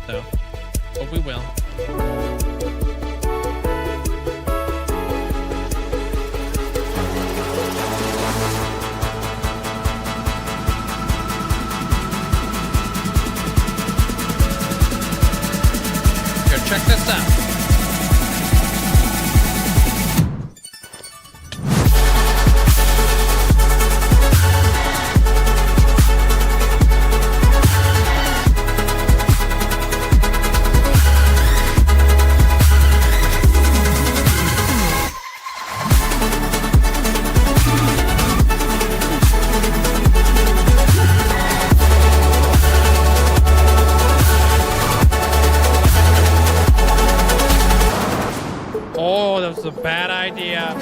though. But we will. Here, check this out. Oh, that was a bad idea.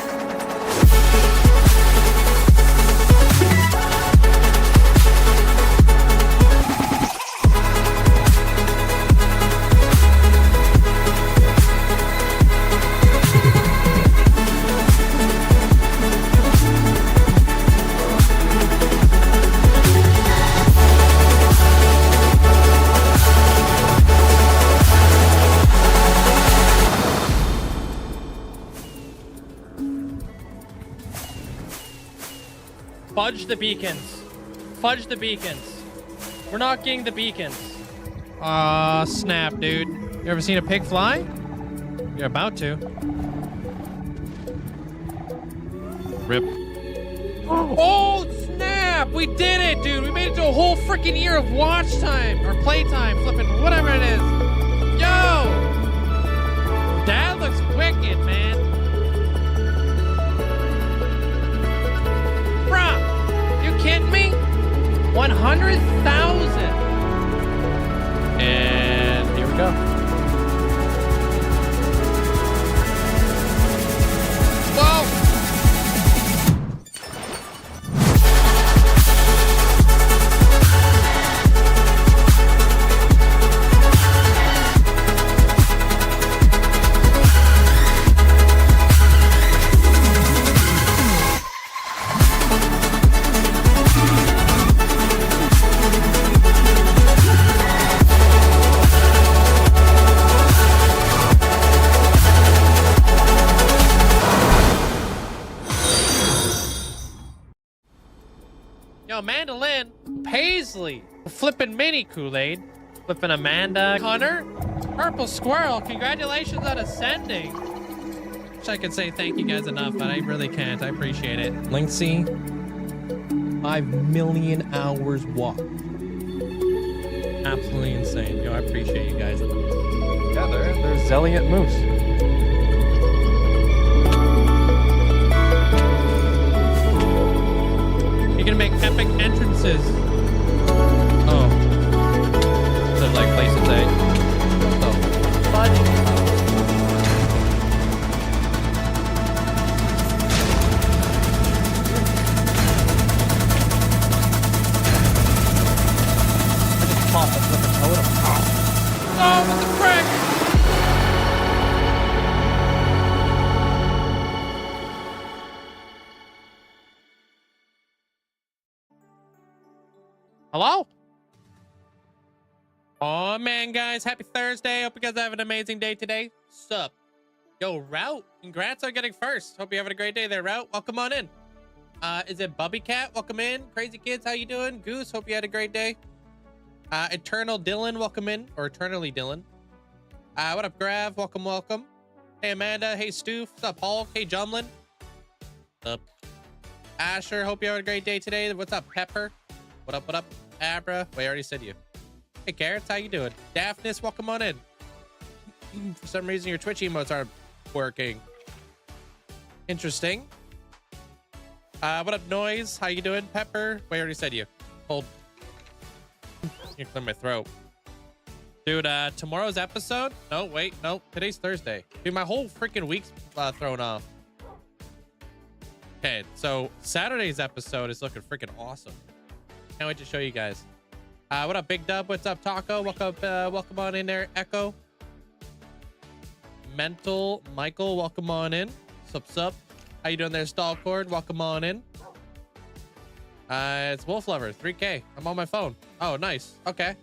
Fudge the beacons. Fudge the beacons. We're not getting the beacons. Aw, snap, dude. You ever seen a pig fly? You're about to. Rip. Oh, snap! We did it, dude! We made it to a whole freaking year of watch time, or playtime, flipping, whatever it is. Yo! That looks wicked, man. Bruh, you kidding me? 100,000. And here we go. Whoa! Yo, Mandolin, Paisley, flipping mini Kool-Aid, flipping Amanda, Hunter, Purple Squirrel, congratulations on ascending. Wish I could say thank you guys enough, but I really can't. I appreciate it. Linkzzey, 5 million hours walked. Absolutely insane. Yo, I appreciate you guys. Yeah, there's Zelliot Moose. You're gonna make epic entrances. Oh. So like places A. Oh. Fudge. Pop the flipping totem. Oh, what the frick? Hello? Oh man, guys, happy Thursday. Hope you guys have an amazing day today. Sup? Yo, Route, congrats on getting first. Hope you're having a great day there, Route. Welcome on in. Is it Bubby Cat? Welcome in. Crazy Kids, how you doing? Goose, hope you had a great day. Eternal Dylan, welcome in. Or Eternally Dylan. What up, Grav? Welcome, welcome. Hey, Amanda. Hey, Stoof. What's up, Hulk? Hey, Jumlin. What's up? Asher, hope you had a great day today. What's up, Pepper? What up, what up? Abra. Wait, I already said you. Hey, Carrots, how you doing? Daphnis, welcome on in. For some reason, your Twitch emotes aren't working. Interesting. What up, Noise? How you doing? Pepper. Wait, I already said you. Hold. You clear my throat. Dude, tomorrow's episode? No, wait, no. Today's Thursday. Dude, my whole freaking week's thrown off. Okay, so Saturday's episode is looking freaking awesome. Can't wait to show you guys. What up, Big Dub? What's up, Taco? Welcome on in there, Echo. Mental Michael, welcome on in. Sup? How you doing there, Stalcord? Welcome on in. It's Wolf Lover, 3K. I'm on my phone. Oh, nice. Okay.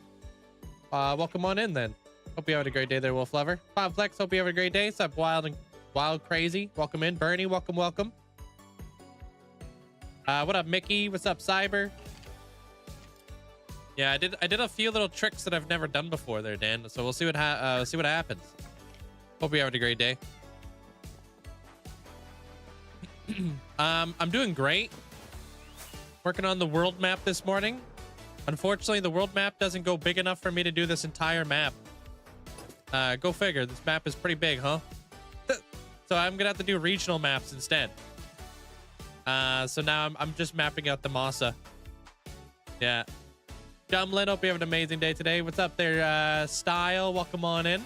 Welcome on in then. Hope you had a great day there, Wolf Lover. Bob Flex, hope you have a great day. What's up, Wild Crazy? Welcome in. Bernie, welcome, welcome. What up, Mickey? What's up, Cyber? Yeah, I did a few little tricks that I've never done before there, Dan. So we'll see what happens. Hope you have a great day. I'm doing great. Working on the world map this morning. Unfortunately, the world map doesn't go big enough for me to do this entire map. Go figure. This map is pretty big, huh? So I'm gonna have to do regional maps instead. So now I'm just mapping out the Masa. Yeah. Dumlin, hope you have an amazing day today. What's up there, Style? Welcome on in.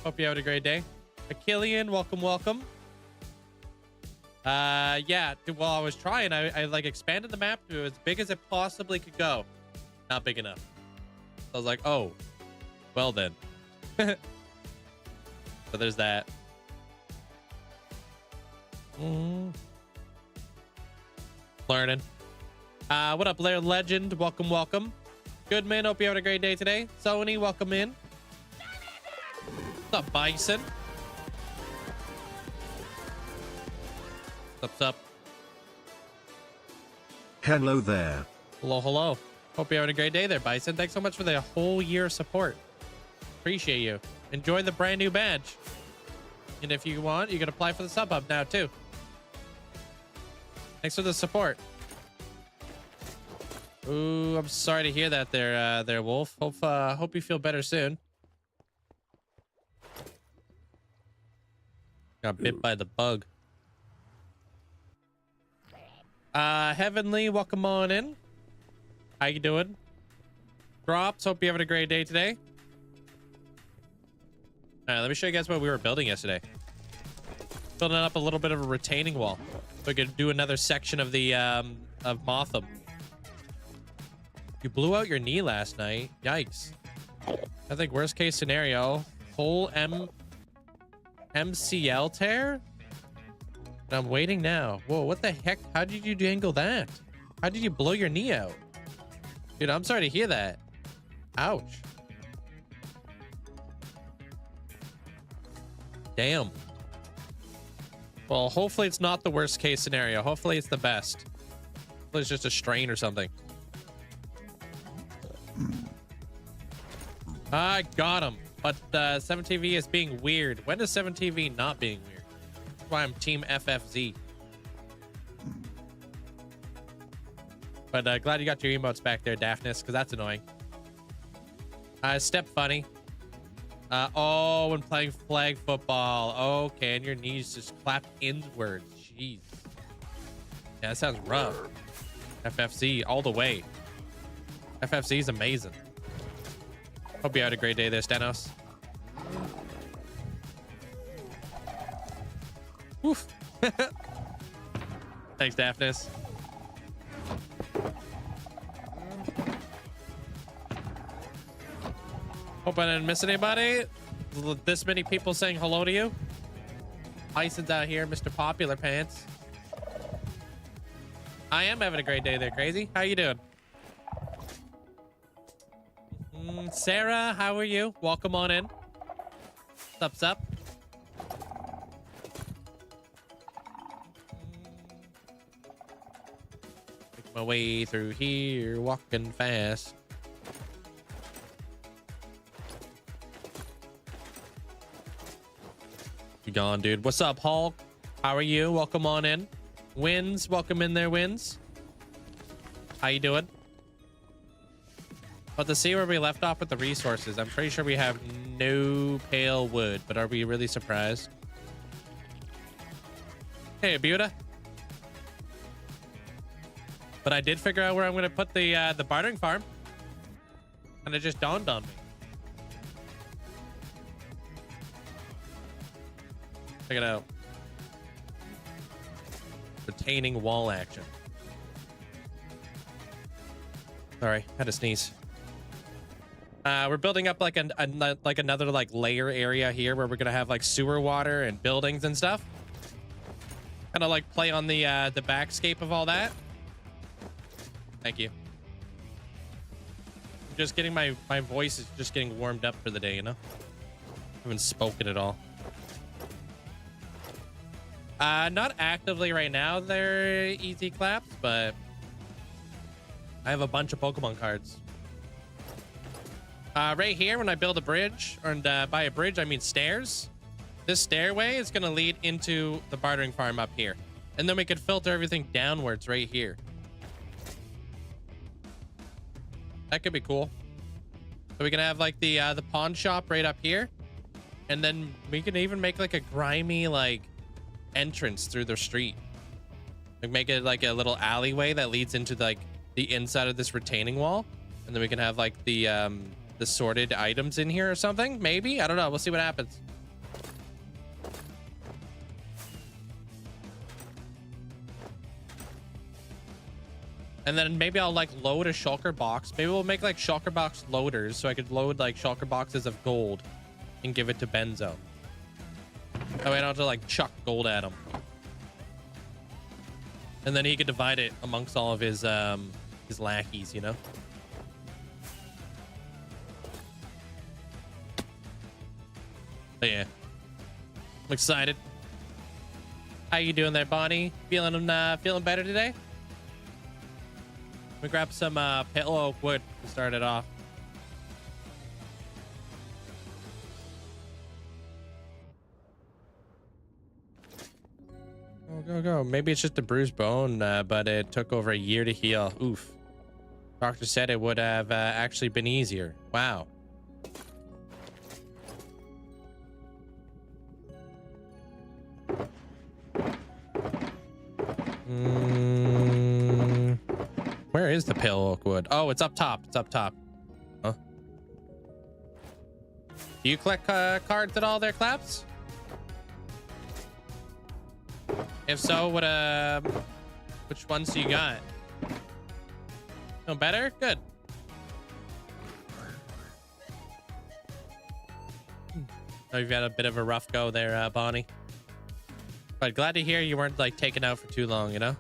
Hope you have a great day. Achillean, welcome, welcome. Yeah, well, I was trying. I like expanded the map to as big as it possibly could go. Not big enough. So I was like, oh, well then. So there's that. Learning. What up, Lair Legend? Welcome, welcome. Goodman, hope you having a great day today. Sony, welcome in. What's up, Bison? What's up? Hello there. Hello, hello. Hope you're having a great day there, Bison. Thanks so much for the whole year of support. Appreciate you. Enjoy the brand new badge. And if you want, you can apply for the sub hub now too. Thanks for the support. Ooh, I'm sorry to hear that there, Wolf. Hope you feel better soon. Got bit by the bug. Heavenly, welcome on in. How you doing? Drops, hope you're having a great day today. All right, let me show you guys what we were building yesterday. Building up a little bit of a retaining wall. So we could do another section of the, of Motham. You blew out your knee last night. Yikes. I think worst case scenario, whole MCL tear? I'm waiting now. Whoa, what the heck? How did you dangle that? How did you blow your knee out? Dude, I'm sorry to hear that. Ouch. Damn. Well, hopefully it's not the worst case scenario. Hopefully it's the best. Hopefully it's just a strain or something. I got him. But 7TV is being weird. When is 7TV not being weird? That's why I'm team FFZ. But glad you got your emotes back there, Daphnis, because that's annoying. Step funny. Oh, when playing flag football. Okay, and your knees just clap inwards. Jeez. Yeah, that sounds rough. FFZ all the way. FFZ is amazing. Hope you had a great day there, Stenos. Woof. Thanks, Daphnis. Hope I didn't miss anybody. This many people saying hello to you. Bison's out here, Mr. Popular Pants. I am having a great day there, Crazy. How you doing? Sarah, how are you? Welcome on in. What's up? Make my way through here, walking fast. You gone, dude. What's up, Hulk? How are you? Welcome on in. Wins, welcome in there, Wins. How you doing? But to see where we left off with the resources, I'm pretty sure we have no pale wood, but are we really surprised? Hey, Buda. But I did figure out where I'm going to put the bartering farm. And it just dawned on me. Check it out. Retaining wall action. Sorry, had to sneeze. We're building up like another like layer area here where we're gonna have like sewer water and buildings and stuff. Kind of like play on the backscape of all that. Thank you. just getting my voice is just getting warmed up for the day, you know? Haven't spoken at all. Not actively right now. They're easy claps, but I have a bunch of Pokemon cards. Right here, when I build a bridge, and by a bridge, I mean stairs. This stairway is going to lead into the bartering farm up here. And then we could filter everything downwards right here. That could be cool. So we can have like the pawn shop right up here. And then we can even make like a grimy like entrance through the street. Like make it like a little alleyway that leads into like the inside of this retaining wall. And then we can have like the sorted items in here or something. Maybe, I don't know. We'll see what happens. And then maybe I'll like load a shulker box. Maybe we'll make like shulker box loaders so I could load like shulker boxes of gold and give it to Benzo. That way I don't have to like chuck gold at him. And then he could divide it amongst all of his lackeys, you know? But yeah, I'm excited. How you doing there, Bonnie? Feeling better today? Let me grab some pillow oak wood to start it off. Go. Maybe it's just a bruised bone, but it took over a year to heal. Oof. Doctor said it would have actually been easier. Wow. Where is the pale oak wood? Oh, it's up top. It's up top. Huh? Do you collect cards at all there, Claps? If so, which ones do you got? No better? Good. Oh, you've had a bit of a rough go there, Bonnie. But glad to hear you weren't like taken out for too long, you know?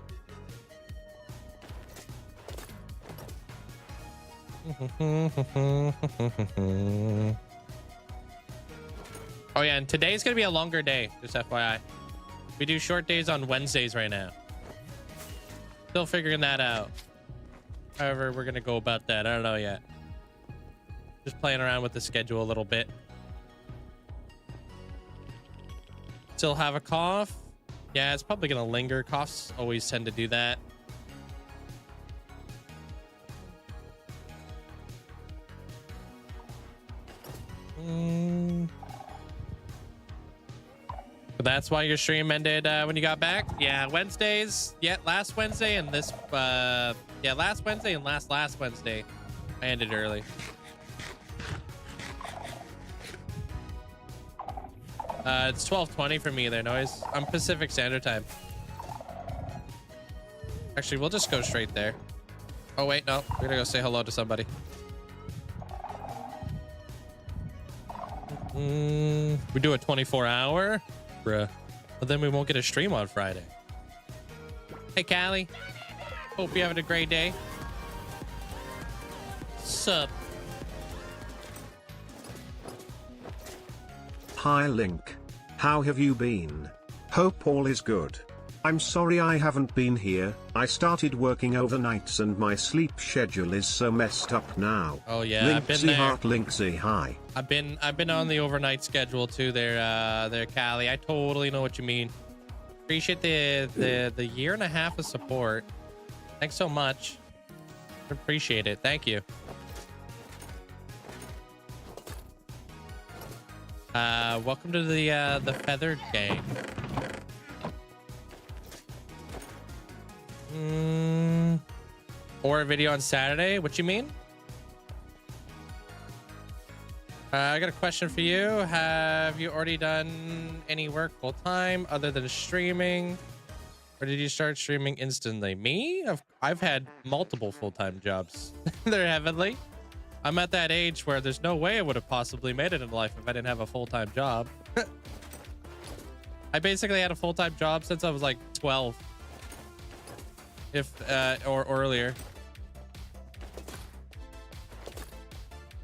Oh yeah, and today's gonna be a longer day, just FYI. We do short days on Wednesdays right now. Still figuring that out. However, we're gonna go about that. I don't know yet. Just playing around with the schedule a little bit. Still have a cough. Yeah, it's probably gonna linger. Coughs always tend to do that. But that's why your stream ended when you got back. Yeah, Wednesdays. Yeah, last Wednesday and this. Yeah, last Wednesday and last Wednesday. I ended early. It's 12:20 for me there, Noise. I'm Pacific Standard Time. Actually, we'll just go straight there. Oh wait, no, we're gonna go say hello to somebody. We do a 24-hour, bruh. But then we won't get a stream on Friday. Hey, Callie. Hope you're having a great day. Sup? Hi, Link. How have you been? Hope all is good. I'm sorry I haven't been here. I started working overnights and my sleep schedule is so messed up now. Oh yeah, I've been there. Heart, Linkzzey, hi. I've been on the overnight schedule too there, Callie. I totally know what you mean. Appreciate the year and a half of support. Thanks so much. Appreciate it. Thank you. Welcome to the Feathered Gang. Or a video on Saturday. What you mean? I got a question for you. Have you already done any work full time other than streaming, or did you start streaming instantly? Me? I've had multiple full-time jobs. They're heavenly. I'm at that age where there's no way I would have possibly made it in life if I didn't have a full-time job. I basically had a full-time job since I was like 12, or earlier.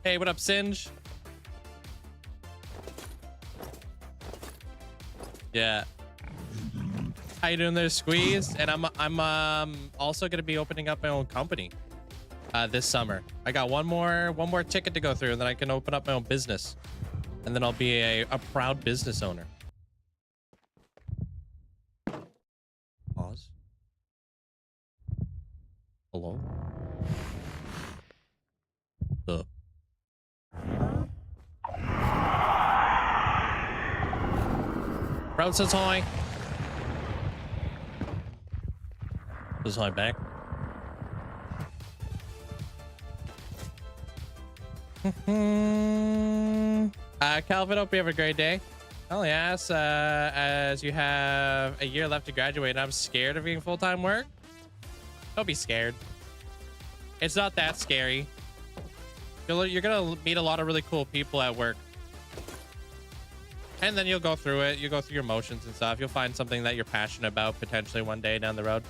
Hey, what up, Singe? Yeah. How you doing there, Squeeze? And I'm also gonna be opening up my own company this summer. I got one more ticket to go through, and then I can open up my own business, and then I'll be a proud business owner. Pause. Hello. Proud says hi. Says hi back. Calvin, hope you have a great day. Oh yes, as you have a year left to graduate, I'm scared of being full-time work. Don't be scared. It's not that scary. You're gonna meet a lot of really cool people at work. And then you'll go through it. You'll go through your motions and stuff. You'll find something that you're passionate about potentially one day down the road.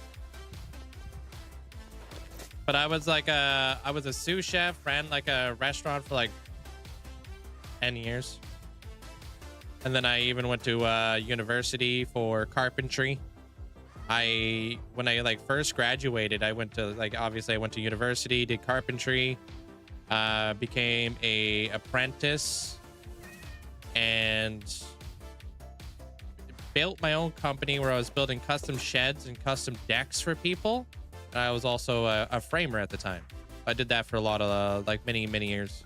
But I was a sous chef, ran like a restaurant for like 10 years. And then I even went to university for carpentry. When I like first graduated, I went to obviously I went to university, did carpentry, became a apprentice, and built my own company where I was building custom sheds and custom decks for people. And I was also a framer at the time. I did that for a lot of many years.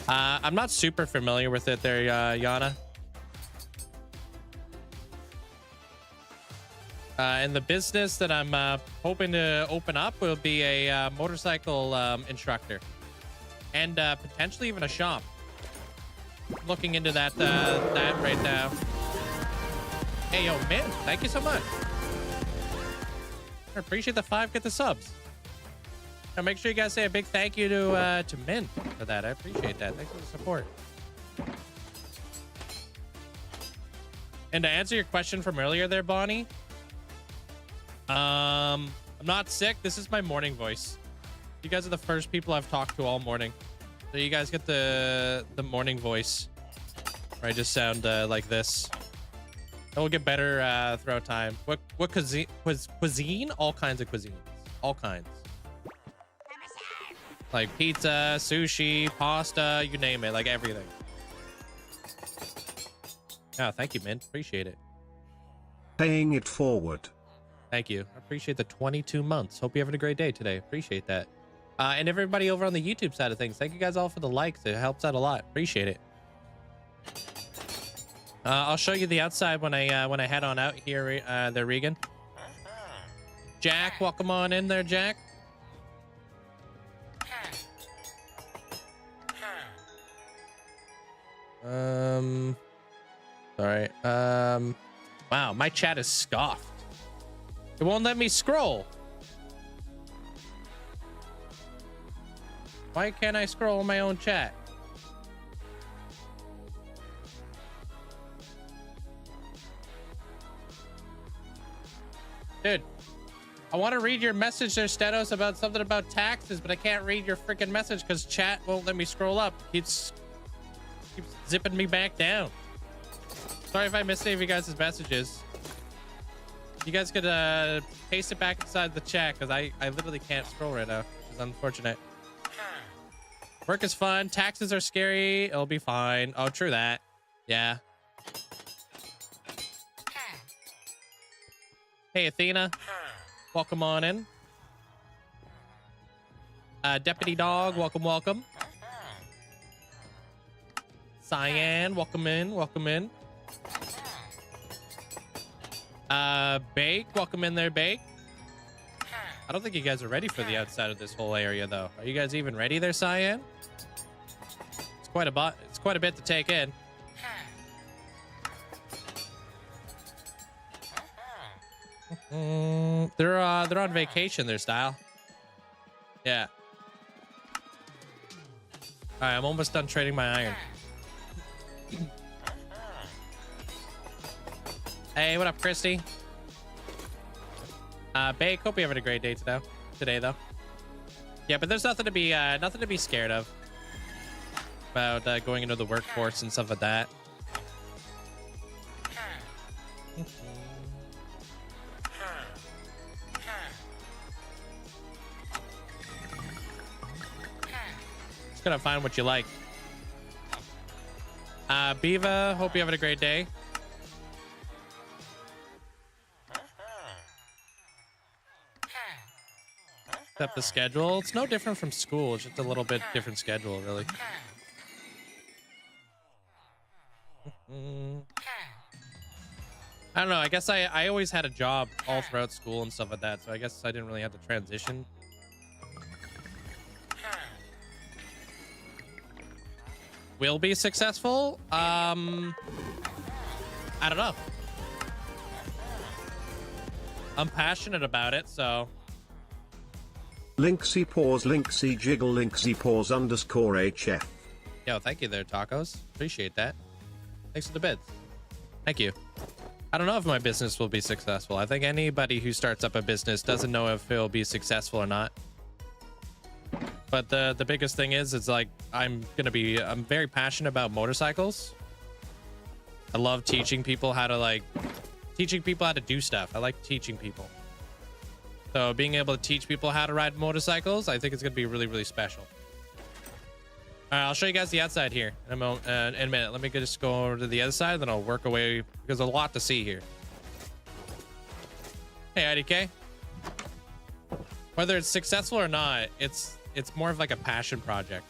I'm not super familiar with it there, Yana. And the business that I'm hoping to open up will be a motorcycle instructor, and potentially even a shop. Looking into that right now. Hey, yo, man, thank you so much. I appreciate the 5. Get the subs. Now make sure you guys say a big thank you to Mint for that. I appreciate that. Thanks for the support. And to answer your question from earlier there, Bonnie, I'm not sick. This is my morning voice. You guys are the first people I've talked to all morning, so you guys get the morning voice where I just sound like this. It will get better throughout time. What cuisine? All kinds of cuisines. All kinds. Like pizza, sushi, pasta, you name it, like everything. Oh, thank you, Mint. Appreciate it. Paying it forward. Thank you. I appreciate the 22 months. Hope you're having a great day today. Appreciate that. And everybody over on the YouTube side of things, thank you guys all for the likes. It helps out a lot. Appreciate it. I'll show you the outside when I head on out here, there, Regan. Jack, welcome on in there, Jack. Sorry. Wow, my chat is scoffed. It won't let me scroll. Why can't I scroll in my own chat? Dude, I want to read your message there, Stenos, about something about taxes, but I can't read your freaking message because chat won't let me scroll up. Keeps zipping me back down. Sorry if I missed any of you guys' messages. You guys could paste it back inside the chat because I literally can't scroll right now, which is unfortunate. Work is fun. Taxes are scary. It'll be fine. Oh, true that. Yeah. Hey, Athena. Welcome on in. Deputy Dog, welcome, welcome. Cyan, welcome in, welcome in. Bake, welcome in there, Bake. I don't think you guys are ready for the outside of this whole area, though. Are you guys even ready there, Cyan? It's quite a bit to take in. They're on vacation, their style. Yeah. All right, I'm almost done trading my iron. Hey, what up, Christy? Bake, hope you having a great day today though. Yeah, but there's nothing to be scared of about going into the workforce and stuff like that. Just gotta find what you like. Biva, hope you're having a great day. Except the schedule, it's no different from school. It's just a little bit different schedule, really. I don't know. I guess I always had a job all throughout school and stuff like that, so I guess I didn't really have to transition. Will be successful? I don't know. I'm passionate about it, so. Linkzzey pause, Linkzzey jiggle, Linkzzey pause _HF. Yo, thank you there, Tacos. Appreciate that. Thanks for the bids. Thank you. I don't know if my business will be successful. I think anybody who starts up a business doesn't know if it'll be successful or not. But the biggest thing is, it's like, I'm very passionate about motorcycles. I love teaching people how to do stuff. I like teaching people. So being able to teach people how to ride motorcycles, I think it's going to be really, really special. All right, I'll show you guys the outside here in a minute. Let me just go over to the other side, then I'll work away because there's a lot to see here. Hey, IDK. Whether it's successful or not, it's more of like a passion project.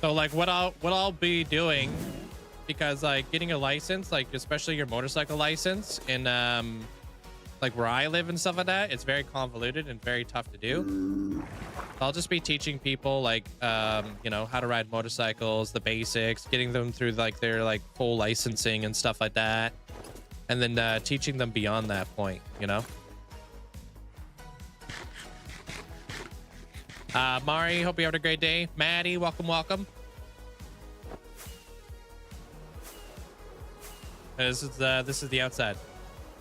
So like what I'll be doing, because like getting a license, like especially your motorcycle license in like where I live and stuff like that, it's very convoluted and very tough to do. I'll just be teaching people like you know, how to ride motorcycles, the basics, getting them through like their like full licensing and stuff like that, and then teaching them beyond that point, you know. Mari, hope you had a great day. Maddie, welcome. This is the outside.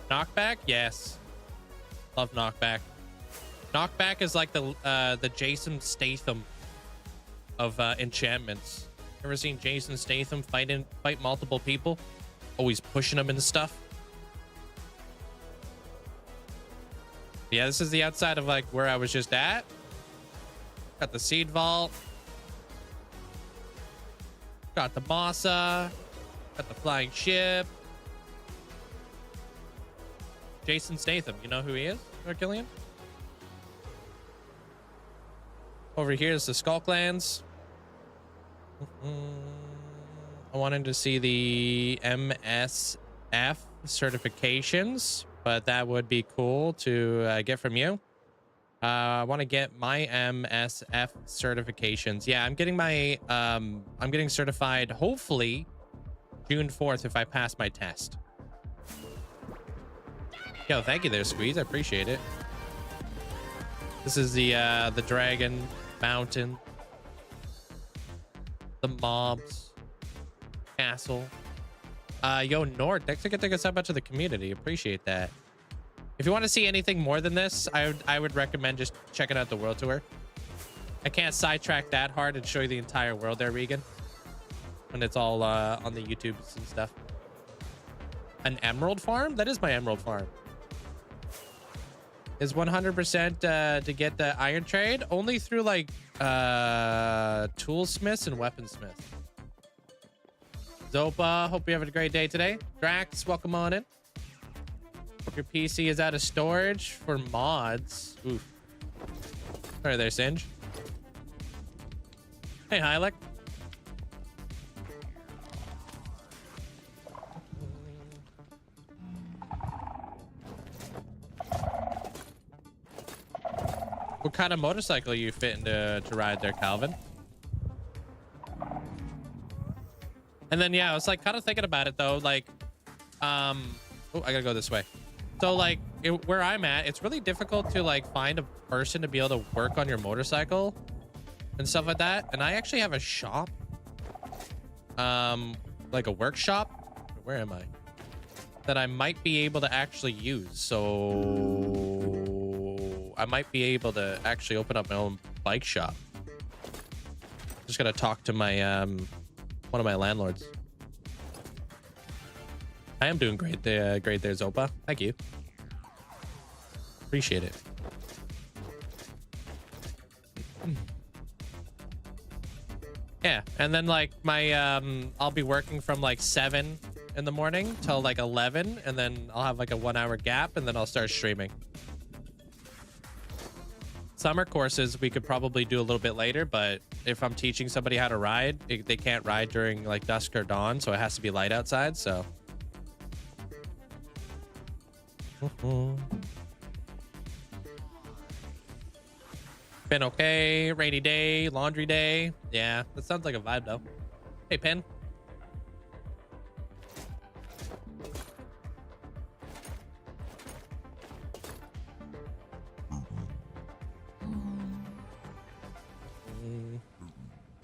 Knockback, yes. Love knockback. Knockback is like the Jason Statham of enchantments. Ever seen Jason Statham fight multiple people? Always pushing them into stuff. Yeah, this is the outside of like where I was just at. Got the seed vault. Got the Massa. Got the flying ship. Jason Statham, you know who he is, Herculean? Over here is the Skullclands. I wanted to see the MSF certifications, but that would be cool to get from you. I want to get my MSF certifications. Yeah, I'm getting my I'm getting certified hopefully June 4th if I pass my test. Yo, thank you there, Squeeze. I appreciate it. This is the Dragon Mountain, the mobs, castle. Yo, Nord, thanks for getting us up to the community. Appreciate that. If you want to see anything more than this, I would recommend just checking out the world tour. I can't sidetrack that hard and show you the entire world there, Regan, when it's all on the YouTubes and stuff. An emerald farm? That is my emerald farm. Is 100% to get the iron trade, only through like toolsmiths and weaponsmiths. Zopa, hope you're having a great day today. Drax, welcome on in. Your PC is out of storage for mods. Oof. Sorry there, Singe. Hey, Hylek. What kind of motorcycle are you fitting to ride there, Calvin? And then, yeah, I was like kind of thinking about it though. Like, oh, I gotta go this way. So like where I'm at, it's really difficult to like find a person to be able to work on your motorcycle and stuff like that. And I actually have a shop, like a workshop. Where am I? that I might be able to actually use. So I might be able to actually open up my own bike shop. Just gotta talk to my one of my landlords. I am doing great there, Zopa. Thank you. Appreciate it. Yeah, and then like my I'll be working from like 7 in the morning till like 11, and then I'll have like a 1-hour gap, and then I'll start streaming. Summer courses we could probably do a little bit later, but if I'm teaching somebody how to ride, they can't ride during like dusk or dawn, so it has to be light outside. So been okay. Rainy day, laundry day. Yeah, that sounds like a vibe though. Hey, Pen.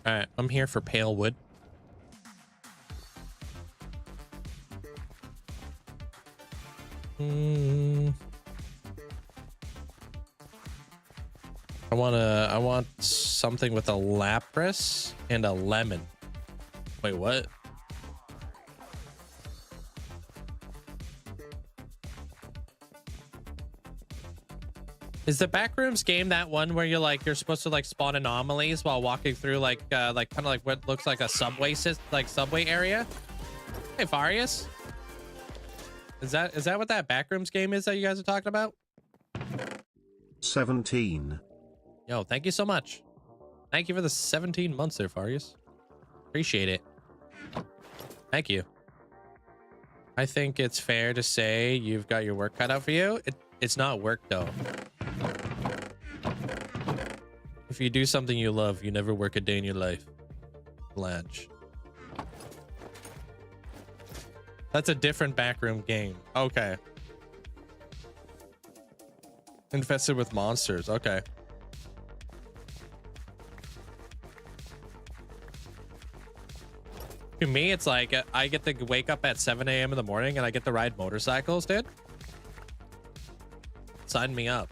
All right, I'm here for pale wood. I want something with a lapras and a lemon. Wait, what? Is the Backrooms game that one where you're supposed to like spawn anomalies while walking through like kind of like what looks like a subway subway area? Hey, Farius. Is that what that Backrooms game is that you guys are talking about? 17. Yo, thank you so much. Thank you for the 17 months there, Farius. Appreciate it. Thank you. I think it's fair to say you've got your work cut out for you. It's not work though. If you do something you love, you never work a day in your life. Blanche. That's a different backroom game. Okay. Infested with monsters. Okay. To me, it's like I get to wake up at 7 a.m. in the morning and I get to ride motorcycles, dude. Sign me up.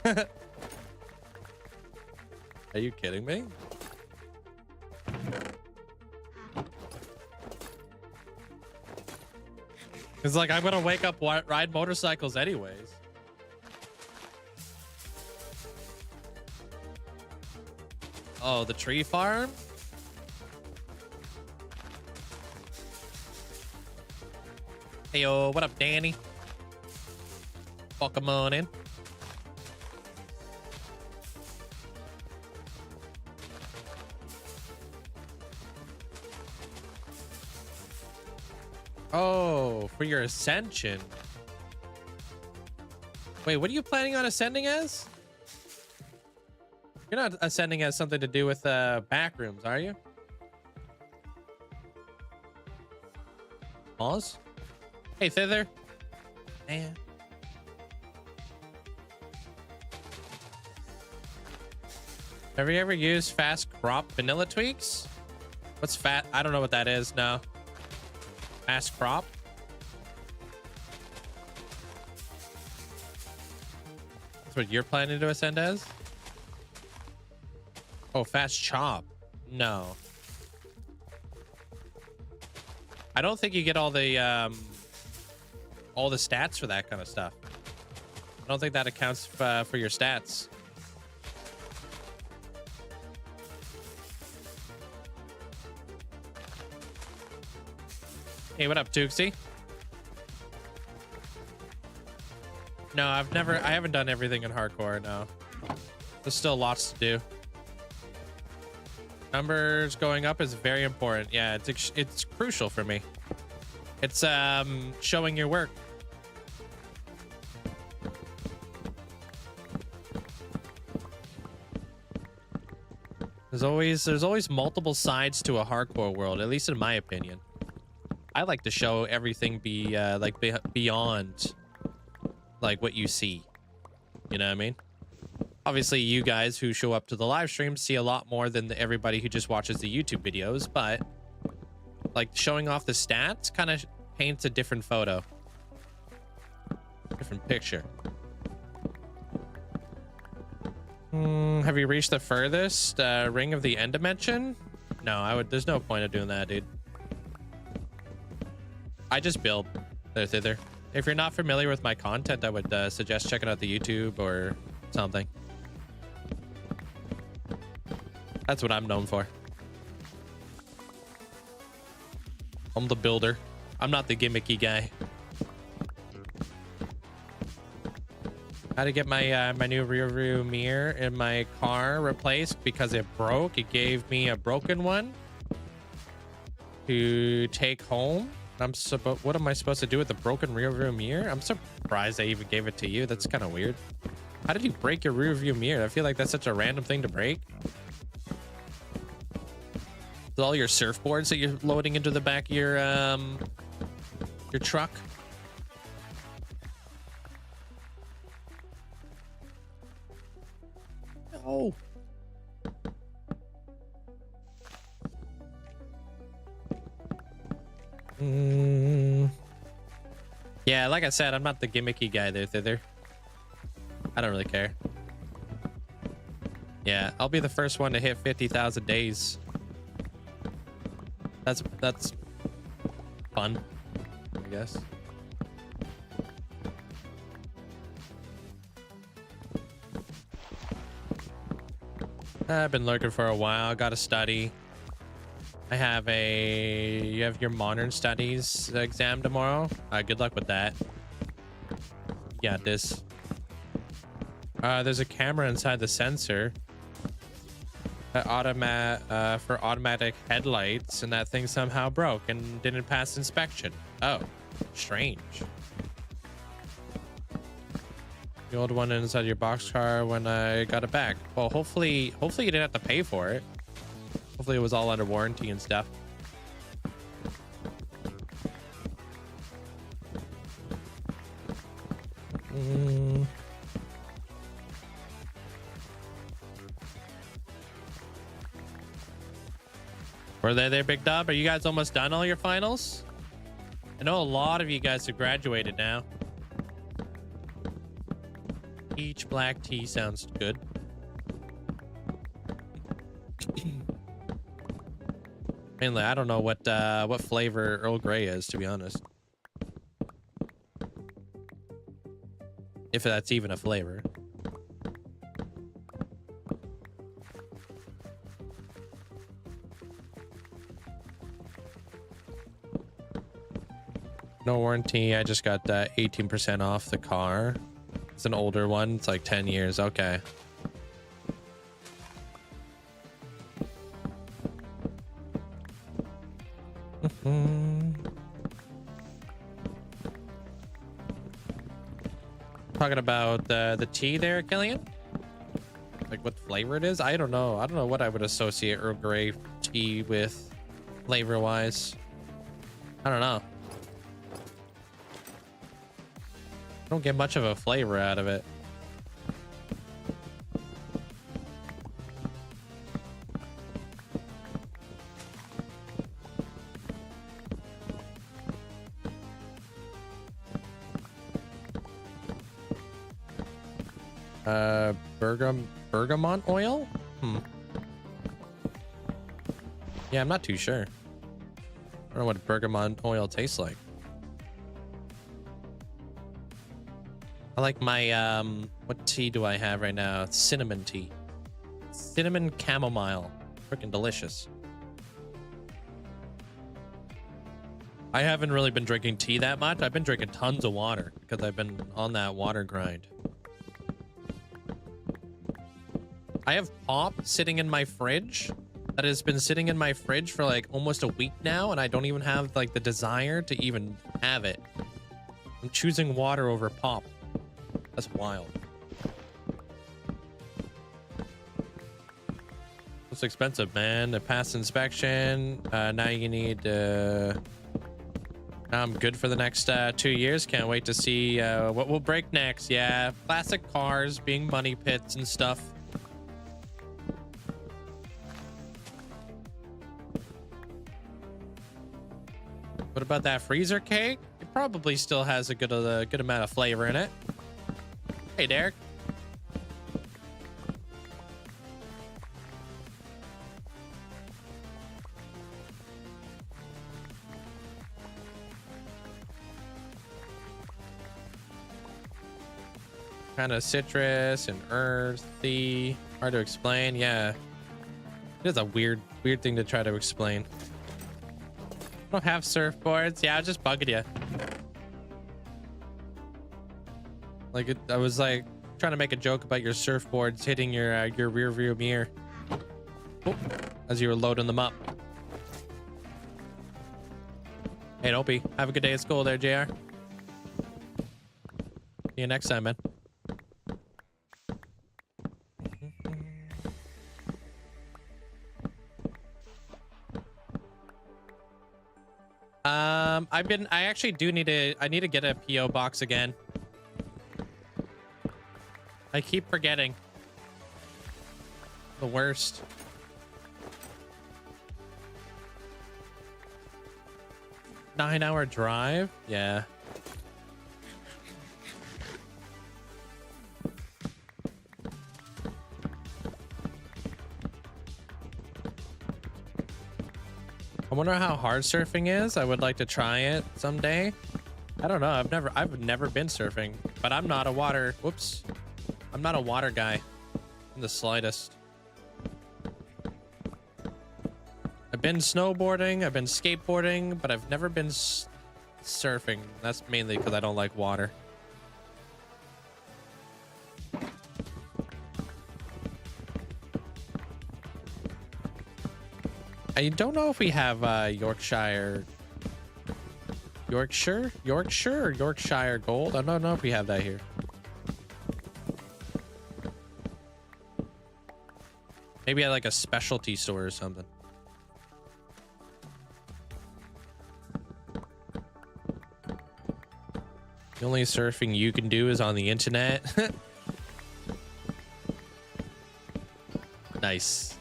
Are you kidding me? It's like I'm gonna wake up, ride motorcycles anyways. Oh, the tree farm? Hey, yo, what up, Danny? Welcome on in. Oh, for your ascension. Wait, what are you planning on ascending as? You're not ascending as something to do with backrooms, are you? Pause. Hey, Thither. Man. Have you ever used fast crop vanilla tweaks? What's fat? I don't know what that is. No. Fast crop? That's what you're planning to ascend as? Oh, fast chop. No. I don't think you get all the stats for that kind of stuff. I don't think that accounts for your stats. Hey, what up, Tuxie? No, I haven't done everything in hardcore, no. There's still lots to do. Numbers going up is very important. Yeah, it's crucial for me. It's showing your work. There's always multiple sides to a hardcore world, at least in my opinion. I like to show everything beyond like what you see. You know what I mean? Obviously, you guys who show up to the live stream see a lot more than everybody who just watches the YouTube videos, but like showing off the stats kind of paints a different photo, different picture. Have you reached the furthest ring of the end dimension? No, there's no point of doing that, dude. I just build thither. If you're not familiar with my content, I would suggest checking out the YouTube or something. That's what I'm known for. I'm the builder. I'm not the gimmicky guy. How to get my my new rear view mirror in my car replaced because it broke. It gave me a broken one to take home. What am I supposed to do with the broken rear view mirror? I'm surprised they even gave it to you. That's kind of weird. How did you break your rear view mirror? I feel like that's such a random thing to break. With all your surfboards that you're loading into the back of your truck. No. Yeah, like I said, I'm not the gimmicky guy there. I don't really care. Yeah, I'll be the first one to hit 50,000 days. That's fun, I guess. I've been lurking for a while. Got to study. You have your modern studies exam tomorrow. Good luck with that. You got this. There's a camera inside the sensor for automatic headlights, and that thing somehow broke and didn't pass inspection. Oh, strange. The old one inside your boxcar when I got it back. Well, hopefully you didn't have to pay for it. Hopefully it was all under warranty and stuff. Were they there, Big Dub? Are you guys almost done all your finals? I know a lot of you guys have graduated now. Peach black tea sounds good. Mainly, I don't know what flavor Earl Grey is, to be honest. If that's even a flavor. No warranty. I just got 18% off the car. It's an older one. It's like 10 years. Okay. Talking about the tea there, Killian? Like what flavor it is? I don't know. I don't know what I would associate Earl Grey tea with flavor wise. I don't know. Don't get much of a flavor out of it. Bergamot oil? Yeah, I'm not too sure. I don't know what bergamot oil tastes like. I like my what tea do I have right now? It's cinnamon tea. Cinnamon chamomile. Freaking delicious. I haven't really been drinking tea that much. I've been drinking tons of water because I've been on that water grind. I have pop sitting in my fridge that has been sitting in my fridge for like almost a week now, and I don't even have like the desire to even have it. I'm choosing water over pop. That's wild. It's expensive, man. To pass inspection. Now you need now I'm good for the next 2 years. Can't wait to see what will break next. Yeah, classic cars being money pits and stuff. What about that freezer cake? It probably still has a good amount of flavor in it. Hey, Derek. Kind of citrus and earthy. Hard to explain. Yeah. It is a weird thing to try to explain. I don't have surfboards. Yeah, I was just bugging you. Like, I was like trying to make a joke about your surfboards hitting your rear view mirror. Oh, as you were loading them up. Hey, Dopey. Have a good day at school there, JR. See you next time, man. I actually do need to get a PO box again. I keep forgetting. The worst. Nine-hour drive? Yeah. I wonder how hard surfing is. I would like to try it someday. I don't know. I've never been surfing, but I'm not a water. Whoops. I'm not a water guy in the slightest. I've been snowboarding, I've been skateboarding, but I've never been surfing. That's mainly because I don't like water. I don't know if we have Yorkshire or Yorkshire gold. I don't know if we have that here. Maybe at like a specialty store or something. The only surfing you can do is on the internet. Nice.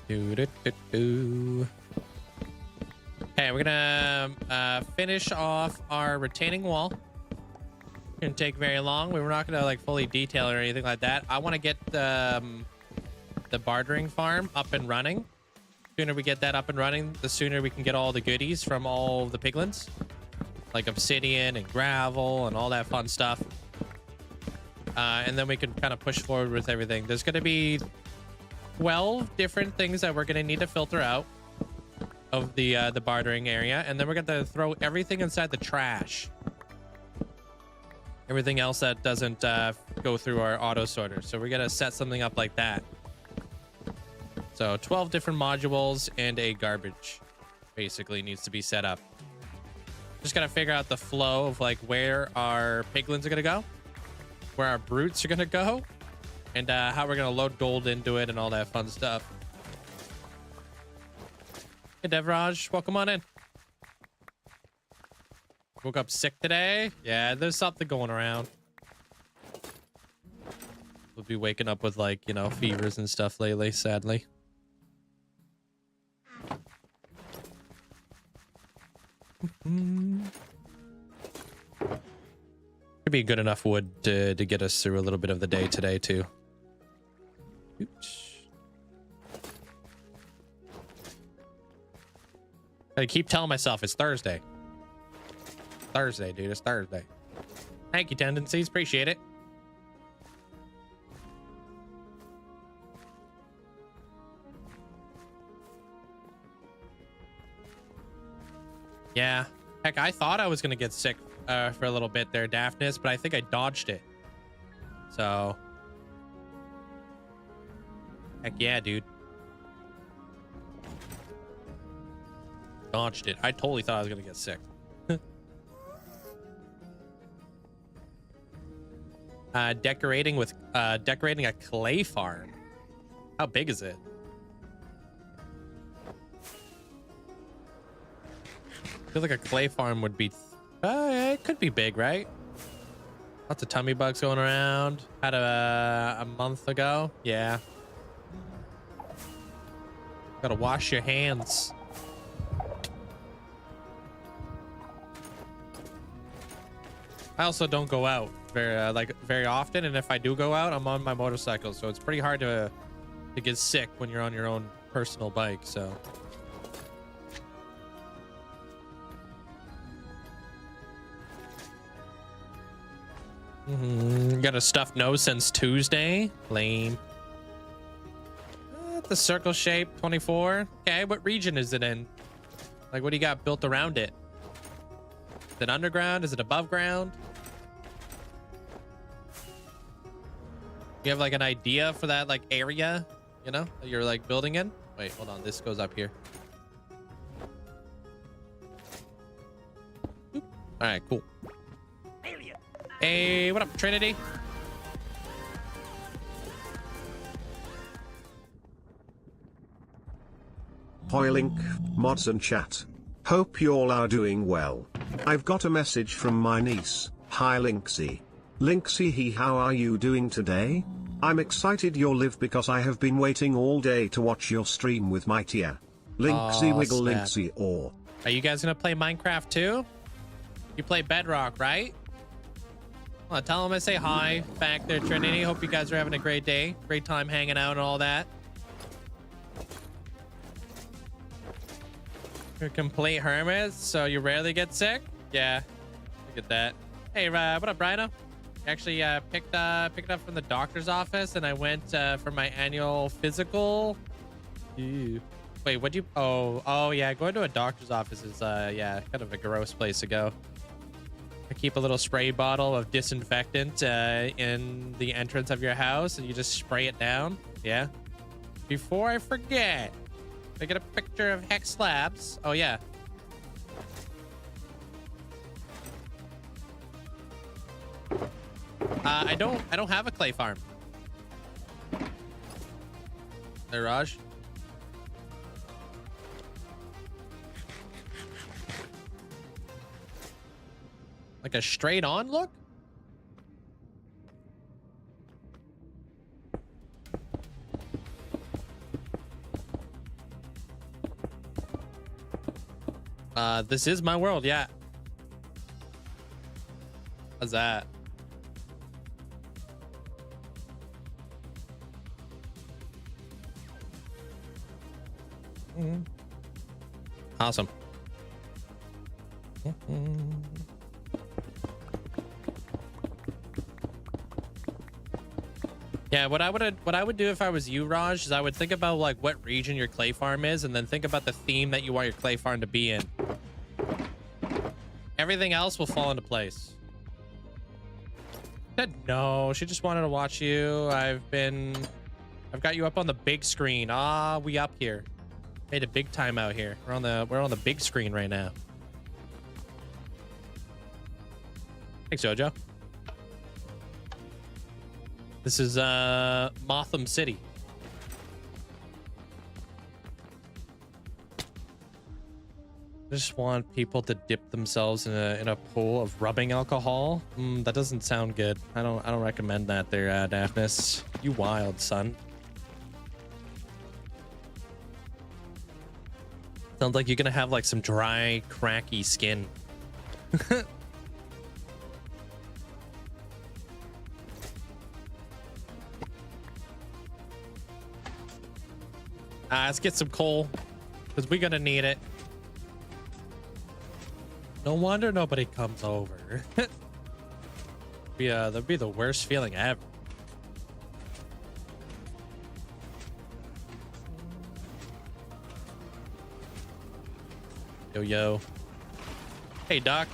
Okay, we're gonna finish off our retaining wall. Shouldn't take very long. We were not gonna like fully detail or anything like that. I want to get the bartering farm up and running. The sooner we get that up and running, the sooner we can get all the goodies from all the piglins, like obsidian and gravel and all that fun stuff. And then we can kind of push forward with everything. There's gonna be 12 different things that we're going to need to filter out of the bartering area, and then we're going to throw everything inside the trash. Everything else that doesn't go through our auto sorter. So we're going to set something up like that. So 12 different modules and a garbage basically needs to be set up. Just got to figure out the flow of like where our piglins are going to go, where our brutes are going to go, and how we're going to load gold into it and all that fun stuff. Hey, Devraj, welcome on in. Woke up sick today. Yeah, there's something going around. We'll be waking up with like, you know, fevers and stuff lately, sadly. Could be good enough wood to get us through a little bit of the day today, too. Oops. I keep telling myself it's Thursday. Thursday, dude. It's Thursday. Thank you, Tendencies. Appreciate it. Yeah. Heck, I thought I was going to get sick for a little bit there, Daphnis, but I think I dodged it. So... heck yeah, dude. Dodged it. I totally thought I was gonna get sick. Decorating a clay farm. How big is it? I feel like a clay farm would be... it could be big, right? Lots of tummy bugs going around. Had a month ago. Yeah. Gotta wash your hands. I also don't go out very often, and if I do go out, I'm on my motorcycle, so it's pretty hard to get sick when you're on your own personal bike. So got a stuffed nose since Tuesday. Lame. The circle shape 24. Okay, what region is it in? Like, what do you got built around it? Is it underground? Is it above ground? You have like an idea for that like area, you know, that you're like building in? Wait, hold on. This goes up here. Oop. All right, cool. Hey, what up, Trinity? Hoi Link, mods and chat. Hope you all are doing well. I've got a message from my niece. Hi Linkzzey. Linkzzey, how are you doing today? I'm excited you're live because I have been waiting all day to watch your stream with my tia. Linkzzey wiggle snap. Linkzzey or. Are you guys gonna play Minecraft too? You play Bedrock, right? Well, tell them I say hi back there, Trinity. Hope you guys are having a great day. Great time hanging out and all that. You're complete hermits, so you rarely get sick? Yeah, look at that. Hey, what up, Rhino? Actually, picked it up from the doctor's office, and I went for my annual physical. Ew. Wait, what'd you? Oh, yeah. Going to a doctor's office is, yeah, kind of a gross place to go. I keep a little spray bottle of disinfectant in the entrance of your house, and you just spray it down. Yeah. Before I forget, I get a picture of Hex Labs. Oh, yeah. I don't have a clay farm. Hey, Raj. Like a straight on look? This is my world, yeah. How's that? Awesome. Yeah, what I would do if I was you, Raj, is I would think about like what region your clay farm is, and then think about the theme that you want your clay farm to be in. Everything else will fall into place. Said no, she just wanted to watch you. I've got you up on the big screen. Ah, we up here. Made a big time out here. We're on the big screen right now. Thanks, Jojo. This is Motham City. I just want people to dip themselves in a pool of rubbing alcohol. That doesn't sound good. I don't recommend that there, Daphnis. You wild, son. Sounds like you're gonna have like some dry, cracky skin. Let's get some coal, because we're gonna need it. No wonder nobody comes over. Yeah, that'd be the worst feeling ever. Yo. Hey, Doc.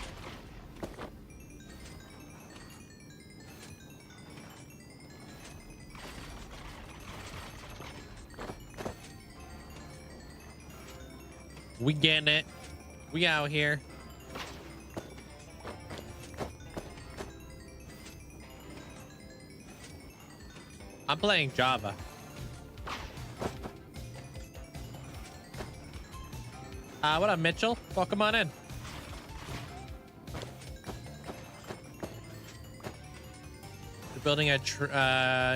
We getting it. We out here. I'm playing Java. What up, Mitchell? Welcome on in. building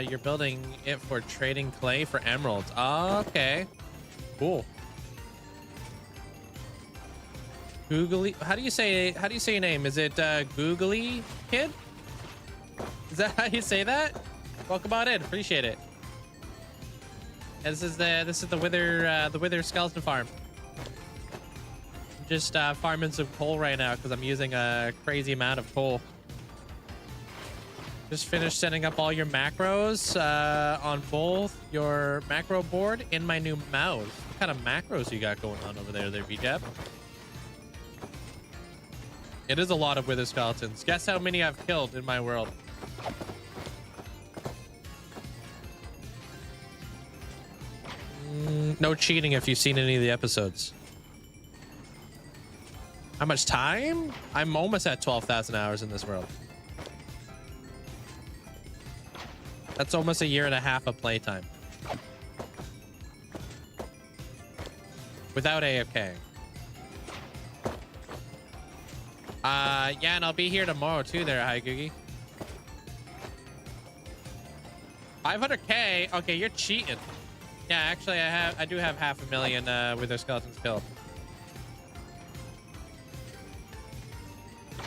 you're building it for trading clay for emeralds. Oh, okay, cool. Googly, how do you say your name? Is it Googly Kid? Is that how you say that? Welcome on in, appreciate it. And this is the Wither skeleton farm. I'm just farming some coal right now because I'm using a crazy amount of coal. Just finished setting up all your macros on both your macro board and my new mouse. What kind of macros you got going on over there, VJab? It is a lot of wither skeletons. Guess how many I've killed in my world? No cheating if you've seen any of the episodes. How much time? I'm almost at 12,000 hours in this world. That's almost a year and a half of playtime. Without AFK. Yeah, and I'll be here tomorrow too there, hi Googie. 500k? Okay, you're cheating. Yeah, actually I do have 500,000 wither skeletons killed.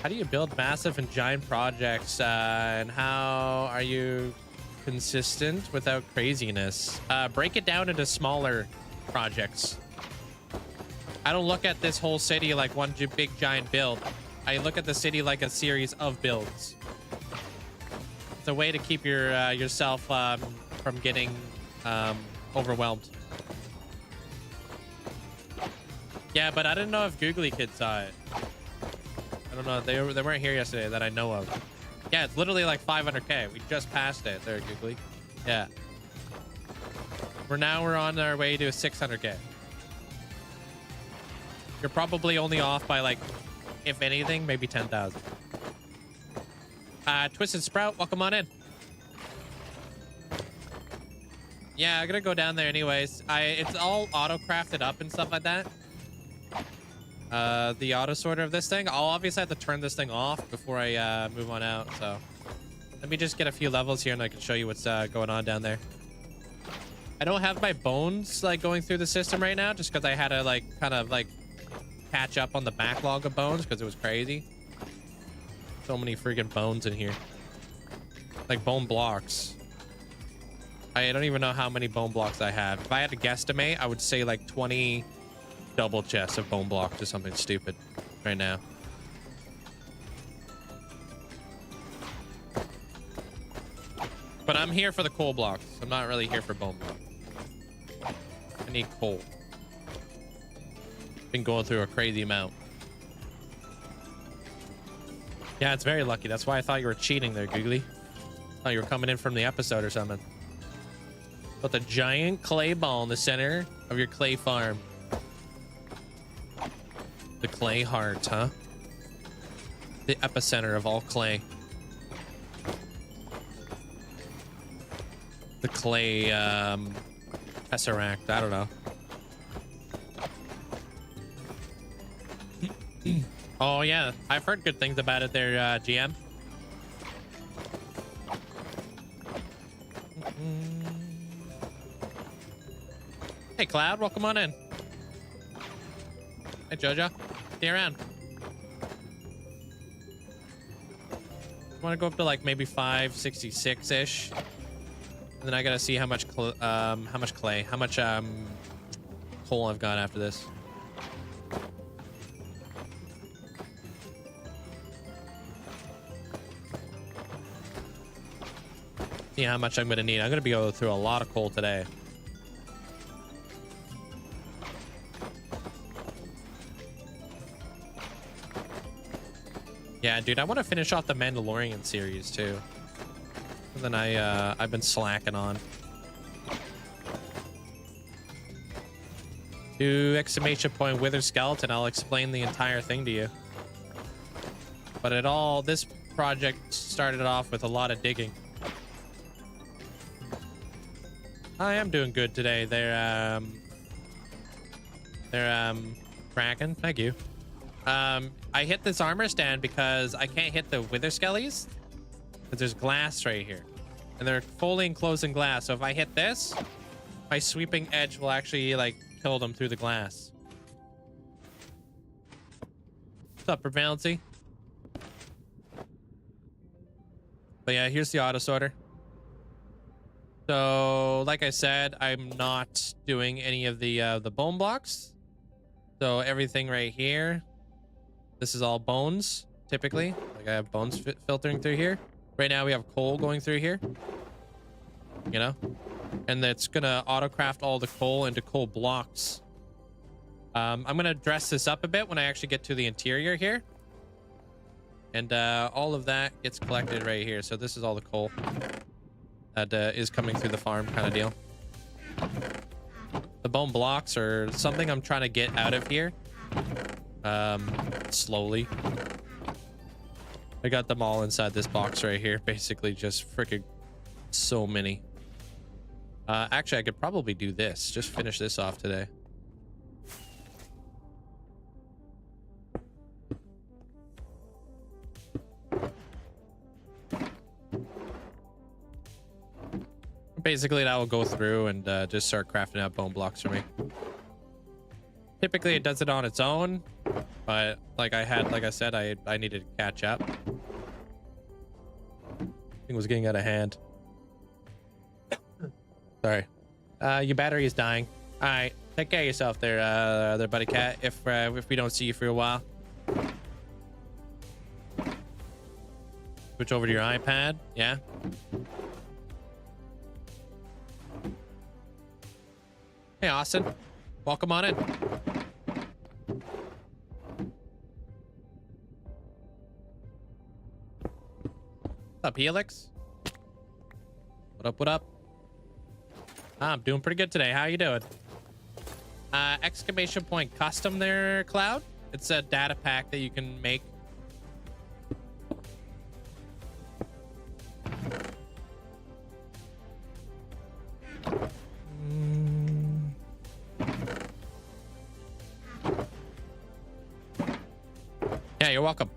How do you build massive and giant projects, and how are you consistent without craziness? Break it down into smaller projects. I don't look at this whole city like one big giant build. I look at the city like a series of builds. It's a way to keep yourself from getting overwhelmed. Yeah, but I didn't know if Googly Kid saw it. I don't know. They weren't here yesterday that I know of. Yeah, it's literally like 500k. We just passed it there, Googly. Yeah. We're on our way to 600k. You're probably only off by like, if anything, maybe 10,000. Twisted Sprout, welcome on in. Yeah, I'm gonna go down there anyways. It's all auto crafted up and stuff like that. The auto sorter of this thing. I'll obviously have to turn this thing off before I move on out. So let me just get a few levels here and I can show you what's going on down there. I don't have my bones like going through the system right now just because I had to like kind of like catch up on the backlog of bones because it was crazy. So many freaking bones in here. Like bone blocks. I don't even know how many bone blocks I have. If I had to guesstimate, I would say like 20 double chests of bone blocks or something stupid right now. But I'm here for the coal blocks. I'm not really here for bone blocks. I need coal. Been going through a crazy amount. Yeah, it's very lucky. That's why I thought you were cheating there, Googly. Thought you were coming in from the episode or something. But the giant clay ball in the center of your clay farm. The clay heart, huh? The epicenter of all clay. The clay tesseract. I don't know. Oh yeah, I've heard good things about it there, GM. Hey Cloud, welcome on in. Hey Jojo, stay around. Want to go up to like maybe 566-ish, and then I gotta see how much coal I've got after this. See how much I'm gonna need. I'm gonna be going through a lot of coal today. Yeah, dude, I want to finish off the Mandalorian series too. And then I've been slacking on. Do ! Wither skeleton. I'll explain the entire thing to you. But this project started off with a lot of digging. I am doing good today. They're Kraken. Thank you. I hit this armor stand because I can't hit the wither skellies because there's glass right here. and they're fully enclosed in glass. So if I hit this, my sweeping edge will actually like kill them through the glass. What's up, Prevalency? But yeah, here's the auto sorter. So like I said, I'm not doing any of the bone blocks. So everything right here, this is all bones typically. Like I have bones filtering through here. Right now we have coal going through here, you know, and that's gonna autocraft all the coal into coal blocks. I'm gonna dress this up a bit when I actually get to the interior here. And all of that gets collected right here. So this is all the coal that is coming through the farm kind of deal. The bone blocks are something I'm trying to get out of here. Slowly. I got them all inside this box right here. Basically just freaking so many. Actually, I could probably do this. Just finish this off today. Basically, that will go through and just start crafting out bone blocks for me. Typically, it does it on its own, but like I said, I needed to catch up. Thing was getting out of hand. Sorry. Your battery is dying. All right, take care of yourself there, buddy cat. If we don't see you for a while, switch over to your iPad. Yeah. Hey, Austin. Welcome on in. What's up, Helix? What up, what up? I'm doing pretty good today. How you doing? Exclamation point custom there, Cloud. It's a data pack that you can make. Yeah, you're welcome.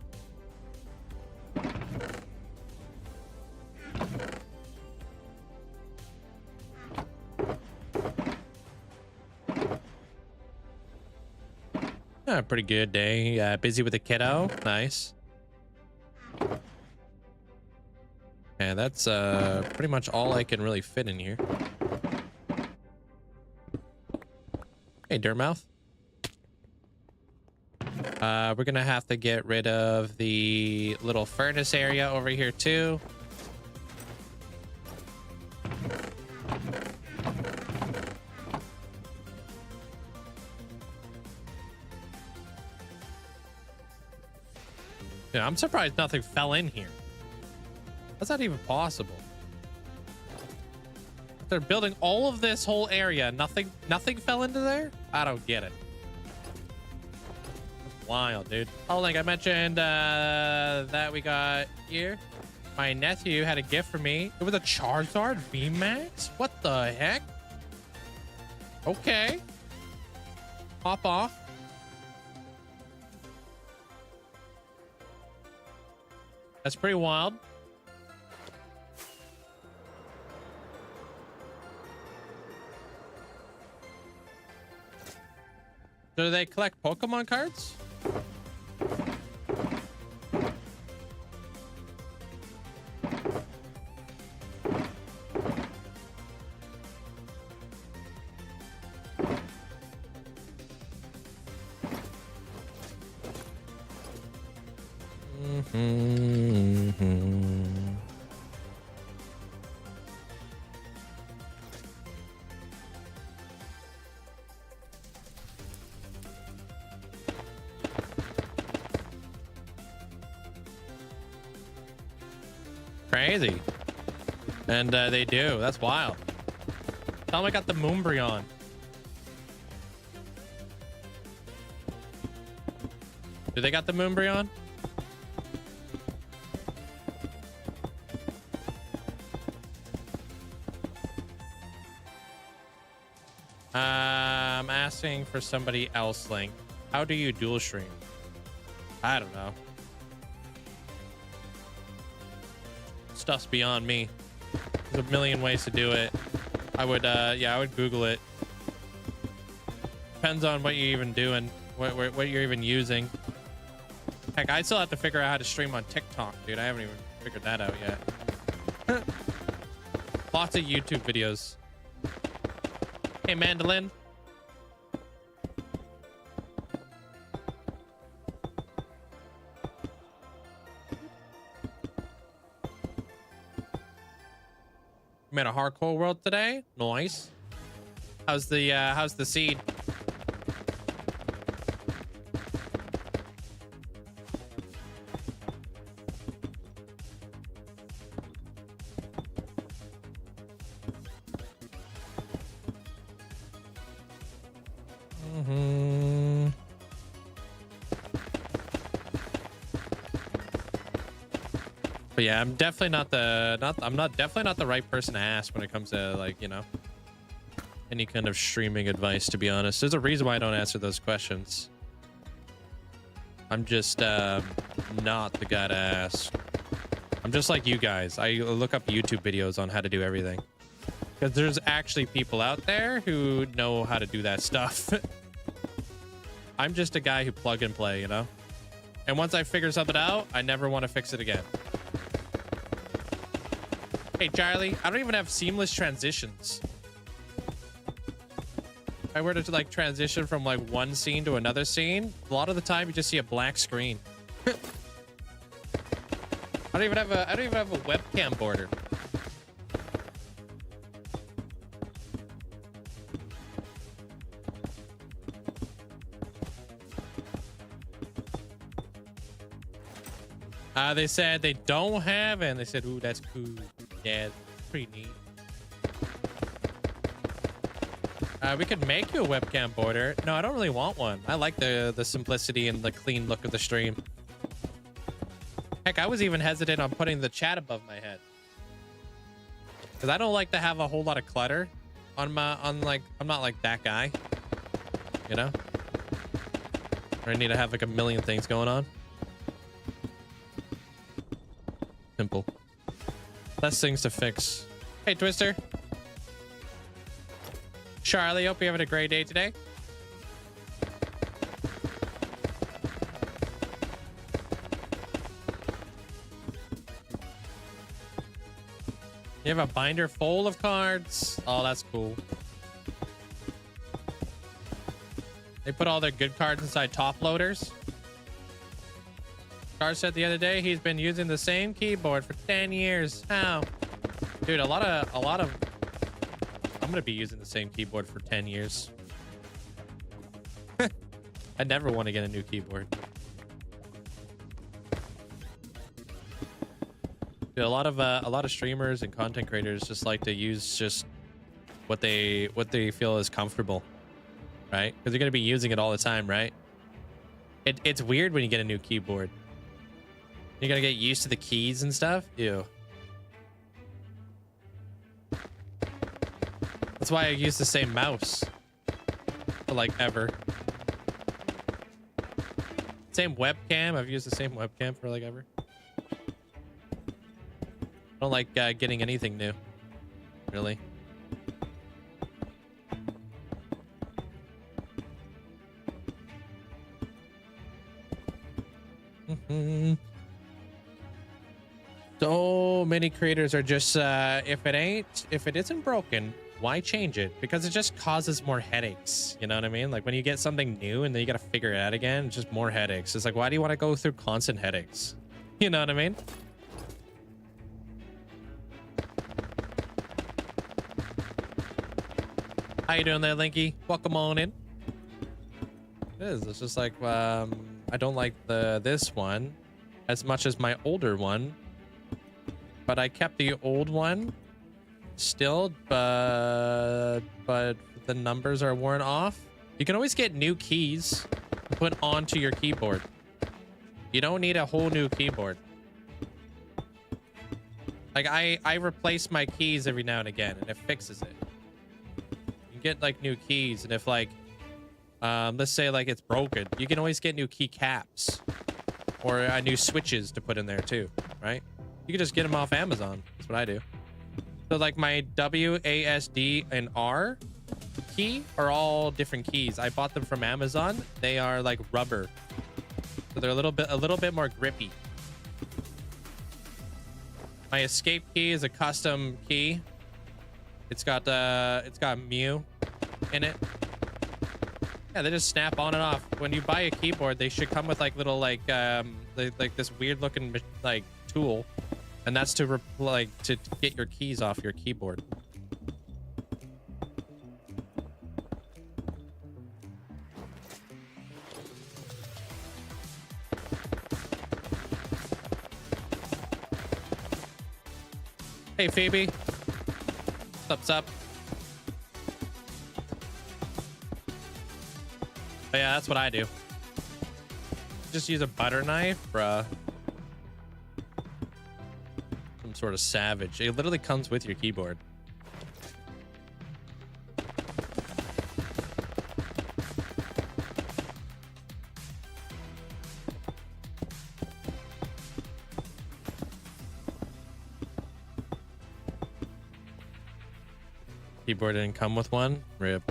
Pretty good day. Busy with the kiddo. Nice. Yeah, that's pretty much all I can really fit in here. Hey, Dirtmouth. We're gonna have to get rid of the little furnace area over here too. Yeah, I'm surprised nothing fell in here. How's that even possible? They're building all of this whole area. Nothing fell into there? I don't get it. That's wild, dude. Oh, like I mentioned that we got here. My nephew had a gift for me. It was a Charizard VMAX? What the heck? Okay. Hop off. That's pretty wild. Do they collect Pokemon cards? Crazy. And they do. That's wild. Tell them I got the Moonbreon. Do they got the Moonbreon? I'm asking for somebody else, Link. How do you dual stream? I don't know. Stuff's beyond me. There's a million ways to do it. I would, yeah, I would Google it. Depends on what you're even doing, what you're even using. Heck, I still have to figure out how to stream on TikTok, dude. I haven't even figured that out yet. Lots of YouTube videos. Hey, Mandolin. Made a hardcore world today. Nice. How's the seed? But yeah, I'm definitely not the right person to ask when it comes to, like, you know, any kind of streaming advice, to be honest. There's a reason why I don't answer those questions. I'm just not the guy to ask. I'm just like you guys. I look up YouTube videos on how to do everything, because there's actually people out there who know how to do that stuff. I'm just a guy who plug and play, you know? And once I figure something out, I never want to fix it again. Hey, Charlie, I don't even have seamless transitions. If I were to, like, transition from, like, one scene to another scene, a lot of the time you just see a black screen. I don't even have a webcam border. They said they don't have it, and they said, ooh, that's cool. Yeah, it's pretty neat. We could make you a webcam border. No, I don't really want one. I like the simplicity and the clean look of the stream. Heck, I was even hesitant on putting the chat above my head, because I don't like to have a whole lot of clutter on like, I'm not like that guy, you know? I need to have like a million things going on. Simple. Less things to fix. Hey, Twister. Charlie, hope you're having a great day today. You have a binder full of cards. Oh, that's cool. They put all their good cards inside top loaders. Star said the other day he's been using the same keyboard for 10 years. How? Dude, a lot of I'm gonna be using the same keyboard for 10 years. I never want to get a new keyboard. Dude, a lot of streamers and content creators just like to use just what they feel is comfortable, right? Because you're gonna be using it all the time, right? It's weird when you get a new keyboard. You gotta get used to the keys and stuff. Ew. That's why I use the same mouse for like ever. Same webcam. I've used the same webcam for like ever. I don't like getting anything new, really. So many creators are just if it isn't broken, why change it? Because it just causes more headaches. You know what I mean? Like when you get something new and then you got to figure it out again, it's just more headaches. It's like, why do you want to go through constant headaches? You know what I mean? How you doing there, Linky? Welcome on in. It's just like I don't like this one as much as my older one, but I kept the old one still, but the numbers are worn off. You can always get new keys to put onto your keyboard. You don't need a whole new keyboard. Like I replace my keys every now and again, and it fixes it. You get like new keys, and if like let's say like it's broken, you can always get new key caps or new switches to put in there too, right? You can just get them off Amazon. That's what I do. So like my W, A, S, D, and R key are all different keys. I bought them from Amazon. They are like rubber, so they're a little bit more grippy. My escape key is a custom key. It's got Mew in it. Yeah, they just snap on and off. When you buy a keyboard, they should come with like little like this weird looking like tool, and that's to to get your keys off your keyboard. Hey Phoebe, what's up? Oh, yeah, that's what I do. Just use a butter knife, bruh. Some sort of savage. It literally comes with your keyboard. Keyboard didn't come with one. Rip.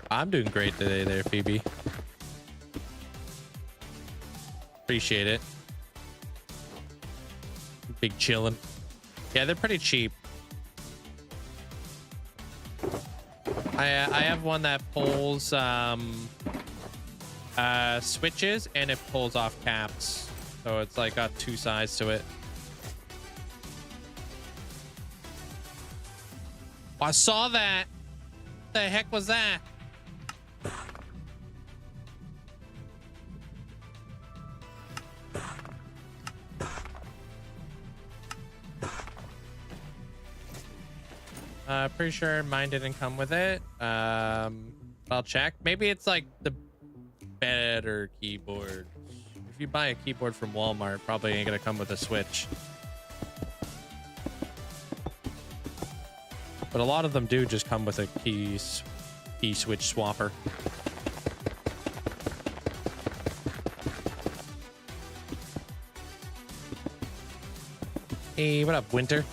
I'm doing great today there, Phoebe. Appreciate it. Big chillin'. Yeah, they're pretty cheap. I have one that pulls switches, and it pulls off caps. So it's like got two sides to it. I saw that. What the heck was that? Pretty sure mine didn't come with it. I'll check. Maybe it's like the better keyboard. If you buy a keyboard from Walmart, probably ain't gonna come with a switch. But a lot of them do just come with a key switch swapper. Hey, what up, Winter?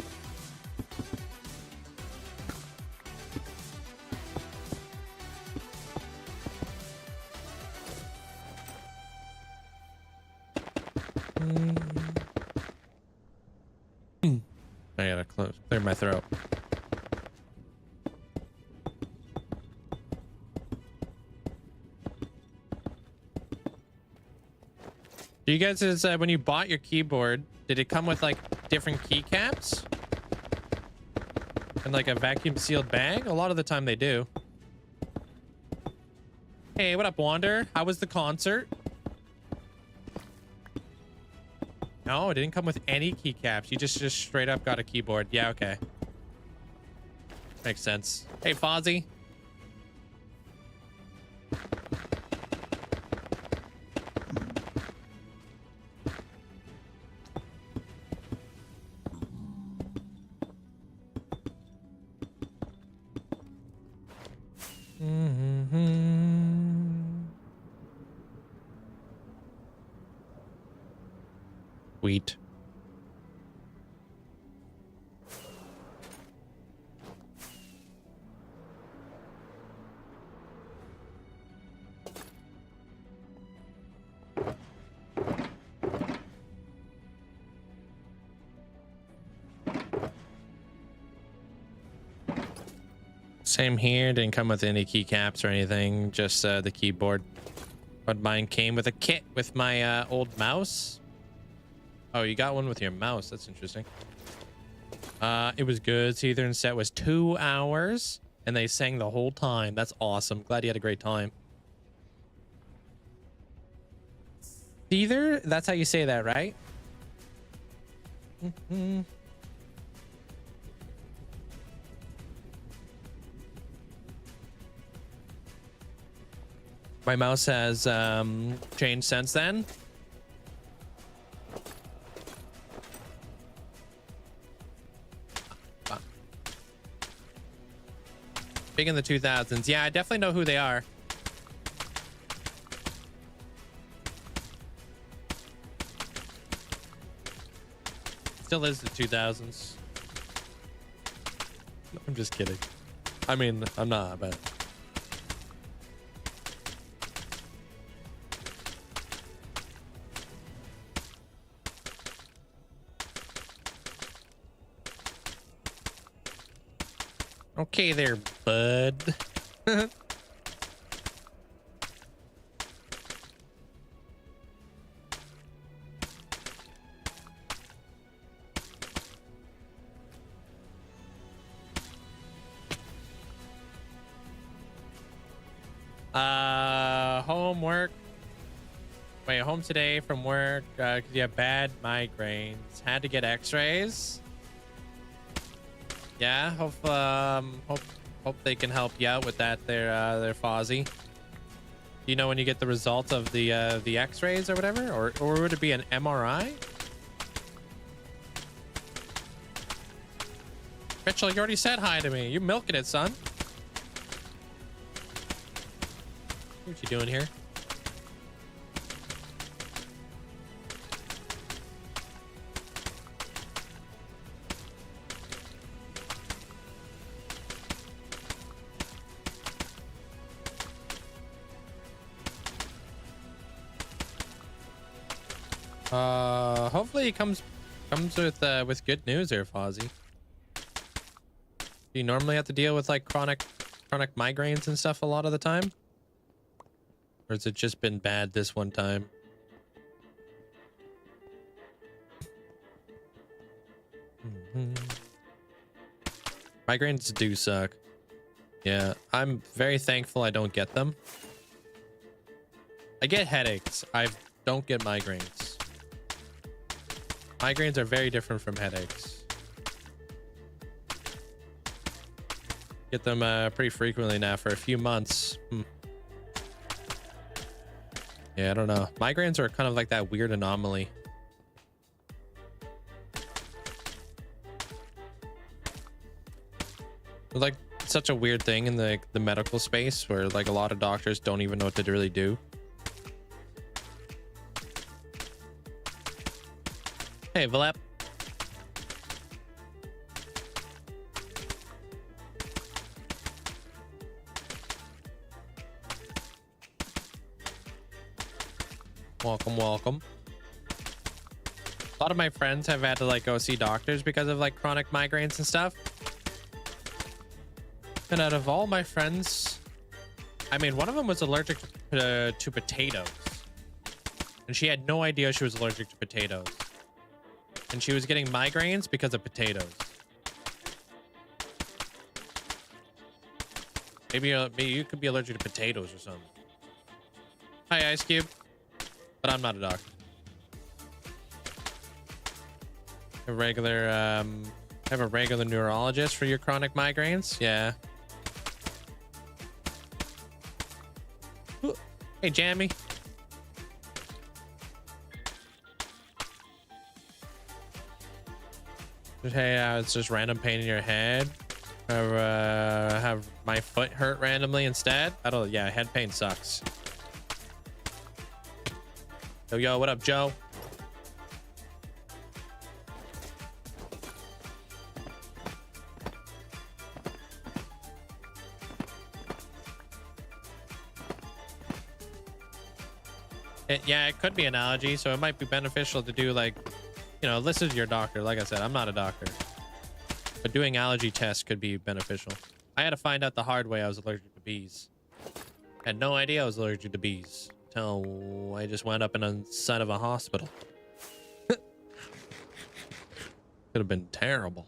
I gotta clear my throat. Do you guys, when you bought your keyboard, did it come with like different keycaps and like a vacuum sealed bag? A lot of the time they do. Hey, what up, Wander? How was the concert? No, it didn't come with any keycaps. You just straight up got a keyboard. Yeah, okay. Makes sense. Hey, Fozzie. Sweet. Same here. Didn't come with any keycaps or anything, just the keyboard. But mine came with a kit with my old mouse. Oh, you got one with your mouse. That's interesting. It was good. Seether and set was 2 hours, and they sang the whole time. That's awesome. Glad you had a great time. Seether? That's how you say that, right? Mm-hmm. My mouse has changed since then. Big in the 2000s. Yeah, I definitely know who they are. Still is the 2000s. I'm just kidding. I mean, I'm not, but. Okay there, bud. Homework. Wait, home today from work because you have bad migraines. Had to get x-rays. Yeah, hope they can help you out with that there Fozzie. Do you know when you get the result of the x-rays or whatever? Or would it be an MRI? Mitchell, you already said hi to me. You're milking it, son. What you doing here? Hopefully he comes with good news here, Fozzie. Do you normally have to deal with like chronic migraines and stuff a lot of the time? Or has it just been bad this one time? Migraines do suck. Yeah, I'm very thankful I don't get them. I get headaches. I don't get migraines. Migraines are very different from headaches. Get them pretty frequently now for a few months. Yeah, I don't know. Migraines are kind of like that weird anomaly. They're like such a weird thing in the medical space where like a lot of doctors don't even know what to really do. Hey, Valep. Welcome, welcome. A lot of my friends have had to like go see doctors because of like chronic migraines and stuff. And out of all my friends, I mean, one of them was allergic to potatoes. And she had no idea she was allergic to potatoes. And she was getting migraines because of potatoes. Maybe you could be allergic to potatoes or something. Hi, Ice Cube. But I'm not a doctor. A regular, have a regular neurologist for your chronic migraines? Yeah. Ooh. Hey, Jammy. Hey, it's just random pain in your head. Have my foot hurt randomly instead? I don't. Yeah, head pain sucks. Yo, what up, Joe? Yeah, it could be an allergy, so it might be beneficial to do like, you know, listen to your doctor. Like I said, I'm not a doctor, but doing allergy tests could be beneficial. I had to find out the hard way I was allergic to bees. Had no idea I was allergic to bees until I just wound up inside of a hospital. Could have been terrible.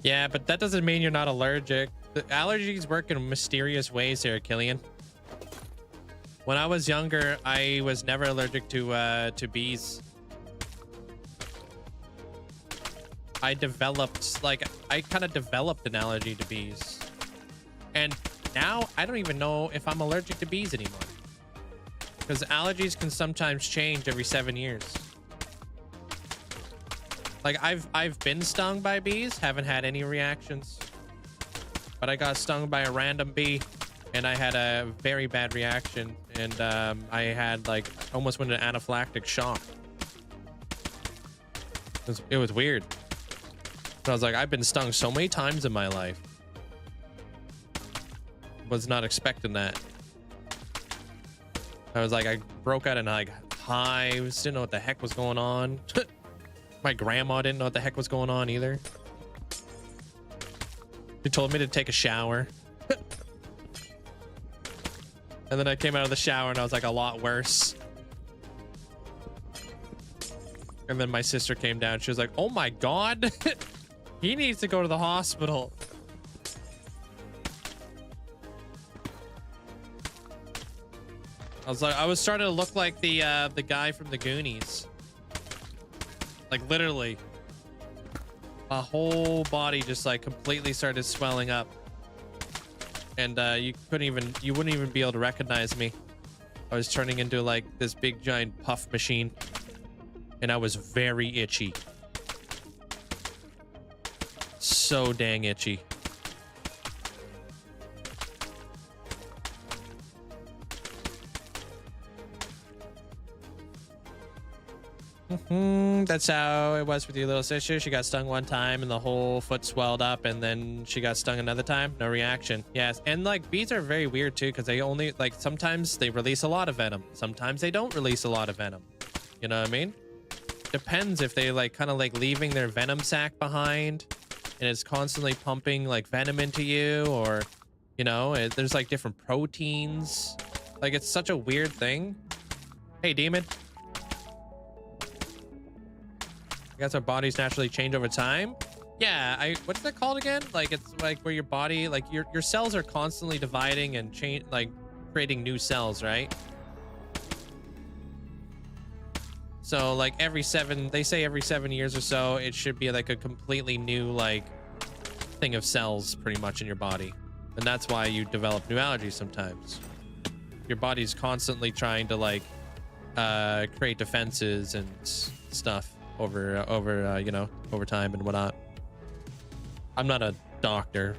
Yeah, but that doesn't mean you're not allergic. The allergies work in mysterious ways here, Killian. When I was younger, I was never allergic to bees. I kind of developed an allergy to bees. And now I don't even know if I'm allergic to bees anymore. Because allergies can sometimes change every 7 years. Like I've been stung by bees, haven't had any reactions. But I got stung by a random bee and I had a very bad reaction, and I had like almost went into anaphylactic shock. It was weird. And I was like, I've been stung so many times in my life. Was not expecting that. I was like, I broke out in like hives, didn't know what the heck was going on. My grandma didn't know what the heck was going on either. She told me to take a shower. And then I came out of the shower and I was like a lot worse. And then my sister came down. She was like, oh my God, he needs to go to the hospital. I was starting to look like the guy from the Goonies. Like literally. My whole body just like completely started swelling up. And you wouldn't even be able to recognize me. I was turning into like this big giant puff machine. And I was very itchy. So dang itchy. That's how it was with your little sister. She got stung one time and the whole foot swelled up, and then she got stung another time. No reaction. Yes. And like bees are very weird too, because they only like sometimes they release a lot of venom. Sometimes they don't release a lot of venom. You know what I mean? Depends if they like kind of like leaving their venom sac behind and it's constantly pumping like venom into you, or you know, there's like different proteins. Like it's such a weird thing. Hey, demon. I guess our bodies naturally change over time. Yeah, what's that called again? Like it's like where your body, like your cells are constantly dividing and like creating new cells, right? So like they say every 7 years or so, it should be like a completely new like thing of cells pretty much in your body. And that's why you develop new allergies sometimes. Your body's constantly trying to like create defenses and stuff over you know, over time and whatnot. I'm not a doctor.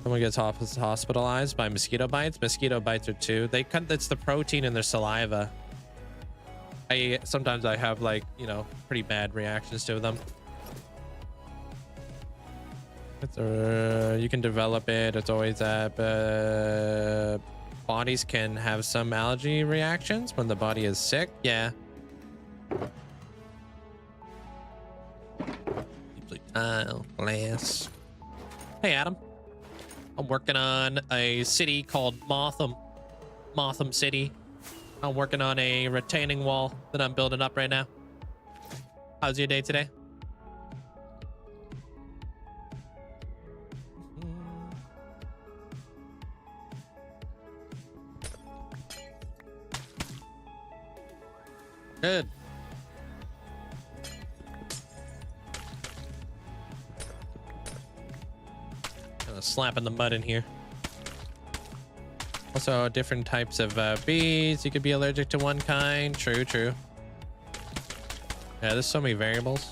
Someone gets hospitalized by mosquito bites. Mosquito bites are too. It's the protein in their saliva. Sometimes I have like, you know, pretty bad reactions to them. You can develop it. It's always bodies can have some allergy reactions when the body is sick. Yeah. Tile glass. Hey, Adam. I'm working on a city called Motham City. I'm working on a retaining wall that I'm building up right now. How's your day today? Good. Kind of slapping the mud in here. Also, different types of bees. You could be allergic to one kind. True, true. Yeah, there's so many variables.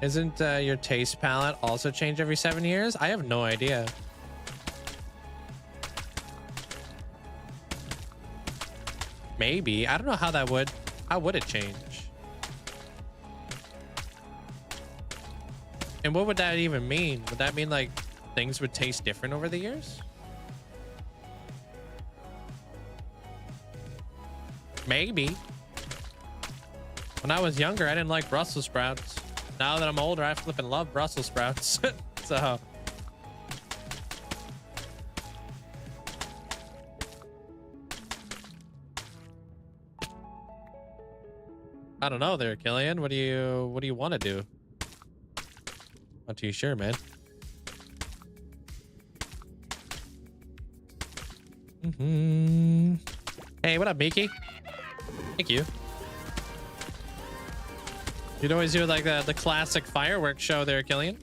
Isn't your taste palette also change every 7 years? I have no idea. Maybe. I don't know how that would. How would it change? And what would that even mean? Would that mean like things would taste different over the years? Maybe. When I was younger, I didn't like Brussels sprouts. Now that I'm older, I flipping love Brussels sprouts. So I don't know there, Killian. What do you want to do? Not too sure, man. Hey, what up, Miki? Thank you. You'd always do like the classic fireworks show there, Killian.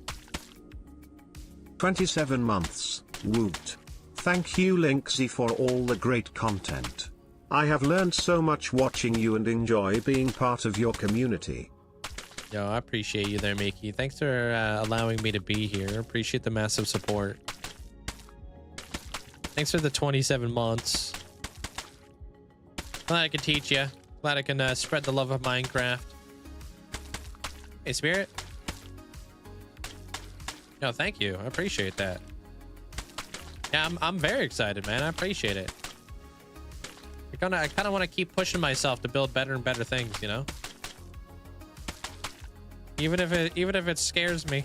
27 months, woot. Thank you Linkzzey for all the great content. I have learned so much watching you and enjoy being part of your community. Yo, I appreciate you there, Mickey. Thanks for allowing me to be here. Appreciate the massive support. Thanks for the 27 months. Glad I can teach you. Glad I can spread the love of Minecraft. Hey, Spirit. No, thank you. I appreciate that. Yeah, I'm very excited, man. I appreciate it. I kind of want to keep pushing myself to build better and better things, you know? Even if it scares me.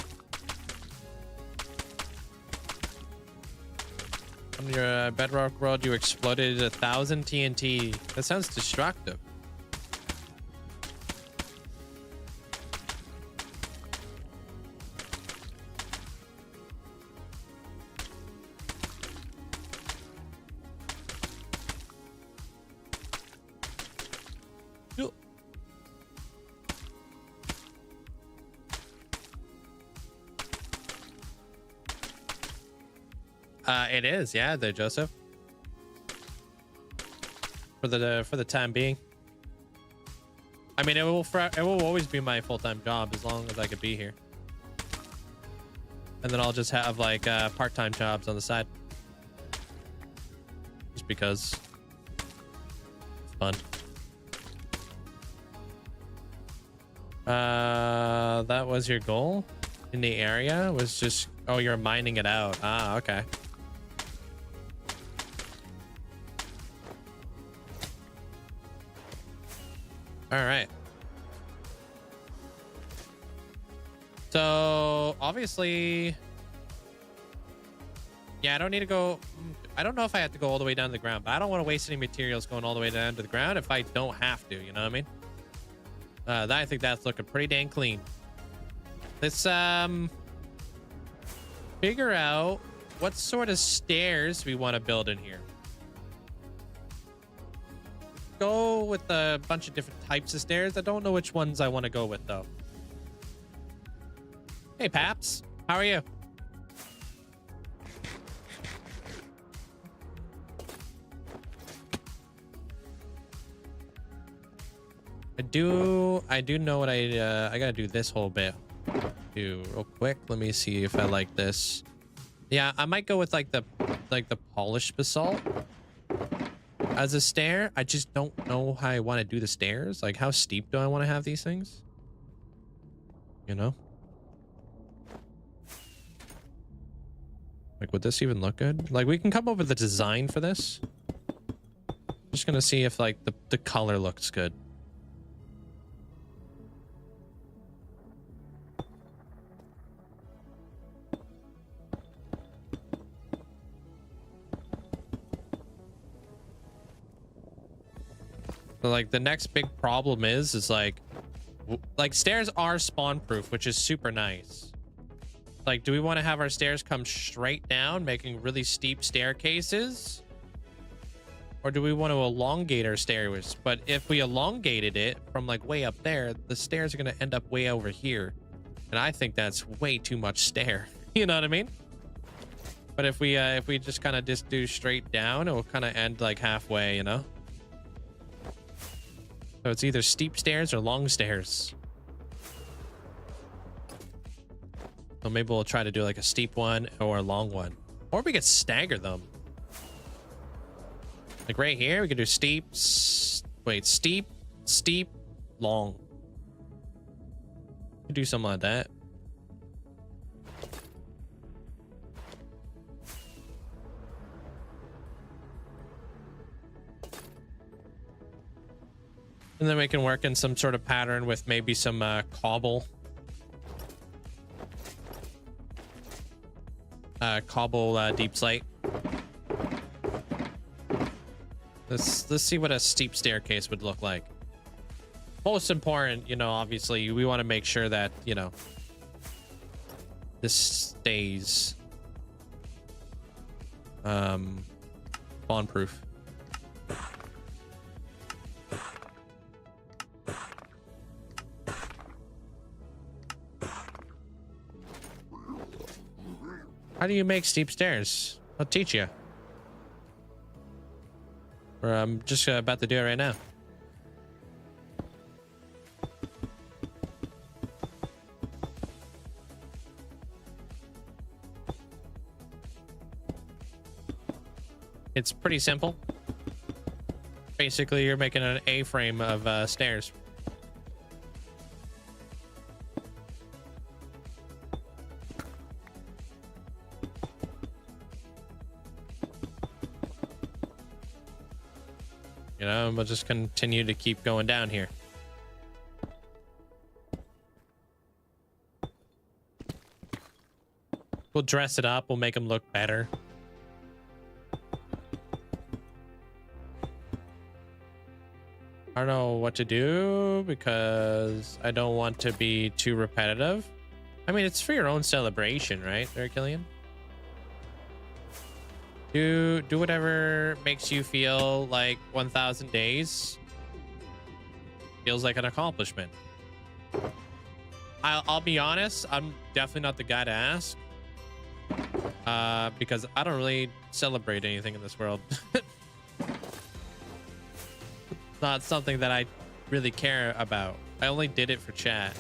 On your bedrock world, you exploded 1,000 TNT. That sounds destructive. It is, yeah, there, Joseph. For the time being. I mean, it will always be my full-time job as long as I could be here. And then I'll just have like part-time jobs on the side. Just because it's fun. That was your goal in the area? Was just, oh, you're mining it out. Ah, okay. All right. So obviously, yeah, I don't need to go. I don't know if I have to go all the way down to the ground, but I don't want to waste any materials going all the way down to the ground if I don't have to, you know what I mean? I think that's looking pretty dang clean. Let's figure out what sort of stairs we want to build in here. Go with a bunch of different types of stairs. I don't know which ones I want to go with though. Hey Paps, how are you? I do know what I gotta do this whole bit do real quick. Let me see if I like this. Yeah, I might go with like the polished basalt as a stair. I just don't know how I want to do the stairs. Like, how steep do I want to have these things? You know? Like, would this even look good? Like, we can come up with a design for this. Just gonna see if, like, the color looks good. So, like, the next big problem is like stairs are spawn proof, which is super nice. Like, do we want to have our stairs come straight down, making really steep staircases? Or do we want to elongate our stairs? But if we elongated it from like way up there, the stairs are going to end up way over here. And I think that's way too much stair. You know what I mean? But if we just kind of just do straight down, it will kind of end like halfway, you know? So it's either steep stairs or long stairs. So maybe we'll try to do like a steep one or a long one. Or we could stagger them. Like right here, we could do steep, steep, long. We could do something like that. And then we can work in some sort of pattern with maybe some cobble. Deep slate. Let's see what a steep staircase would look like. Most important, you know, obviously we want to make sure that, you know, this stays spawn proof. How do you make steep stairs? I'll teach you. Or I'm just about to do it right now. It's pretty simple. Basically, you're making an A-frame of stairs. You know, we'll just continue to keep going down here. We'll dress it up. We'll make them look better. I don't know what to do because I don't want to be too repetitive. I mean, it's for your own celebration, right, Killian? Do whatever makes you feel like 1,000 days feels like an accomplishment. I'll be honest, I'm definitely not the guy to ask because I don't really celebrate anything in this world. Not something that I really care about. I only did it for chat.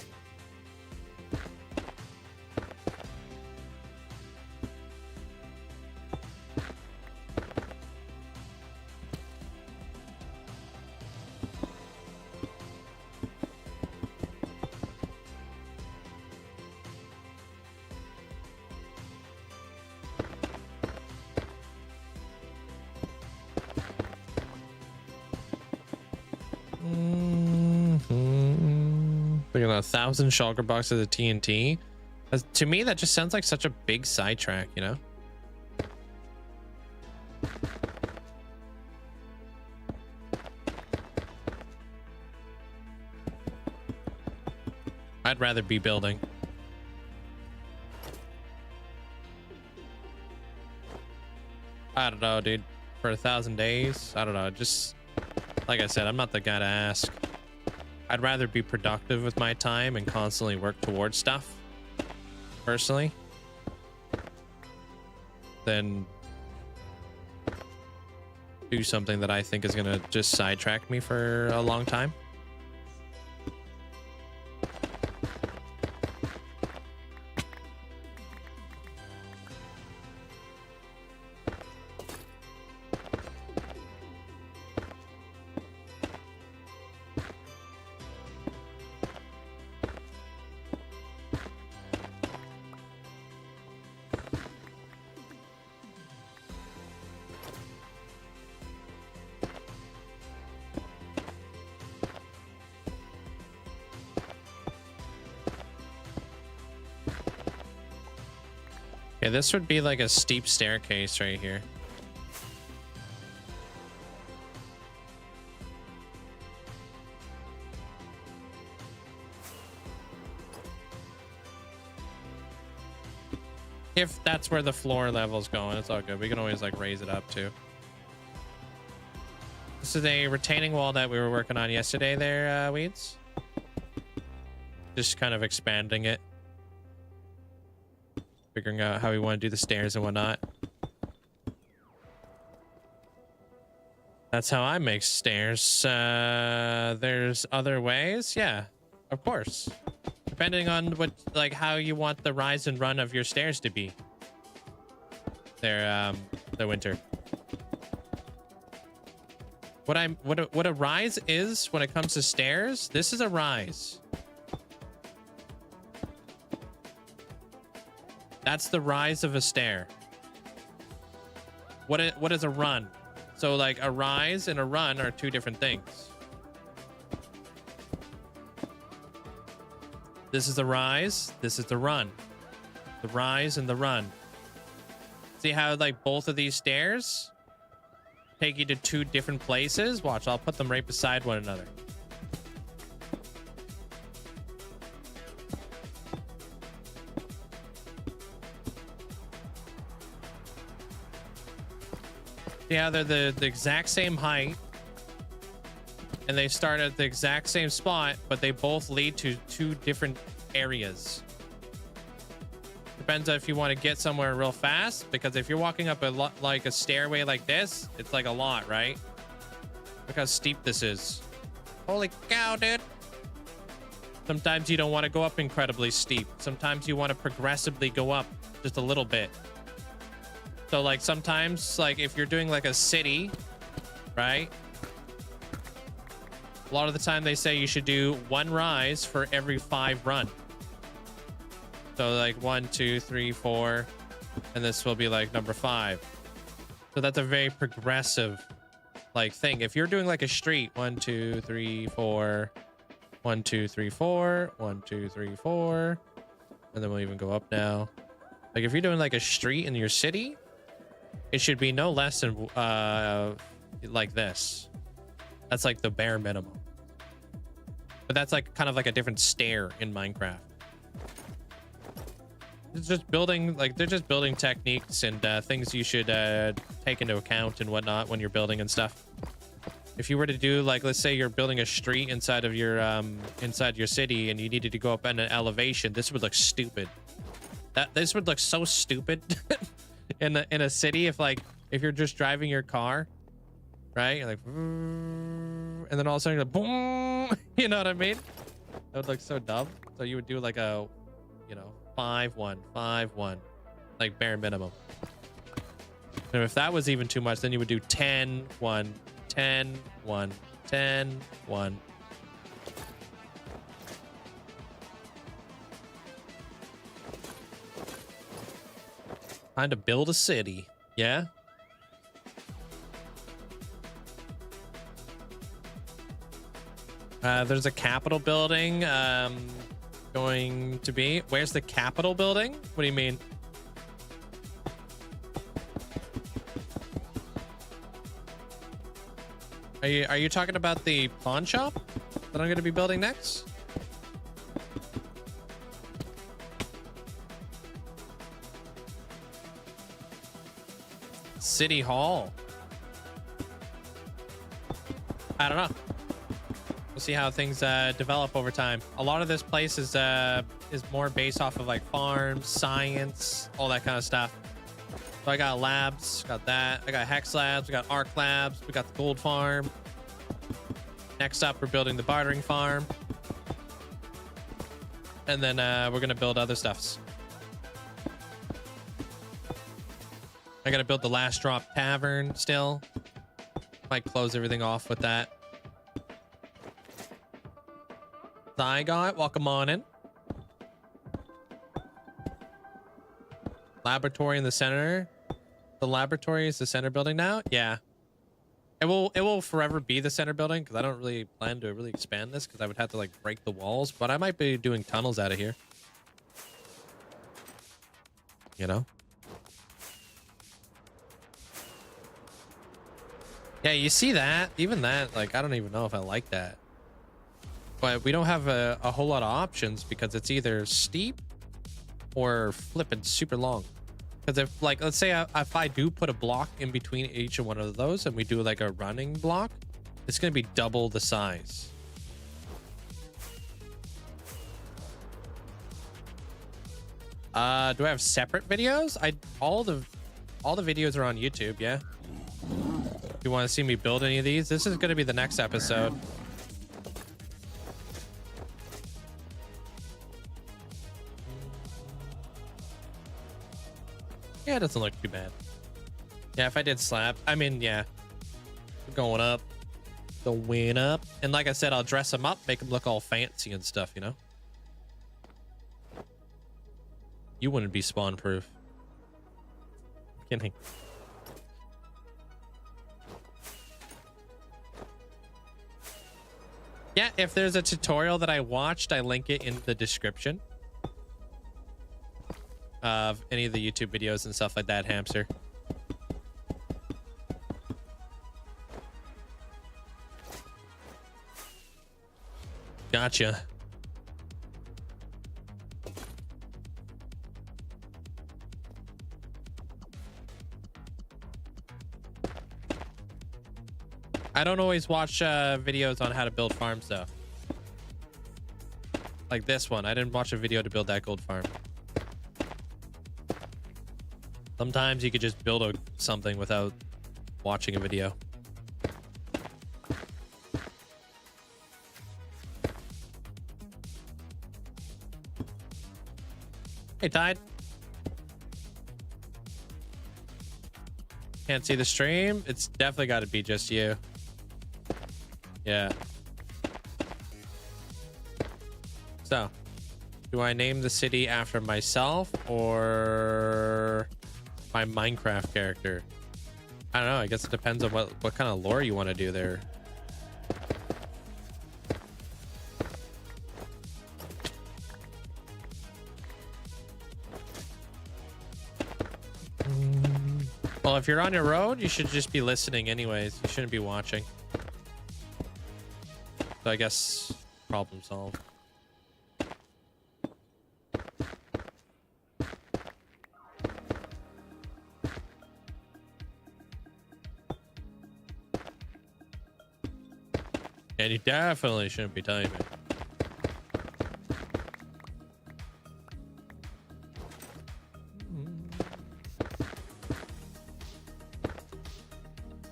Look at 1,000 shulker boxes of TNT. To me, that just sounds like such a big sidetrack, you know? I'd rather be building. I don't know, dude. For 1,000 days, I don't know. Just like I said, I'm not the guy to ask. I'd rather be productive with my time and constantly work towards stuff, personally, than do something that I think is gonna just sidetrack me for a long time. Okay, this would be like a steep staircase right here. If that's where the floor level's going, it's all good. We can always like raise it up too. This is a retaining wall that we were working on yesterday there, Weeds. Just kind of expanding it. Figuring out how we want to do the stairs and whatnot. That's how I make stairs. There's other ways, yeah, of course. Depending on what, like, how you want the rise and run of your stairs to be. There, the winter. What a rise is when it comes to stairs. This is a rise. That's the rise of a stair. What is a run? So like a rise and a run are two different things. This is the rise, this is the run. The rise and the run. See how like both of these stairs take you to two different places? Watch, I'll put them right beside one another. Yeah, they're the exact same height. And they start at the exact same spot, but they both lead to two different areas. Depends on if you want to get somewhere real fast, because if you're walking up a lot like a stairway like this, it's like a lot, right? Look how steep this is. Holy cow, dude. Sometimes you don't want to go up incredibly steep. Sometimes you want to progressively go up just a little bit. So like sometimes, like if you're doing like a city, right? A lot of the time they say you should do 1 rise for every 5 run. So like 1, 2, 3, 4, and this will be like number 5. So that's a very progressive like thing. If you're doing like a street, 1, 2, 3, 4, 1, 2, 3, 4, 1, 2, 3, 4, and then we'll even go up now. Like if you're doing like a street in your city, it should be no less than like this. That's like the bare minimum. But that's like kind of like a different stair in Minecraft. It's just building, like they're just building techniques and things you should take into account and whatnot when you're building and stuff. If you were to do like, let's say you're building a street inside of your city and you needed to go up in an elevation, this would look stupid. This would look so stupid in a city if you're just driving your car, right? You're like, and then all of a sudden you're like, boom, you know what I mean? That would look so dumb. So you would do like a, you know, 5, 1, 5, 1, like bare minimum. And if that was even too much, then you would do 10, 1, 10, 1, 10, 1. Time to build a city. Yeah. There's a Capitol building going to be. Where's the Capitol building? What do you mean? Are you talking about the pawn shop that I'm going to be building next? City Hall. I don't know. We'll see how things develop over time. A lot of this place is more based off of like farms, science, all that kind of stuff. So I got labs, got that. I got hex labs, we got arc labs, we got the gold farm. Next up, we're building the bartering farm. And then we're gonna build other stuffs. I gotta build the last drop tavern still. Might close everything off with that. Zygot, welcome on in. Laboratory in the center. The laboratory is the center building now. Yeah, it will forever be the center building because I don't really plan to really expand this because I would have to like break the walls, but I might be doing tunnels out of here, you know. Yeah, you see that? Even that, like, I don't even know if I like that. But we don't have a whole lot of options because it's either steep or flipping super long. Because if, like, let's say if I do put a block in between each one of those and we do like a running block, it's going to be double the size. Do I have separate videos? All the videos are on YouTube, yeah. If you want to see me build any of these, this is going to be the next episode. Yeah, it doesn't look too bad. Yeah, if I did slab, I mean, yeah, going up, going up. And like I said, I'll dress them up, make them look all fancy and stuff, you know? You wouldn't be spawn proof. Kidding. Yeah, if there's a tutorial that I watched, I link it in the description of any of the YouTube videos and stuff like that, Hamster. Gotcha. I don't always watch videos on how to build farms though. Like this one, I didn't watch a video to build that gold farm. Sometimes you could just build something without watching a video. Hey, Tide. Can't see the stream. It's definitely got to be just you. Yeah. So, do I name the city after myself or my Minecraft character? I don't know. I guess it depends on what kind of lore you want to do there. Well, if you're on your road, you should just be listening anyways. You shouldn't be watching. So I guess problem solved. And you definitely shouldn't be timing.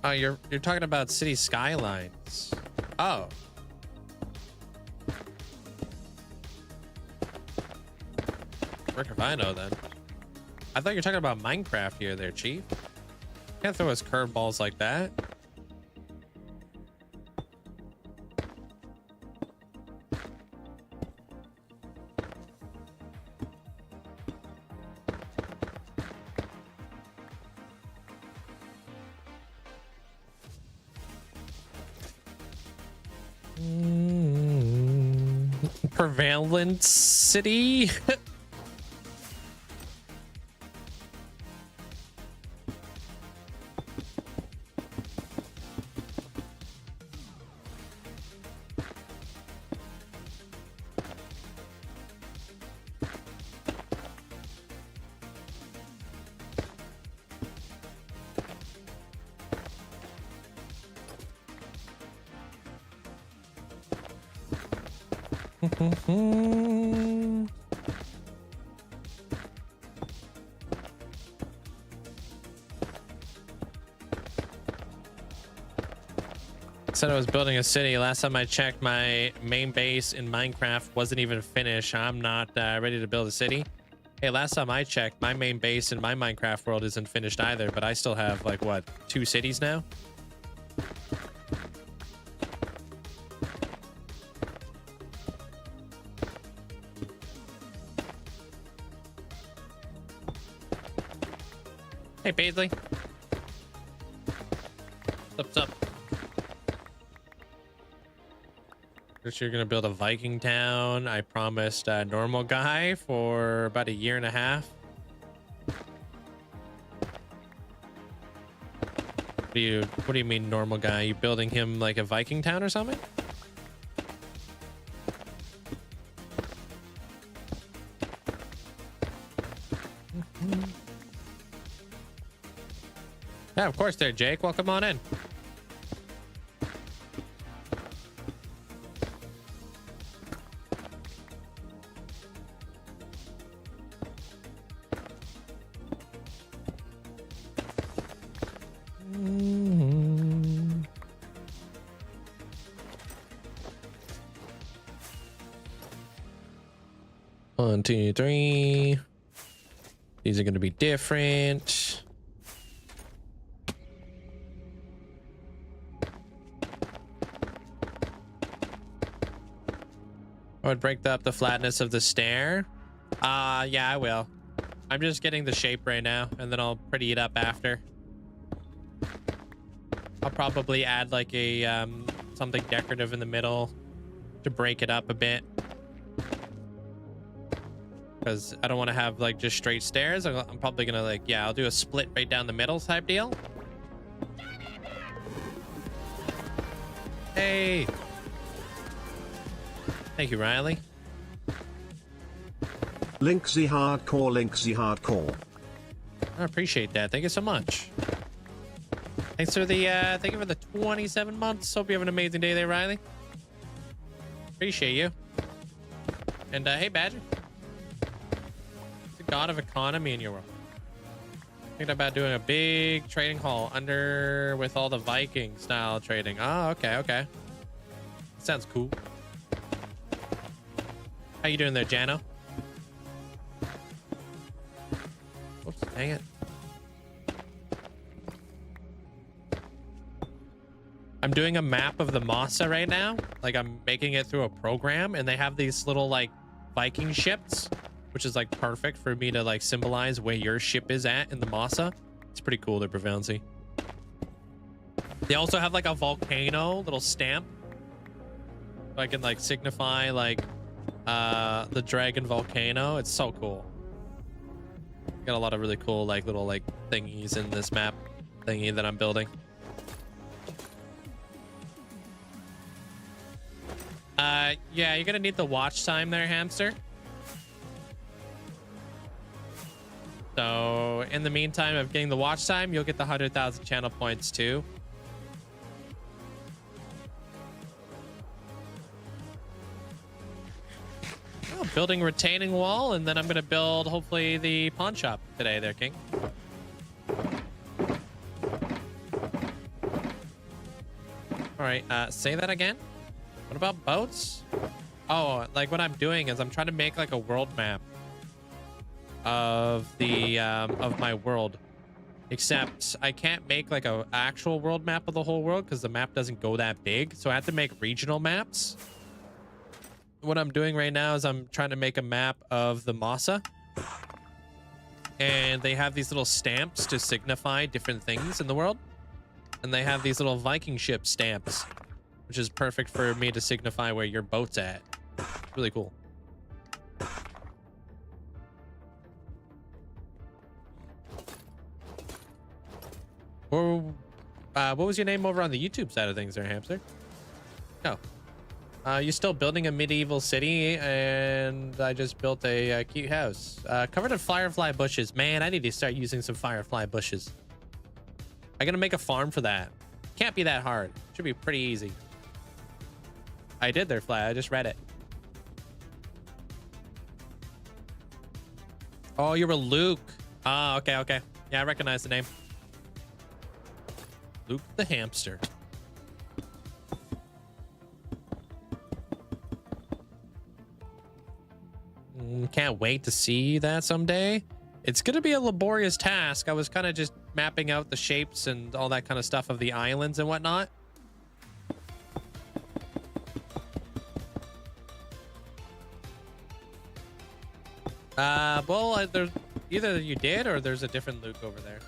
Oh, you're talking about city skylines. Oh. Frick if I know then. I thought you were talking about Minecraft here there, Chief. Can't throw us curveballs like that. Prevalent city. Said I was building a city. Last time I checked, my main base in Minecraft wasn't even finished. I'm not ready to build a city. Hey, last time I checked, my main base in my Minecraft world isn't finished either, but I still have like what, 2 cities now? Hey, Paisley. What's up? You're gonna build a Viking town. I promised a normal guy for about 1.5 years. What do you mean normal guy? You building him like a Viking town or something? Yeah, of course there, Jake. Welcome on in. One, two, three. These are going to be different. I would break up the flatness of the stair. Yeah, I will. I'm just getting the shape right now, and then I'll pretty it up after. I'll probably add like a something decorative in the middle to break it up a bit. Because I don't want to have like just straight stairs. I'm probably gonna like, yeah, I'll do a split right down the middle type deal. Hey, thank you, Riley. Linkzzey hardcore, Linkzzey hardcore. I appreciate that. Thank you so much. Thanks for the thank you for the 27 months. Hope you have an amazing day there, Riley. Appreciate you. And hey, Badger. God of economy in your world. Thinking about doing a big trading hall under with all the Viking style trading. Oh, okay, okay. Sounds cool. How you doing there, Jano? Oops, dang it. I'm doing a map of the Masa right now. Like I'm making it through a program, and they have these little like Viking ships, which is like perfect for me to like symbolize where your ship is at in the Masa. It's pretty cool, they're Prevalency. They also have like a volcano little stamp. So I can like signify like the dragon volcano. It's so cool. Got a lot of really cool like little like thingies in this map thingy that I'm building. Yeah, you're gonna need the watch time there, hamster. So in the meantime of getting the watch time, you'll get the 100,000 channel points too. Oh, building a retaining wall, and then I'm gonna build hopefully the pawn shop today there, King. All right, say that again. What about boats? Oh, like what I'm doing is I'm trying to make like a world map of the of my world, except I can't make like a actual world map of the whole world because the map doesn't go that big. So I have to make regional maps. What I'm doing right now is I'm trying to make a map of the Masa, and they have these little stamps to signify different things in the world, and they have these little Viking ship stamps, which is perfect for me to signify where your boat's at. Really cool. Or what was your name over on the YouTube side of things there, hamster? Oh. You're still building a medieval city, and I just built a cute house. Covered in firefly bushes. Man, I need to start using some firefly bushes. I'm gonna make a farm for that. Can't be that hard. Should be pretty easy. I did there, Fly. I just read it. Oh, you were Luke. Ah, okay, okay. Yeah, I recognize the name. Luke the hamster. Can't wait to see that someday. It's gonna be a laborious task. I was kind of just mapping out the shapes and all that kind of stuff of the islands and whatnot. Well, there's either you did or there's a different Luke over there.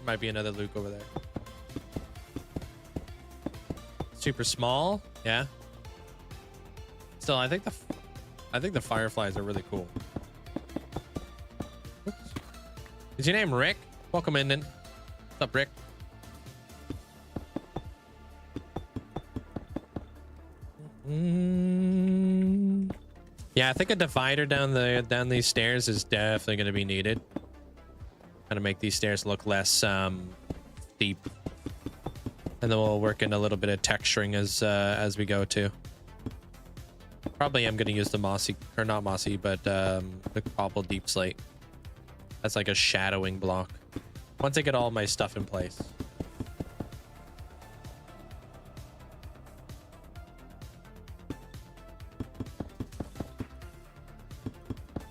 Might be another Luke over there. Super small, yeah. Still, I think the fireflies are really cool. Oops. Is your name Rick? Welcome in, then. What's up, Rick? Yeah, I think a divider down these stairs is definitely going to be needed. Kind of make these stairs look less steep, and then we'll work in a little bit of texturing as we go too. Probably I'm going to use the mossy, or not mossy, but the cobble deep slate. That's like a shadowing block. Once I get all my stuff in place.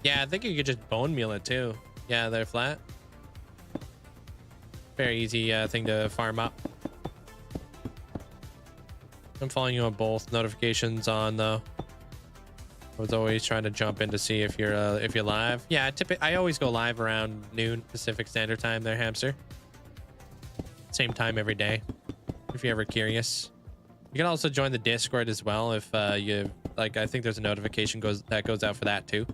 Yeah, I think you could just bone meal it too. Yeah, they're flat. Very easy thing to farm up. I'm following you on both notifications on though. I was always trying to jump in to see if you're live. Yeah, I always go live around noon Pacific Standard Time there, hamster. Same time every day, if you're ever curious. You can also join the Discord as well if you like. I think there's a notification goes out for that too.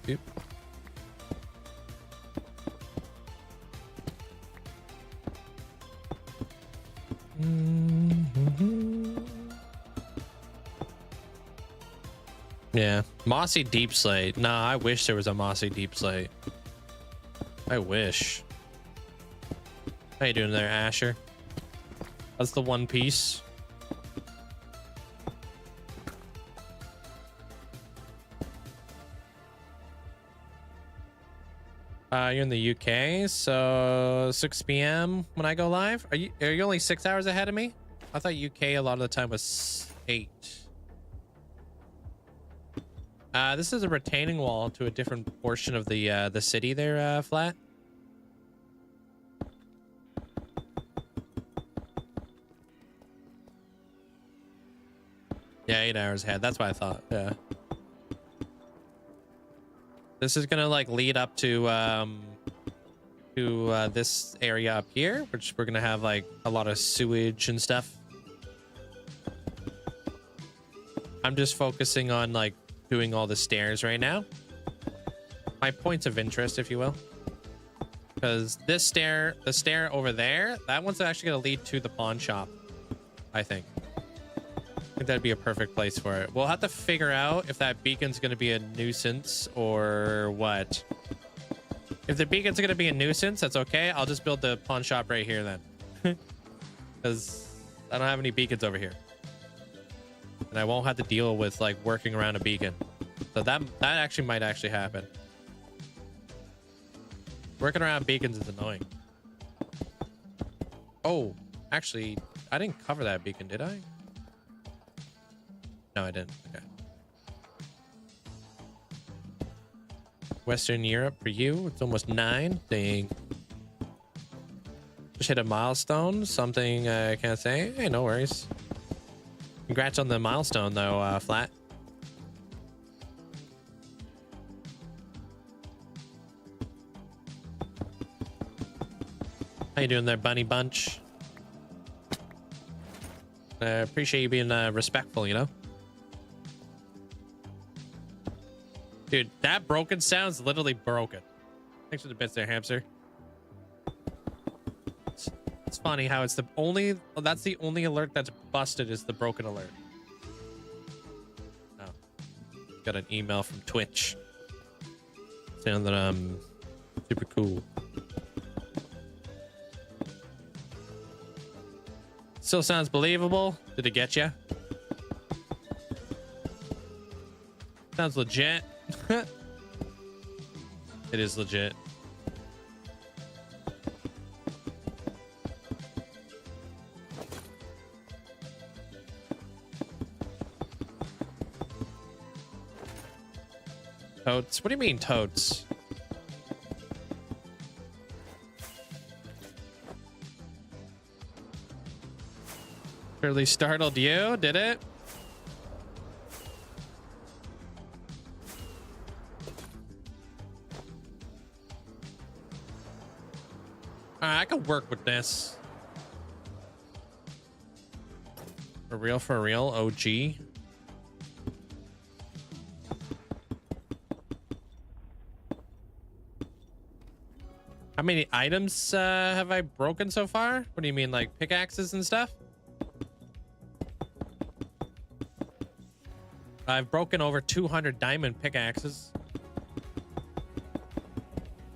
Oop. Yeah, mossy deep slate. Nah, I wish there was a mossy deep slate. I wish. How you doing there, Asher? That's the One Piece. You're in the UK, so 6 p.m. when I go live. Are you only 6 hours ahead of me? I thought UK a lot of the time was 8. This is a retaining wall to a different portion of the city there, Flat. Yeah, 8 hours ahead. That's what I thought. Yeah. This is gonna like lead up to this area up here, which we're gonna have like a lot of sewage and stuff. I'm just focusing on like doing all the stairs right now. My points of interest, if you will. Because this stair, the stair over there, that one's actually gonna lead to the pawn shop, I think. I think that'd be a perfect place for it. We'll have to figure out if that beacon's going to be a nuisance or what. If the beacon's going to be a nuisance, that's okay. I'll just build the pawn shop right here then. Because I don't have any beacons over here. And I won't have to deal with like working around a beacon. So that actually might actually happen. Working around beacons is annoying. Oh, actually, I didn't cover that beacon, did I? No, I didn't. Okay. Western Europe for you. It's almost 9. Dang. Just hit a milestone. Something I can't say. Hey, no worries. Congrats on the milestone, though, Flat. How you doing there, Bunny Bunch? I appreciate you being respectful, you know? Dude, that broken sound's literally broken. Thanks for the bits there, hamster. It's funny how it's the only... Well, that's the only alert that's busted is the broken alert. Oh. Got an email from Twitch saying that I'm super cool. Still sounds believable. Did it get you? Sounds legit. It is legit. Totes? What do you mean totes? Surely startled you, did it? I could work with this. For real, OG. How many items have I broken so far? What do you mean, like pickaxes and stuff? I've broken over 200 diamond pickaxes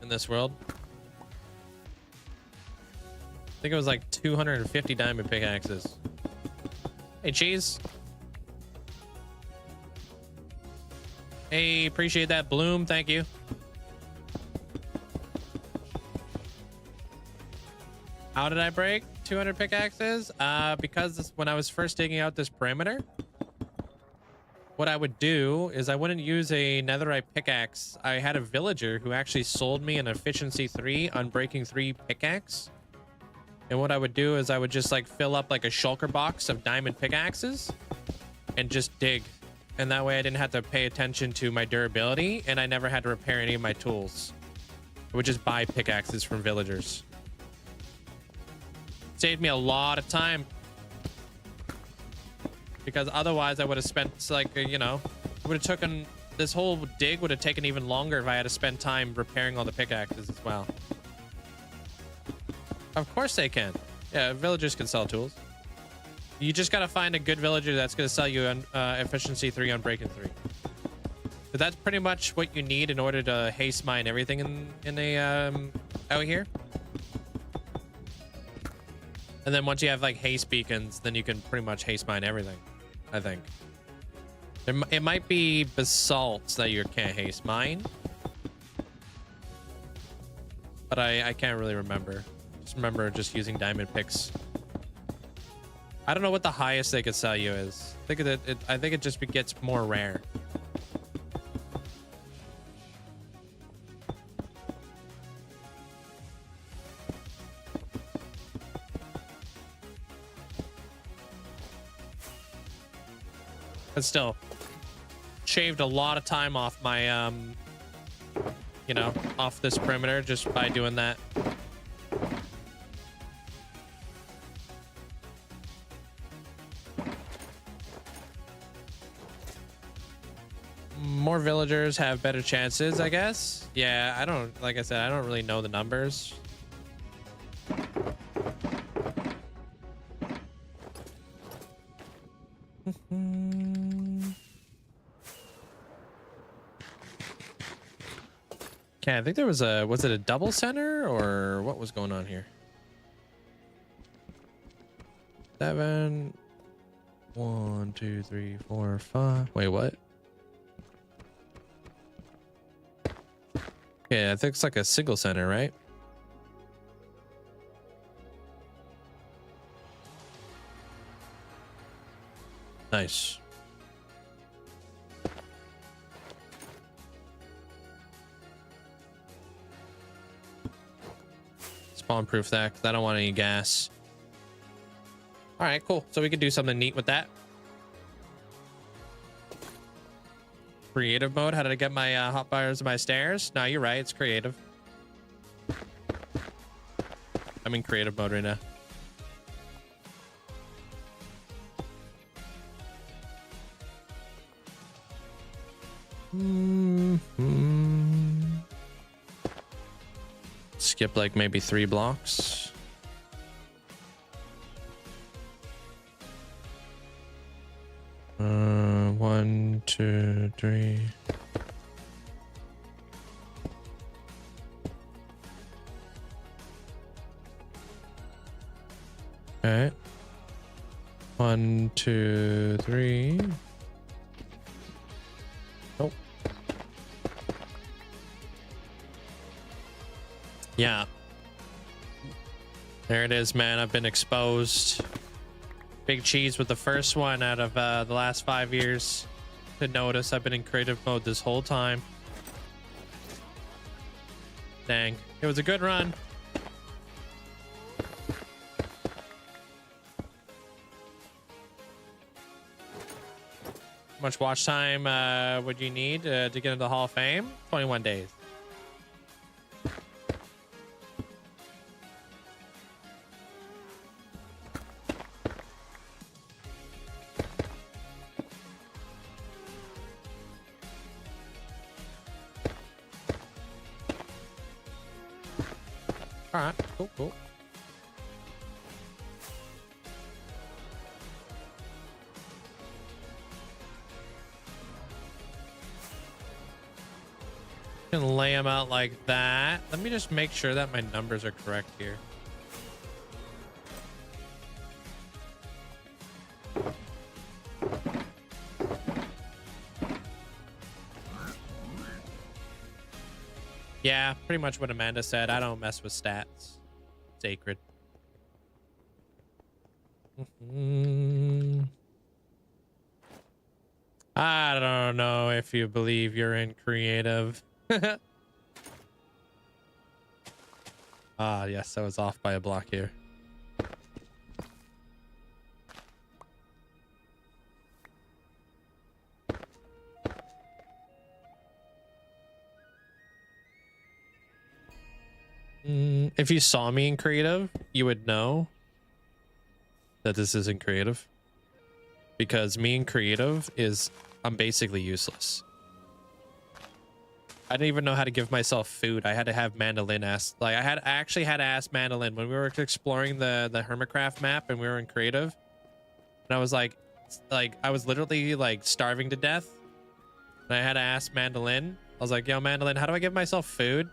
in this world. I think it was like 250 diamond pickaxes. Hey, Cheese. Hey, appreciate that, Bloom. Thank you. How did I break 200 pickaxes? Because when I was first digging out this perimeter, what I would do is I wouldn't use a netherite pickaxe. I had a villager who actually sold me an efficiency 3 unbreaking 3 pickaxe. And what I would do is I would just like fill up like a shulker box of diamond pickaxes and just dig. And that way I didn't have to pay attention to my durability and I never had to repair any of my tools. I would just buy pickaxes from villagers. Saved me a lot of time. Because otherwise I would have spent like, you know, it would have taken, this whole dig would have taken even longer if I had to spend time repairing all the pickaxes as well. Of course they can. Yeah, villagers can sell tools. You just gotta find a good villager that's gonna sell you an efficiency 3 on breaking 3. But that's pretty much what you need in order to haste mine everything in out here. And then once you have like haste beacons, then you can pretty much haste mine everything, I think. It might be basalts that you can't haste mine. but I can't really remember. Just remember just using diamond picks. I don't know what the highest they could sell you is. I think it just gets more rare. But still, shaved a lot of time off my, you know, off this perimeter just by doing that. More villagers have better chances, I guess. Yeah, I don't, like I said, I don't really know the numbers. Okay, I think there was was it a double center or what was going on here? 7, 1, 2, 3, 4, 5. Wait, what? Yeah, I think it's like a single center, right? Nice. Spawn proof that because I don't want any gas. All right, cool. So we could do something neat with that. Creative mode. How did I get my hotbars and my stairs? No, you're right. It's creative. I'm in creative mode right now. Skip like maybe 3 blocks. One, 2, 3. Okay. 1, 2, 3. Oh. Yeah. There it is, man. I've been exposed. Big cheese with the first one out of the last 5 years to notice I've been in creative mode this whole time. Dang. It was a good run. How much watch time would you need to get into the Hall of Fame? 21 days. All right, cool, cool. Can lay them out like that. Let me just make sure that my numbers are correct here. Yeah, pretty much what Amanda said. I don't mess with stats. Sacred. I don't know if you believe you're in creative. Ah, yes, I was off by a block here. If you saw me in creative, you would know that this isn't creative. Because me in creative I'm basically useless. I didn't even know how to give myself food. I had to have Mandolin ask, like I actually had to ask Mandolin when we were exploring the Hermitcraft map and we were in creative. And I was like I was literally like starving to death. And I had to ask Mandolin. I was like, yo, Mandolin, how do I give myself food?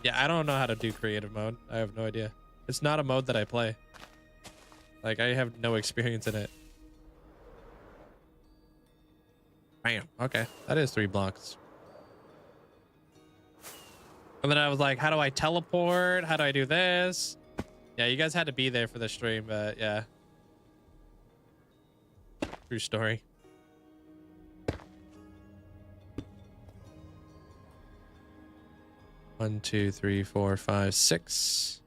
Yeah, I don't know how to do creative mode. I have no idea. It's not a mode that I play. Like, I have no experience in it. Bam. Okay, that is 3 blocks. And then I was like, how do I teleport? How do I do this? Yeah, you guys had to be there for the stream, but yeah. True story. One, two, three, four, five, six.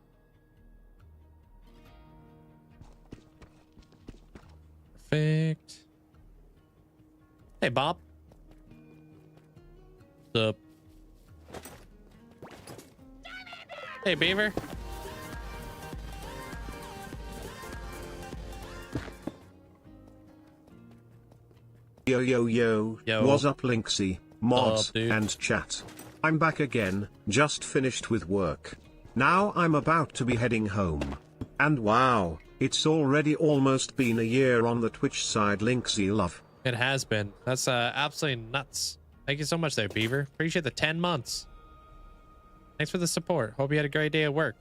Perfect. Hey, Bob. What's up? Hey, Beaver. Yo yo yo, Yo. what's up Linkzzey, mods, Up, dude? and chat. I'm back again, just finished with work. Now I'm about to be heading home. And wow, it's already almost been a year on the Twitch side. Linkzzey love. It has been. That's absolutely nuts. Thank you so much there, Beaver. Appreciate the 10 months. Thanks for the support. Hope you had a great day at work.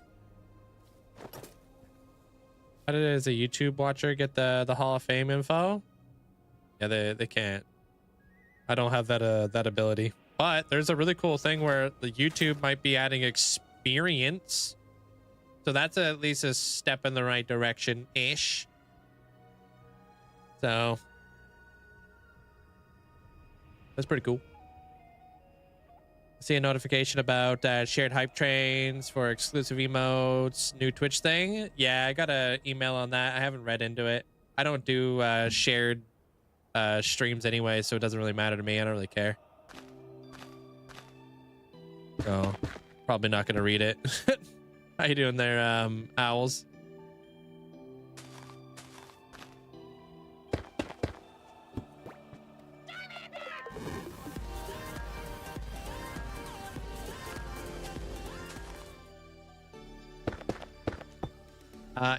How did it as a YouTube watcher get the Hall of Fame info? Yeah, they can't. I don't have that ability. But there's a really cool thing where the YouTube might be adding experience. So that's at least a step in the right direction-ish. So that's pretty cool. See a notification about shared hype trains for exclusive emotes, new Twitch thing. Yeah, I got an email on that. I haven't read into it. I don't do shared streams anyway, so it doesn't really matter to me. I don't really care. So probably not gonna read it. How you doing there, owls?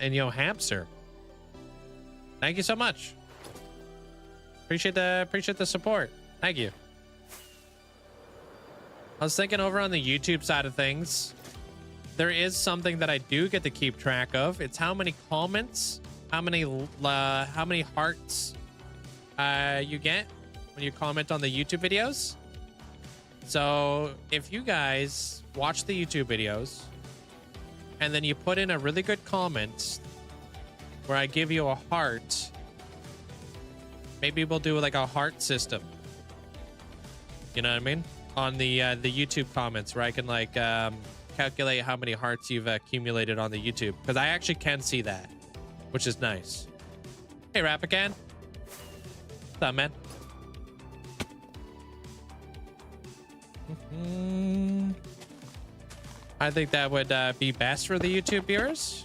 And yo, hamster. Thank you so much. Appreciate the support. Thank you. I was thinking over on the YouTube side of things, there is something that I do get to keep track of. It's how many comments, how many hearts you get when you comment on the YouTube videos. So if you guys watch the YouTube videos and then you put in a really good comment where I give you a heart, maybe we'll do like a heart system. You know what I mean? On the YouTube comments, where I can like calculate how many hearts you've accumulated on the YouTube, because I actually can see that, which is nice. Hey, Rapican. What's up, man? I think that would be best for the YouTube viewers.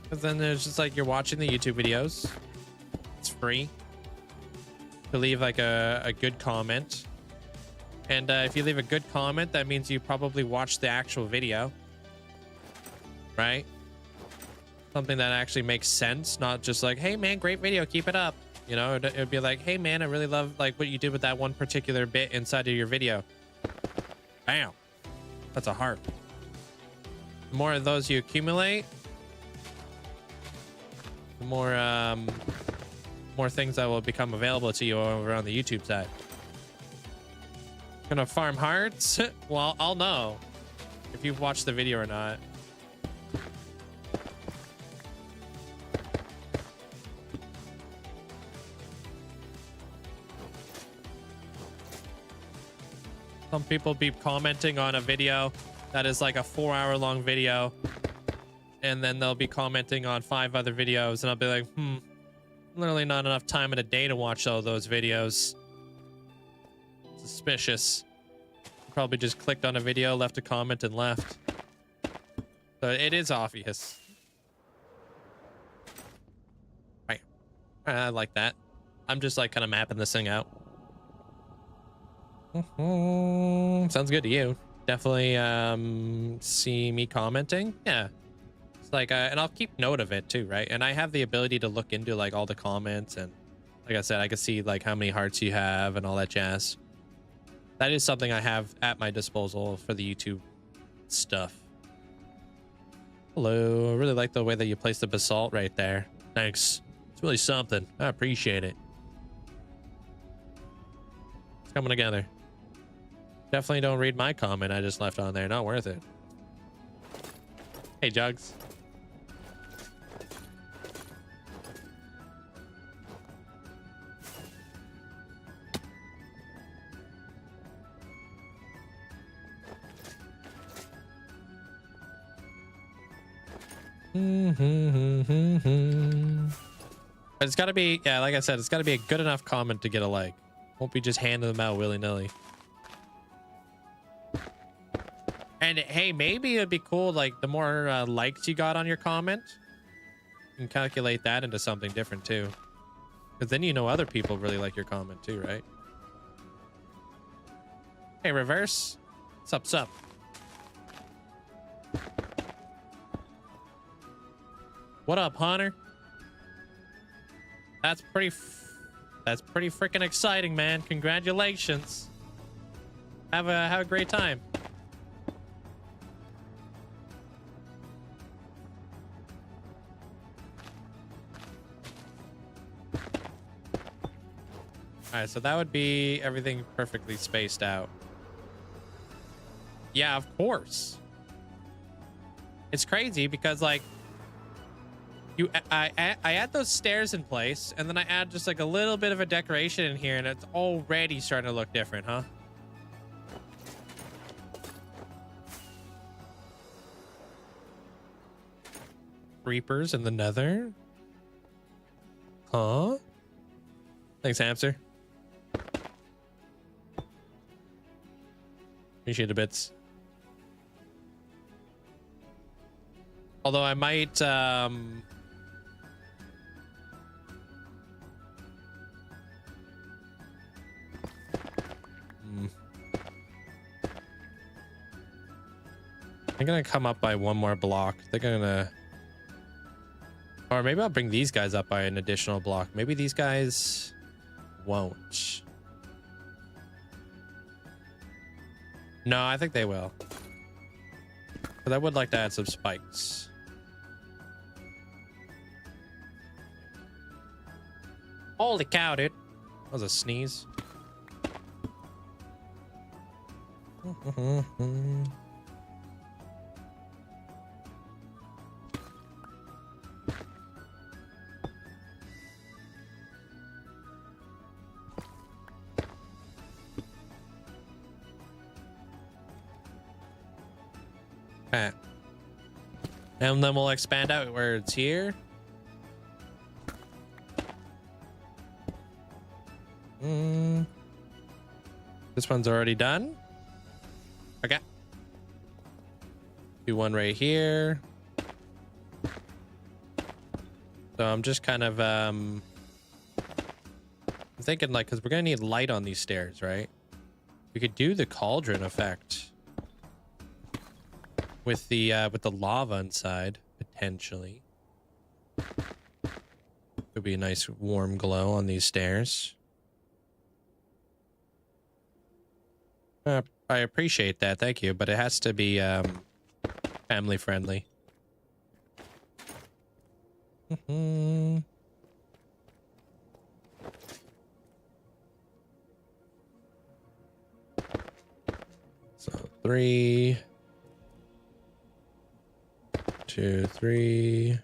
Because then there's just like you're watching the YouTube videos. It's free to leave like a good comment. And if you leave a good comment, that means you probably watched the actual video. Right? Something that actually makes sense, not just like, hey man, great video, keep it up. You know, it'd be like, hey man, I really love like what you did with that one particular bit inside of your video. Bam. That's a heart. The more of those you accumulate, the more things that will become available to you over on the YouTube side. Gonna farm hearts? Well, I'll know if you've watched the video or not. Some people be commenting on a video that is like a 4-hour-long video, and then they'll be commenting on 5 other videos, and I'll be like, literally not enough time in a day to watch all those videos. Suspicious. Probably just clicked on a video, left a comment, and left. So it is obvious. Right. I like that. I'm just like kind of mapping this thing out. Sounds good to you. Definitely see me commenting. Yeah. It's like and I'll keep note of it too, right? And I have the ability to look into like all the comments, and like I said, I can see like how many hearts you have and all that jazz. That is something I have at my disposal for the YouTube stuff. Hello. I really like the way that you placed the basalt right there. Thanks. It's really something. I appreciate it. coming together. Definitely don't read my comment I just left on there. Not worth it. Hey, Jugs. But it's got to be, yeah, like I said, it's got to be a good enough comment to get a like. Won't be just handing them out willy-nilly. And hey, maybe it'd be cool, like, the more likes you got on your comment, you can calculate that into something different too. Because then you know other people really like your comment too, right? Hey, Reverse. What's up? What up, Hunter? That's pretty freaking exciting, man. Congratulations. Have a great time. All right, so that would be everything perfectly spaced out. Yeah, of course. It's crazy because, like, I add those stairs in place, and then I add just like a little bit of a decoration in here, and it's already starting to look different, huh? Reapers in the Nether. Huh? Thanks, hamster. Appreciate the bits. Although I might I'm gonna come up by one more block. They're gonna, or maybe I'll bring these guys up by an additional block. Maybe these guys won't. No, I think they will. But I would like to add some spikes. Holy cow, dude. That was a sneeze. Okay. And then we'll expand out where it's here. This one's already done. Okay. Do one right here. So I'm just kind of I'm thinking, like, because we're gonna need light on these stairs, right? We could do the cauldron effect with the lava inside, potentially. Could be a nice warm glow on these stairs. I appreciate that, thank you, but it has to be family friendly. So 3, 2, 3.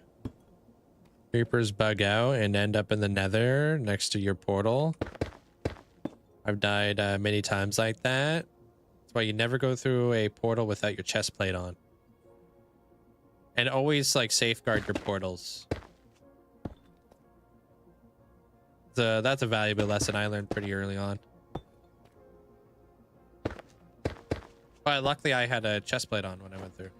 Creepers bug out and end up in the Nether next to your portal. I've died many times like that. That's why you never go through a portal without your chest plate on. And always, like, safeguard your portals. So that's a valuable lesson I learned pretty early on. But luckily I had a chest plate on when I went through.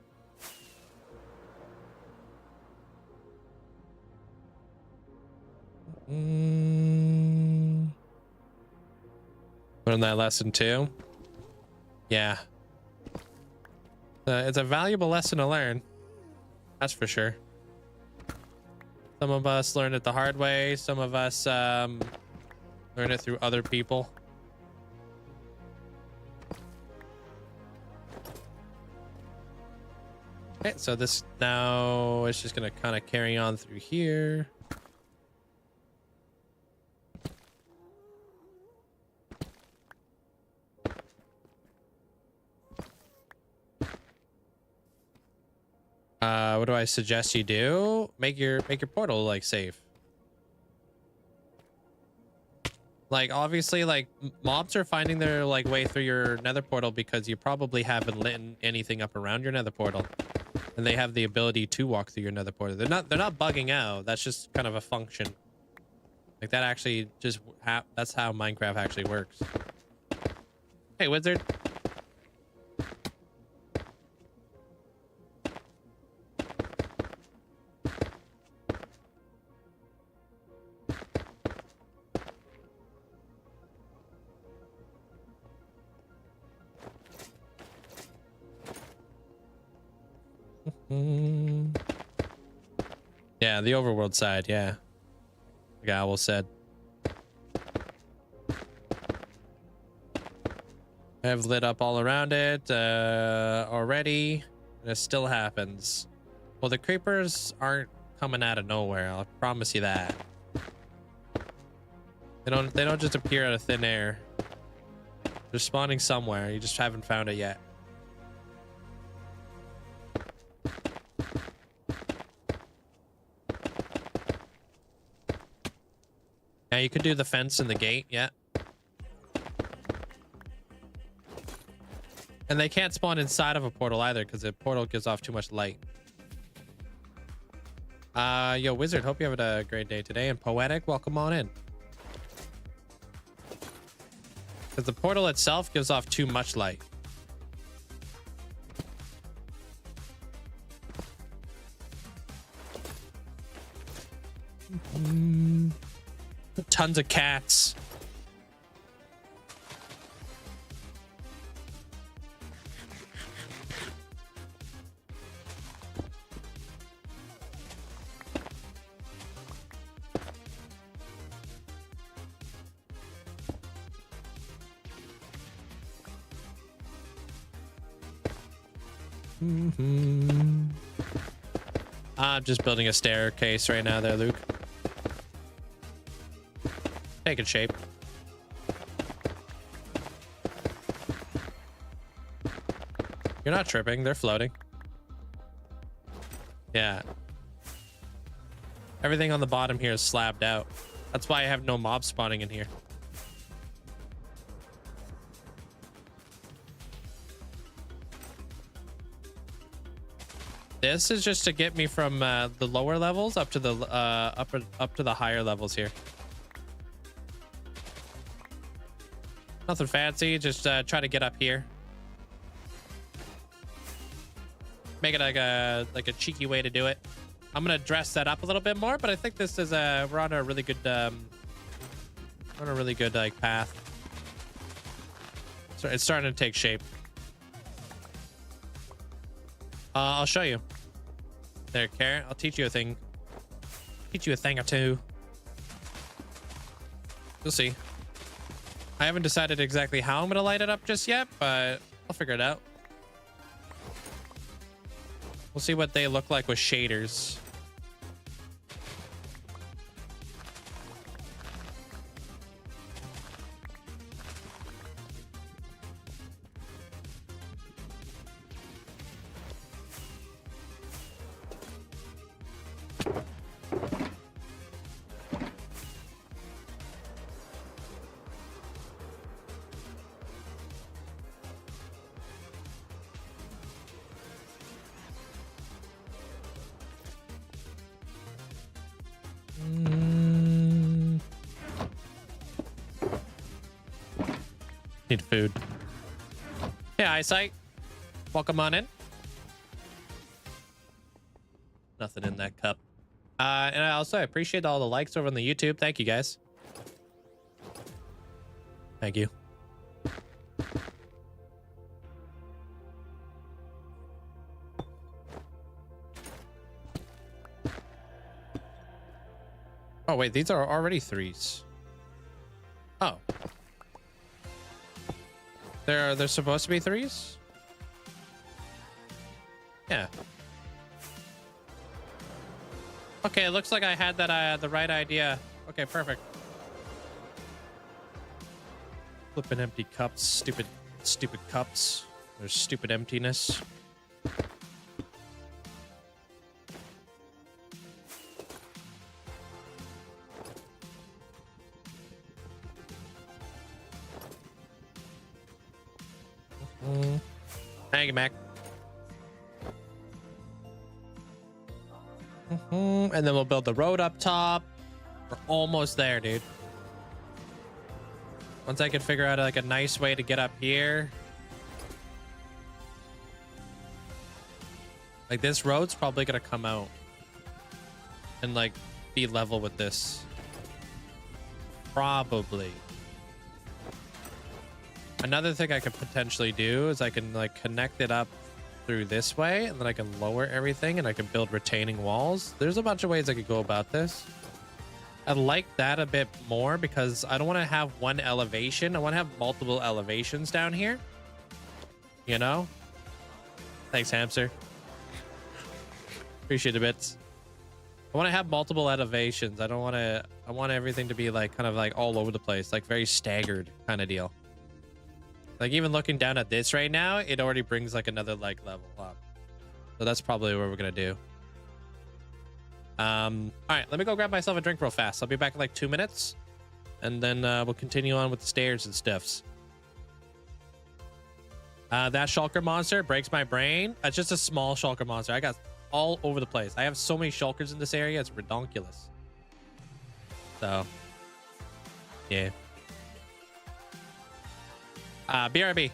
Learn that lesson too. Yeah. It's a valuable lesson to learn. That's for sure. Some of us learn it the hard way. Some of us learn it through other people. Okay, so this now is just going to kind of carry on through here. What do I suggest you do? Make your portal like safe. Like obviously, like mobs are finding their like way through your nether portal because you probably haven't lit anything up around your nether portal, and they have the ability to walk through your nether portal. They're not bugging out. That's just kind of a function. Like that actually just that's how Minecraft actually works. Hey, wizard. Yeah, the overworld side, yeah. Like Owl said. I've lit up all around it already, and it still happens. Well, the creepers aren't coming out of nowhere, I'll promise you that. They don't just appear out of thin air. They're spawning somewhere, you just haven't found it yet. Yeah, you could do the fence and the gate, yeah. And they can't spawn inside of a portal either because the portal gives off too much light. Yo, Wizard, hope you have a great day today. And Poetic, welcome on in. Because the portal itself gives off too much light. Tons of cats. I'm just building a staircase right now there, Luke. Taking shape. You're not tripping, they're floating. Yeah. Everything on the bottom here is slabbed out. That's why I have no mob spawning in here. This is just to get me from the lower levels up to the up to the higher levels here. Nothing fancy, just try to get up here. Make it like a cheeky way to do it. I'm gonna dress that up a little bit more, but I think this is we're on a really good like path. So it's starting to take shape. I'll show you. There, Karen. I'll teach you a thing. Teach you a thing or two. You'll see. I haven't decided exactly how I'm gonna light it up just yet, but I'll figure it out. We'll see what they look like with shaders. Need food. Yeah, Eyesight. Welcome on in. Nothing in that cup. And I also appreciate all the likes over on the YouTube. Thank you, guys. Thank you. Oh, wait, these are already threes. Oh. They're supposed to be threes? Yeah. Okay, it looks like I had that the right idea. Okay, perfect. Flipping empty cups, stupid cups. There's stupid emptiness. Thank you, Mac. And then we'll build the road up top. We're almost there, dude. Once I can figure out like a nice way to get up here. Like this road's probably gonna come out and like be level with this. Probably. Another thing I could potentially do is I can like connect it up through this way, and then I can lower everything and I can build retaining walls. There's a bunch of ways I could go about this. I like that a bit more because I don't want to have one elevation. I want to have multiple elevations down here. You know? Thanks, hamster. Appreciate the bits. I want to have multiple elevations. I don't want to... I want everything to be like kind of like all over the place, like very staggered kind of deal. Like even looking down at this right now, it already brings like another like level up. So that's probably what we're gonna do. All right, let me go grab myself a drink real fast. I'll be back in like 2 minutes, and then we'll continue on with the stairs and stuffs. That shulker monster breaks my brain. It's just a small shulker monster. I got all over the place. I have so many shulkers in this area. It's redonkulous. So, yeah. BRB.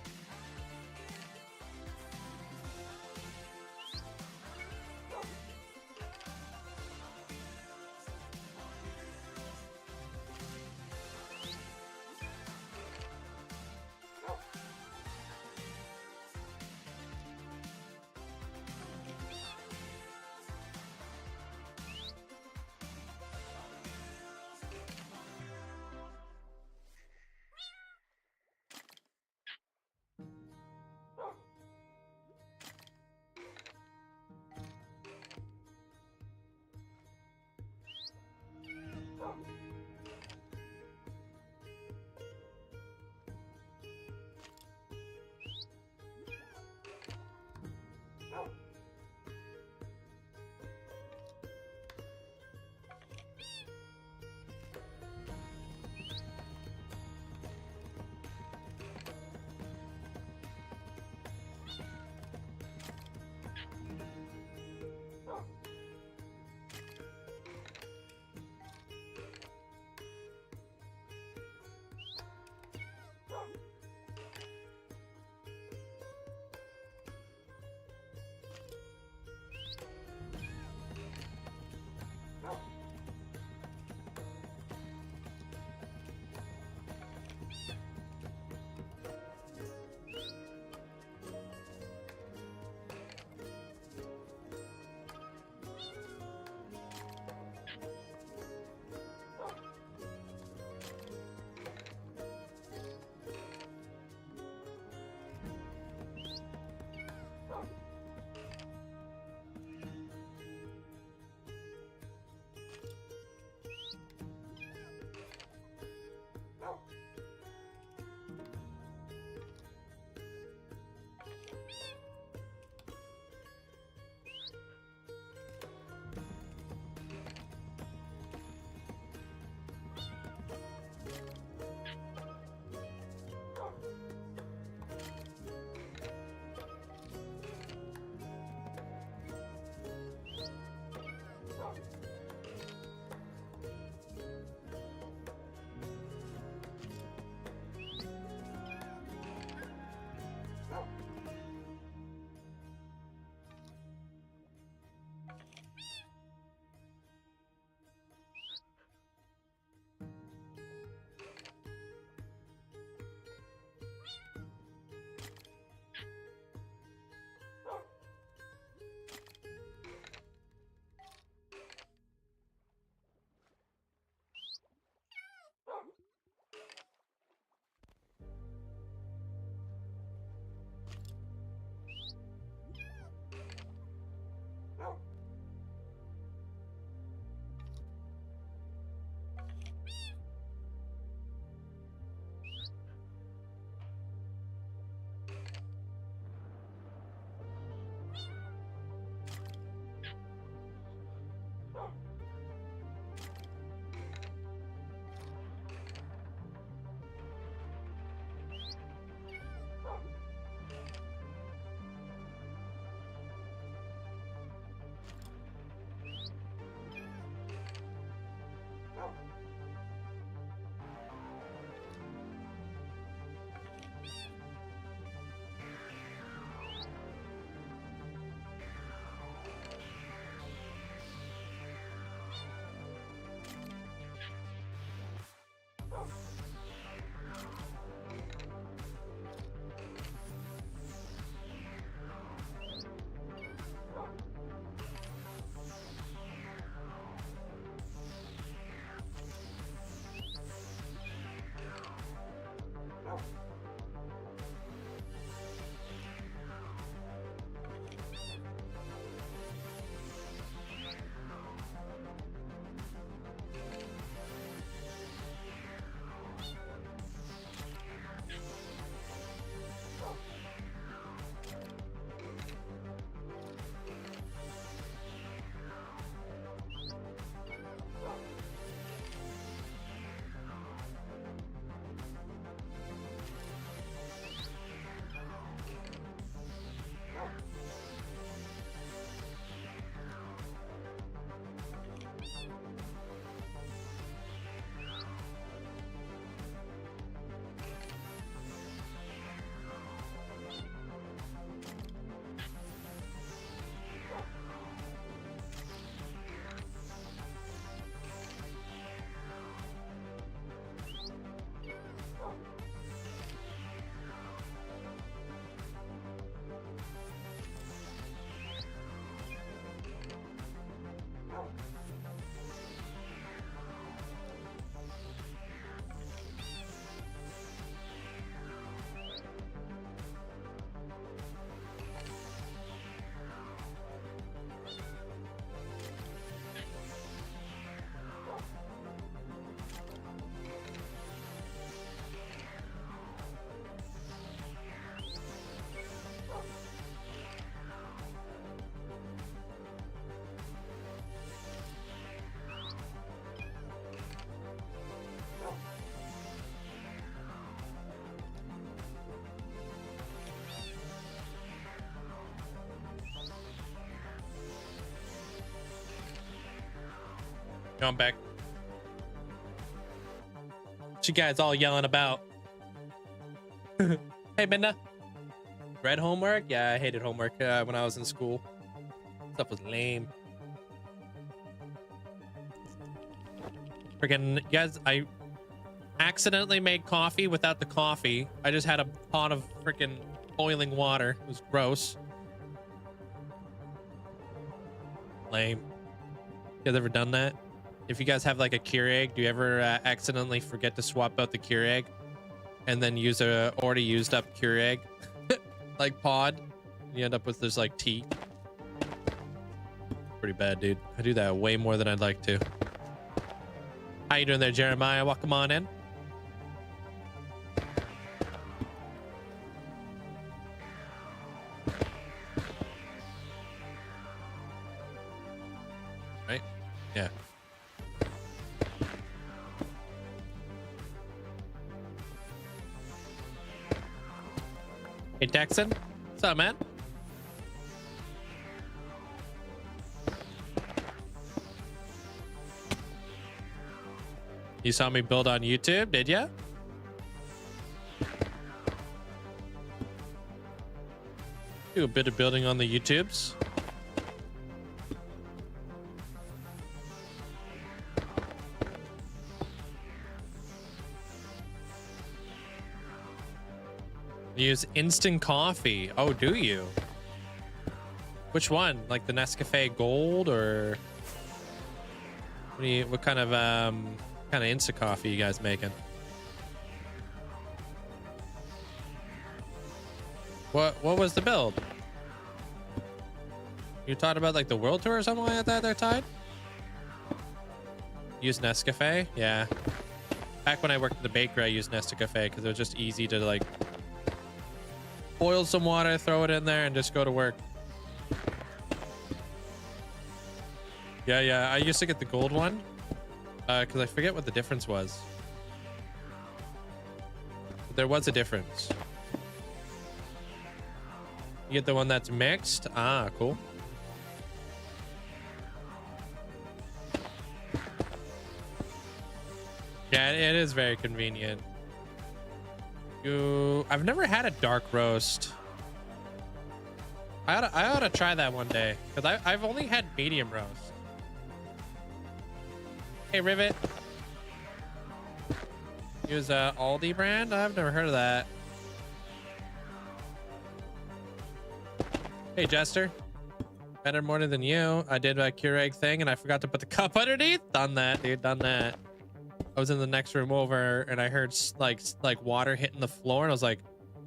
Going back. What you guys all yelling about? Hey, Minna. Read homework? Yeah, I hated homework when I was in school. Stuff was lame. Freaking, guys, I accidentally made coffee without the coffee. I just had a pot of freaking boiling water. It was gross. Lame. You guys ever done that? If you guys have like a Keurig, do you ever accidentally forget to swap out the Keurig and then use a already used up Keurig like pod? You end up with this like tea. Pretty bad, dude. I do that way more than I'd like to. How you doing there, Jeremiah? Welcome on in. Right? Yeah. Hey, Texan. What's up, man? You saw me build on YouTube, did ya? Do a bit of building on the YouTubes. Use instant coffee. Oh, do you? Which one? Like the Nescafe Gold, or what kind of instant coffee you guys making? What was the build? You talked about like the world tour or something like that there, Tide? Use Nescafe? Yeah. Back when I worked at the bakery, I used Nescafe because it was just easy to like boil some water, throw it in there, and just go to work. Yeah, I used to get the gold one because I forget what the difference was. But there was a difference. You get the one that's mixed. Ah, cool. Yeah, it is very convenient. I've never had a dark roast. I ought to try that one day because I've only had medium roast. Hey, Rivet. Use Aldi brand? I've never heard of that. Hey, Jester. Better morning than you. I did a Keurig thing and I forgot to put the cup underneath. Done that, dude. Done that. I was in the next room over and I heard like water hitting the floor and I was like,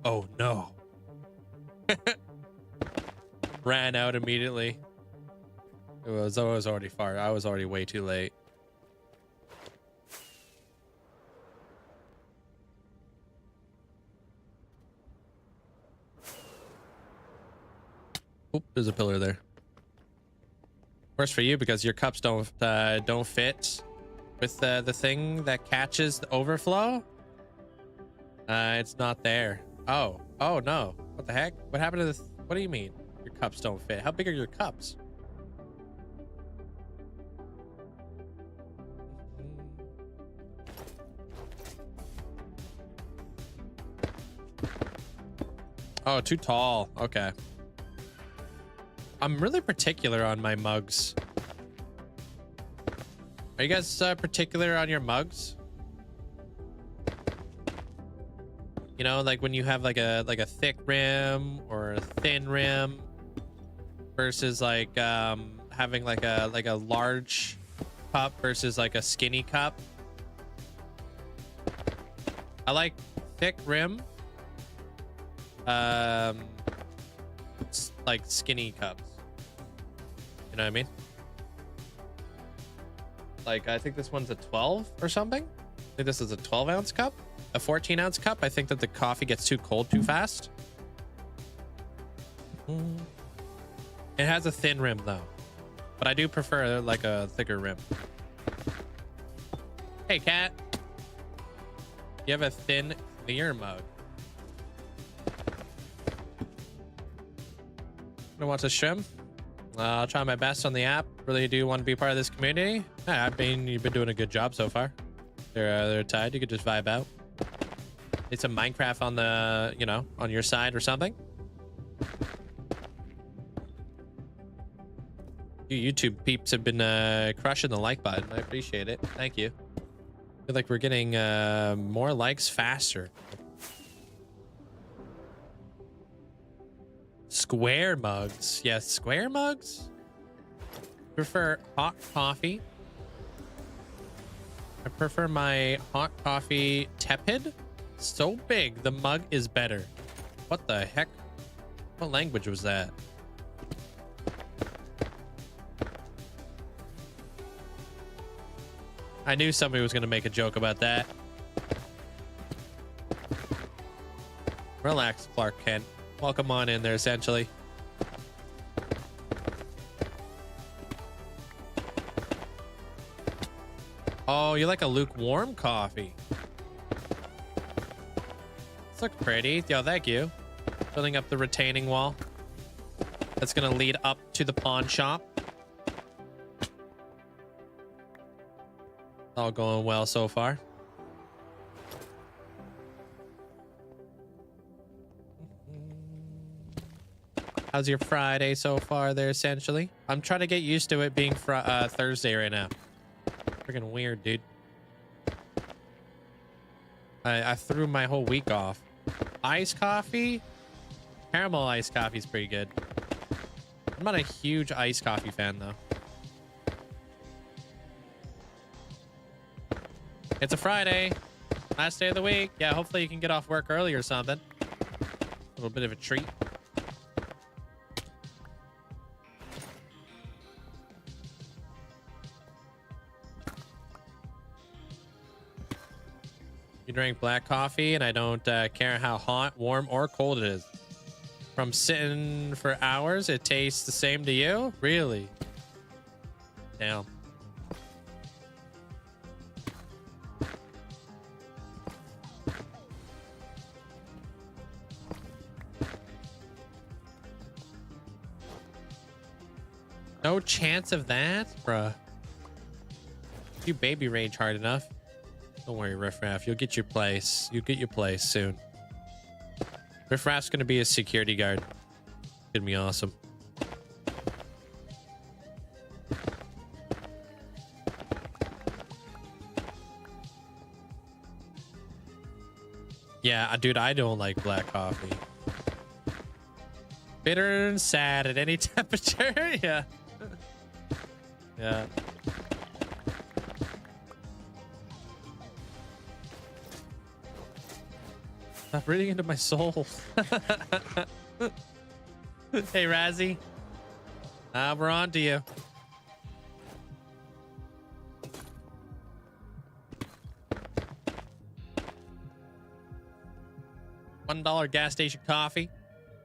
oh no. Ran out immediately. I was already far. I was already way too late. Oop, there's a pillar there. Worse for you because your cups don't fit with the thing that catches the overflow. It's not there. Oh no. What the heck? What happened to this? What do you mean your cups don't fit? How big are your cups? Oh, too tall. Okay. I'm really particular on my mugs. Are you guys particular on your mugs? You know, like when you have like a thick rim or a thin rim versus like having like a large cup versus like a skinny cup. I like thick rim. Like skinny cups. You know what I mean? Like, I think this one's a 12 or something. I think this is a 12-ounce cup. A 14-ounce cup. I think that the coffee gets too cold too fast. It has a thin rim though, but I do prefer like a thicker rim. Hey, cat. You have a thin, clear mug. Wanna watch a stream? I'll try my best on the app. Really do want to be part of this community. Yeah, I mean, you've been doing a good job so far. They're tied. You could just vibe out. Need some Minecraft on the, you know, on your side or something. You YouTube peeps have been crushing the like button. I appreciate it. Thank you. I feel like we're getting more likes faster. Square mugs. Yes, square mugs. Prefer hot coffee. I prefer my hot coffee tepid. So big, the mug is better. What the heck? What language was that? I knew somebody was going to make a joke about that. Relax, Clark Kent. Welcome on in there, essentially. Oh, you like a lukewarm coffee. This looks pretty. Yo, thank you. Filling up the retaining wall. That's going to lead up to the pawn shop. All going well so far. How's your Friday so far there, essentially? I'm trying to get used to it being Thursday right now. Freaking weird, dude. I threw my whole week off. Iced coffee? Caramel iced coffee is pretty good. I'm not a huge iced coffee fan, though. It's a Friday. Last day of the week. Yeah, hopefully you can get off work early or something. A little bit of a treat. You drink black coffee, and I don't care how hot, warm, or cold it is. From sitting for hours, it tastes the same to you? Really? Damn. No chance of that? Bruh. You baby rage hard enough. Don't worry, Riffraff. You'll get your place. You'll get your place soon. Riffraff's gonna be a security guard. It's gonna be awesome. Yeah, dude, I don't like black coffee. Bitter and sad at any temperature. Yeah. Yeah. Stop reading into my soul. Hey, Razzie. We're on to you. $1 gas station coffee. You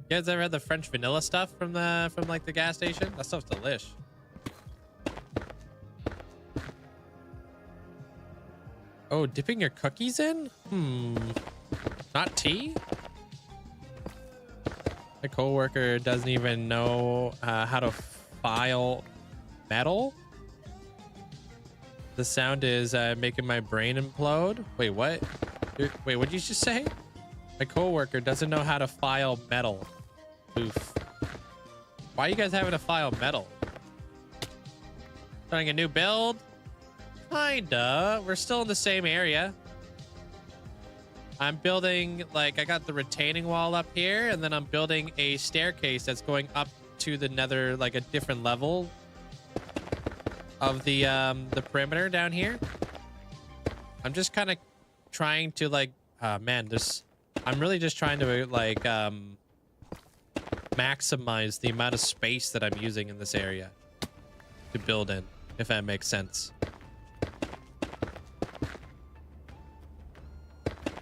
guys ever had the French vanilla stuff from like the gas station? That stuff's delish. Oh, dipping your cookies in? Not tea? My coworker doesn't even know how to file metal. The sound is making my brain implode. Wait, what? Wait, what did you just say? My coworker doesn't know how to file metal. Oof. Why are you guys having to file metal? Starting a new build? Kinda. We're still in the same area. I'm building, like, I got the retaining wall up here, and then I'm building a staircase that's going up to the nether, like a different level of the perimeter down here. I'm just kind of trying to, like, man, I'm really just trying to, like, maximize the amount of space that I'm using in this area to build in, if that makes sense.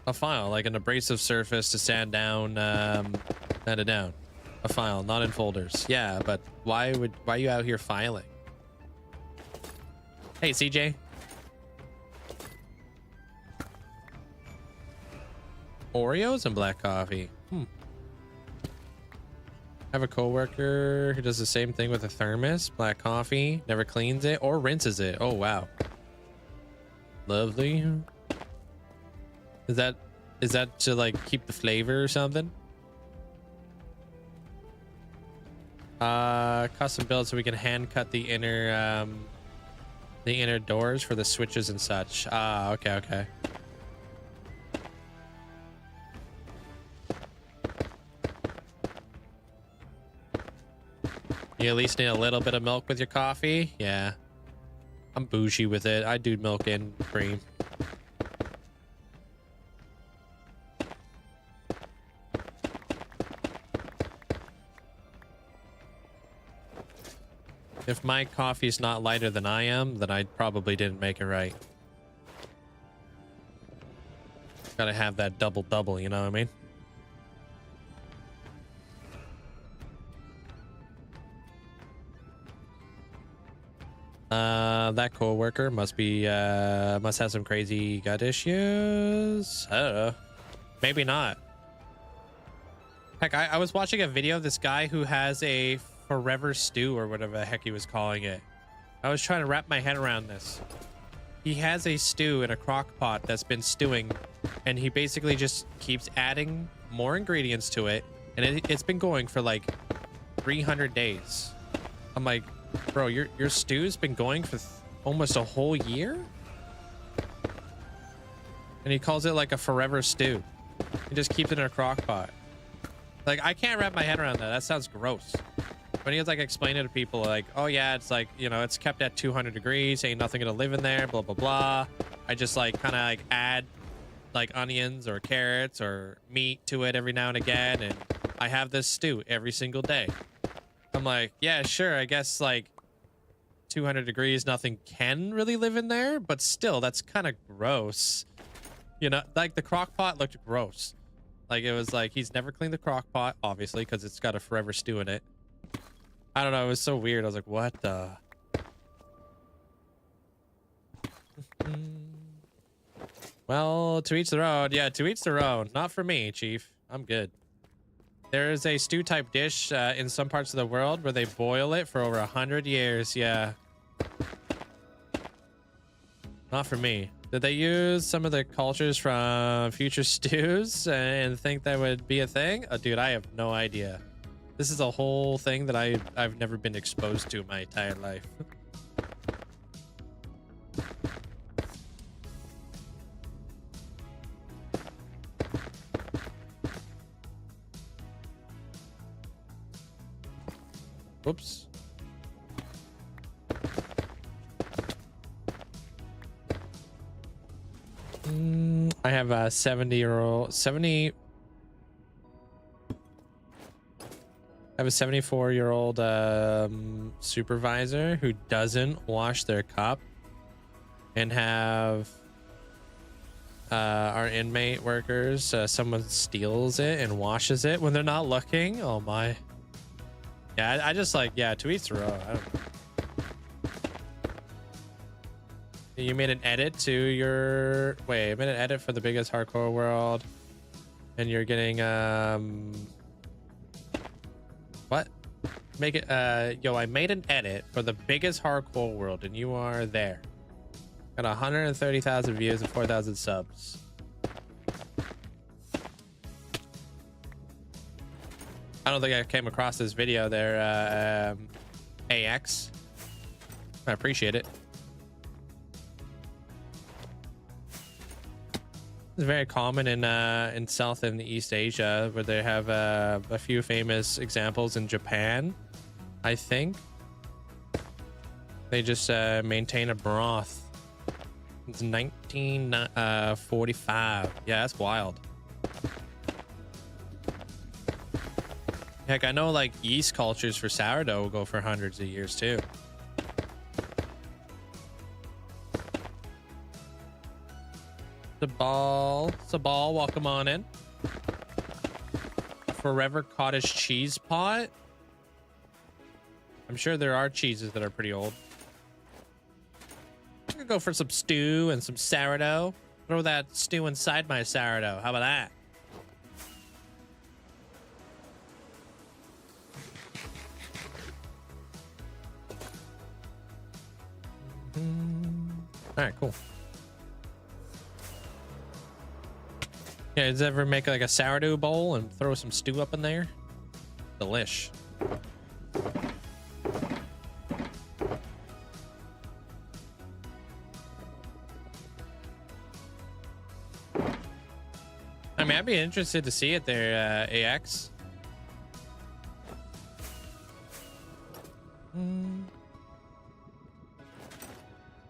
A file, like an abrasive surface to sand down, sand it down. A file, not in folders. Yeah, but why are you out here filing? Hey, CJ. Oreos and black coffee. I have a coworker who does the same thing with a thermos, black coffee, never cleans it or rinses it. Oh, wow. Lovely. Is that to like keep the flavor or something? Custom build so we can hand cut the inner doors for the switches and such. Ah, okay. You at least need a little bit of milk with your coffee? Yeah. I'm bougie with it. I do milk and cream. If my coffee's not lighter than I am, then I probably didn't make it right. Gotta have that double, you know what I mean? That coworker must have some crazy gut issues. I don't know. Maybe not. Heck, I was watching a video of this guy who has a forever stew or whatever the heck he was calling it. I was trying to wrap my head around this. He has a stew in a crock pot that's been stewing, and he basically just keeps adding more ingredients to it, and it's been going for like 300 days. I'm like, bro, your stew's been going for almost a whole year? And he calls it like a forever stew. He just keeps it in a crock pot. Like, I can't wrap my head around that. That sounds gross. When he was like explaining to people like, oh yeah, it's like, you know, it's kept at 200 degrees, ain't nothing gonna live in there, blah blah blah. I just like kind of like add like onions or carrots or meat to it every now and again, and I have this stew every single day. I'm like, yeah, sure, I guess like 200 degrees, nothing can really live in there, but still, that's kind of gross. You know, like the crock pot looked gross. Like, it was like, he's never cleaned the crock pot, obviously, because it's got a forever stew in it. I don't know, it was so weird. I was like, what the? Well, to each their own. Yeah, to each their own. Not for me, Chief. I'm good. There is a stew type dish in some parts of the world where they boil it for over 100 years. Yeah. Not for me. Did they use some of the cultures from future stews and think that would be a thing? Oh, dude, I have no idea. This is a whole thing that I've never been exposed to in my entire life. Whoops. I have a 74-year-old supervisor who doesn't wash their cup, and have our inmate workers, someone steals it and washes it when they're not looking. Oh my. Yeah, I just like, yeah, to each their own. I don't know. You made an edit to your... Wait, I made an edit for the biggest hardcore world. And you're getting, what? Make it, yo, I made an edit for the biggest hardcore world, and you are there. Got 130,000 views and 4,000 subs. I don't think I came across this video there, AX. I appreciate it. It's very common in South and East Asia, where they have a few famous examples in Japan, I think. They just maintain a broth. It's 1945. Yeah, that's wild. Heck, I know like yeast cultures for sourdough will go for hundreds of years too. Sabal, welcome on in. A forever cottage cheese pot. I'm sure there are cheeses that are pretty old. I could go for some stew and some sourdough. Throw that stew inside my sourdough. How about that? All right, cool. Yeah, does ever make like a sourdough bowl and throw some stew up in there? Delish. I mean, I'd be interested to see it there, AX.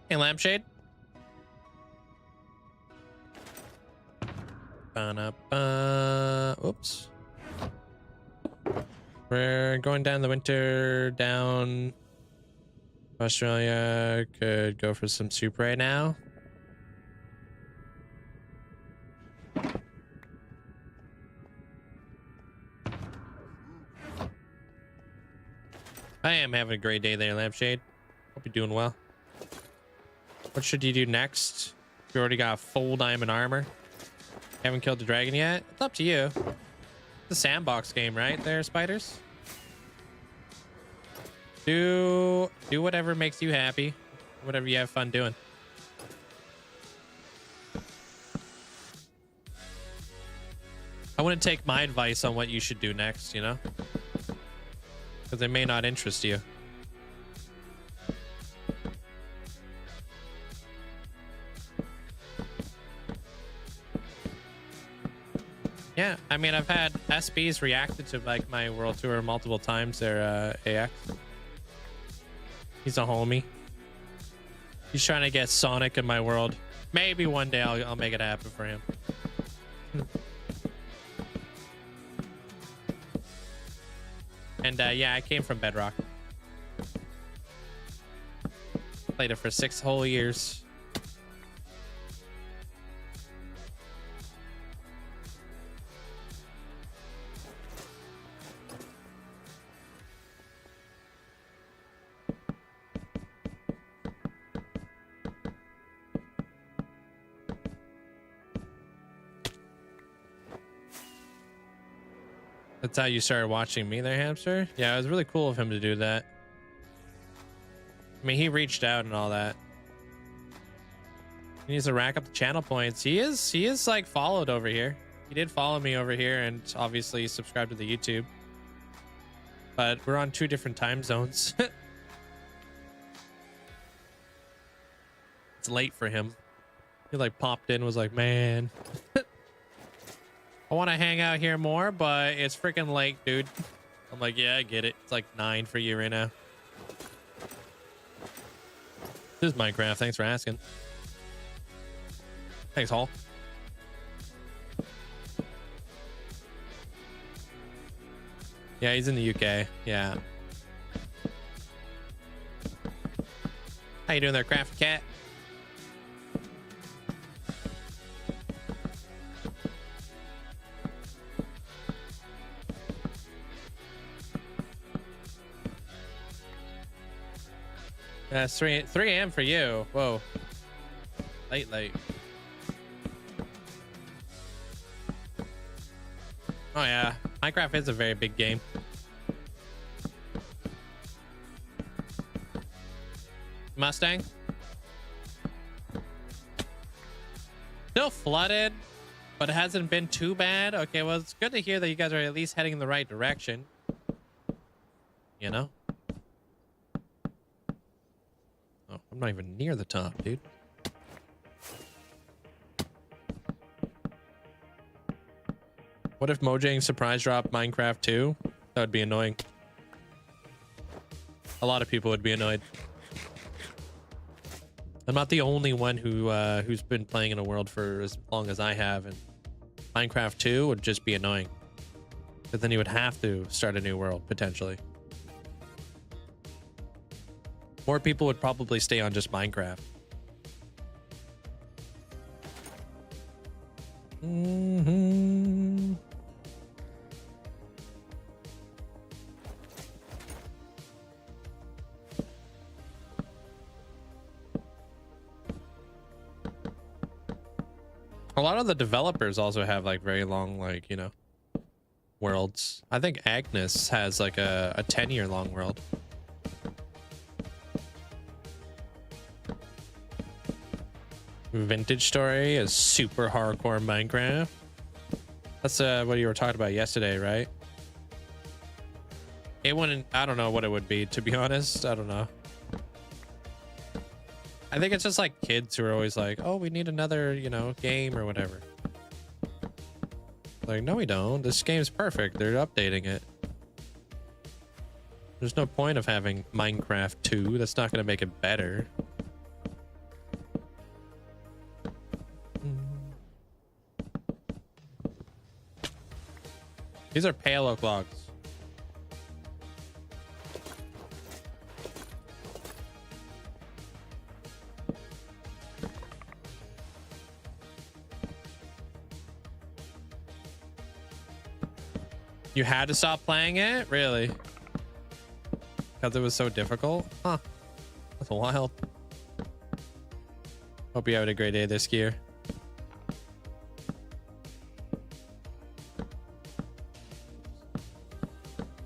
Hey, Lampshade. Oops. We're going down the winter down Australia. Could go for some soup right now. I am having a great day there, Lampshade. Hope you're doing well. What should you do next? You already got full diamond armor. Haven't killed the dragon yet? It's up to you. It's a sandbox game, right there, spiders? Do whatever makes you happy. Whatever you have fun doing. I wouldn't take my advice on what you should do next, you know? Because it may not interest you. Yeah, I mean, I've had SBs reacted to like my world tour multiple times there, AX. He's a homie. He's trying to get Sonic in my world. Maybe one day I'll make it happen for him. And yeah, I came from Bedrock. Played it for 6 whole years. That's how you started watching me there, Hamster? Yeah, it was really cool of him to do that. I mean, he reached out and all that. He needs to rack up the channel points. He is like followed over here. He did follow me over here and obviously subscribe to the YouTube. But we're on 2 different time zones. It's late for him. He like popped in, was like, man. I want to hang out here more, but it's freaking late, dude. I'm like, yeah, I get it. It's like 9 for you right now. This is Minecraft. Thanks for asking. Thanks, Hall. Yeah, he's in the UK. Yeah. How you doing there, Crafty Cat? It's 3 a.m. for you. Whoa. Late. Oh yeah, Minecraft is a very big game. Mustang. Still flooded, but it hasn't been too bad. Okay, well, it's good to hear that you guys are at least heading in the right direction. You know? Oh, I'm not even near the top, dude. What if Mojang surprise dropped Minecraft 2? That would be annoying. A lot of people would be annoyed. I'm not the only one who's been playing in a world for as long as I have, and Minecraft 2 would just be annoying. Because then you would have to start a new world, potentially. More people would probably stay on just Minecraft. A lot of the developers also have like very long, like, you know, worlds. I think Agnes has like a 10-year long world. Vintage Story is super hardcore Minecraft. That's what you were talking about yesterday, right? It wouldn't, I don't know what it would be, to be honest. I don't know. I think it's just like kids who are always like, oh, we need another, you know, game or whatever. Like, no, we don't. This game's perfect. They're updating it. There's no point of having Minecraft 2. That's not going to make it better. These are pale oak logs. You had to stop playing it? Really? Because it was so difficult? Huh. That's wild. Hope you had a great day this year.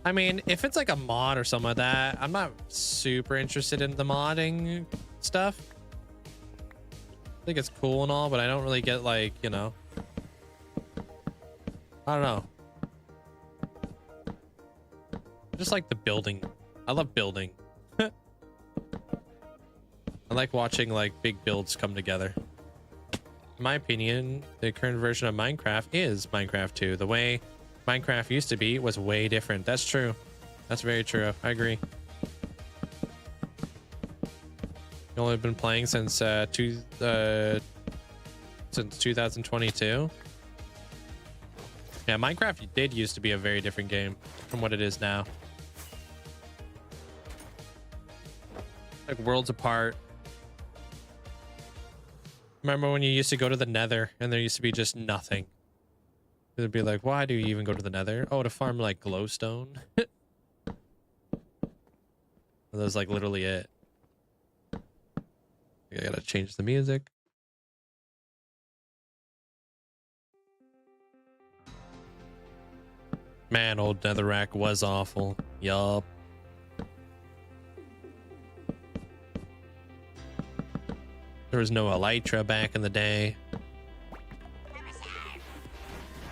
I mean, if it's like a mod or something like that, I'm not super interested in the modding stuff. I think it's cool and all, but I don't really get like, you know, I don't know. I just like the building. I love building. I like watching like big builds come together. In my opinion, the current version of Minecraft is Minecraft 2. The way Minecraft used to be was way different. That's true. That's very true. I agree. You've only been playing since 2022. Yeah, Minecraft did used to be a very different game from what it is now. Like worlds apart. Remember when you used to go to the Nether and there used to be just nothing? It'd be like, why do you even go to the Nether? Oh, to farm like glowstone. That was like literally it. I gotta change the music. Man, old Netherrack was awful. Yup. There was no Elytra back in the day.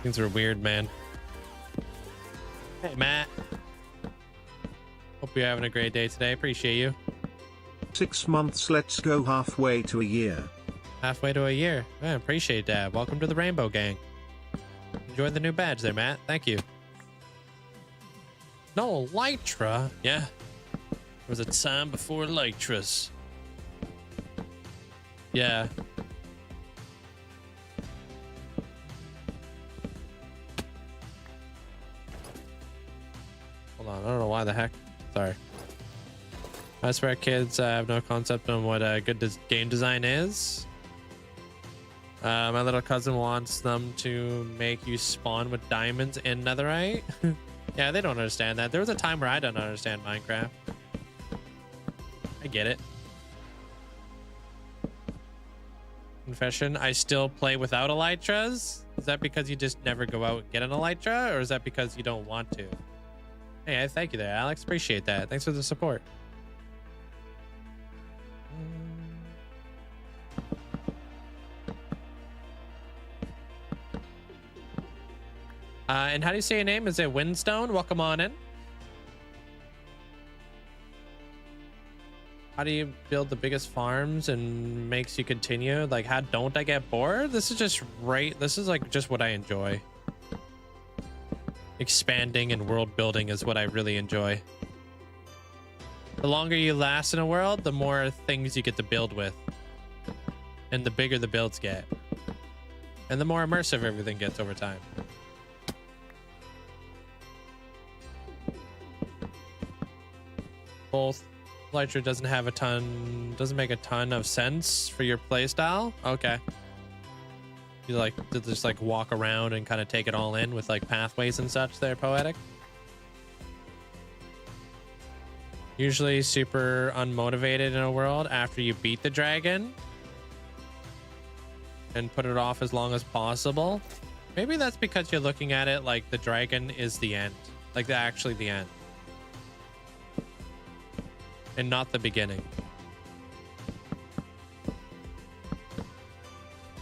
Things were weird, man. Hey, Matt. Hope you're having a great day today. Appreciate you. 6 months, let's go halfway to a year. Halfway to a year. I appreciate that. Welcome to the Rainbow Gang. Enjoy the new badge there, Matt. Thank you. No, Elytra. Yeah. There was a time before Elytras. Yeah. Hold on. I don't know why the heck. Sorry. I swear kids have no concept on what good game design is. My little cousin wants them to make you spawn with diamonds in netherite. Yeah, they don't understand that. There was a time where I didn't understand Minecraft. I get it. Confession, I still play without elytras. Is that because you just never go out and get an elytra, or is that because you don't want to? Hey, I thank you there, Alex. Appreciate that. Thanks for the support. And how do you say your name? Is it Windstone? Welcome on in. How do you build the biggest farms and makes you continue? Like, how don't I get bored? This is just right. This is like just what I enjoy. Expanding and world building is what I really enjoy. The longer you last in a world, the more things you get to build with. And the bigger the builds get. And the more immersive everything gets over time. Both. Elytra doesn't have a ton, doesn't make a ton of sense for your playstyle. Okay. You like to just like walk around and kind of take it all in with like pathways and such there, Poetic. Usually super unmotivated in a world after you beat the dragon and put it off as long as possible. Maybe that's because you're looking at it like the dragon is the end, like actually the end. And not the beginning.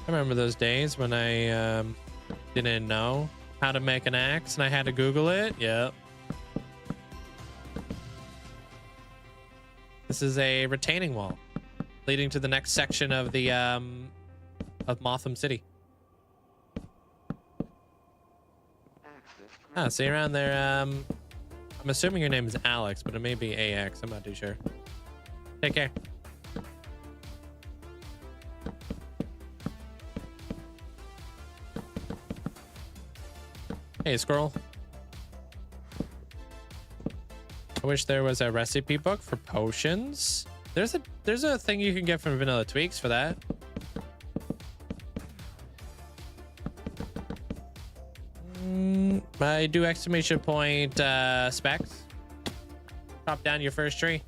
I remember those days when I didn't know how to make an axe and I had to Google it. Yep. This is a retaining wall leading to the next section of the of Motham City. Ah, see you around there. I'm assuming your name is Alex, but it may be AX. I'm not too sure. Take care. Hey, squirrel. I wish there was a recipe book for potions. There's a thing you can get from Vanilla Tweaks for that. I do exclamation point specs. Chop down your first tree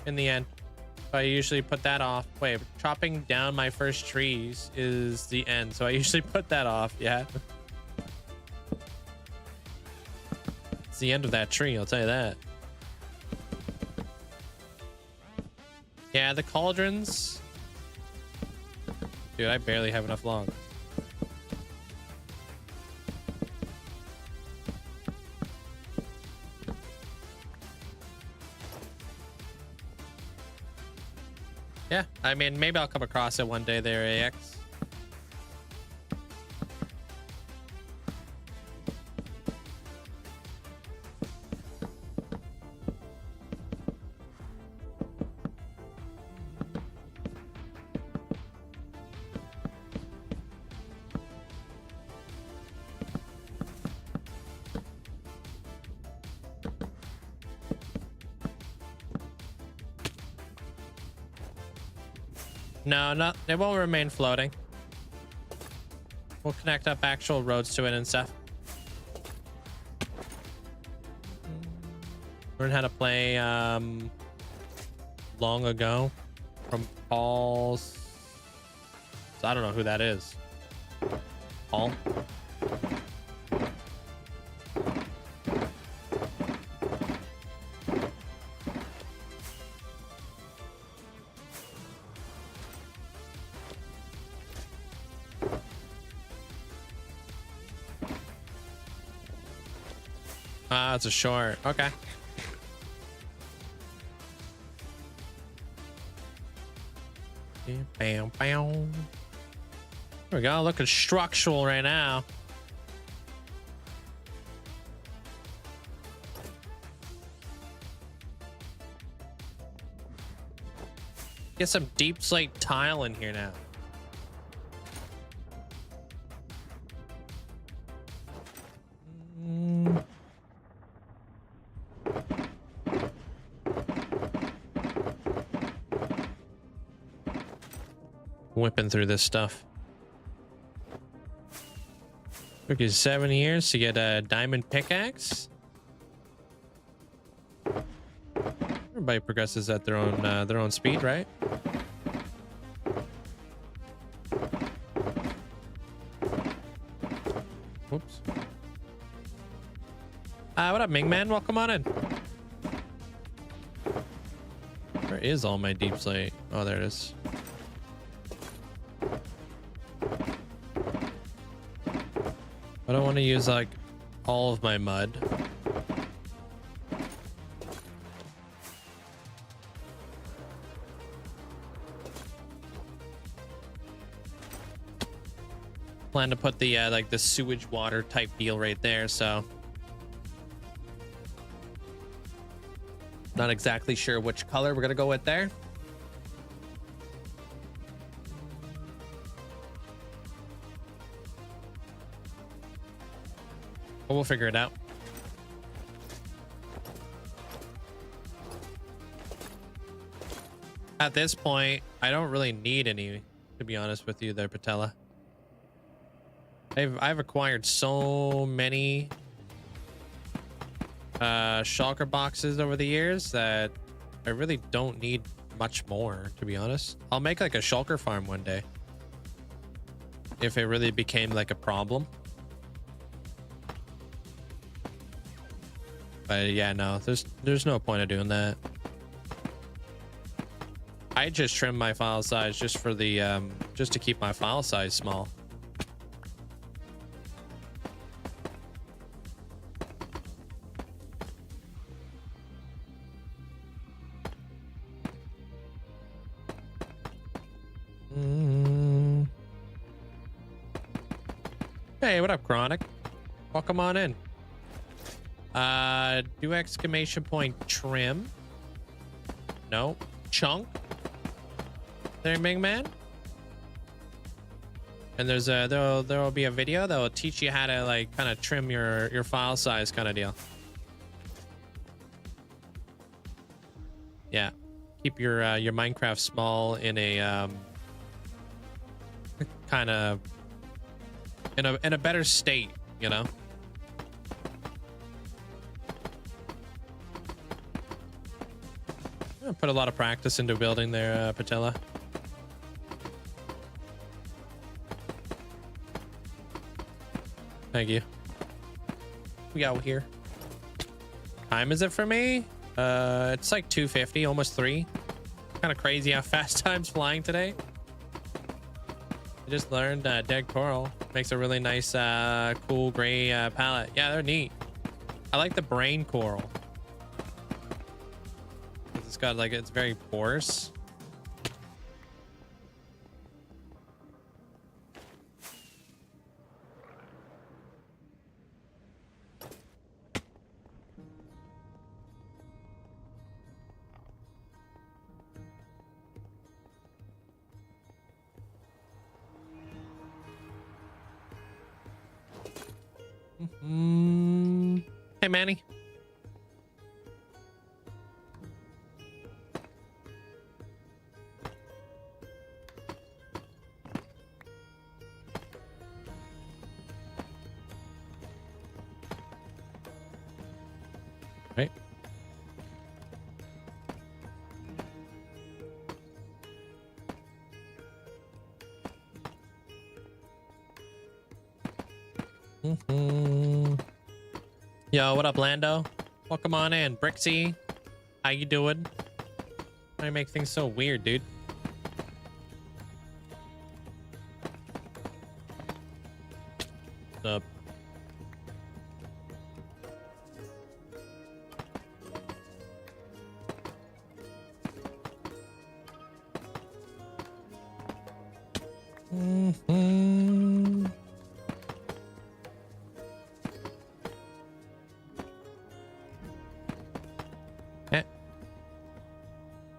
in the end. I usually put that off. Wait, chopping down my first trees is the end. So I usually put that off. Yeah. It's the end of that tree, I'll tell you that. Yeah, the cauldrons. Dude, I barely have enough logs. Yeah, I mean, maybe I'll come across it one day there, AX. No, it won't remain floating. We'll connect up actual roads to it and stuff. Learn how to play long ago from Paul's. I don't know who that is. Paul. Ah, it's a short. Okay. Bam, bam. There we go. Looking structural right now. Get some deep slate tile in here now. Whipping through this stuff. Took you 7 years to get a diamond pickaxe. Everybody progresses at their own speed, right? Whoops. What up, Ming Man? Welcome on in. Where is all my deep slate? Oh, there it is. I don't want to use like all of my mud. Plan to put the like the sewage water type deal right there, so not exactly sure which color we're gonna go with there. But we'll figure it out. At this point, I don't really need any, to be honest with you there, Patella. I've acquired so many shulker boxes over the years that I really don't need much more, to be honest. I'll make like a shulker farm one day if it really became like a problem. But yeah, no, there's no point of doing that. I just trimmed my file size just for the just to keep my file size small. Hey, what up, Chronic? Welcome on in. Do exclamation point trim. No. Chunk. There, Ming Man. And there's a there'll be a video that will teach you how to like kind of trim your file size kind of deal. Yeah. Keep your Minecraft small in a kind of in a better state, you know. I put a lot of practice into building there, Patella. Thank you. We out here. Time is it for me? It's like 2:50, almost 3. Kind of crazy how fast time's flying today. I just learned dead coral makes a really nice, cool gray palette. Yeah, they're neat. I like the brain coral. It's got like, it's very porous. Hey, Manny. Right. Yo, what up, Lando? Welcome on in. Brixie, how you doing? Why do you make things so weird, dude? What's up?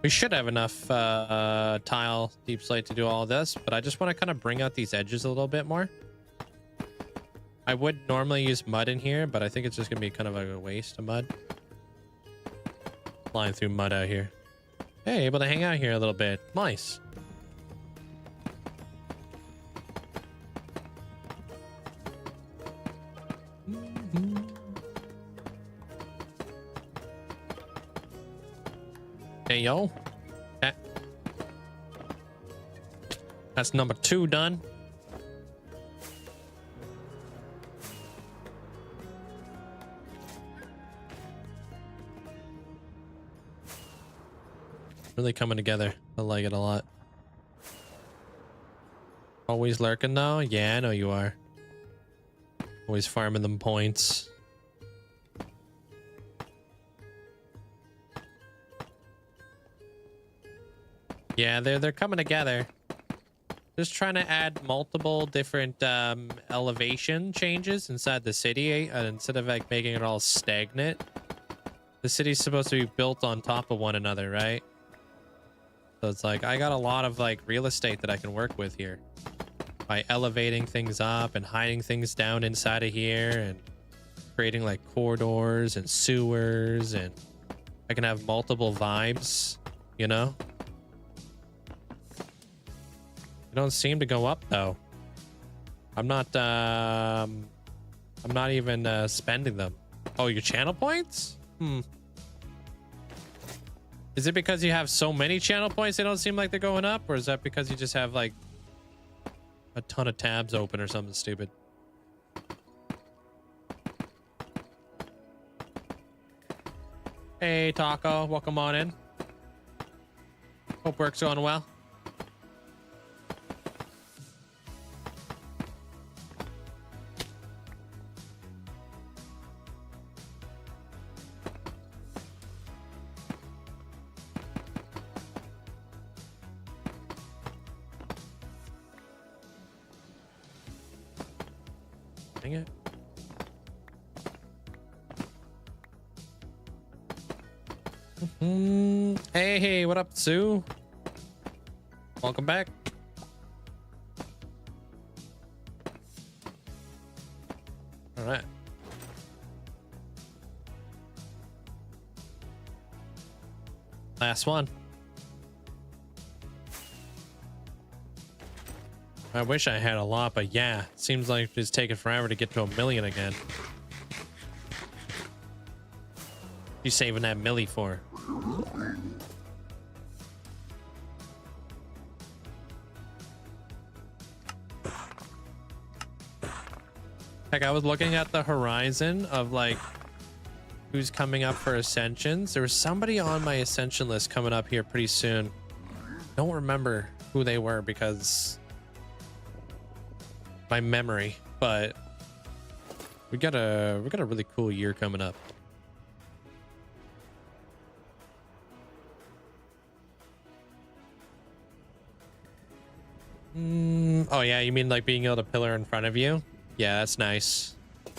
We should have enough tile deep slate to do all of this, but I just want to kind of bring out these edges a little bit more. I would normally use mud in here, but I think it's just gonna be kind of a waste of mud. Flying through mud out here. Hey, able to hang out here a little bit. Nice. Hey, yo. Okay. That's number 2 done. Really coming together. I like it a lot. Always lurking though? Yeah, I know you are. Always farming them points. Yeah, they're coming together. Just trying to add multiple different elevation changes inside the city instead of like making it all stagnant. The city's supposed to be built on top of one another, right? So it's like I got a lot of like real estate that I can work with here by elevating things up and hiding things down inside of here and creating like corridors and sewers, and I can have multiple vibes, you know? They don't seem to go up though. I'm not even spending them. Oh, your channel points? Is it because you have so many channel points they don't seem like they're going up, or is that because you just have like a ton of tabs open or something stupid? Hey Taco, welcome on in. Hope work's going well. Dang it. Hey, what up, Sue? Welcome back. All right. Last one. I wish I had a lot, but yeah, it seems like it's taking forever to get to 1,000,000 again. You saving that milli for? Heck, I was looking at the horizon of like who's coming up for ascensions. There was somebody on my ascension list coming up here pretty soon. Don't remember who they were because my memory, but we got a really cool year coming up. Oh yeah, you mean like being able to pillar in front of you? Yeah, that's nice. I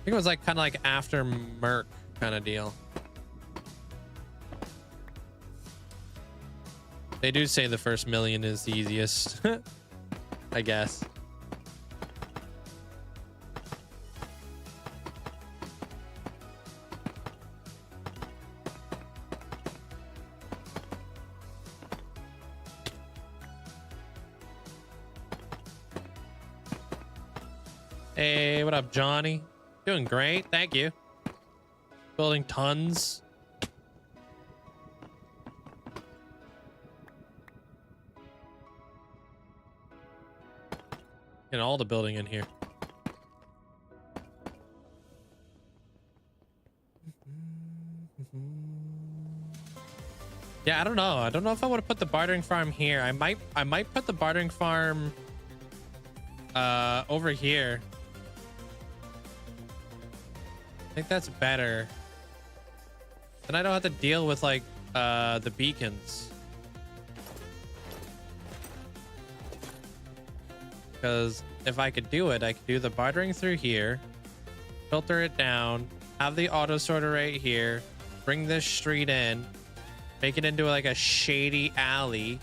think it was like kind of like after Merc kind of deal. They do say the first 1,000,000 is the easiest, I guess. Hey, what up, Johnny? Doing great, thank you. Building tons. And all the building in here. Yeah, I don't know. I don't know if I want to put the bartering farm here. I might put the bartering farm over here. I think that's better. Then I don't have to deal with like the beacons. Because if I could do it, I could do the bartering through here, filter it down, have the auto sorter right here, bring this street in, make it into like a shady alley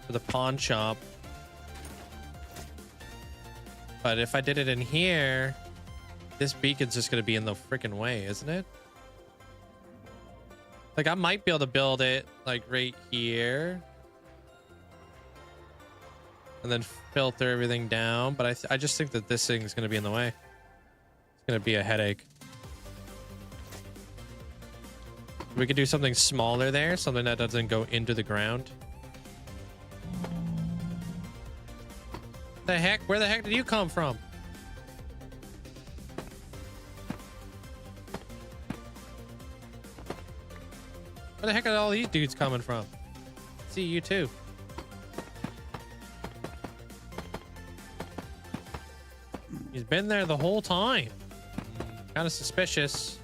for the pawn shop. But if I did it in here, this beacon's just going to be in the freaking way, isn't it? Like I might be able to build it like right here. And then filter everything down, but I just think that this thing's going to be in the way. It's going to be a headache. We could do something smaller there, something that doesn't go into the ground. The heck? Where the heck did you come from? Where the heck are all these dudes coming from? See you too. He's been there the whole time. Kind of suspicious.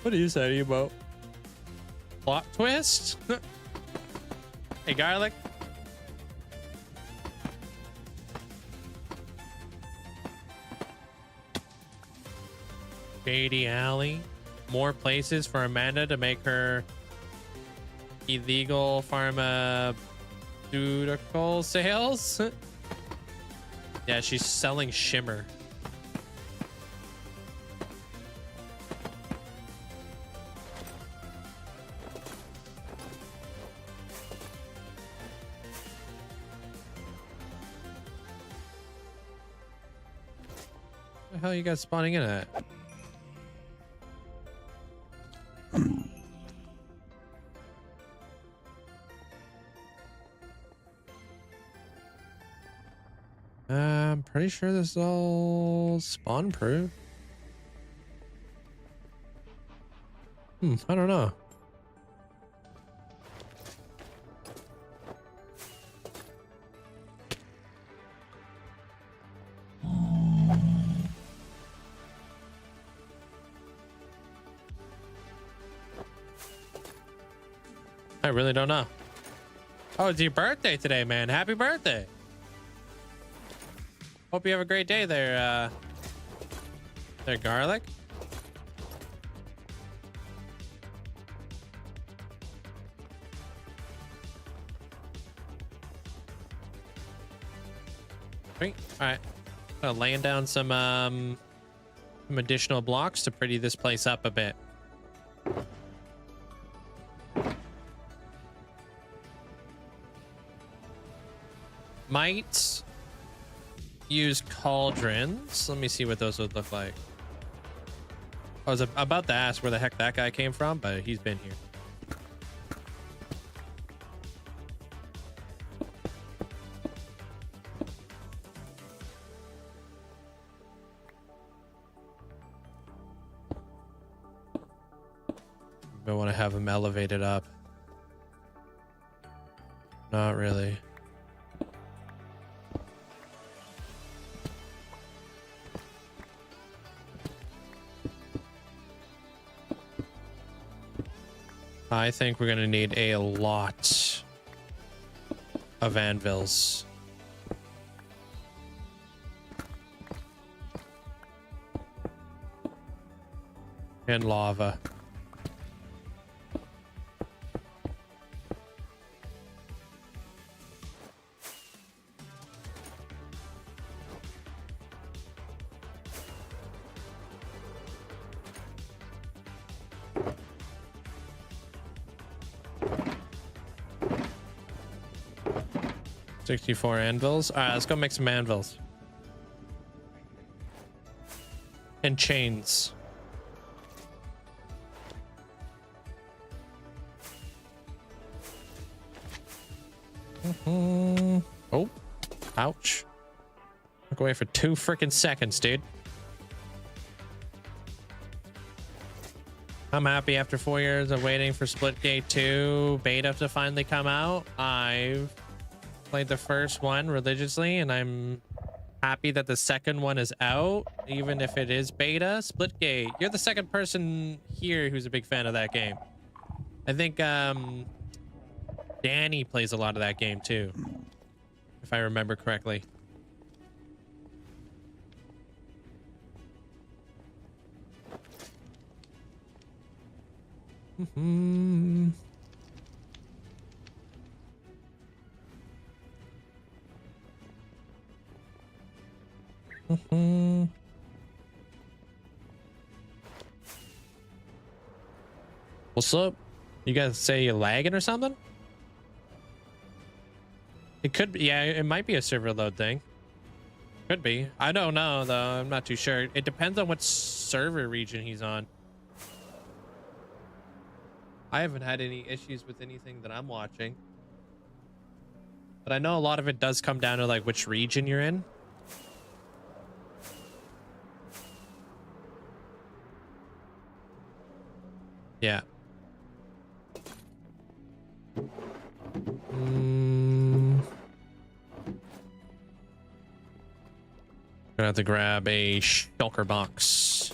What are you saying about? Plot twist? Hey, garlic. Shady alley. More places for Amanda to make her illegal pharmaceutical sales. Yeah, she's selling shimmer. What the hell are you guys spawning in at? I'm pretty sure this is all spawn proof. I don't know. I really don't know. Oh, it's your birthday today, man. Happy birthday. Hope you have a great day there, Garlic. Sweet. All right. Laying down some additional blocks to pretty this place up a bit. Might use cauldrons. Let me see what those would look like. I was about to ask where the heck that guy came from, but he's been here. I want to have him elevated up. Not really. I think we're going to need a lot of anvils. And lava. $64 anvils. All right, let's go make some anvils. And chains. Oh, ouch. Look away for 2 freaking seconds, dude. I'm happy after 4 years of waiting for Splitgate 2 beta to finally come out. I've played the first one religiously, and I'm happy that the second one is out, even if it is beta. Splitgate, you're the second person here who's a big fan of that game. I think Danny plays a lot of that game too, if I remember correctly. What's up? You guys say you're lagging or something? It could be. Yeah, it might be a server load thing. Could be. I don't know though. I'm not too sure. It depends on what server region he's on. I haven't had any issues with anything that I'm watching, but I know a lot of it does come down to like which region you're in. Yeah. Gonna have to grab a shulker box.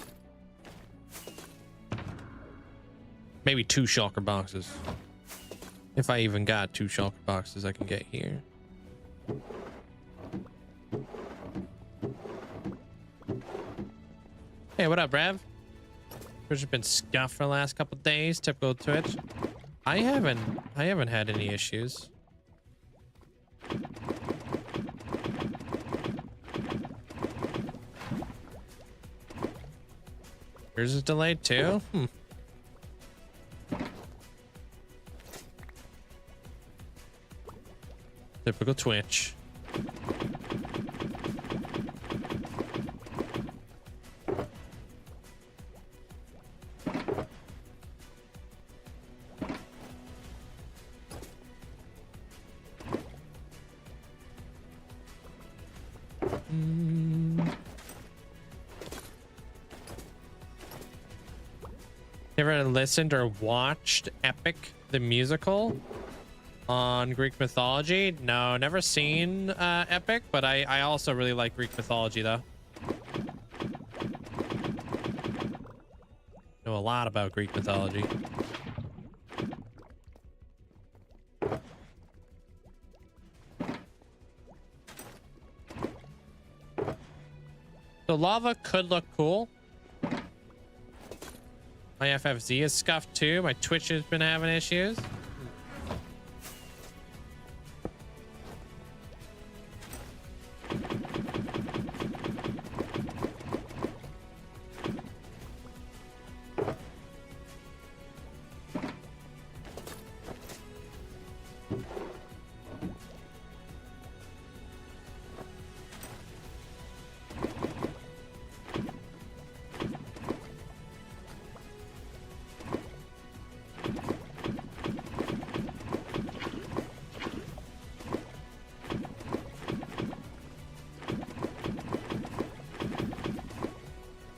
Maybe 2 shulker boxes. If I even got 2 shulker boxes I can get here. Hey, what up, Brav? Twitch has been scuffed for the last couple days. Typical Twitch. I haven't had any issues. Yours is delayed too? Typical Twitch. You ever listened or watched Epic the musical on Greek mythology? No, never seen Epic, but I also really like Greek mythology though. Know a lot about Greek mythology. The lava could look cool. My FFZ is scuffed too. My Twitch has been having issues.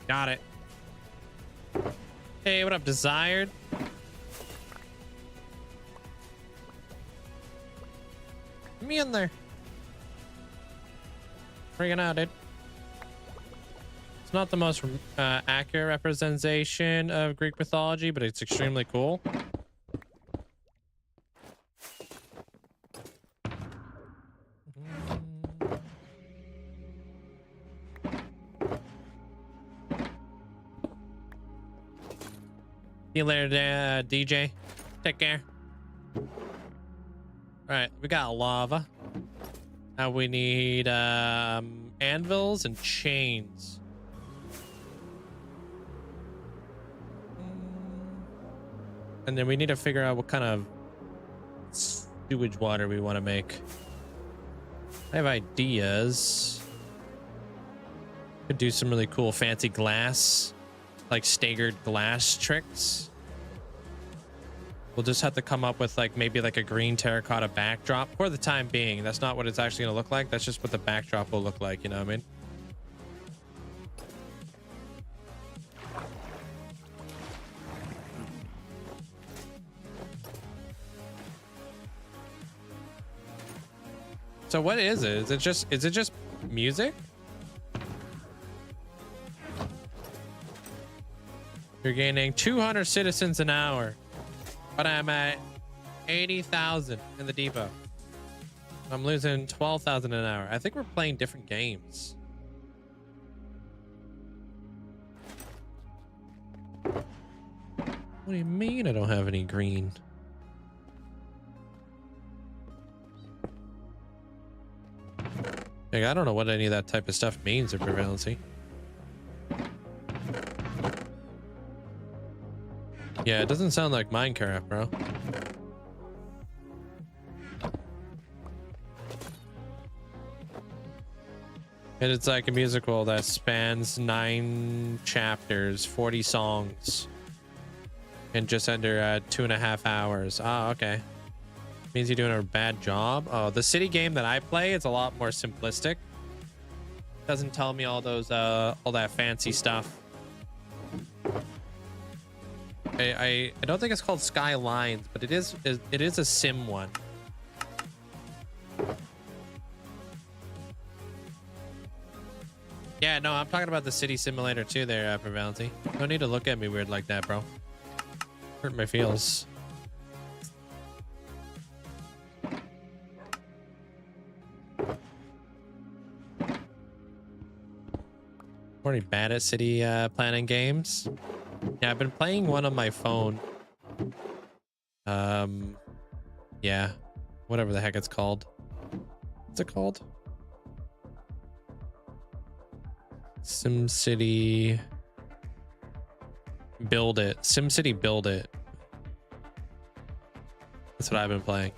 Got it. Hey, what up, Desired? Get me in there. Freaking out, dude. It's not the most accurate representation of Greek mythology, but it's extremely cool. See you later, DJ. Take care. All right, we got lava. Now we need anvils and chains. And then we need to figure out what kind of sewage water we want to make. I have ideas. Could do some really cool fancy glass, like staggered glass tricks. We'll just have to come up with like maybe like a green terracotta backdrop for the time being. That's not what it's actually gonna look like. That's just what the backdrop will look like, you know what I mean? So what is it? Is it just music? You're gaining 200 citizens an hour, but I'm at 80,000 in the depot. I'm losing 12,000 an hour. I think we're playing different games. What do you mean I don't have any green? Like, I don't know what any of that type of stuff means in prevalency. Yeah, it doesn't sound like Minecraft, bro. And it's like a musical that spans 9 chapters, 40 songs, in just under 2.5 hours. Oh, okay. Means you're doing a bad job. Oh, the city game that I play is a lot more simplistic. Doesn't tell me all those all that fancy stuff. I don't think it's called Skylines, but it is a sim one. Yeah, no, I'm talking about the city simulator too there, Prevalency. Don't need to look at me weird like that, bro. Hurt my feels. Already bad at city planning games. Yeah, I've been playing one on my phone. Yeah, whatever the heck it's called. What's it called? SimCity Build It. SimCity Build It. That's what I've been playing.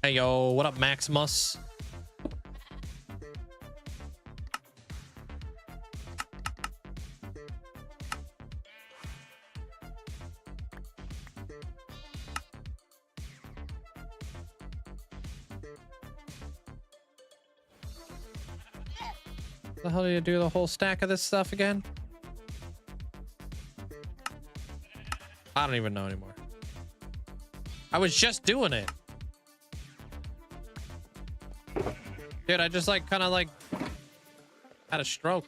Hey yo, what up, Maximus? The hell do you do the whole stack of this stuff again? I don't even know anymore. I was just doing it. Dude, I just like kind of like had a stroke.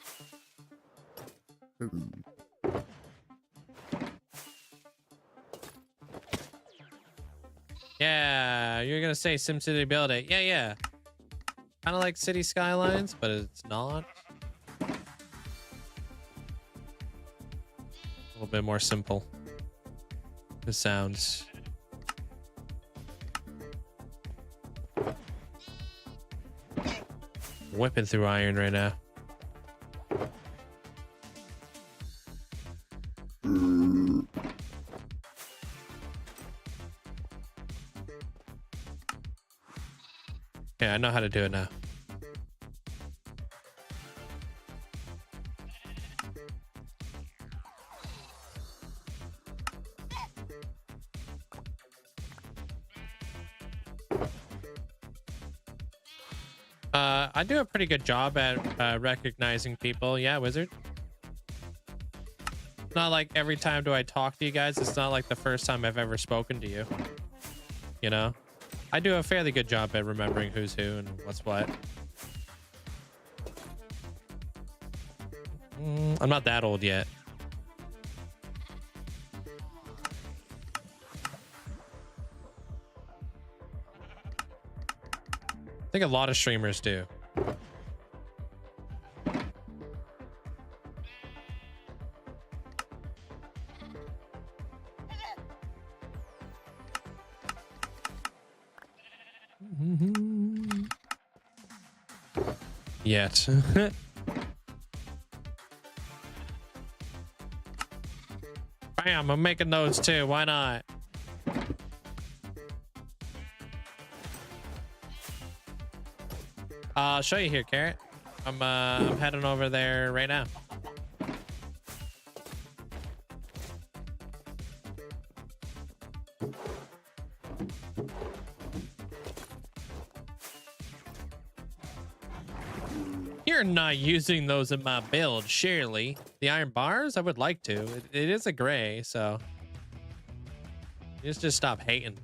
Yeah, you're gonna say SimCity build it. Yeah, yeah. Kind of like City Skylines, but it's not. A little bit more simple. It sounds. Whipping through iron right now. Yeah, I know how to do it now. I do a pretty good job at recognizing people. Yeah, wizard. Not like every time do I talk to you guys. It's not like the first time I've ever spoken to you. You know? I do a fairly good job at remembering who's who and what's what. I'm not that old yet. I think a lot of streamers do. Yet. Bam, I'm making those too. Why not? I'll show you here, Carrot. I'm heading over there right now. You're not using those in my build, surely. The iron bars? I would like to. It is a gray, so you just stop hating.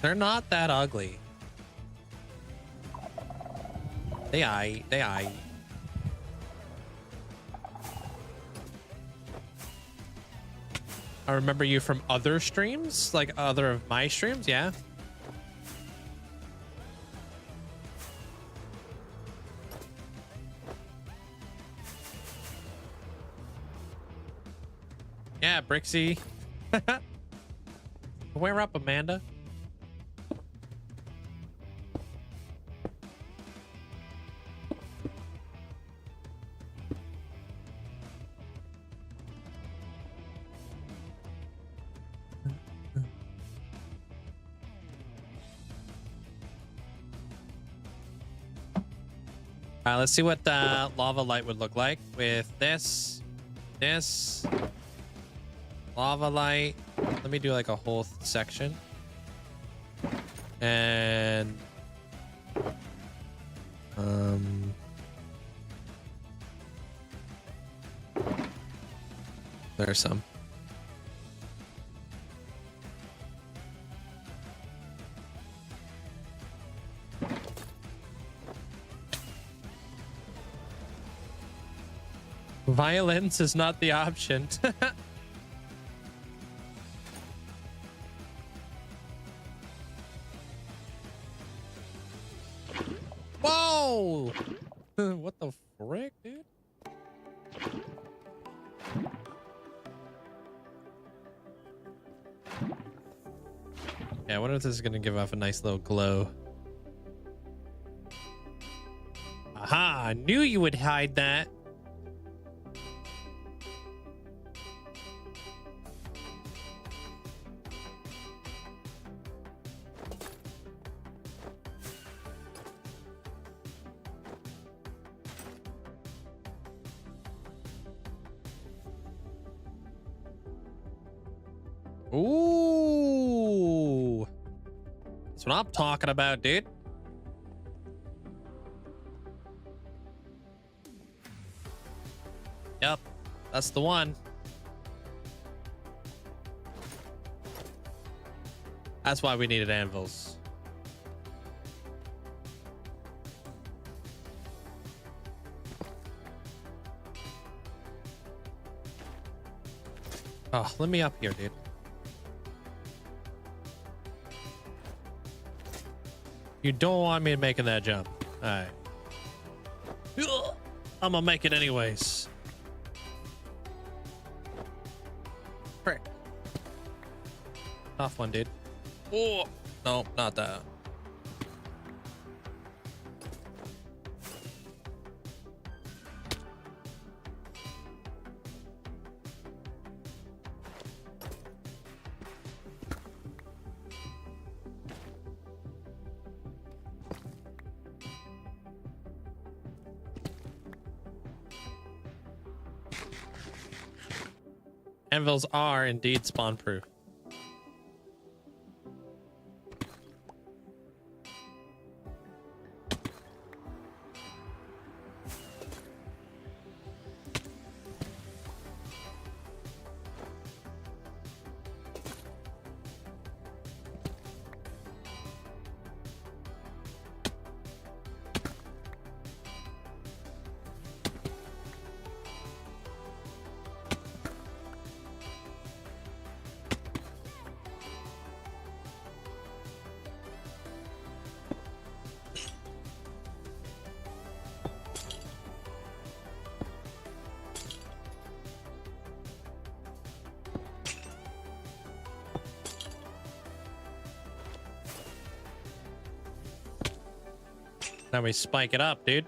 They're not that ugly. They aight. I remember you from other streams, like other of my streams, yeah. Yeah, Brixie. Where up, Amanda? Let's see what lava light would look like with this lava light. Let me do like a whole section. And there's some. Violence is not the option. Whoa! What the frick, dude? Yeah, I wonder if this is gonna give off a nice little glow. Aha! I knew you would hide that. Ooh. That's what I'm talking about, dude. Yep. That's the one. That's why we needed anvils. Oh, let me up here, dude. You don't want me making that jump. All right. I'm gonna make it anyways. Frick. Tough one, dude. Oh, no, not that. Anvils are indeed spawn proof. Now we spike it up, dude.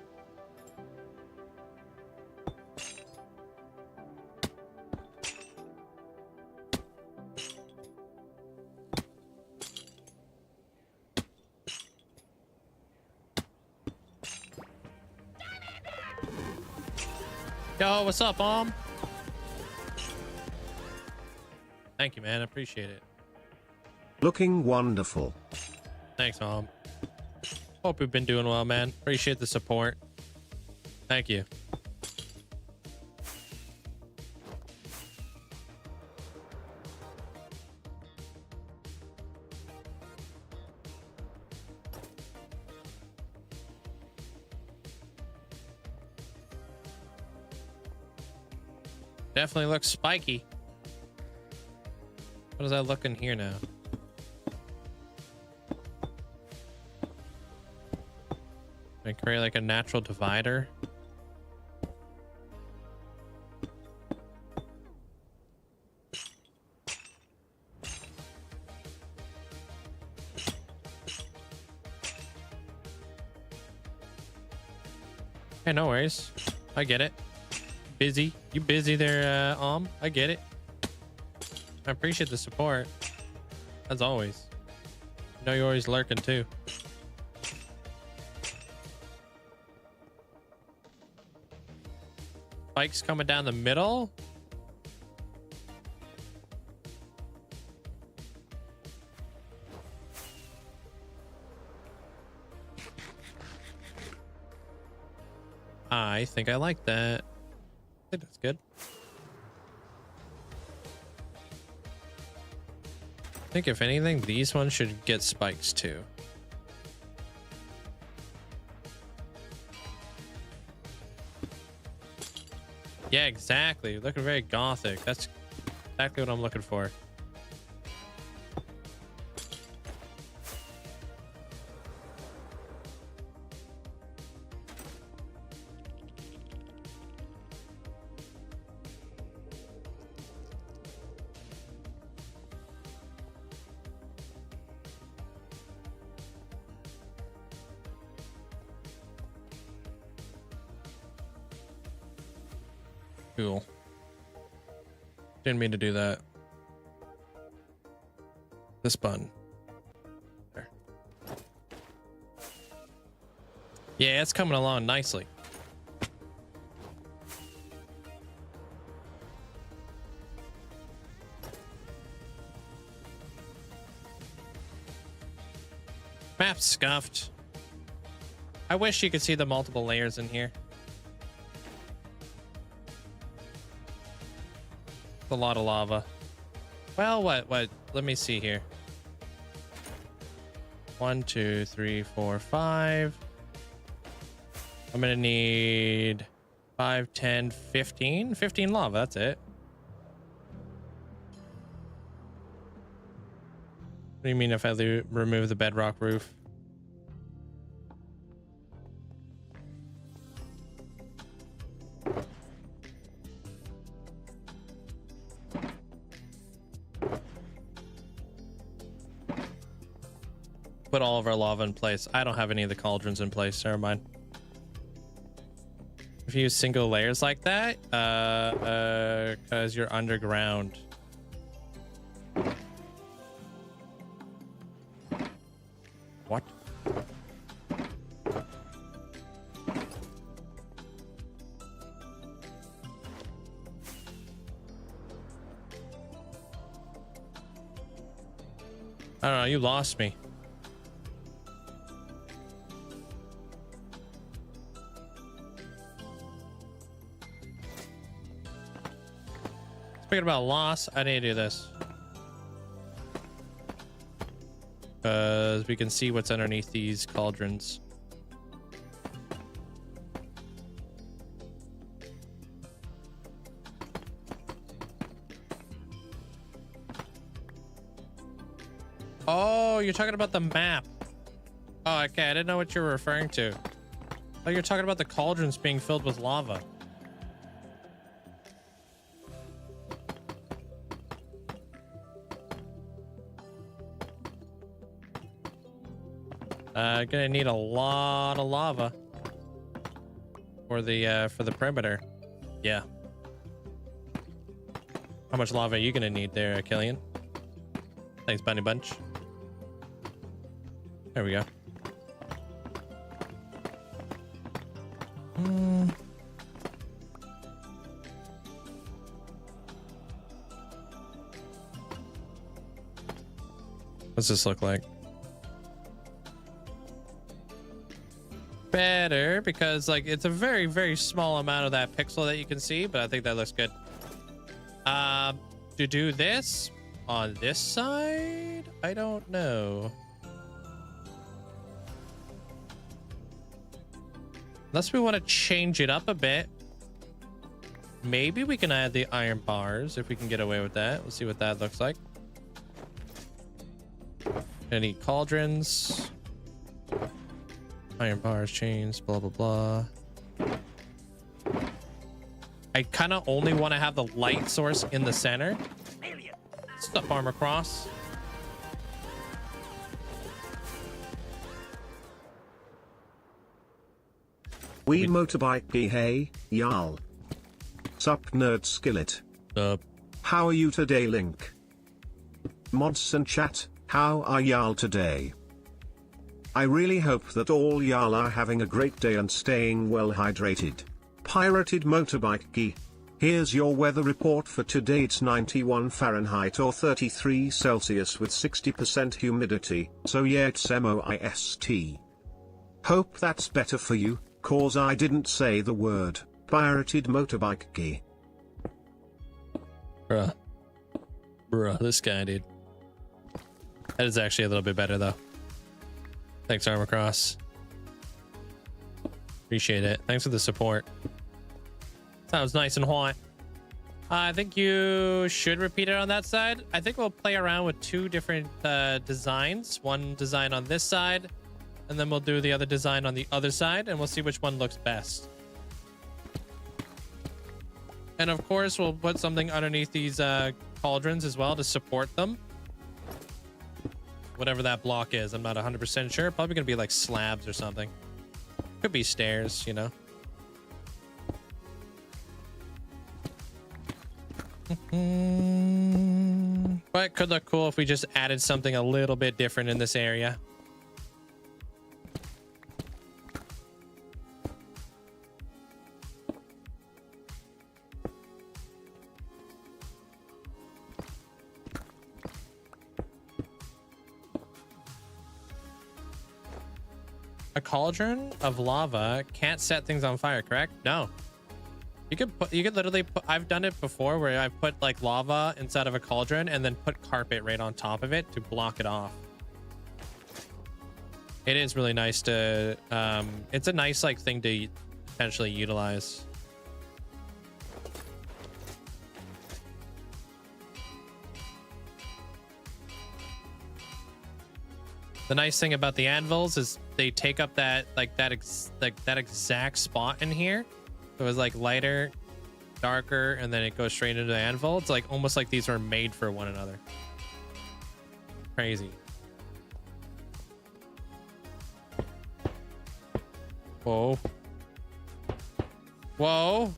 Yo, what's up, Mom? Thank you, man. I appreciate it. Looking wonderful. Thanks, Mom. Hope you've been doing well, man. Appreciate the support. Thank you. Definitely looks spiky. What does that look in here now? I create like a natural divider. Hey, no worries. I get it. Busy. You busy there, I get it. I appreciate the support. As always. I know you're always lurking too. Spikes coming down the middle. I think I like that. I think that's good. I think if anything, these ones should get spikes too. Yeah, exactly. Looking very gothic. That's exactly what I'm looking for. Cool. Didn't mean to do that. This button. There. Yeah, it's coming along nicely. Map's scuffed. I wish you could see the multiple layers in here. It's a lot of lava. Well, what? Let me see here. 1, 2, 3, 4, 5. I'm gonna need 5, 10, 15. 15 lava, that's it. What do you mean if I remove the bedrock roof? Put all of our lava in place. I don't have any of the cauldrons in place. Never mind. If you use single layers like that, because you're underground. What? I don't know. You lost me. Speaking about loss, I need to do this. Because we can see what's underneath these cauldrons. Oh, you're talking about the map. Oh, okay. I didn't know what you were referring to. Oh, you're talking about the cauldrons being filled with lava. Gonna need a lot of lava for the perimeter. Yeah. How much lava are you gonna need there, Killian? Thanks, Bunny Bunch. There we go. What's this look like? Better, because like it's a very, very small amount of that pixel that you can see, but I think that looks good. To do this on this side, I don't know. Unless we want to change it up a bit. Maybe we can add the iron bars if we can get away with that. We'll see what that looks like. Any cauldrons? Iron bars, chains, blah, blah, blah. I kind of only want to have the light source in the center. Stuff armor cross. We motorbike hey, y'all. Sup nerd skillet. Sup. How are you today, Link? Mods and chat, how are y'all today? I really hope that all y'all are having a great day and staying well hydrated. Pirated Motorbike. Here's your weather report for today. It's 91 Fahrenheit or 33 Celsius with 60% humidity, so yeah, it's moist. Hope that's better for you, cause I didn't say the word. Pirated Motorbike. Bruh, this guy, dude. That is actually a little bit better though. Thanks, Armor Cross. Appreciate it. Thanks for the support. Sounds nice and hot. I think you should repeat it on that side. I think we'll play around with two different designs. One design on this side, and then we'll do the other design on the other side, and we'll see which one looks best. And of course, we'll put something underneath these cauldrons as well to support them. Whatever that block is, I'm not 100% sure. Probably gonna be like slabs or something. Could be stairs, you know. But it could look cool if we just added something a little bit different in this area. A cauldron of lava can't set things on fire, correct? No. You could literally put, I've done it before where I've put like lava inside of a cauldron and then put carpet right on top of it to block it off. It is really nice to, it's a nice like thing to potentially utilize. The nice thing about the anvils is they take up that exact spot in here. So it's like lighter, darker, and then it goes straight into the anvil. It's like almost like these were made for one another. Crazy. Whoa. Whoa.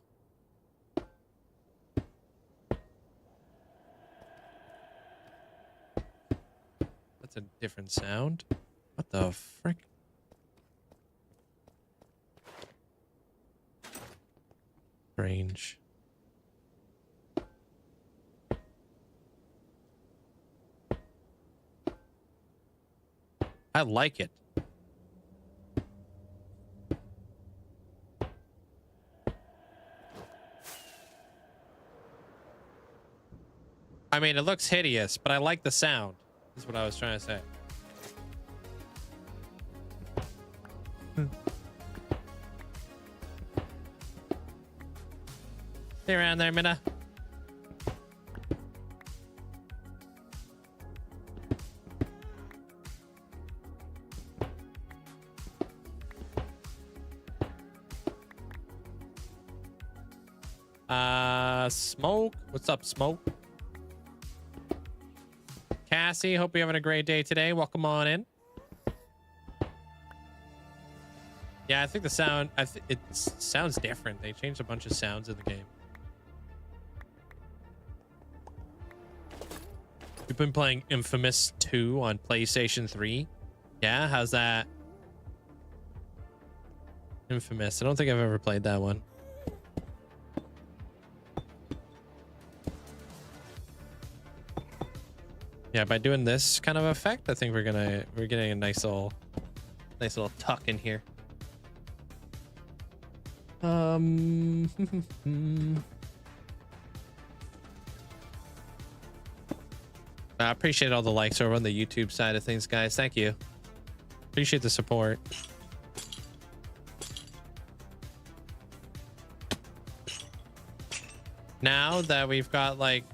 That's a different sound. What the frick? Strange. I like it. I mean, it looks hideous, but I like the sound. Is what I was trying to say. Stay around there, Minna. Smoke. What's up, Smoke? Cassie, hope you're having a great day today. Welcome on in. Yeah, I think the sound, it sounds different. They changed a bunch of sounds in the game. We've been playing Infamous 2 on PlayStation 3. Yeah, how's that? Infamous. I don't think I've ever played that one. Yeah, by doing this kind of effect, I think we're getting a nice little tuck in here. I appreciate all the likes over on the YouTube side of things, guys. Thank you. Appreciate the support. Now that we've got like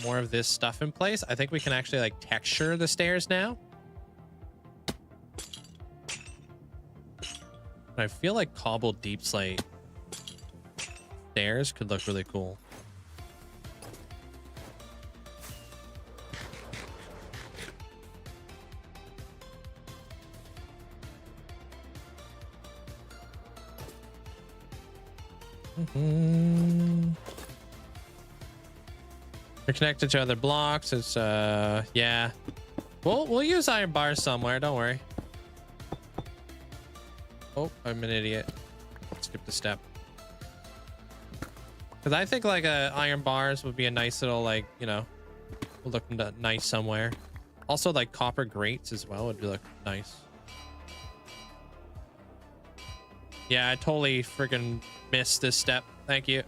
more of this stuff in place, I think we can actually like texture the stairs now. I feel like cobbled deep slate stairs could look really cool. They're connected to other blocks. It's yeah. We'll use iron bars somewhere, don't worry. Oh, I'm an idiot. Skip the step. Because I think like iron bars would be a nice little like, you know, look nice somewhere. Also like copper grates as well would look nice. Yeah, I totally freaking missed this step. Thank you.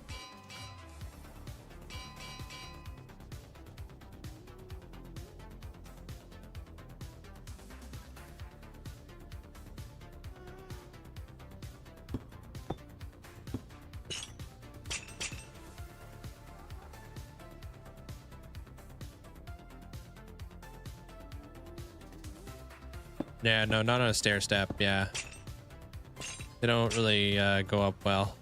Yeah, no, not on a stair step. Yeah, they don't really go up well.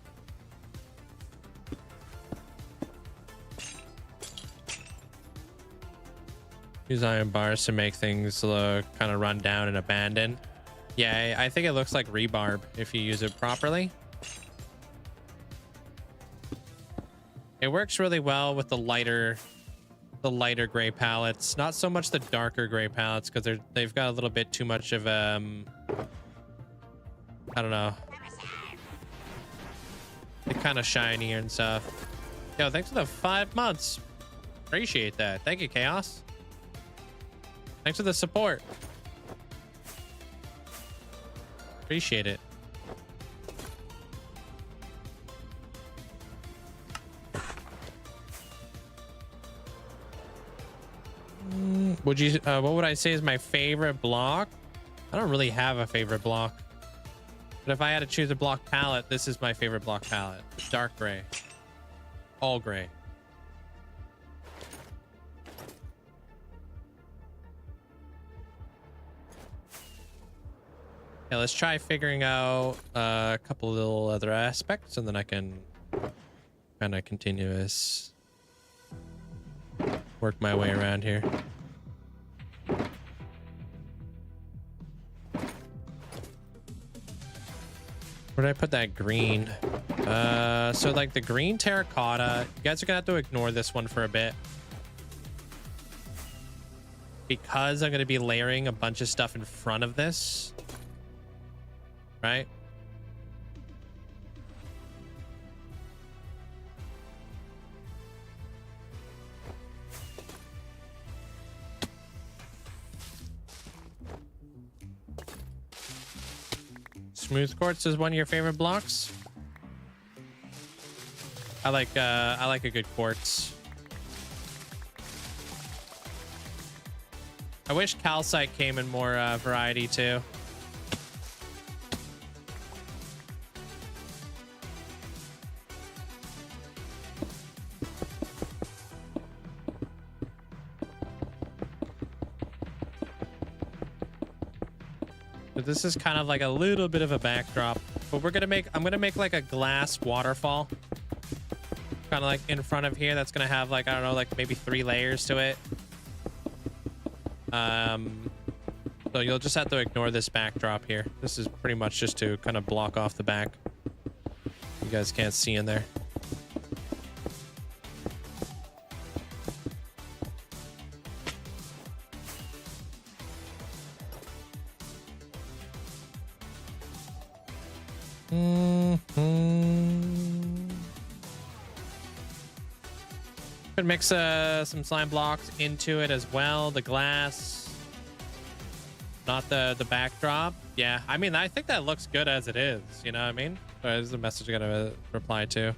Use iron bars to make things look kind of run down and abandoned. Yeah, I think it looks like rebarb if you use it properly. It works really well with the lighter gray palettes, not so much the darker gray palettes because they've got a little bit too much of I don't know, they're kind of shinier and stuff. Yo, thanks for the 5 months, appreciate that. Thank you, Chaos. Thanks for the support. Appreciate it. Would you, what would I say is my favorite block? I don't really have a favorite block. But if I had to choose a block palette, this is my favorite block palette. Dark gray. All gray. Yeah, let's try figuring out a couple of little other aspects, and then I can kind of continue this. Work my way around here. Where did I put that green? So like the green terracotta, you guys are gonna have to ignore this one for a bit. Because I'm gonna be layering a bunch of stuff in front of this. Right? Smooth quartz is one of your favorite blocks. I like a good quartz. I wish calcite came in more variety too. But this is kind of like a little bit of a backdrop. But I'm gonna make like a glass waterfall. Kind of like in front of here. That's gonna have like, I don't know, like maybe 3 layers to it. So you'll just have to ignore this backdrop here. This is pretty much just to kind of block off the back. You guys can't see in there. Could mix some slime blocks into it as well. The glass, not the backdrop. Yeah, I mean, I think that looks good as it is. You know what I mean? Sorry, this is a message I gotta reply to.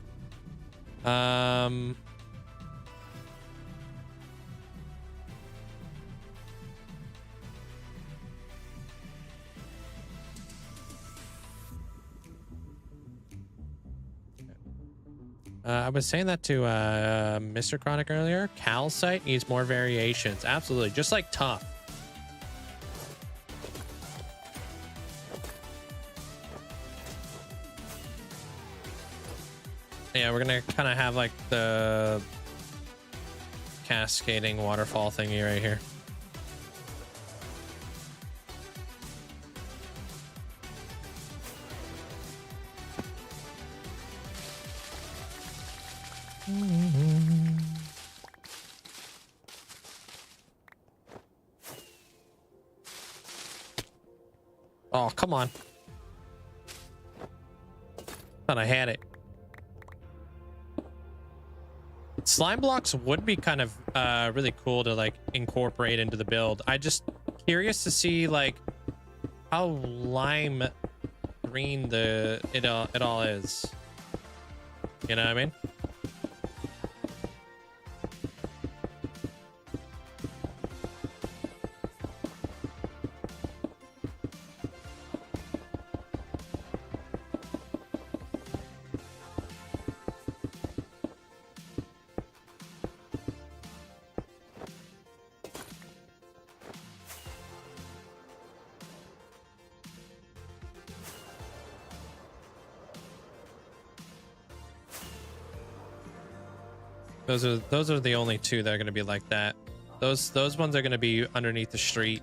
I was saying that to Mr. Chronic earlier. Calcite needs more variations. Absolutely. Just like tough. Yeah, we're going to kind of have like the cascading waterfall thingy right here. Oh, come on. Thought I had it. Slime blocks would be kind of really cool to like incorporate into the build. I just curious to see like how lime green it all is. You know what I mean? Those are the only two that are going to be like that. Those ones are going to be underneath the street.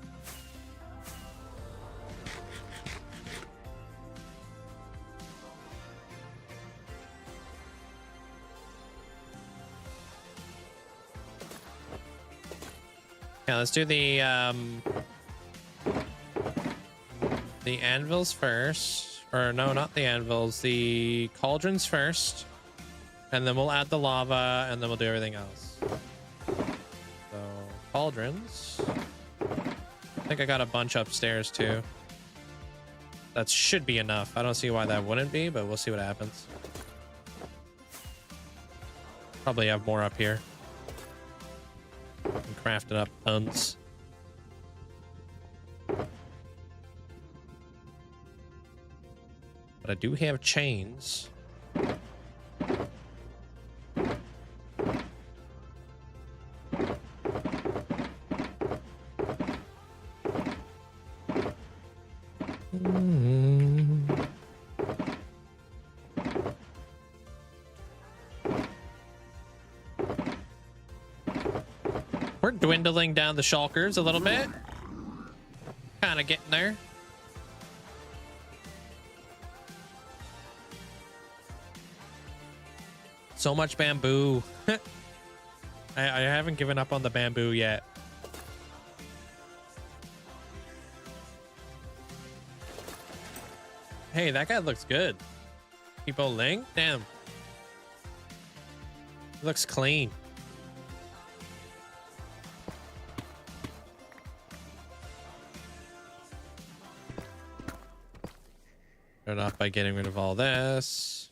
Yeah, let's do the anvils first. Or no, not the anvils, the cauldrons first. And then we'll add the lava, and then we'll do everything else. So, cauldrons. I think I got a bunch upstairs, too. That should be enough. I don't see why that wouldn't be, but we'll see what happens. Probably have more up here. And craft it up tons. But I do have chains. We're dwindling down the shulkers a little bit. Kind of getting there. So much bamboo. I haven't given up on the bamboo yet. Hey, that guy looks good. People Ling? Damn. Looks clean. Start off by getting rid of all this.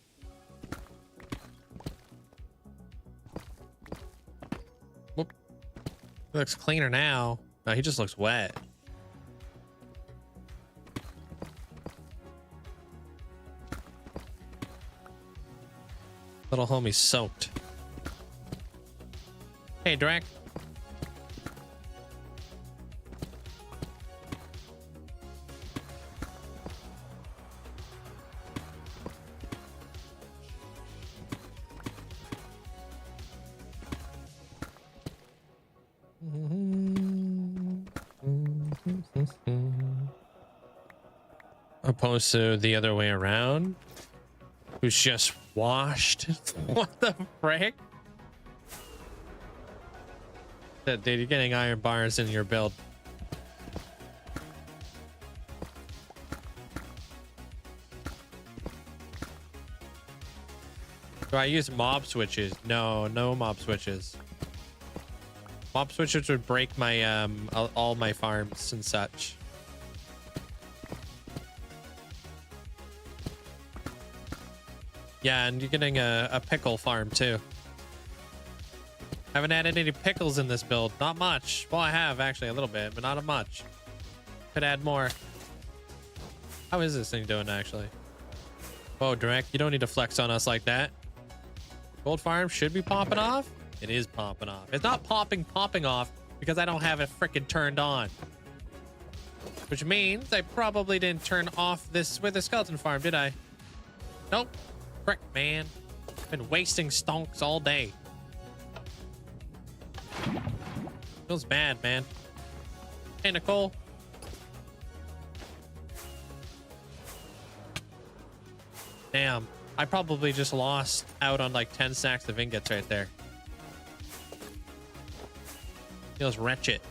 Whoop. He looks cleaner now. No, he just looks wet. Little homie soaked. Hey, Drac. Opposed to the other way around, who's just washed. What the frick? Dude, you're getting iron bars in your build. Do I use mob switches? No, no mob switches. Mob switches would break my all my farms and such. Yeah, and you're getting a pickle farm too. Haven't added any pickles in this build. Not much. Well, I have actually a little bit, but not much. Could add more. How is this thing doing actually? Whoa, Drek, you don't need to flex on us like that. Gold farm should be popping off. It is popping off. It's not popping off because I don't have it freaking turned on. Which means I probably didn't turn off this with the skeleton farm, did I? Nope. Frick, man. Been wasting stonks all day. Feels bad, man. Hey, Nicole. Damn. I probably just lost out on like 10 stacks of ingots right there. Feels wretched.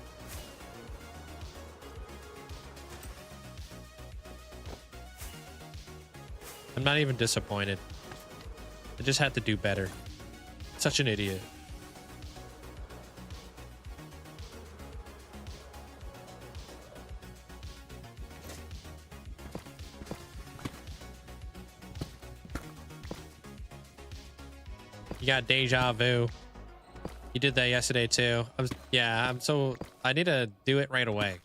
I'm not even disappointed. I just had to do better. Such an idiot. You got deja vu. You did that yesterday too. I need to do it right away.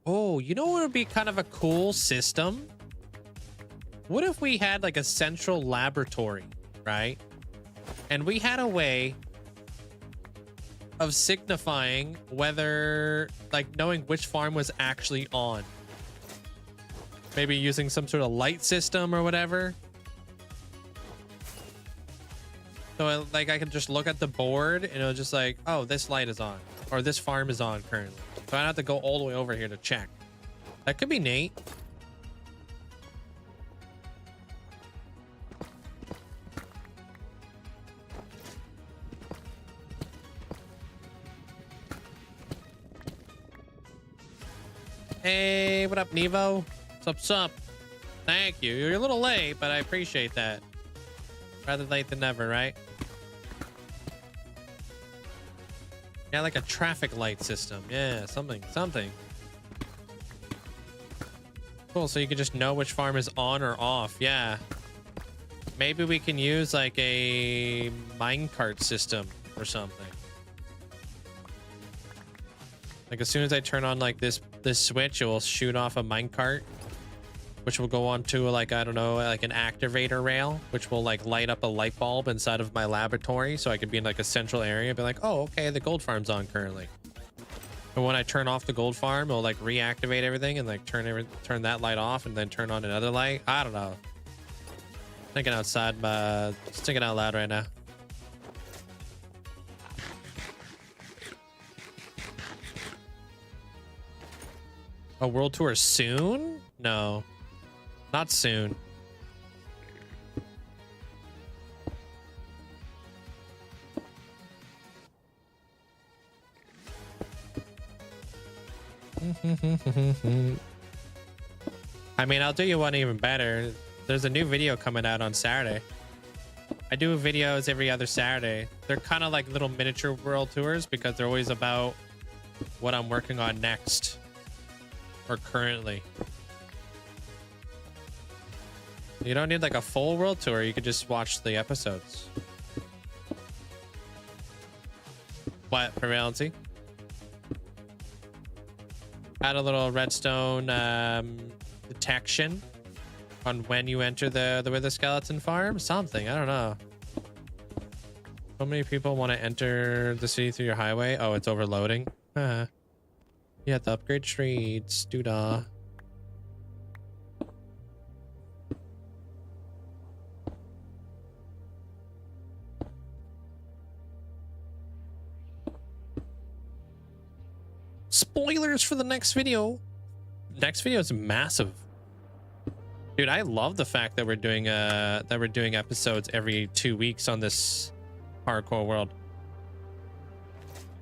Oh, you know what would be kind of a cool system? What if we had like a central laboratory, right? And we had a way of signifying whether, like, knowing which farm was actually on. Maybe using some sort of light system or whatever. So like I can just look at the board and it'll just like, oh, this light is on, or this farm is on currently. So I don't have to go all the way over here to check. That could be neat. Hey, what up, Nevo? What's up? Thank you. You're a little late, but I appreciate that. Rather late than never, right? Yeah, like a traffic light system. Yeah, something. Cool, so you can just know which farm is on or off. Yeah. Maybe we can use like a minecart system or something. Like as soon as I turn on like this switch, it will shoot off a minecart, which will go onto like, I don't know, like an activator rail, which will like light up a light bulb inside of my laboratory. So I can be in like a central area and be like, oh, okay, the gold farm's on currently. And when I turn off the gold farm, it'll like reactivate everything and like turn that light off and then turn on another light. I don't know. Thinking outside, just thinking out loud right now. A world tour soon? No, not soon. I mean, I'll do you one even better. There's a new video coming out on Saturday. I do videos every other Saturday. They're kind of like little miniature world tours because they're always about what I'm working on next or currently. You don't need like a full world tour. You could just watch the episodes. What, Prevalency? Add a little redstone detection on when you enter the Wither Skeleton farm. Something, I don't know. So many people want to enter the city through your highway. Oh, it's overloading. You have to upgrade streets. Doodah. Spoilers for the next video. Next video is massive. Dude, I love the fact that we're doing episodes every 2 weeks on this hardcore world.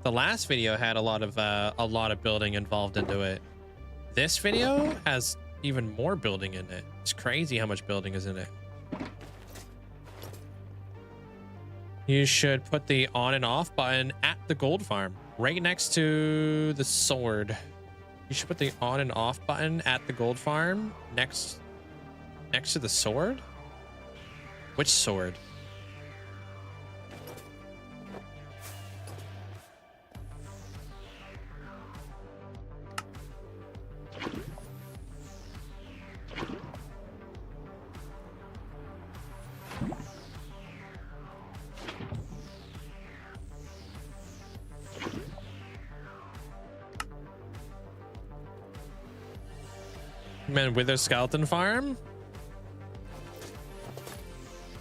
The last video had a lot of building involved into it. This video has even more building in it. It's crazy how much building is in it. You should put the on and off button at the gold farm, right next to the sword. You should put the on and off button at the gold farm next to the sword. Which sword? Man, Wither Skeleton farm?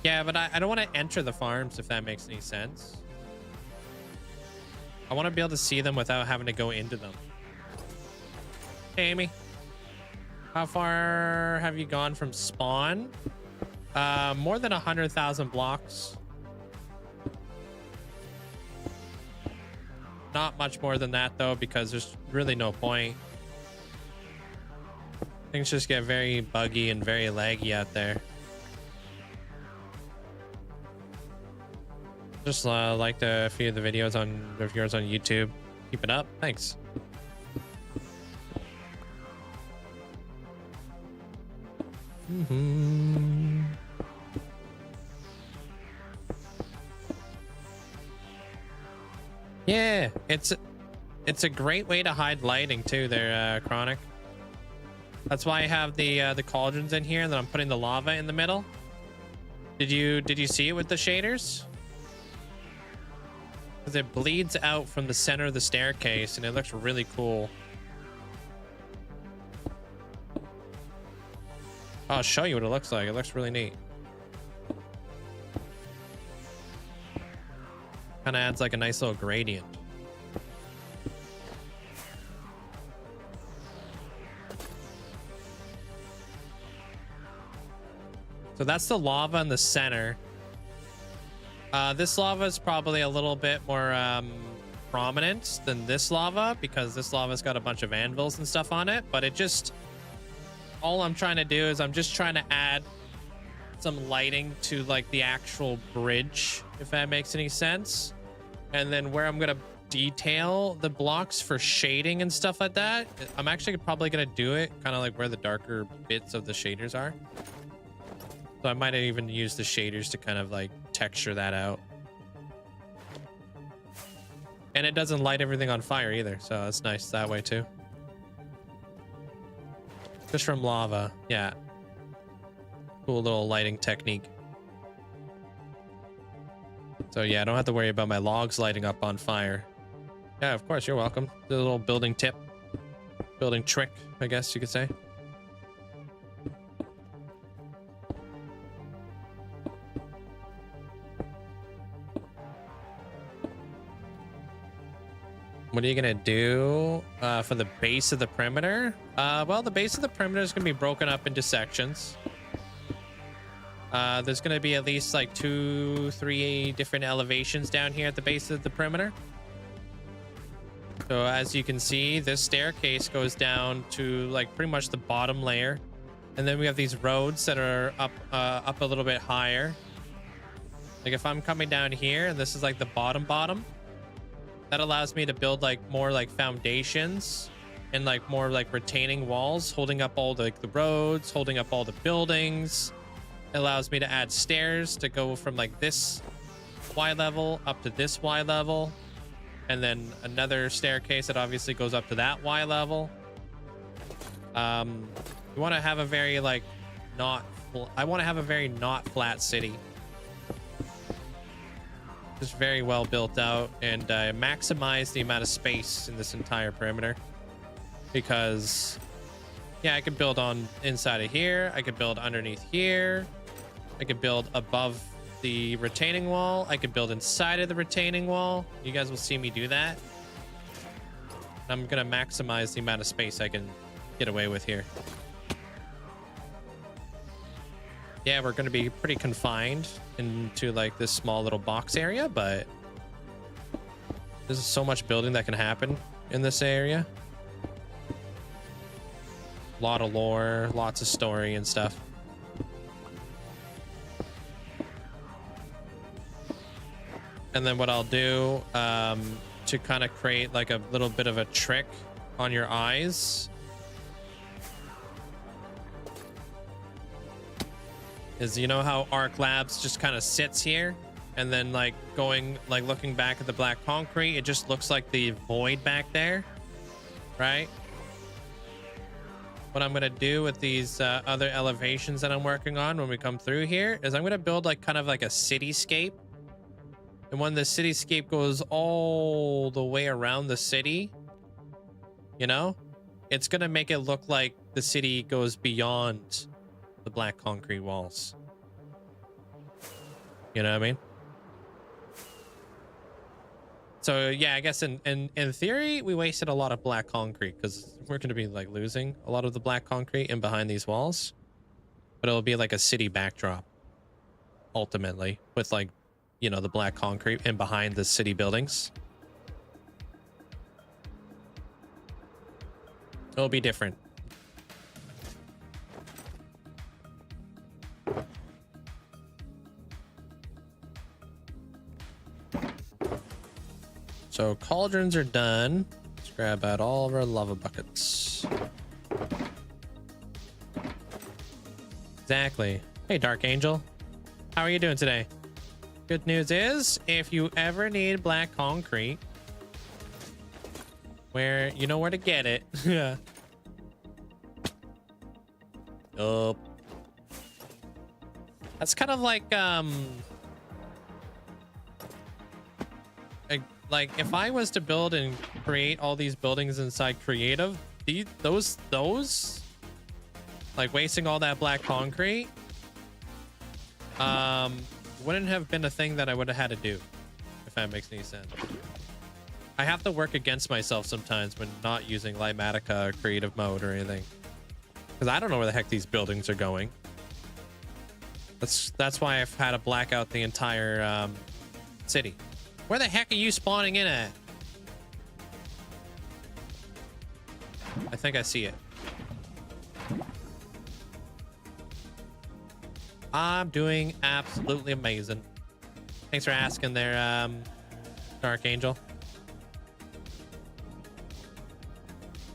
Yeah, but I don't want to enter the farms, if that makes any sense. I want to be able to see them without having to go into them. Hey, Amy. How far have you gone from spawn? More than 100,000 blocks. Not much more than that, though, because there's really no point. Things just get very buggy and very laggy out there. Just liked a few of the videos of yours on YouTube. Keep it up. Thanks. Yeah, it's a great way to hide lighting too there, Chronic. That's why I have the cauldrons in here, and then I'm putting the lava in the middle. Did you see it with the shaders? Because it bleeds out from the center of the staircase, and it looks really cool. I'll show you what it looks like. It looks really neat. Kind of adds like a nice little gradient. So that's the lava in the center. This lava is probably a little bit more prominent than this lava because this lava's got a bunch of anvils and stuff on it. But it just, all I'm trying to do is I'm just trying to add some lighting to like the actual bridge, if that makes any sense. And then where I'm gonna detail the blocks for shading and stuff like that. I'm actually probably gonna do it kind of like where the darker bits of the shaders are. So I might even use the shaders to kind of like texture that out. And it doesn't light everything on fire either, so that's nice that way too. Just from lava, yeah. Cool little lighting technique. So yeah, I don't have to worry about my logs lighting up on fire. Yeah, of course, you're welcome. The little building tip. Building trick, I guess you could say. What are you gonna do for the base of the perimeter? Well, the base of the perimeter is gonna be broken up into sections. There's gonna be at least like 2-3 different elevations down here at the base of the perimeter. So as you can see, this staircase goes down to like pretty much the bottom layer, and then we have these roads that are up a little bit higher. Like if I'm coming down here and this is like the bottom, that allows me to build like more like foundations and like more like retaining walls, holding up all the roads, holding up all the buildings. It allows me to add stairs to go from like this Y level up to this Y level, and then another staircase that obviously goes up to that Y level. You want to have a very like I want to have a very not flat city. Just very well built out, and maximize the amount of space in this entire perimeter, because yeah, I could build on inside of here, I could build underneath here, I could build above the retaining wall, I could build inside of the retaining wall. You guys will see me do that. I'm gonna maximize the amount of space I can get away with here. Yeah, we're going to be pretty confined into like this small little box area, but there's so much building that can happen in this area. A lot of lore, lots of story and stuff. And then what I'll do to kind of create like a little bit of a trick on your eyes is, you know how Arc Labs just kind of sits here, and then like looking back at the black concrete, it just looks like the void back there, right? What I'm gonna do with these other elevations that I'm working on when we come through here is I'm gonna build like kind of like a cityscape, and when the cityscape goes all the way around the city, you know, it's gonna make it look like the city goes beyond the black concrete walls. You know what I mean? So yeah, I guess in theory we wasted a lot of black concrete, because we're going to be like losing a lot of the black concrete in behind these walls, but it'll be like a city backdrop ultimately, with like, you know, the black concrete in behind the city buildings. It'll be different. So cauldrons are done. Let's grab out all of our lava buckets. Exactly. Hey, Dark Angel. How are you doing today? Good news is, if you ever need black concrete, where you know where to get it. Yeah. Oh. That's kind of like if I was to build and create all these buildings inside creative, those like wasting all that black concrete wouldn't have been a thing that I would have had to do, if that makes any sense. I have to work against myself sometimes when not using Lighmatica or creative mode or anything, because I don't know where the heck these buildings are going. That's why I've had to black out the entire city. Where the heck are you spawning in at? I think I see it. I'm doing absolutely amazing. Thanks for asking there, Dark Angel.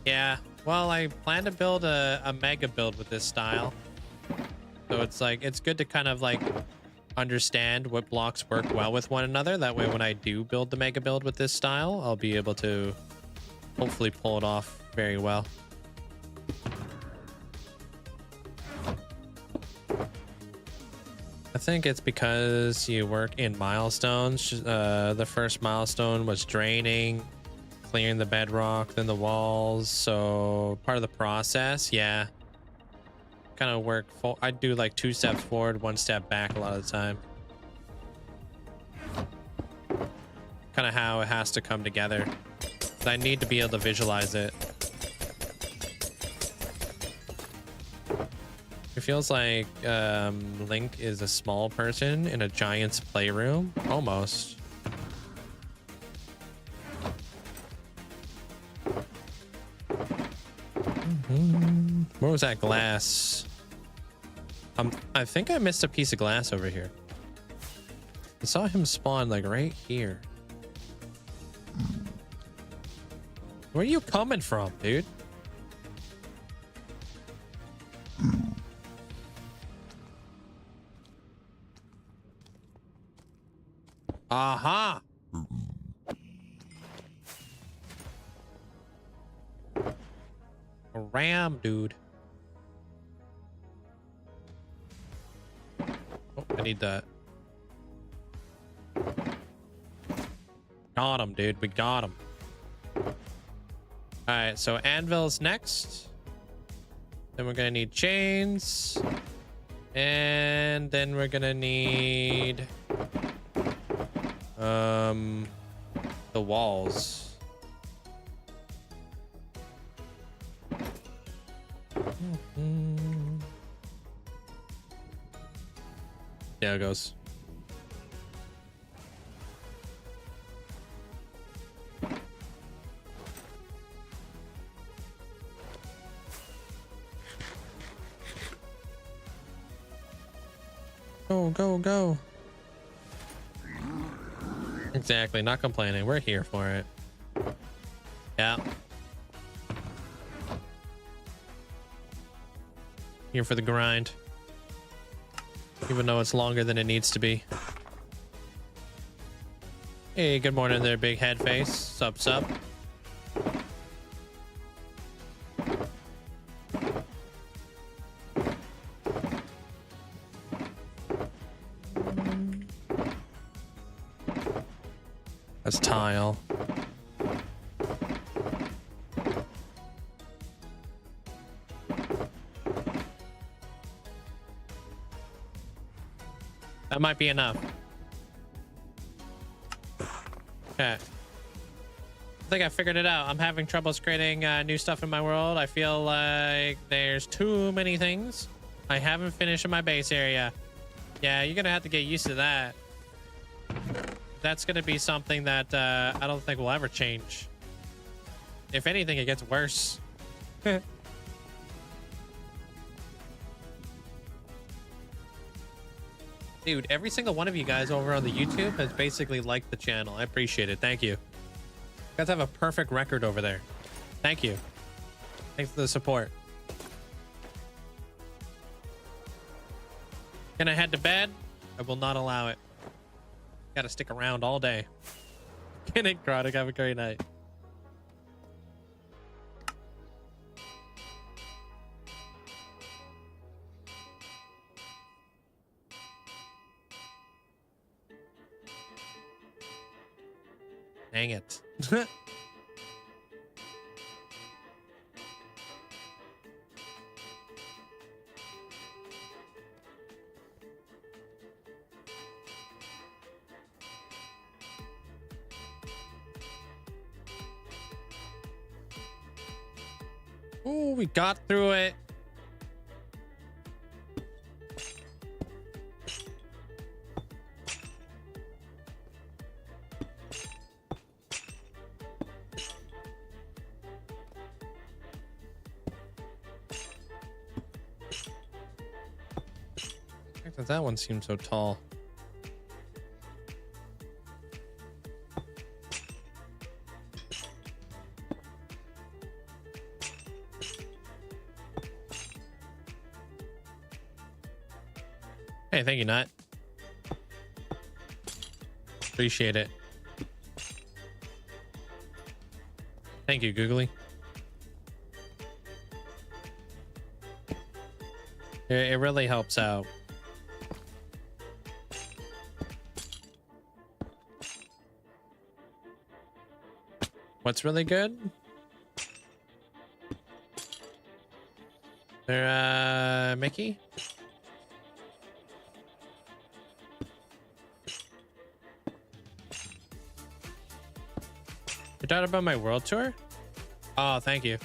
Yeah, well, I plan to build a mega build with this style. So it's like, it's good to kind of like understand what blocks work well with one another. That way, when I do build the mega build with this style, I'll be able to hopefully pull it off very well. I think it's because you work in milestones. The first milestone was draining, clearing the bedrock, then the walls. So part of the process, yeah. Kind of work for, I do like 2 steps forward, 1 step back a lot of the time. Kind of how it has to come together. But I need to be able to visualize it. It feels like Link is a small person in a giant's playroom, almost. Where was that glass? I think I missed a piece of glass over here. I saw him spawn like right here. Where are you coming from, dude? Aha! A ram, dude. Oh, I need that. Got him, dude. We got him. All right, so anvil's next. Then we're gonna need chains. And then we're gonna need the walls. There it goes. Go, go, go. Exactly, not complaining. We're here for it. Yeah. Here for the grind. Even though it's longer than it needs to be. Hey, good morning there, big head face. Sup, sup. That's tile. That might be enough. Okay. I think I figured it out. I'm having troubles creating new stuff in my world. I feel like there's too many things I haven't finished in my base area. Yeah, you're gonna have to get used to that. That's gonna be something that I don't think will ever change. If anything, it gets worse. Dude, every single one of you guys over on the YouTube has basically liked the channel. I appreciate it. Thank you. You guys have a perfect record over there. Thank you. Thanks for the support. Can I head to bed? I will not allow it. Gotta stick around all day. Get it, Chronic. Have a great night. Dang it. Ooh, we got through it. That one seems so tall. Hey, thank you, Nut. Appreciate it. Thank you, Googly. It really helps out. What's really good? There, Mickey? You thought about my world tour? Oh, thank you.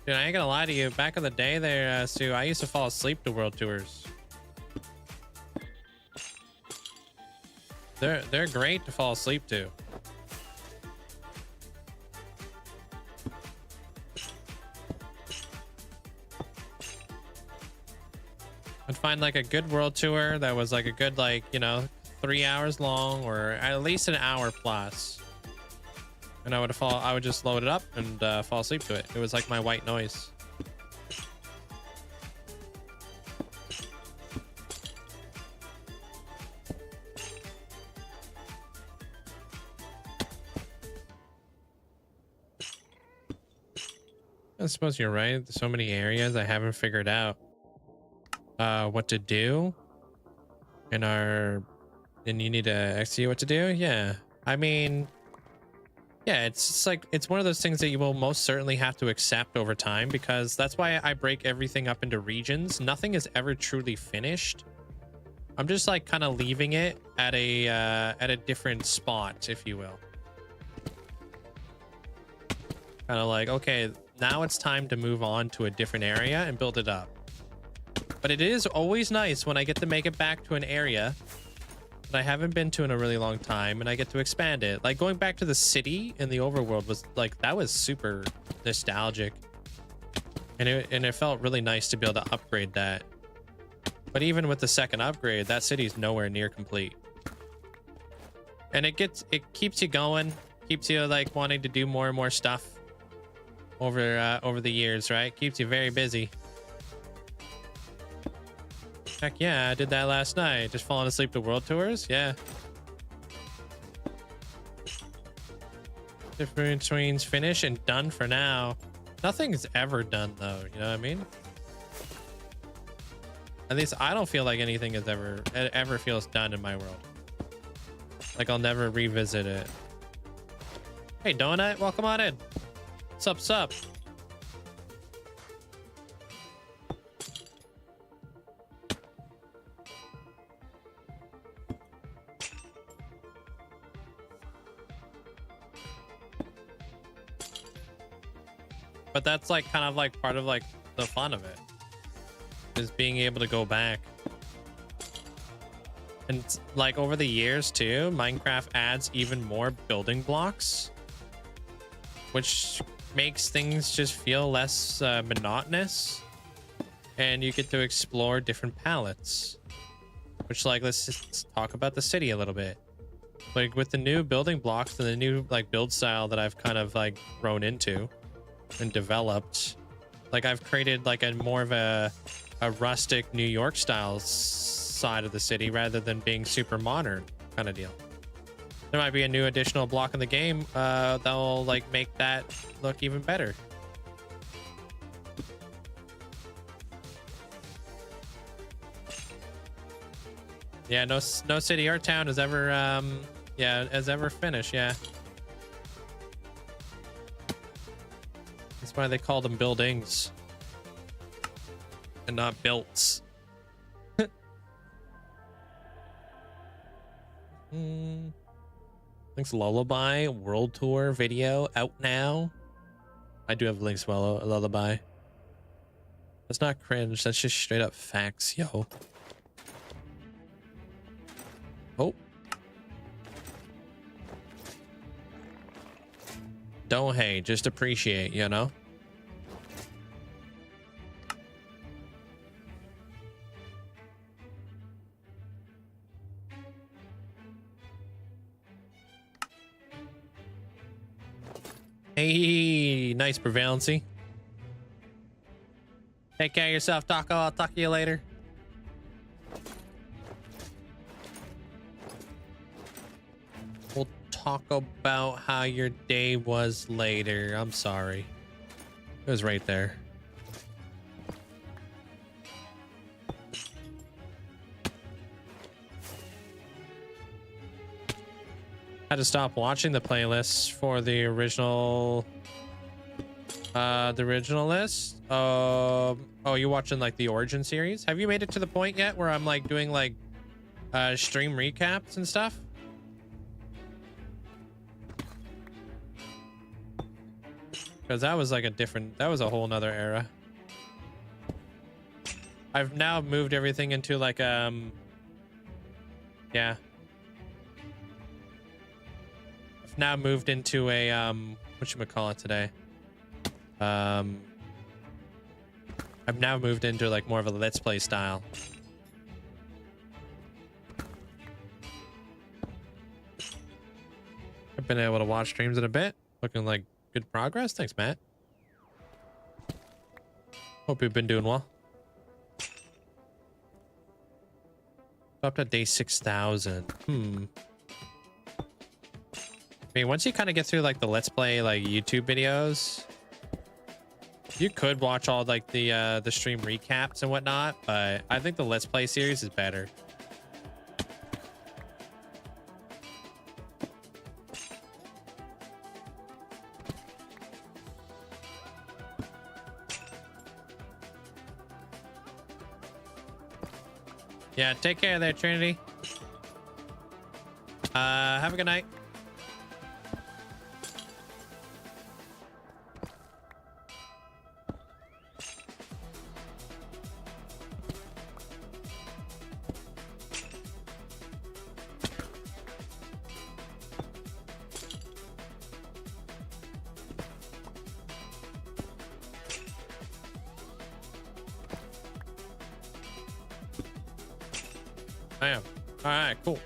Dude, I ain't gonna lie to you. Back in the day there, Stu, I used to fall asleep to world tours. They're great to fall asleep to. I'd find like a good world tour that was like a good, like, you know, 3 hours long or at least an hour plus. And I would just load it up and fall asleep to it. It was like my white noise. I suppose you're right. There's so many areas I haven't figured out what to do in our, and you need to execute what to do. Yeah, I mean, yeah, it's just like, it's one of those things that you will most certainly have to accept over time, because that's why I break everything up into regions. Nothing is ever truly finished. I'm just like kind of leaving it at a different spot, if you will. Kind of like, okay, now it's time to move on to a different area and build it up. But it is always nice when I get to make it back to an area that I haven't been to in a really long time, and I get to expand it. Like going back to the city in the overworld was like, that was super nostalgic. And it felt really nice to be able to upgrade that. But even with the second upgrade, that city's nowhere near complete. And it keeps you going, keeps you like wanting to do more and more stuff over the years, right? Keeps you very busy. Heck yeah, I did that last night. Just falling asleep to world tours. Yeah. Difference between finish and done for now. Nothing's ever done though, you know what I mean? At least I don't feel like anything is ever feels done in my world. Like I'll never revisit it. Hey Donut, welcome on in. Sup, sup. But that's like kind of like part of like the fun of it, is being able to go back. And like over the years too, Minecraft adds even more building blocks, which makes things just feel less monotonous, and you get to explore different palettes. Which, like, let's just talk about the city a little bit. Like with the new building blocks and the new like build style that I've kind of like grown into and developed, like I've created like a more of a rustic New York style side of the city rather than being super modern kind of deal. There might be a new additional block in the game that'll like make that look even better. Yeah, no city or town has ever has ever finished. Yeah, that's why they call them buildings and not builts. Link's Lullaby World Tour video out now. I do have Link's Lullaby. That's not cringe. That's just straight up facts, yo. Oh. Don't hate, just appreciate, you know? Hey, nice prevalency. Take care of yourself, Taco. I'll talk to you later. We'll talk about how your day was later. I'm sorry. It was right there. Had to stop watching the playlists for the original list. Oh, you're watching like the Origin series? Have you made it to the point yet where I'm like doing like stream recaps and stuff? Because that was like that was a whole nother era. I've now moved everything into like yeah. I've now moved into a whatchamacallit today. I've now moved into like more of a let's play style. I've been able to watch streams in a bit. Looking like good progress. Thanks, Matt. Hope you've been doing well. Up to day 6,000. I mean, once you kind of get through like the let's play like YouTube videos, you could watch all like the stream recaps and whatnot, but I think the let's play series is better. Yeah, take care there, Trinity. Have a good night. I am. All right, cool.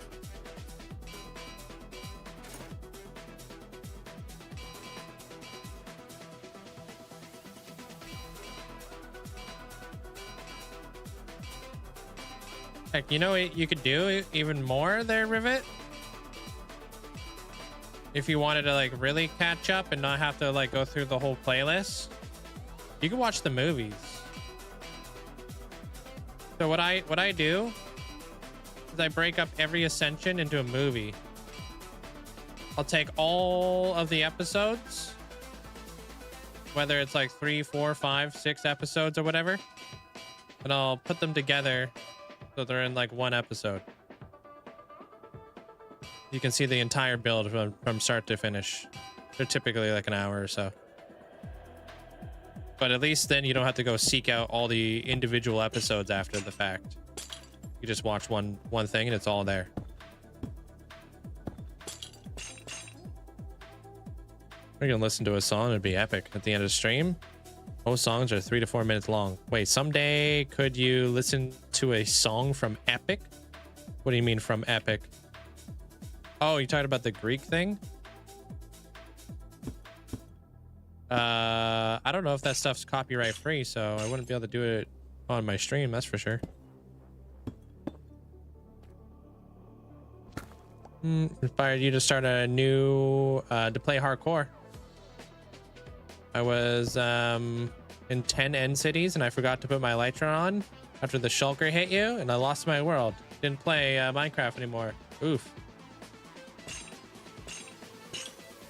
Heck, you know what you could do even more there, Rivet? If you wanted to like really catch up and not have to like go through the whole playlist, you can watch the movies. So what I do is I break up every Ascension into a movie. I'll take all of the episodes, whether it's like 3, 4, 5, 6 episodes or whatever, and I'll put them together so they're in like one episode. You can see the entire build from start to finish. They're typically like an hour or so. But at least then you don't have to go seek out all the individual episodes after the fact. You just watch one thing and it's all there. We're gonna listen to a song, it'd be epic at the end of the stream. Most songs are 3 to 4 minutes long. Wait, someday could you listen to a song from Epic? What do you mean from Epic? Oh, you talking about the Greek thing? I don't know if that stuff's copyright free, so I wouldn't be able to do it on my stream, that's for sure. Inspired you to start a new to play hardcore. I was in 10 end cities and I forgot to put my Elytra on after the shulker hit you and I lost my world. Didn't play Minecraft anymore. Oof.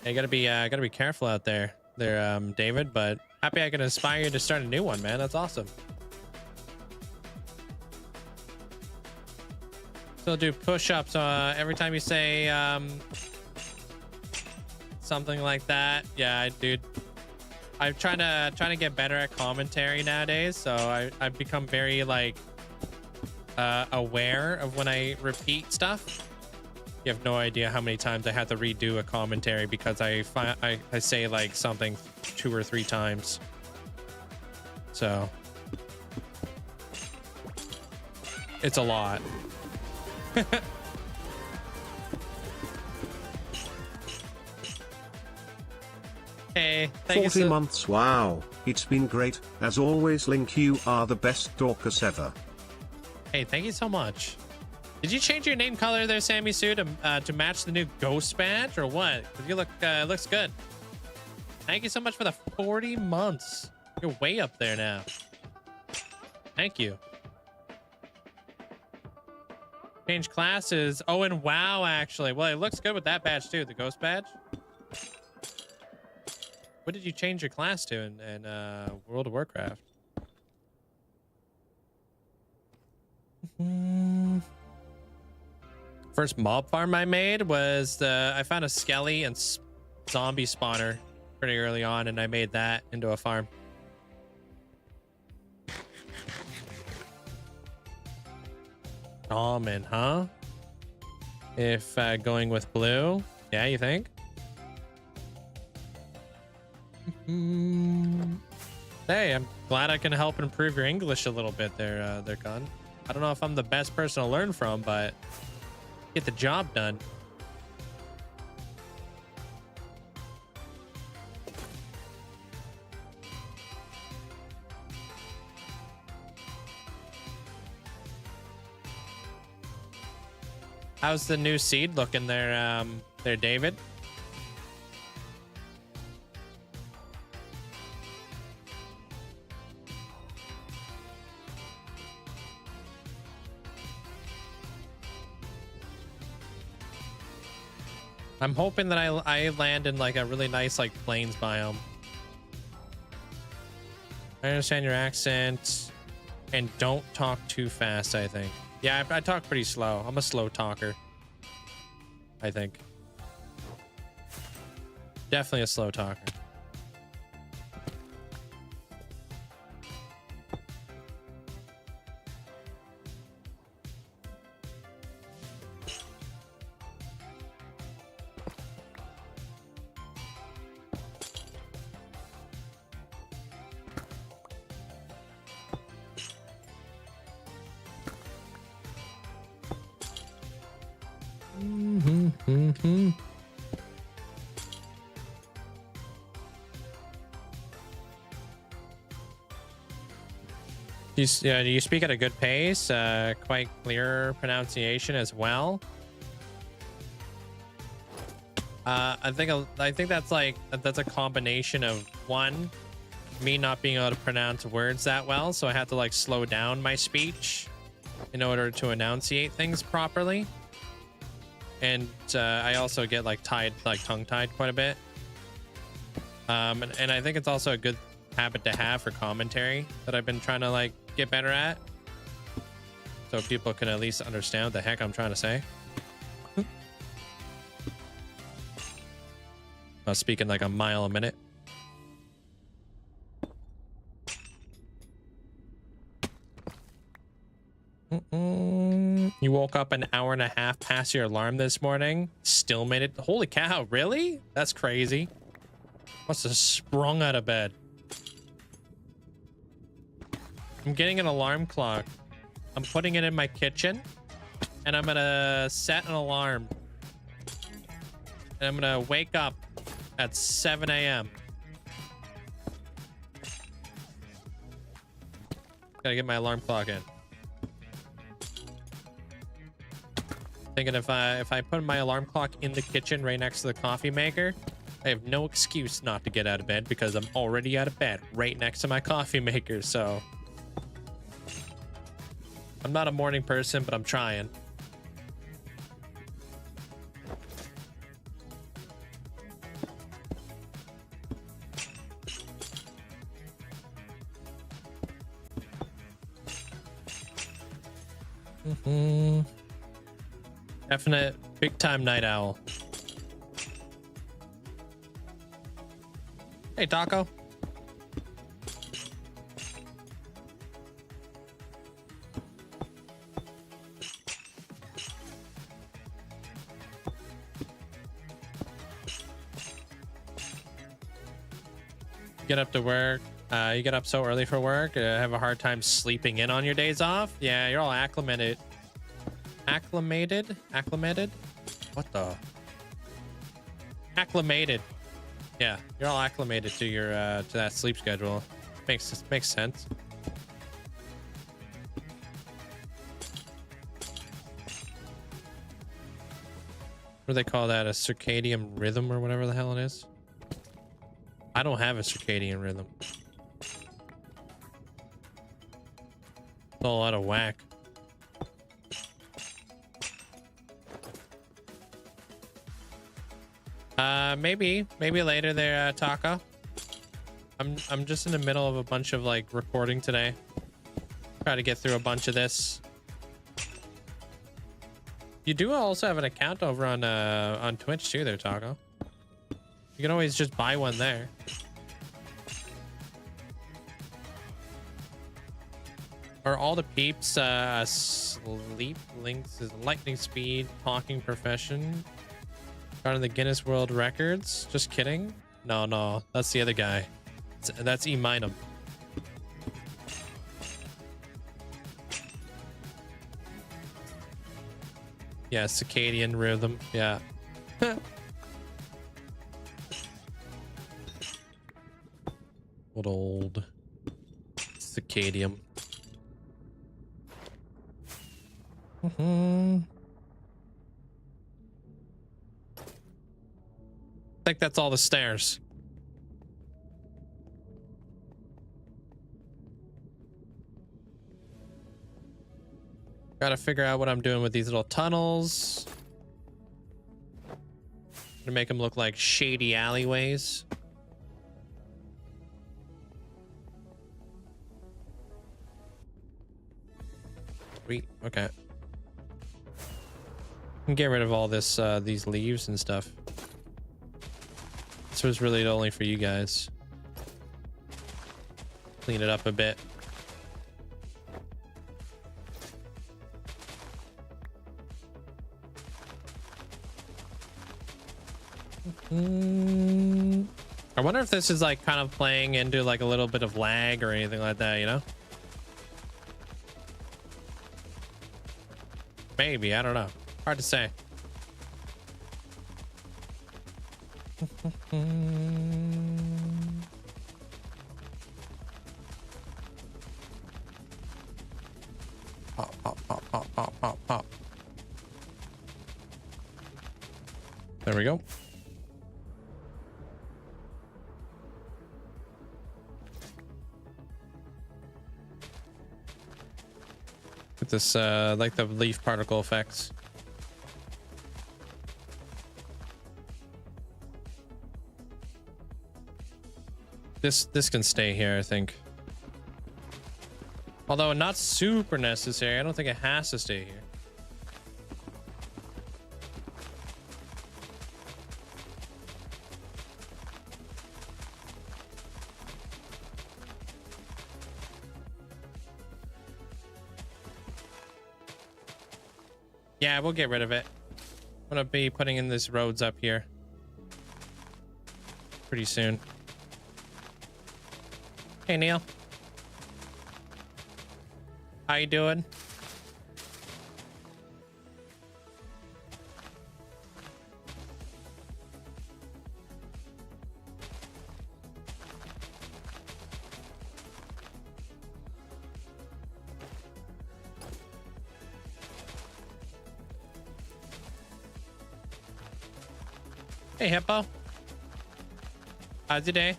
You gotta be careful out there David, but happy I can inspire you to start a new one, man. That's awesome. So do push-ups every time you say something like that. Yeah, dude. I'm trying to get better at commentary nowadays, so I've become very like aware of when I repeat stuff. You have no idea how many times I have to redo a commentary because I say like something 2 or 3 times. So it's a lot. Hey, thank 40 months, wow. It's been great, as always. Link, you are the best Dorcas ever. Hey, thank you so much. Did you change your name color there, Sammy Sue, to match the new ghost badge or what? 'Cause you look looks good. Thank you so much for the 40 months. You're way up there now. Thank you. Change classes. Oh, and WoW, actually. Well, it looks good with that badge too, the ghost badge. What did you change your class to in World of Warcraft? First mob farm I made was I found a skelly and zombie spawner pretty early on, and I made that into a farm. Common, huh? If going with blue, yeah, you think? Hey, I'm glad I can help improve your English a little bit there, Con. I don't know if I'm the best person to learn from, but get the job done. How's the new seed looking there, David? I'm hoping that I land in like a really nice like plains biome. I understand your accent, and don't talk too fast, I think. Yeah, I talk pretty slow. I'm a slow talker, I think. Definitely a slow talker. Do you speak at a good pace? Quite clear pronunciation as well. I think that's a combination of one, me not being able to pronounce words that well, so I have to like slow down my speech in order to enunciate things properly. And I also get like tongue-tied quite a bit. And I think it's also a good habit to have for commentary that I've been trying to like get better at, so people can at least understand what the heck I'm trying to say. I was speaking like a mile a minute. You woke up an hour and a half past your alarm this morning, still made it. Holy cow, really? That's crazy. Must have sprung out of bed. I'm getting an alarm clock. I'm putting it in my kitchen, and I'm gonna set an alarm. And I'm gonna wake up at 7 a.m. Gotta get my alarm clock in. Thinking if I put my alarm clock in the kitchen right next to the coffee maker, I have no excuse not to get out of bed because I'm already out of bed right next to my coffee maker. So I'm not a morning person, but I'm trying. Definite big time night owl. Hey, Taco. Get up to work. You get up so early for work. Have a hard time sleeping in on your days off. Yeah, you're all acclimated. Acclimated? What the? Acclimated Yeah, you're all acclimated to your to that sleep schedule. Makes sense. What do they call that? A circadian rhythm or whatever the hell it is? I don't have a circadian rhythm. It's all out of whack. Maybe later there, Taka. I'm just in the middle of a bunch of like recording today. Try to get through a bunch of this. You do also have an account over on Twitch too there, Taco. You can always just buy one there. Are all the peeps sleep links is lightning speed talking profession? Regarding the Guinness World Records? Just kidding. No, that's the other guy. That's E-Minum. Yeah, circadian rhythm. Yeah. What old circadium. I think that's all the stairs. Gotta figure out what I'm doing with these little tunnels to make them look like shady alleyways. Sweet. Okay. Can get rid of all this these leaves and stuff. This was really only for you guys. Clean it up a bit. I wonder if this is like kind of playing into like a little bit of lag or anything like that, you know? Maybe, I don't know. Hard to say. Pop. There we go. With this like the leaf particle effects. This can stay here, I think. Although not super necessary. I don't think it has to stay here. Yeah, we'll get rid of it. I'm gonna be putting in these roads up here pretty soon. Hey, Neil. How you doing? Hey, Hippo. How's your day?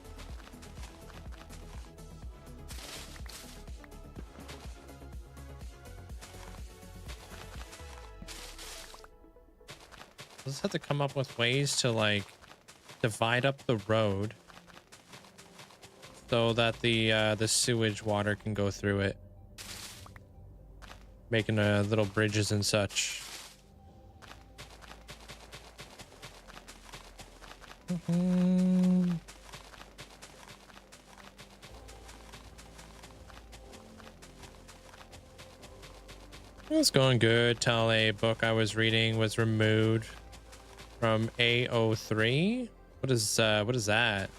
Let's have to come up with ways to like divide up the road so that the sewage water can go through it, making little bridges and such. It's going good till a book I was reading was removed from AO3. What is that?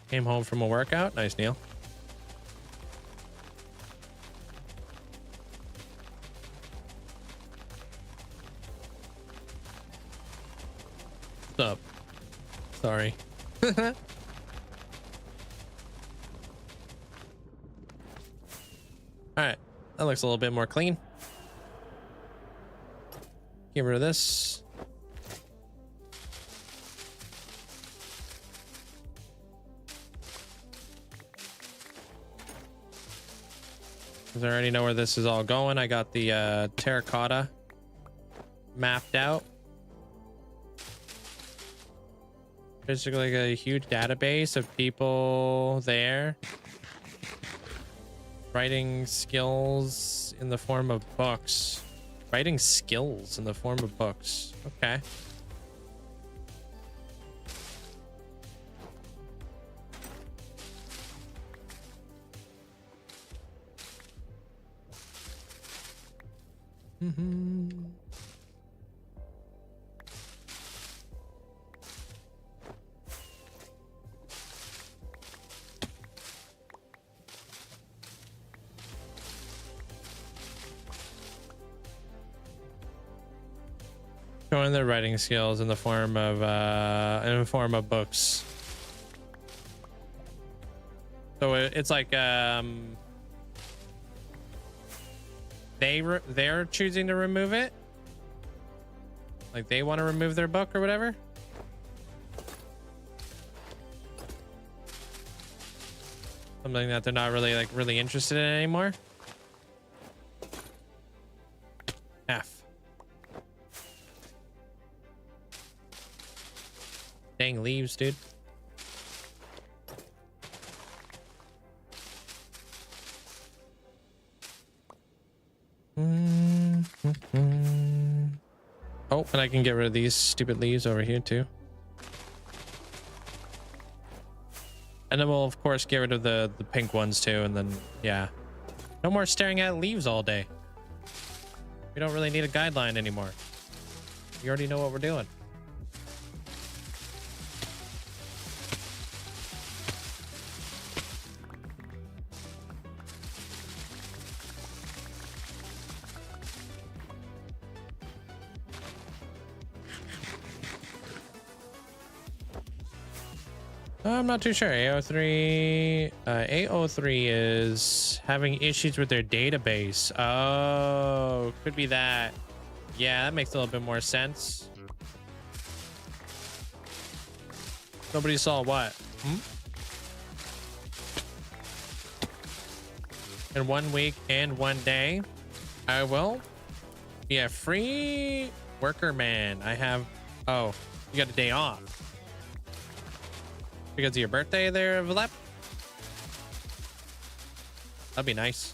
Came home from a workout. Nice, Neil. Sup? Sorry. All right, that looks a little bit more clean. Get rid of this. Because I already know where this is all going. I got the terracotta mapped out. Basically like a huge database of people there. Writing skills in the form of books. Writing skills in the form of books. Okay. Showing their writing skills in the form of books. So it's like they're choosing to remove it. Like they want to remove their book or whatever. Something that they're not really interested in anymore. F. Dang leaves, dude. Oh, and I can get rid of these stupid leaves over here too. And then we'll of course get rid of the pink ones too, and then yeah. No more staring at leaves all day. We don't really need a guideline anymore. We already know what we're doing. I'm not too sure. AO3 is having issues with their database. Oh, could be that. Yeah, that makes a little bit more sense. Nobody saw what? In 1 week and 1 day, I will be a free worker man. I have, oh, you got a day off. Because of your birthday there, Valep? That'd be nice.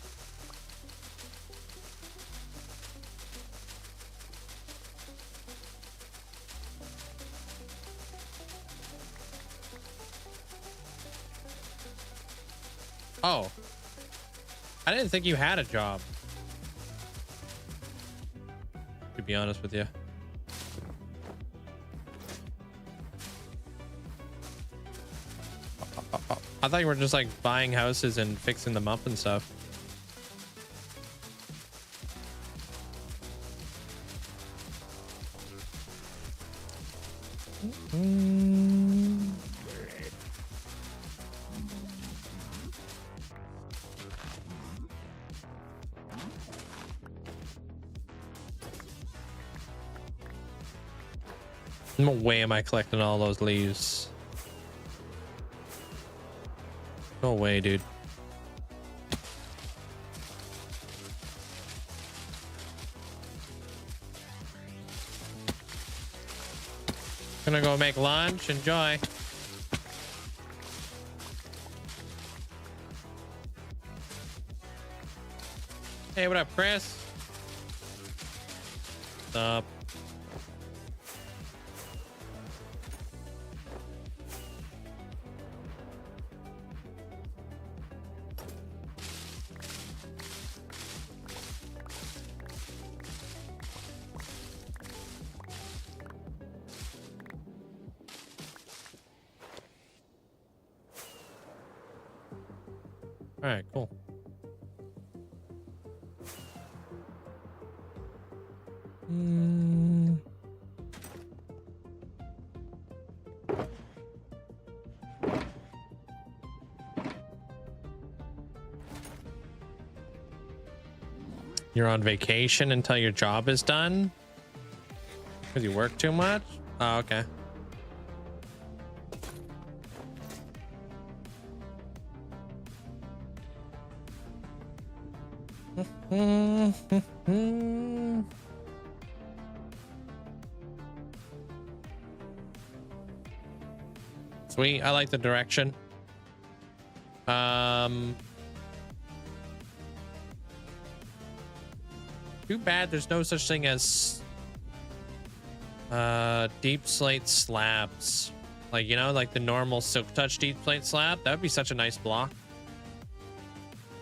Oh. I didn't think you had a job. To be honest with you. I thought you were just like buying houses and fixing them up and stuff. No way am I collecting all those leaves. No way, dude. Gonna go make lunch. Enjoy. Hey, what up, Chris? What's up? All right, cool. You're on vacation until your job is done? Because you work too much? Oh, okay. Sweet, I like the direction. Too bad there's no such thing as deep slate slabs. Like, you know, like the normal silk touch deep slate slab. That would be such a nice block.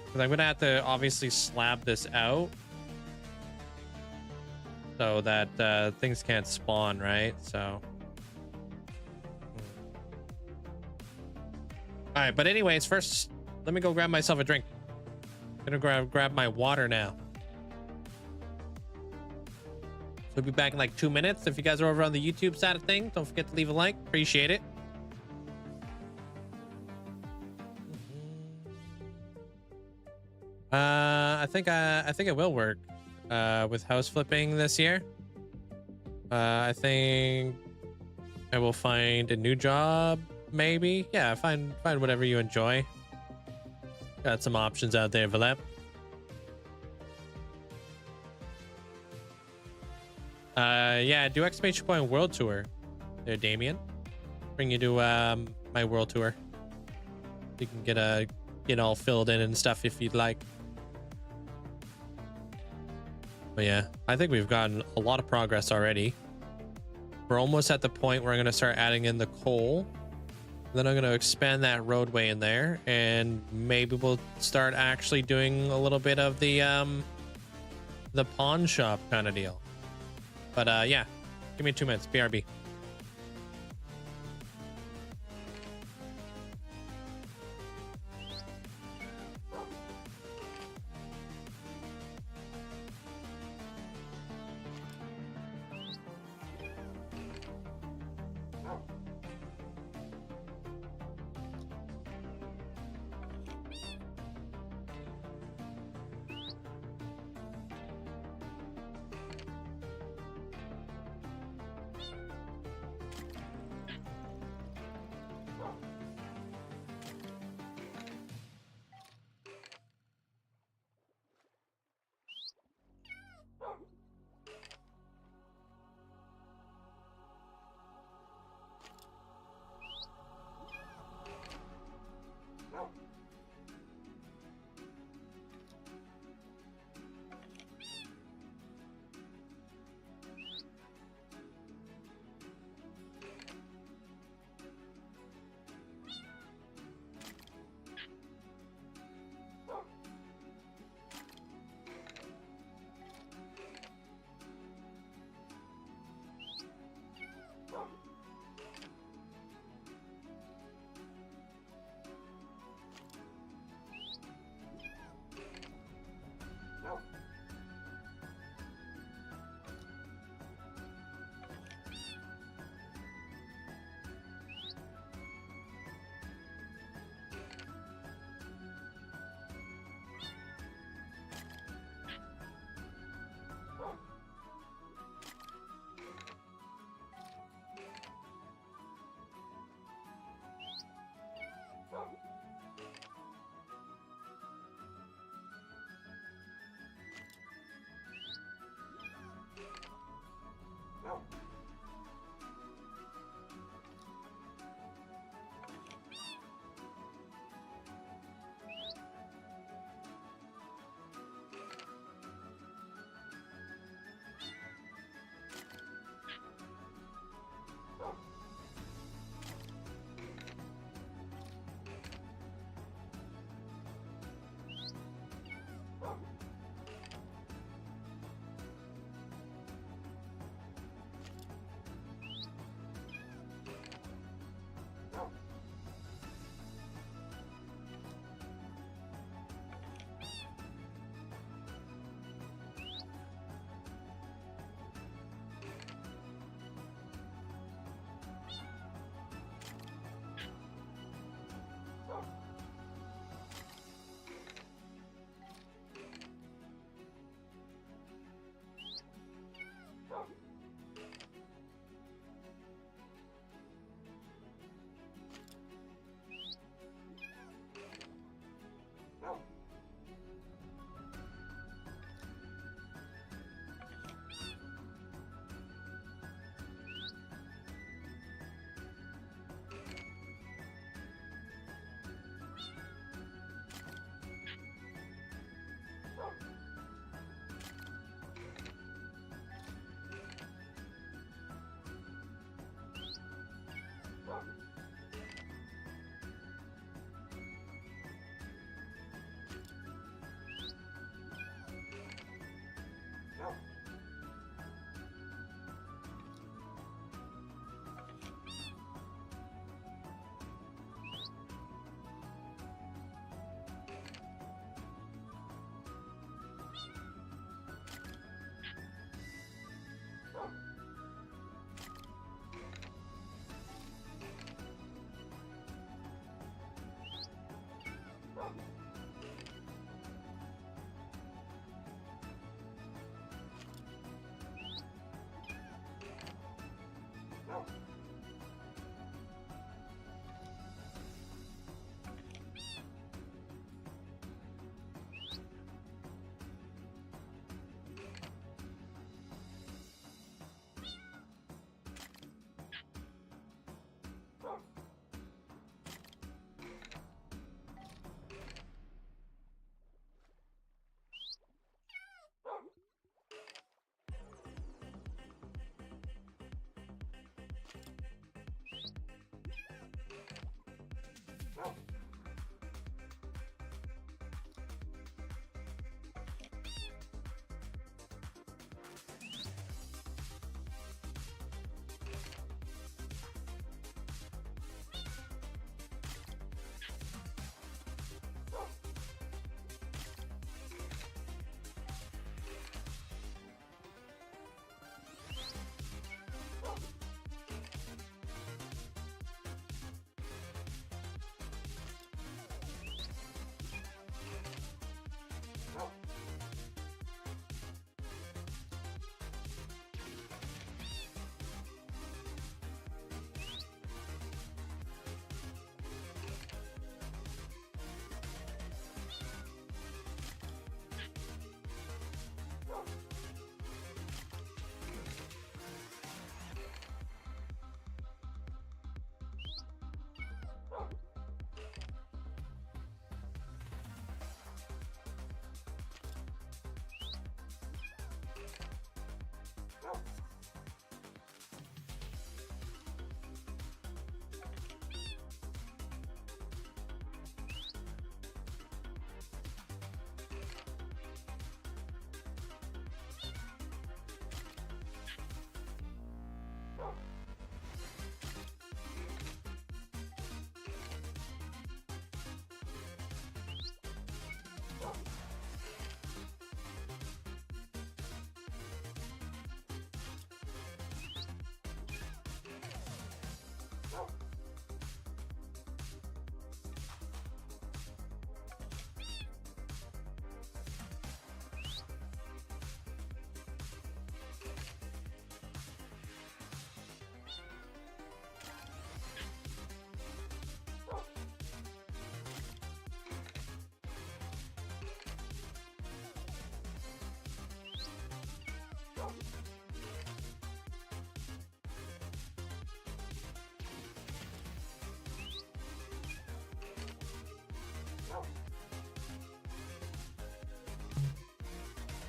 Because I'm gonna have to obviously slab this out so that things can't spawn, right? So all right, but anyways, first let me go grab myself a drink. I'm gonna grab my water now. We'll be back in like 2 minutes. If you guys are over on the YouTube side of things, don't forget to leave a like. Appreciate it. I think it will work with house flipping this year. I think I will find a new job, maybe. Yeah, find whatever you enjoy. Got some options out there, Valep. Yeah, do exclamation point world tour there, Damien. Bring you to my world tour. You can get all filled in and stuff if you'd like. But yeah, I think we've gotten a lot of progress already. We're almost at the point where I'm going to start adding in the coal. Then I'm going to expand that roadway in there, and maybe we'll start actually doing a little bit of the pawn shop kind of deal. But yeah, give me 2 minutes. BRB.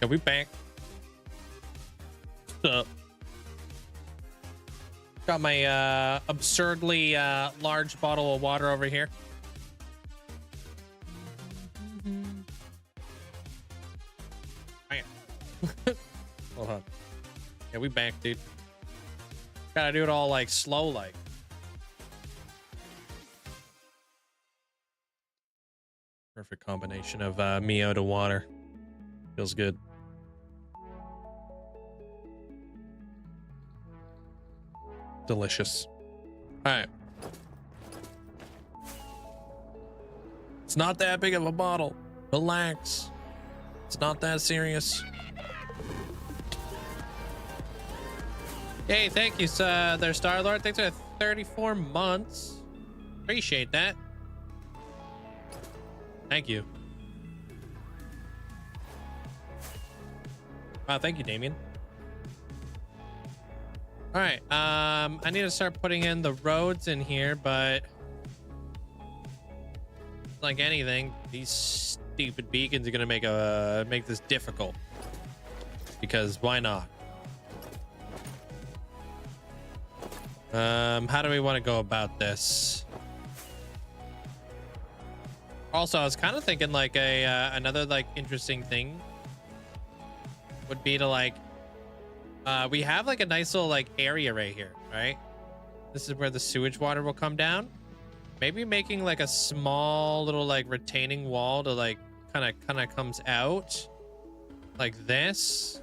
Yeah, we back. What's up? Got my absurdly large bottle of water over here. Bam. Hold on. Yeah, we back, dude. Gotta do it all like slow, like. Perfect combination of Mio to water. Feels good. Delicious. All right. It's not that big of a bottle. Relax. It's not that serious. Hey, thank you, there, Star-Lord. Thanks for 34 months. Appreciate that. Thank you. Wow, thank you, Damien. All right, I need to start putting in the roads in here, but like anything, these stupid beacons are gonna make this difficult. Because why not? How do we want to go about this? Also, I was kind of thinking like another like interesting thing would be to like we have like a nice little like area right here, right? This is where the sewage water will come down. Maybe making like a small little like retaining wall to like kind of comes out like this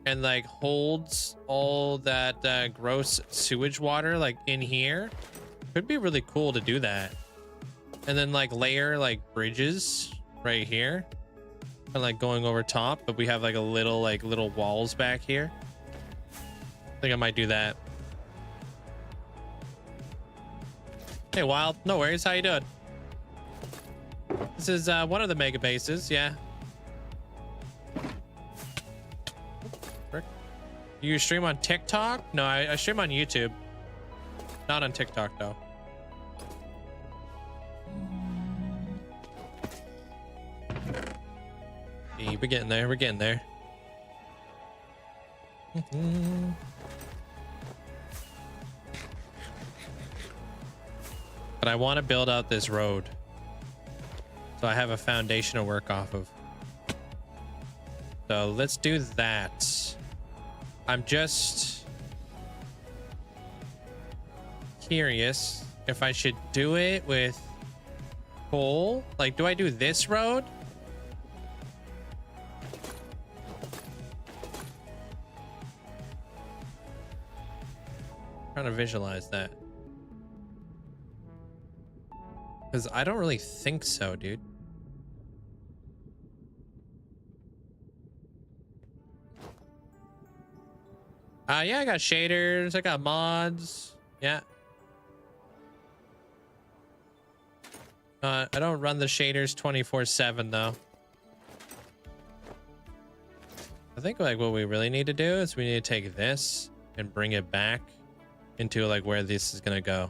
and like holds all that gross sewage water like in here. Could be really cool to do that. And then like layer like bridges right here and like going over top, but we have like a little walls back here. I think I might do that. Hey, Wild, no worries. How you doing? This is one of the mega bases. Yeah. Frick. You stream on TikTok? No, I stream on YouTube. Not on TikTok though. Hey, we're getting there. We're getting there. But I want to build out this road, so I have a foundation to work off of. So let's do that. I'm just curious if I should do it with coal. Like, do I do this road? Trying to visualize that. Because I don't really think so, dude. Yeah, I got shaders. I got mods. Yeah. I don't run the shaders 24/7 though. I think like what we really need to do is we need to take this and bring it back into like where this is gonna go.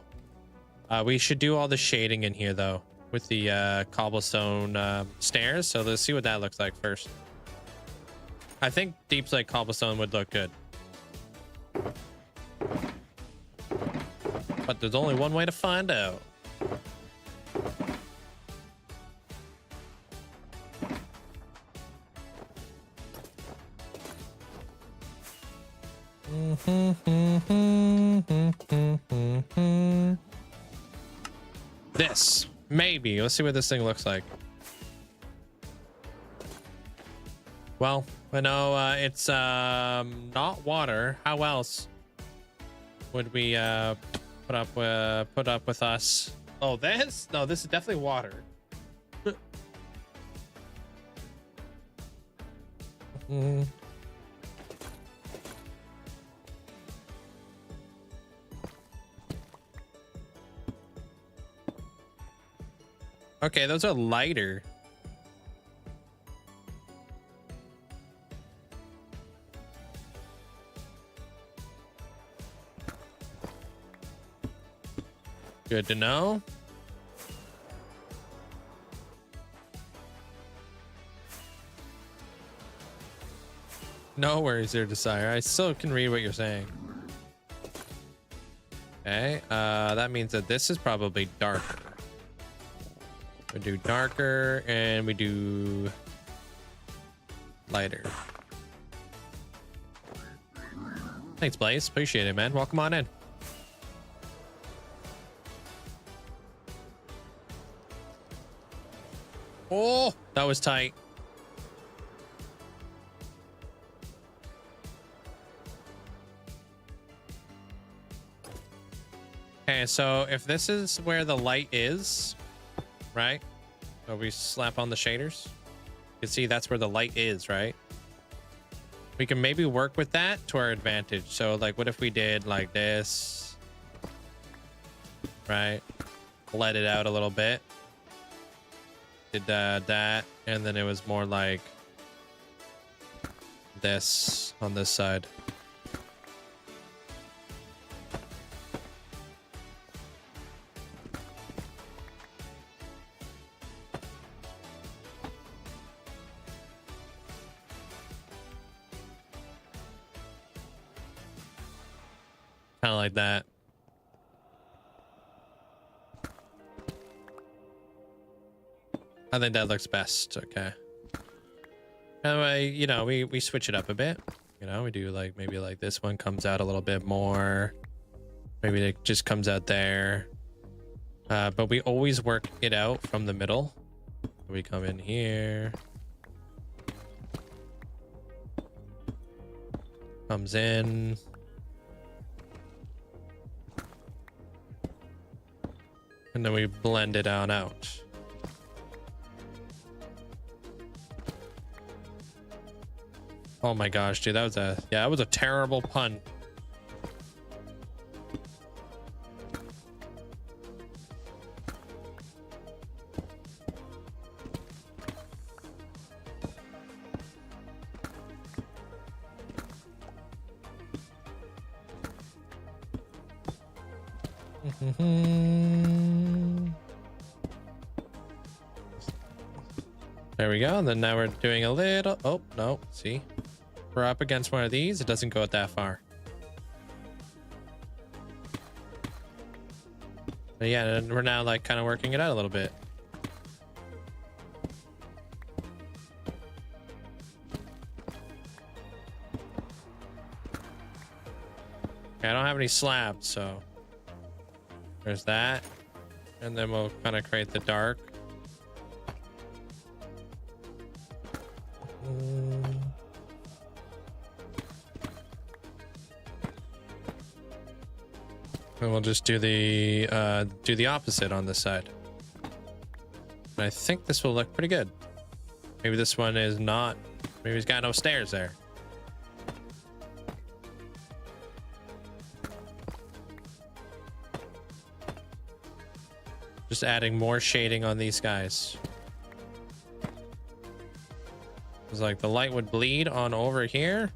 We should do all the shading in here though with the cobblestone stairs. So let's see what that looks like first. I think deep like cobblestone would look good. But there's only one way to find out. This maybe, let's see what this thing looks like. Well, I know it's not water. How else would we put up with us? Oh, this? No, this is definitely water. Okay, those are lighter. Good to know. No worries there, Desire. I still can read what you're saying. Okay, that means that this is probably darker. We do darker and we do lighter. Thanks, Blaze. Appreciate it, man. Welcome on in. Oh, that was tight. Okay, so if this is where the light is, right? So we slap on the shaders. You can see that's where the light is, right? We can maybe work with that to our advantage. So like, what if we did like this, right? Let it out a little bit. Did that, and then it was more like this on this side. Kind of like that. I think that looks best. Okay. Anyway, you know, we switch it up a bit. You know, we do like maybe like this one comes out a little bit more. Maybe it just comes out there. But we always work it out from the middle. We come in here. Comes in. And then we blend it on out. Oh my gosh, dude, that was a terrible pun. There we go. And then now we're doing a little, oh no, see, we're up against one of these. It doesn't go that far. But yeah, we're now like kind of working it out a little bit. Okay, I don't have any slabs, so there's that. And then we'll kind of create the dark. And we'll just do the opposite on this side. And I think this will look pretty good. Maybe this one is not. Maybe he's got no stairs there. Just adding more shading on these guys. It's like the light would bleed on over here,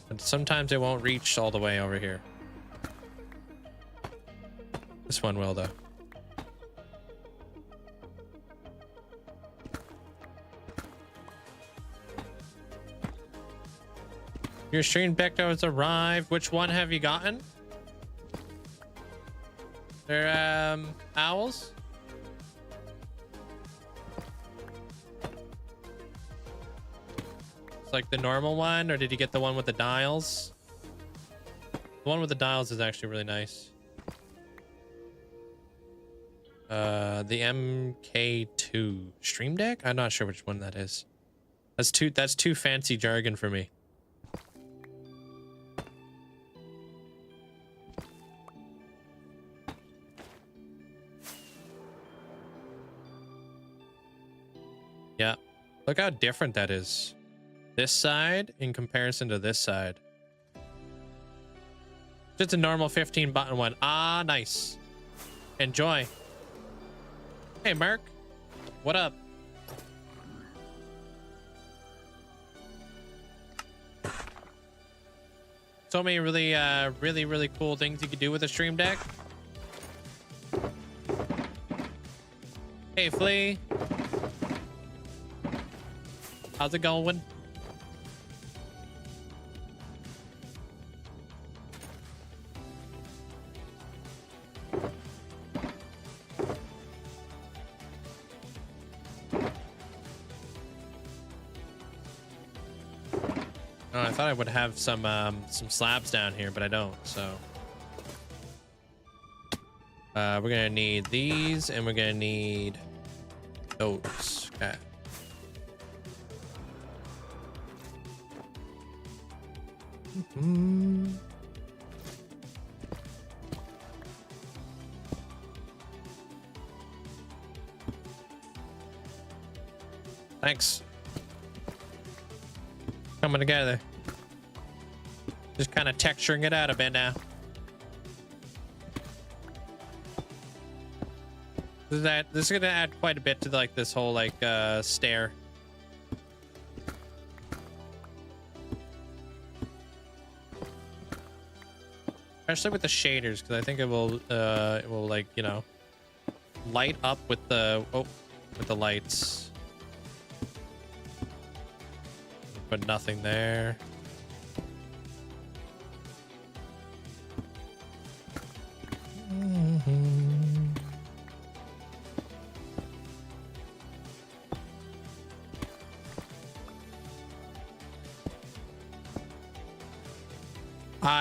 but sometimes it won't reach all the way over here. This one will, though. Your stream deck has arrived. Which one have you gotten? They're owls. It's like the normal one, or did you get the one with the dials? The one with the dials is actually really nice. The MK2 stream deck? I'm not sure which one that is. That's too fancy jargon for me. Yeah. Look how different that is. This side in comparison to this side. Just a normal 15 button one. Ah, nice. Enjoy. Hey, Mark. What up? So many really cool things you could do with a stream deck. Hey, Flea. How's it going? Oh, I thought I would have some slabs down here, but I don't. So we're gonna need these, and we're gonna need those. Okay. Thanks. Coming together. Just kind of texturing it out a bit now. This is gonna add quite a bit to like this whole like stair. Especially with the shaders, because I think it will like, you know, light up with the lights. But nothing there.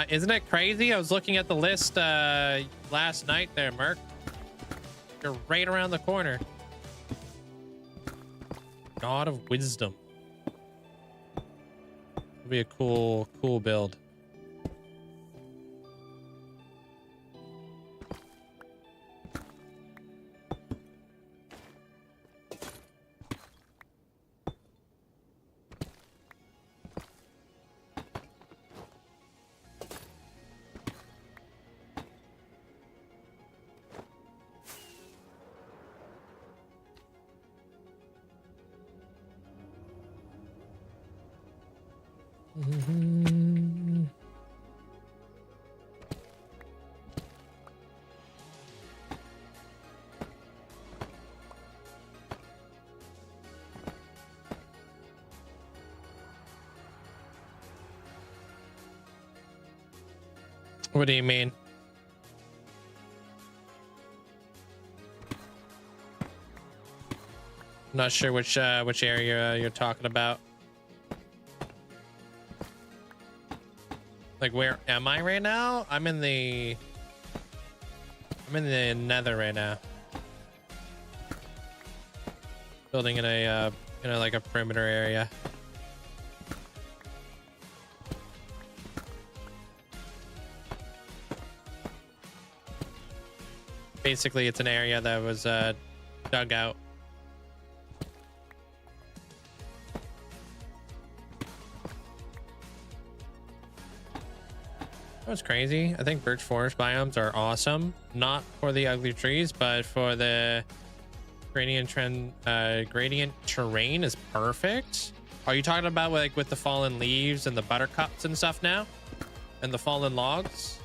Isn't it crazy? I was looking at the list last night there, Merc. You're right around the corner. God of Wisdom. It'll be a cool build. What do you mean? I'm not sure which area you're talking about. Like, where am I right now? I'm in the Nether right now. Building in a like a perimeter area. Basically, it's an area that was dug out. That's crazy. I think birch forest biomes are awesome. Not for the ugly trees, but for the gradient terrain is perfect. Are you talking about like with the fallen leaves and the buttercups and stuff now? And the fallen logs?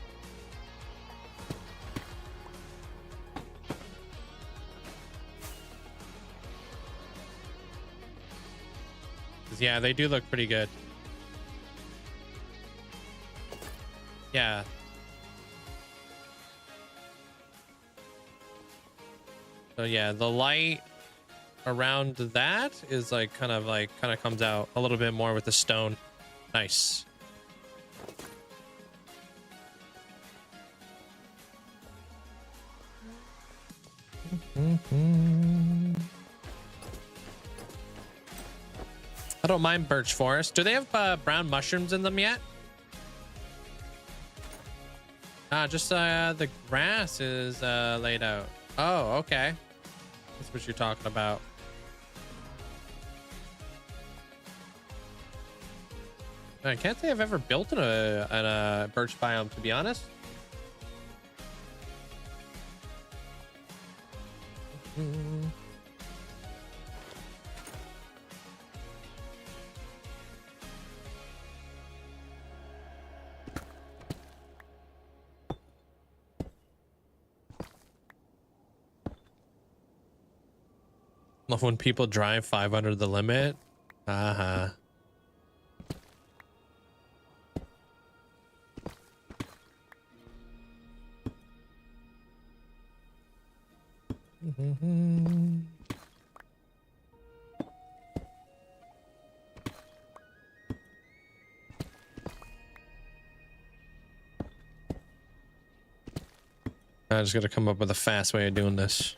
Yeah, they do look pretty good. Yeah. So yeah, the light around that is like kind of comes out a little bit more with the stone. Nice. I don't mind birch forest. Do they have brown mushrooms in them yet? Just the grass is laid out. Oh, okay. That's what you're talking about. I can't say I've ever built in a birch biome, to be honest. Love when people drive 5 under the limit. Uh-huh. I just gotta come up with a fast way of doing this.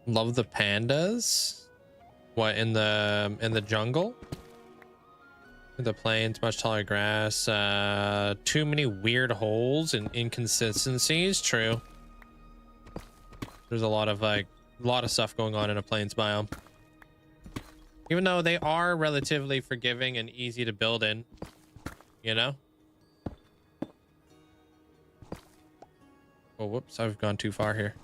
Love the pandas. What, in the jungle? The plains, much taller grass. Too many weird holes and inconsistencies. True. There's a lot of stuff going on in a plains biome. Even though they are relatively forgiving and easy to build in, you know? Oh, whoops, I've gone too far here.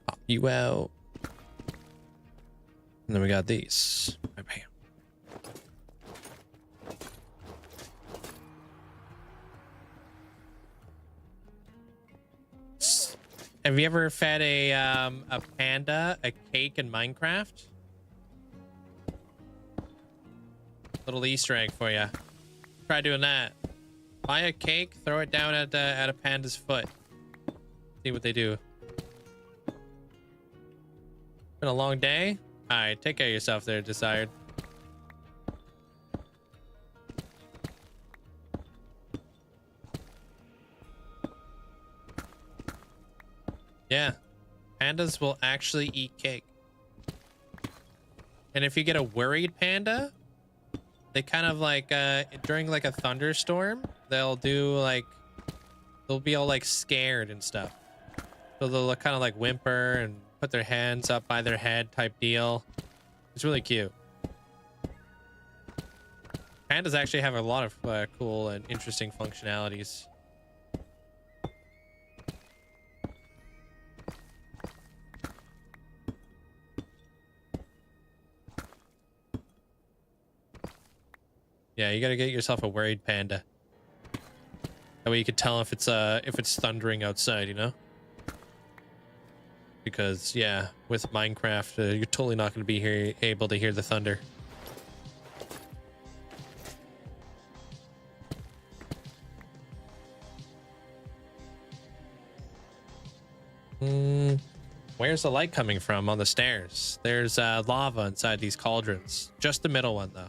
Pop you out. And then we got these. Bam. Have you ever fed a panda a cake in Minecraft? Little Easter egg for you. Try doing that. Buy a cake, throw it down at a panda's foot. See what they do. Been a long day. All right, take care of yourself there, Desired. Yeah, pandas will actually eat cake. And if you get a worried panda, they kind of like during like a thunderstorm, they'll be all like scared and stuff. So they'll kind of like whimper and put their hands up by their head type deal. It's really cute. Pandas actually have a lot of cool and interesting functionalities. Yeah, you gotta get yourself a worried panda. That way you can tell if it's thundering outside, you know? Because yeah, with Minecraft, you're totally not gonna be able to hear the thunder. Where's the light coming from on the stairs? There's lava inside these cauldrons. Just the middle one though.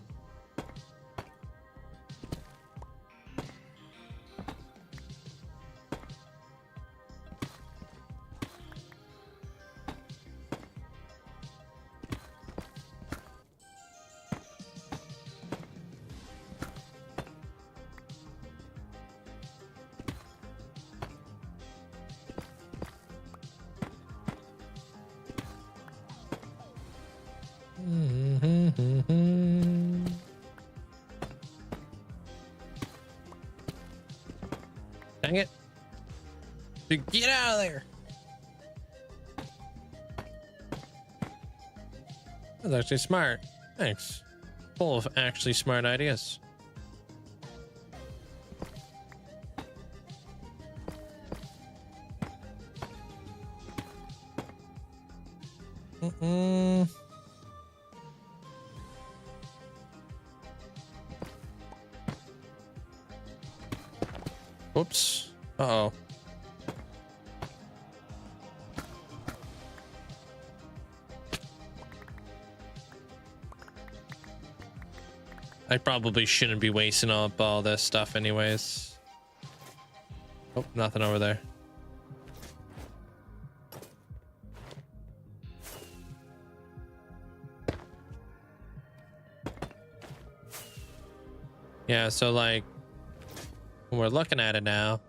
Dang it. Get out of there. That's actually smart. Thanks. Full of actually smart ideas. Whoops. Uh-oh. I probably shouldn't be wasting up all this stuff anyways. Oh, nothing over there. Yeah, so like when we're looking at it now,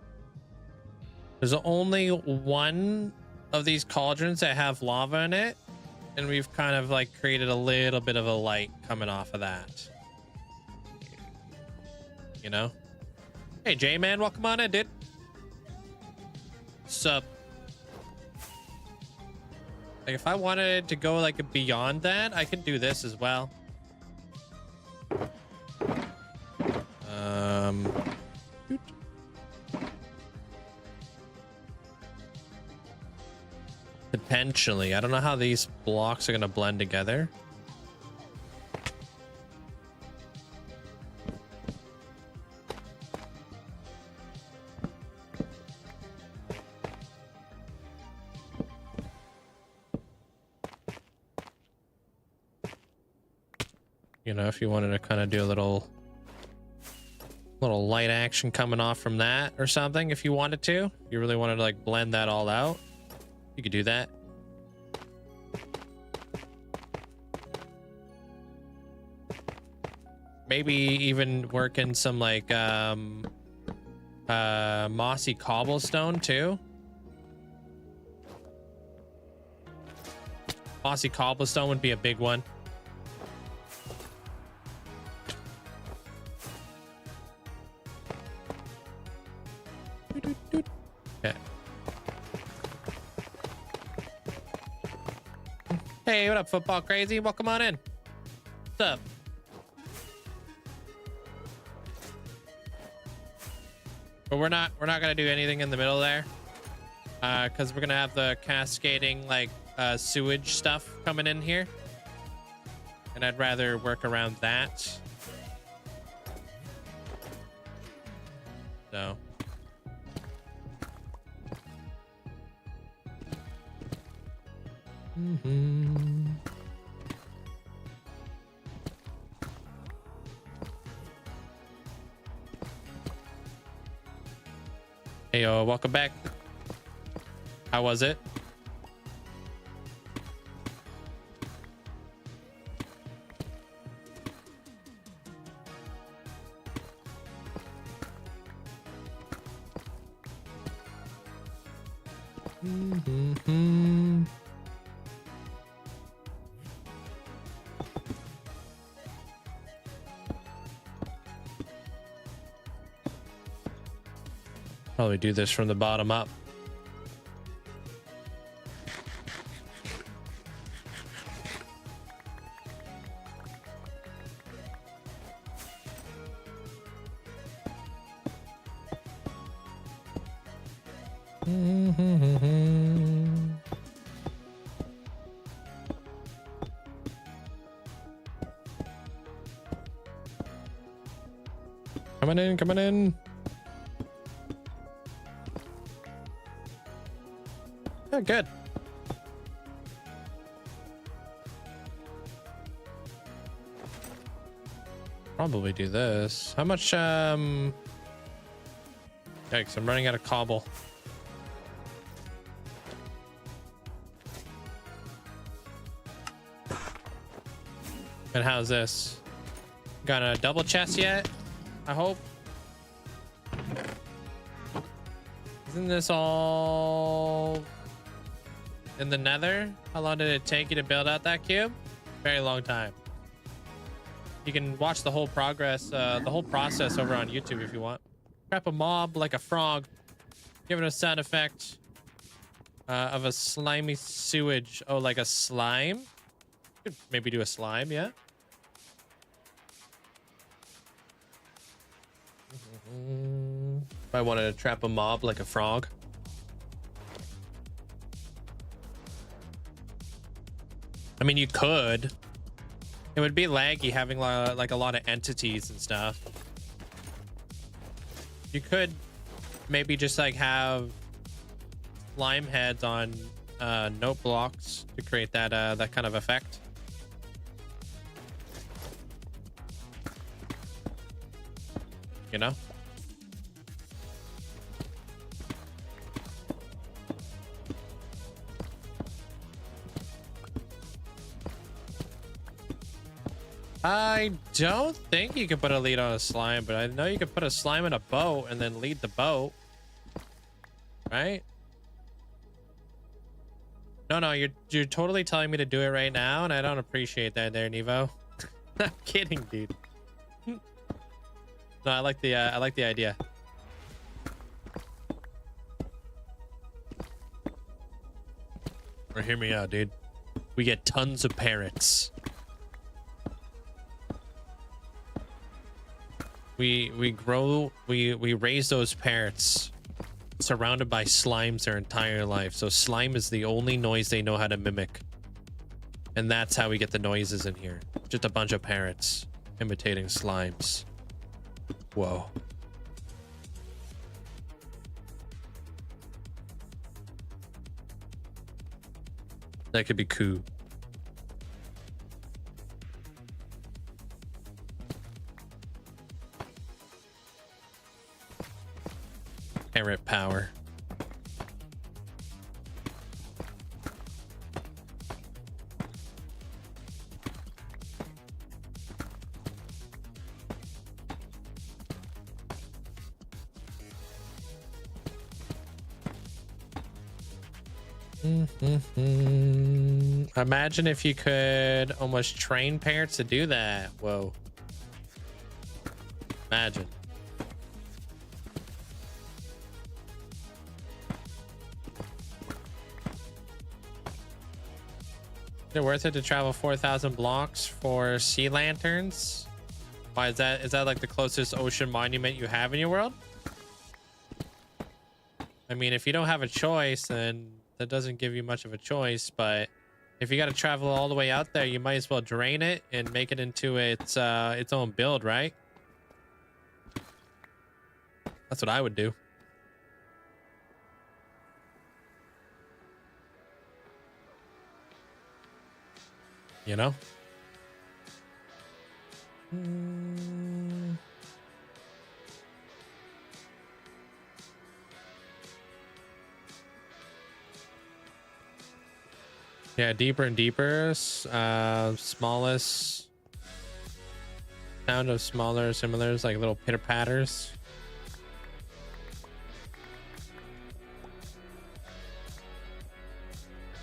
there's only one of these cauldrons that have lava in it, and we've kind of like created a little bit of a light coming off of that, you know? Hey J-Man, welcome on in, dude. Sup? Like if I wanted to go like beyond that, I could do this as well. Potentially. I don't know how these blocks are going to blend together. You know, if you wanted to kind of do a little light action coming off from that or something, if you wanted to, if you really wanted to like blend that all out, you could do that. Maybe even work in some like mossy cobblestone too. Mossy cobblestone would be a big one. Okay. Hey, what up, football crazy? Welcome on in. What's up? But we're not gonna do anything in the middle there, because we're gonna have the cascading like sewage stuff coming in here, and I'd rather work around that. So. Hey, yo, welcome back. How was it? Probably do this from the bottom up. Coming in, coming in. Oh, good. Probably do this. How much, yikes, I'm running out of cobble. And how's this? Got a double chest yet? I hope. Isn't this all in the Nether? How long did it take you to build out that cube? Very long time. You can watch the whole progress, the whole process over on YouTube if you want. Trap a mob like a frog. Give it a sound effect of a slimy sewage. Oh, like a slime? Could maybe do a slime, yeah. If I wanted to trap a mob like a frog. I mean, you could. It would be laggy having like a lot of entities and stuff. You could maybe just like have slime heads on note blocks to create that that kind of effect. You know? I don't think you can put a lead on a slime, but I know you can put a slime in a boat and then lead the boat. Right? No, you're totally telling me to do it right now, and I don't appreciate that there, Nevo. I'm kidding, dude. No, I like the idea. Or hear me out, dude. We get tons of parrots. We raise those parrots surrounded by slimes their entire life. So slime is the only noise they know how to mimic. And that's how we get the noises in here. Just a bunch of parrots imitating slimes. Whoa. That could be cool. Parrot power. Imagine if you could almost train parrots to do that. Whoa. Imagine. Is it worth it to travel 4,000 blocks for sea lanterns? Why is that? Is that like the closest ocean monument you have in your world? I mean, if you don't have a choice, then that doesn't give you much of a choice. But if you got to travel all the way out there, you might as well drain it and make it into its own build, right? That's what I would do. You know? Yeah, deeper and deeper. Smallest sound of smaller similars, like little pitter patters.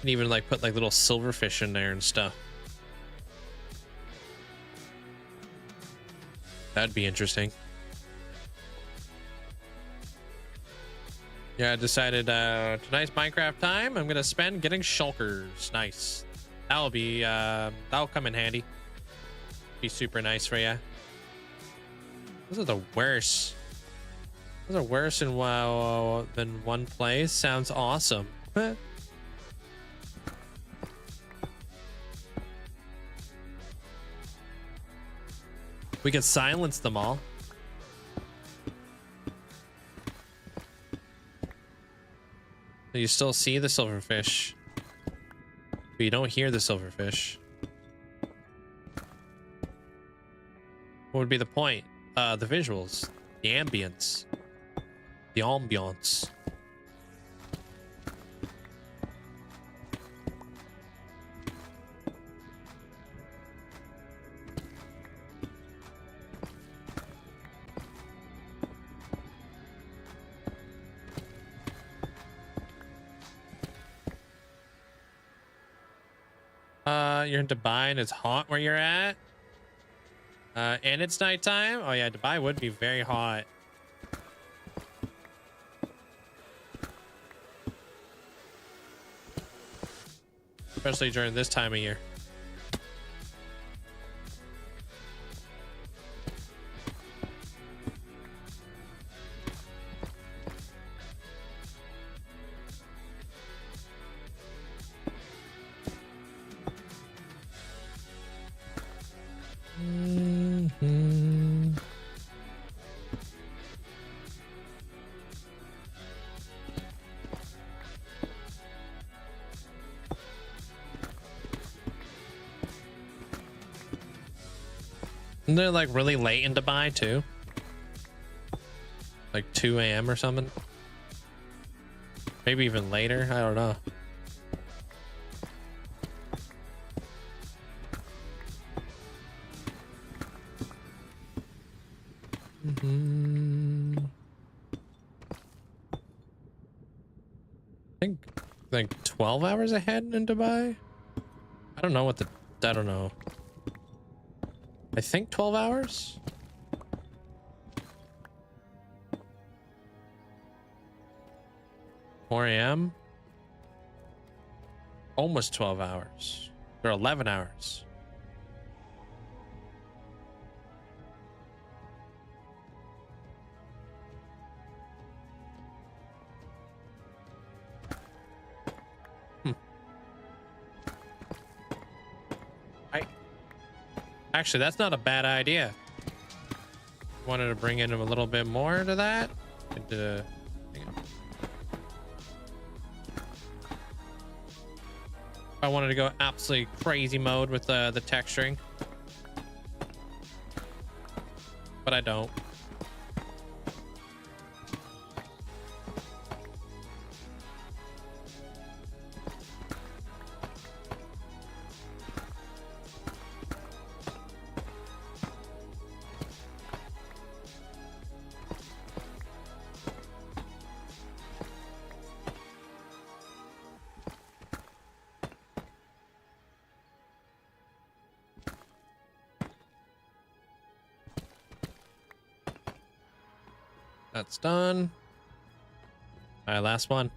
And even like put like little silverfish in there and stuff. That'd be interesting. Yeah, I decided tonight's Minecraft time I'm gonna spend getting shulkers. Nice. That'll be that'll come in handy. Be super nice for you. Those are the worst. Those are worse than one place. Sounds awesome. We could silence them all. You still see the silverfish, but you don't hear the silverfish. What would be the point? The visuals, the ambience, the ambiance. You're in Dubai and it's hot where you're at. And it's nighttime. Oh yeah, Dubai would be very hot. Especially during this time of year. Isn't it like really late in Dubai too? Like 2 a.m. or something? Maybe even later? I don't know. I think like 12 hours ahead in Dubai? I don't know what the... I don't know. I think 12 hours? Four a.m. Almost 12 hours. They're 11 hours. Actually, that's not a bad idea. Wanted to bring in a little bit more to that. Hang on. I wanted to go absolutely crazy mode with the texturing, but I don't. That's done. All right, last one.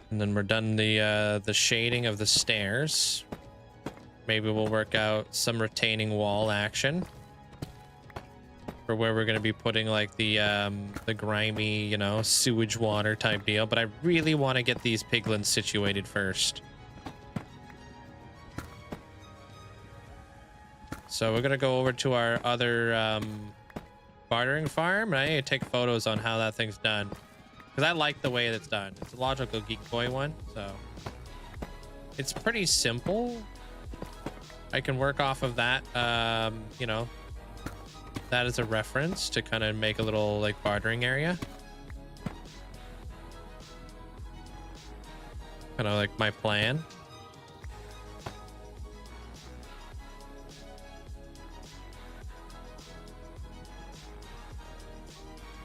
And then we're done the shading of the stairs. Maybe we'll work out some retaining wall action for where we're going to be putting like the grimy, you know, sewage water type deal. But I really want to get these piglins situated first. So we're going to go over to our other bartering farm, and I need to take photos on how that thing's done, because I like the way that's done. It's a logical Geek Boy one, so it's pretty simple. I can work off of that, you know, that as a reference to kind of make a little like bartering area. Kind of like my plan.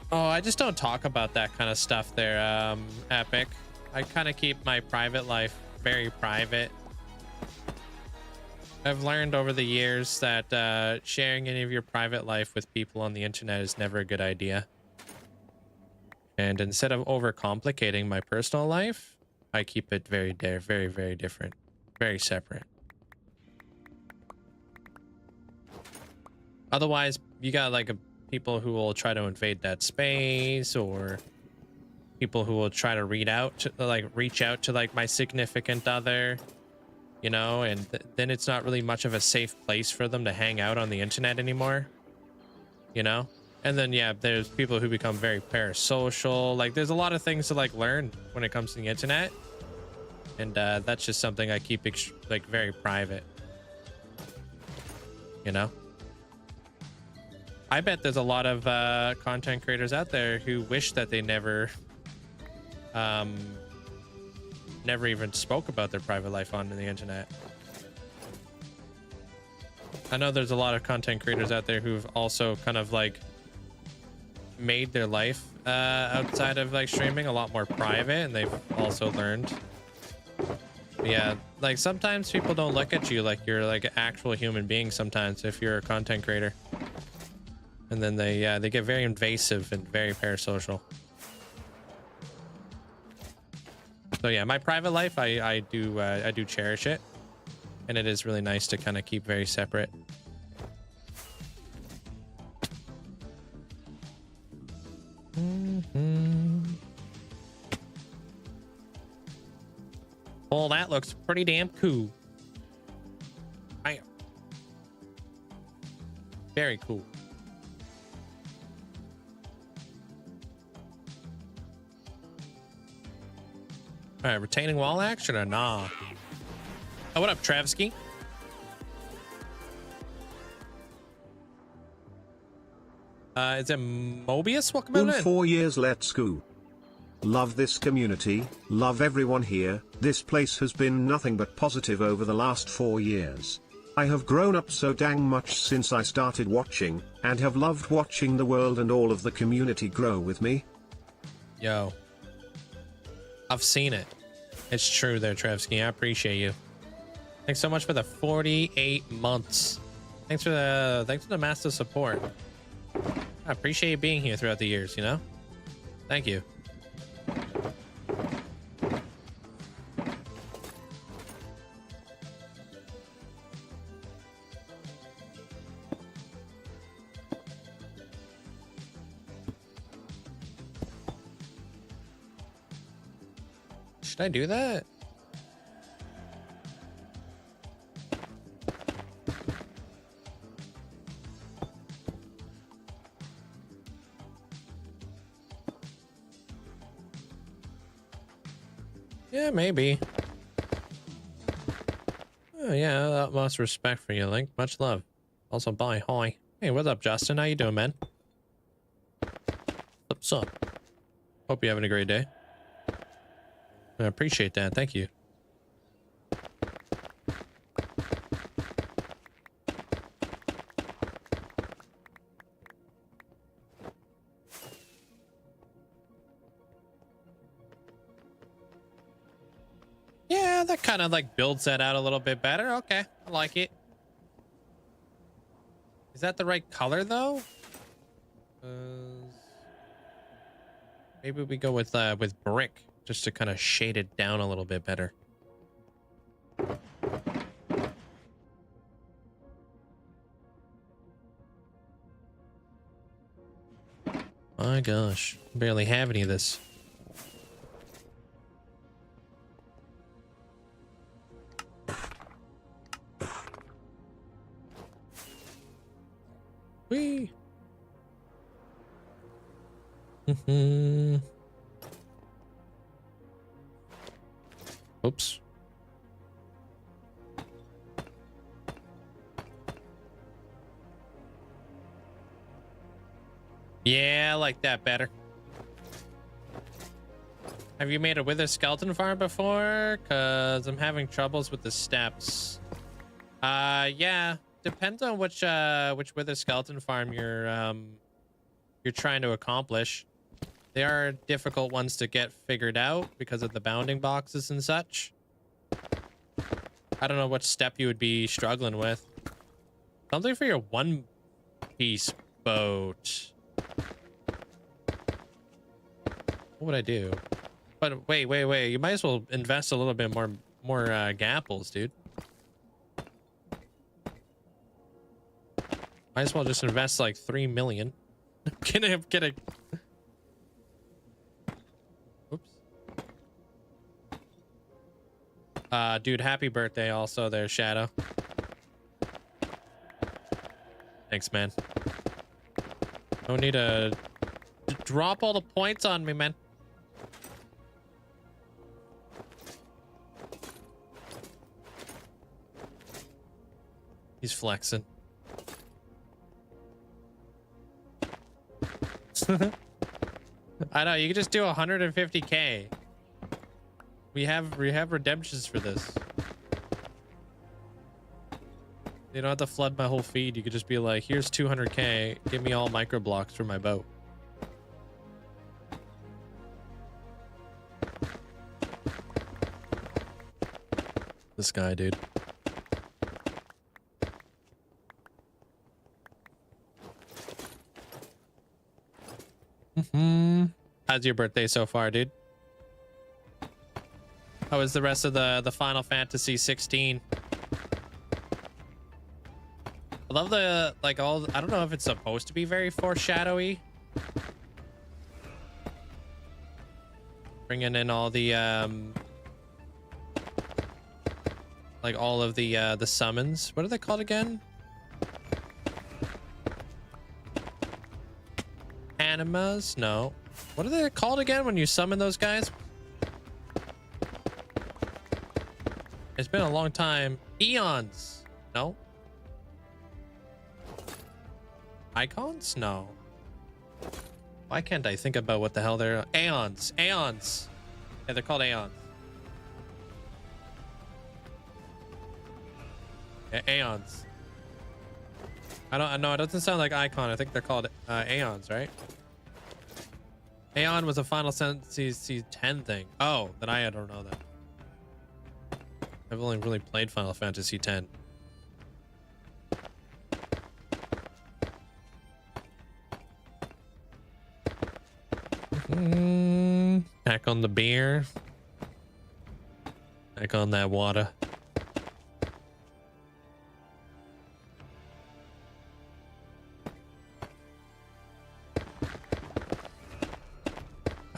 Oh, I just don't talk about that kind of stuff there, Epic. I kind of keep my private life very private. I've learned over the years that sharing any of your private life with people on the internet is never a good idea. And instead of overcomplicating my personal life, I keep it very, very different, very separate. Otherwise, you got like people who will try to invade that space, or people who will try to reach out to like my significant other, you know, and then it's not really much of a safe place for them to hang out on the internet anymore, you know. And then yeah, there's people who become very parasocial. Like there's a lot of things to like learn when it comes to the internet, and that's just something I keep like very private, you know. I bet there's a lot of content creators out there who wish that they never even spoke about their private life on the internet. I know there's a lot of content creators out there who've also kind of like made their life outside of like streaming a lot more private, and they've also learned. Yeah, like sometimes people don't look at you like you're like an actual human being sometimes if you're a content creator. And then they get very invasive and very parasocial. So yeah, my private life, I do cherish it, and it is really nice to kind of keep very separate. Oh, that looks pretty damn cool. Bam. Very cool. All right, retaining wall action or nah? Oh, what up, Travsky? Is it Mobius? Welcome In in. 4 years, let's go. Love this community, love everyone here. This place has been nothing but positive over the last 4 years. I have grown up so dang much since I started watching, and have loved watching the world and all of the community grow with me. Yo, I've seen it. It's true there, Trevsky. I appreciate you. Thanks so much for the 48 months. Thanks for the massive support. I appreciate you being here throughout the years, you know? Thank you. Should I do that? Yeah, maybe. Oh, yeah, that much respect for you, Link. Much love. Also, bye. Hi. Hey, what's up, Justin? How you doing, man? What's up? Hope you're having a great day. I appreciate that. Thank you. Yeah, that kind of like builds that out a little bit better. Okay, I like it. Is that the right color though? Maybe we go with brick just to kind of shade it down a little bit better. My gosh, barely have any of this. Whee! Oops. Yeah, I like that better. Have you made a wither skeleton farm before? Cause I'm having troubles with the steps. Yeah. Depends on which wither skeleton farm you're trying to accomplish. They are difficult ones to get figured out because of the bounding boxes and such. I don't know what step you would be struggling with. Something for your one piece boat. What would I do? But wait. You might as well invest a little bit more gapples, dude. Might as well just invest like 3 million. Get a. Oops. Dude, happy birthday also there, Shadow. Thanks, man. No need to drop all the points on me, man. He's flexing. I know, you can just do 150k. We have redemptions for this. You don't have to flood my whole feed. You could just be like, here's 200k. Give me all micro blocks for my boat. This guy, dude. How's your birthday so far, dude? How is the rest of the Final Fantasy 16? I love the I don't know if it's supposed to be very foreshadowy. Bringing in all the like all of the summons. What are they called again? Animas? No. What are they called again when you summon those guys? It's been a long time. Eons? No. Icons? No. Why can't I think about what the hell they're... Aeons. Aeons. Yeah, they're called Aeons. Yeah, Aeons. I don't know. It doesn't sound like Icon. I think they're called Aeons, right? Aeon was a Final Fantasy X thing. Oh, then I don't know that. I've only really played Final Fantasy X. Back on the beer. Back on that water.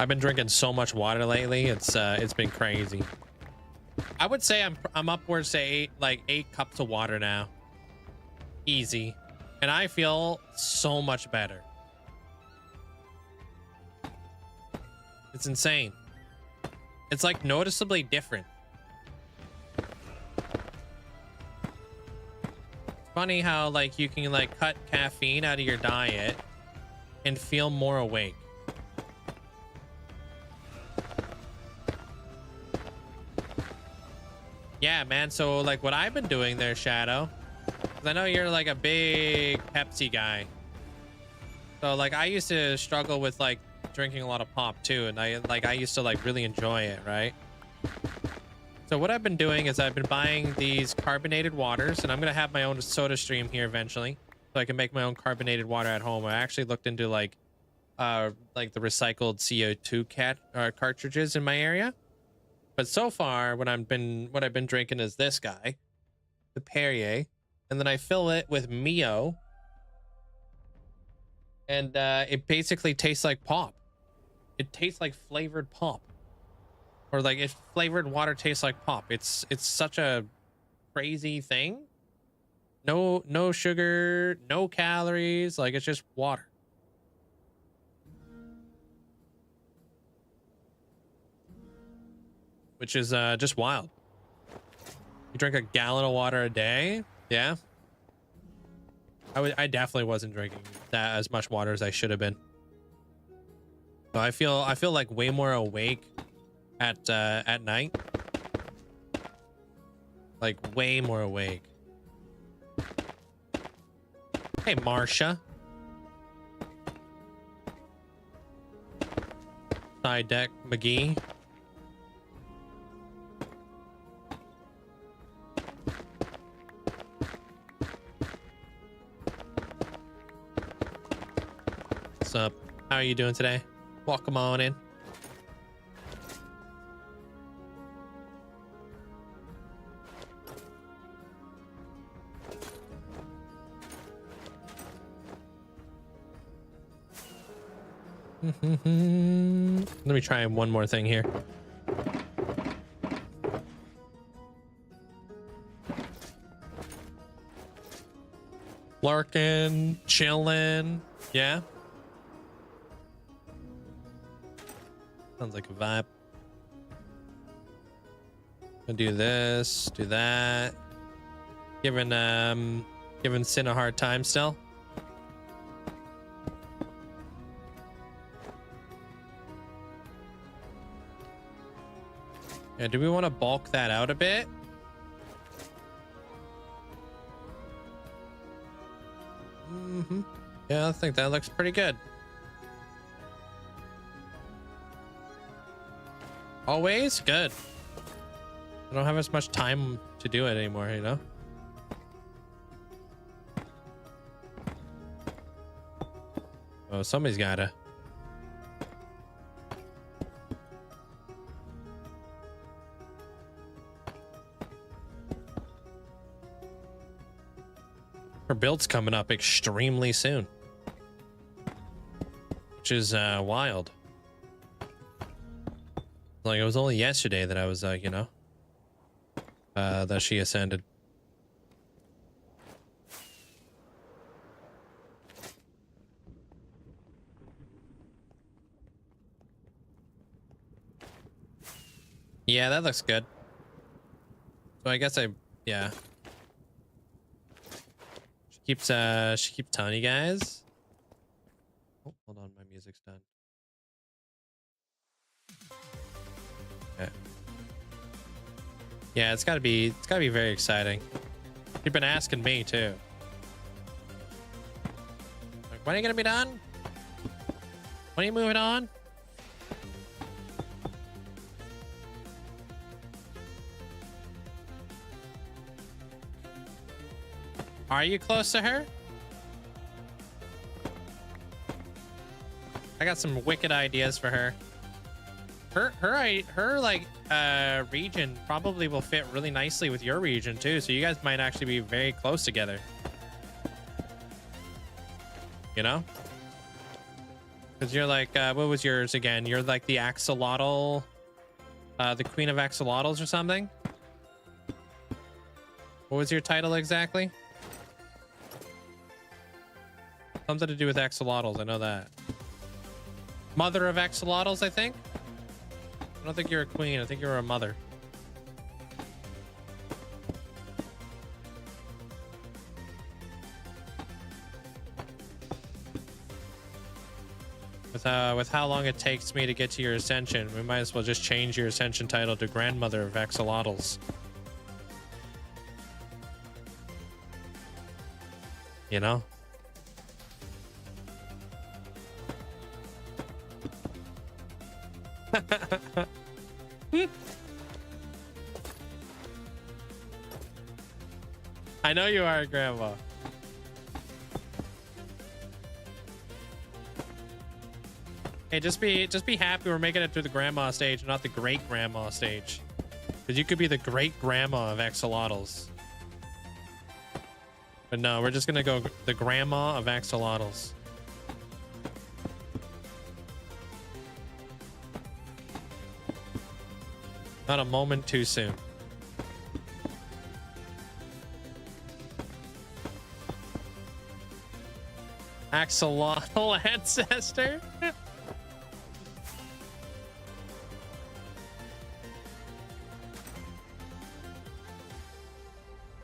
I've been drinking so much water lately. It's been crazy. I would say I'm upwards to 8 cups of water now. Easy. And I feel so much better. It's insane. It's like noticeably different. It's funny how like you can like cut caffeine out of your diet and feel more awake. Yeah, man. So like what I've been doing there, Shadow, 'cause I know you're like a big Pepsi guy. So like I used to struggle with like drinking a lot of pop too, and I used to like really enjoy it, right? So what I've been doing is I've been buying these carbonated waters, and I'm gonna have my own soda stream here eventually, so I can make my own carbonated water at home. I actually looked into like the recycled CO2 cartridges in my area, but so far what I've been drinking is this guy, the Perrier, and then I fill it with Mio, and it basically tastes like pop. It tastes like flavored pop, or like if flavored water tastes like pop. It's such a crazy thing. No sugar, no calories. Like it's just water. Which is just wild. You drink a gallon of water a day? Yeah. I definitely wasn't drinking that as much water as I should have been. So I feel like way more awake at night. Like way more awake. Hey, Marsha. Side deck McGee. What's up? How are you doing today? Welcome on in. Let me try one more thing here. Lurking, chilling, yeah. Sounds like a vibe. I'll do this, do that. Giving Sin a hard time still. Yeah, do we want to bulk that out a bit? Yeah, I think that looks pretty good. Always good. I don't have as much time to do it anymore, you know? Oh, somebody's gotta. Her build's coming up extremely soon, which is wild. Like it was only yesterday that I was you know, that she ascended. Yeah, that looks good. So I guess yeah. She keeps telling you guys. Oh, hold on, my music's done. Okay. Yeah, it's gotta be very exciting. You've been asking me too. Like, when are you gonna be done? When are you moving on? Are you close to her? I got some wicked ideas for her. Her like region probably will fit really nicely with your region too, so you guys might actually be very close together. You know? Because you're like, what was yours again? You're like the axolotl, the queen of axolotls or something? What was your title exactly? Something to do with axolotls, I know that. Mother of axolotls, I think. I don't think you're a queen. I think you're a mother. With how long it takes me to get to your ascension, we might as well just change your ascension title to grandmother of axolotls. You know? I know you are, Grandma. Hey, just be happy we're making it through the grandma stage, not the great grandma stage. Because you could be the great grandma of axolotls. But no, we're just gonna go the grandma of axolotls. Not a moment too soon. Axolotl ancestor?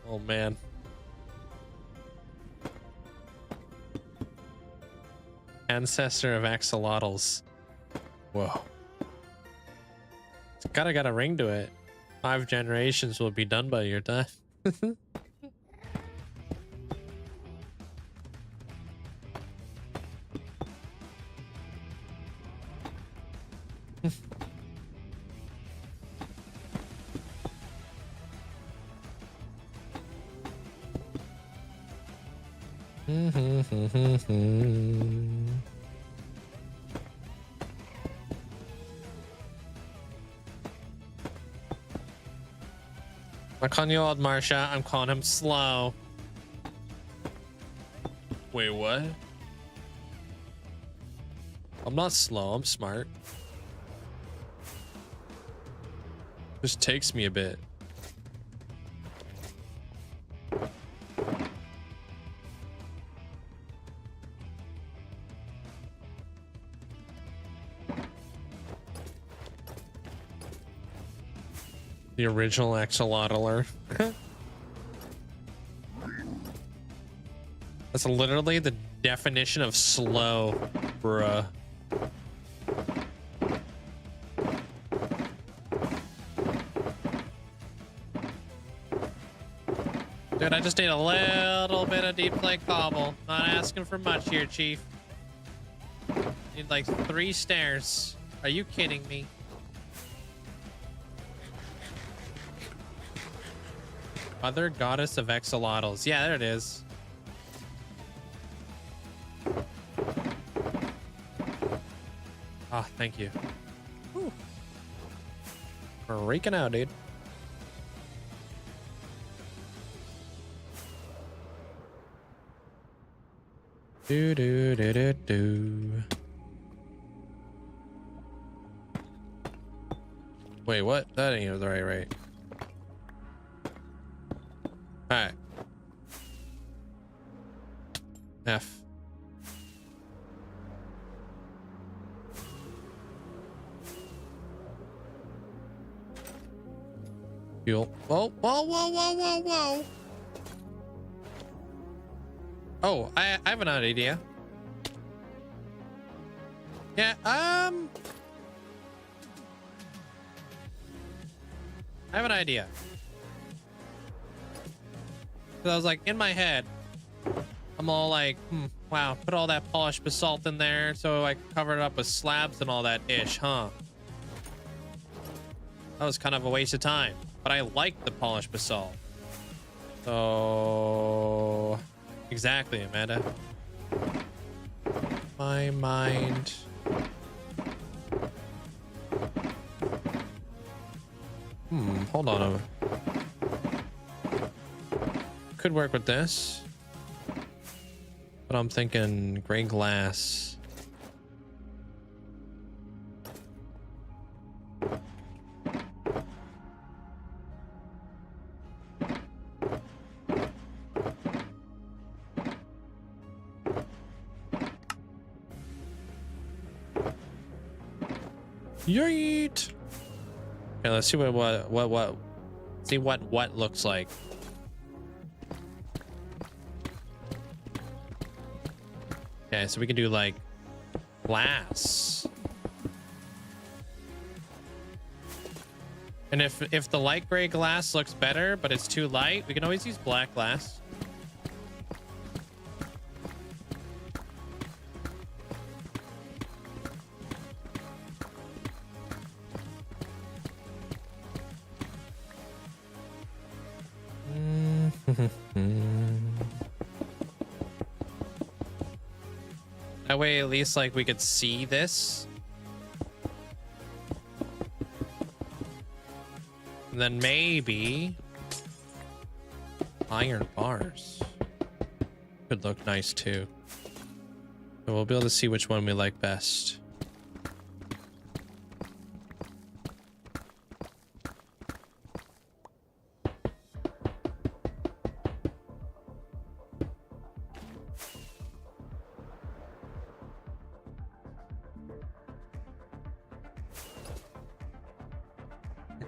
Oh man. Ancestor of axolotls. Whoa. It's gotta got a ring to it. 5 generations will be done by your time. I'm calling you old, Marsha. I'm calling him slow. Wait, what? I'm not slow. I'm smart. Just takes me a bit. The original axolotler. That's literally the definition of slow, bruh. Dude, I just need a little bit of deep clay cobble. Not asking for much here, Chief. Need like 3 stairs. Are you kidding me? Mother goddess of axolotls. Yeah, there it is. Ah, thank you. Whew. We're raking out, dude. Do do do do do. Wait, what? That ain't the right. All right. F. Fuel. Whoa, whoa, whoa, whoa, whoa, whoa. Oh, I have an idea. Yeah, I have an idea. So I was like, in my head, I'm all like, wow, put all that polished basalt in there so I covered it up with slabs and all that ish, huh? That was kind of a waste of time, but I like the polished basalt. So, exactly, Amanda. My mind. Hold on. Could work with this, but I'm thinking gray glass. Yeet. Okay, let's see what see what looks like. Okay, so we can do like glass. And if the light gray glass looks better, but it's too light, we can always use black glass. That way, at least like we could see this. And then maybe iron bars could look nice too. So we'll be able to see which one we like best.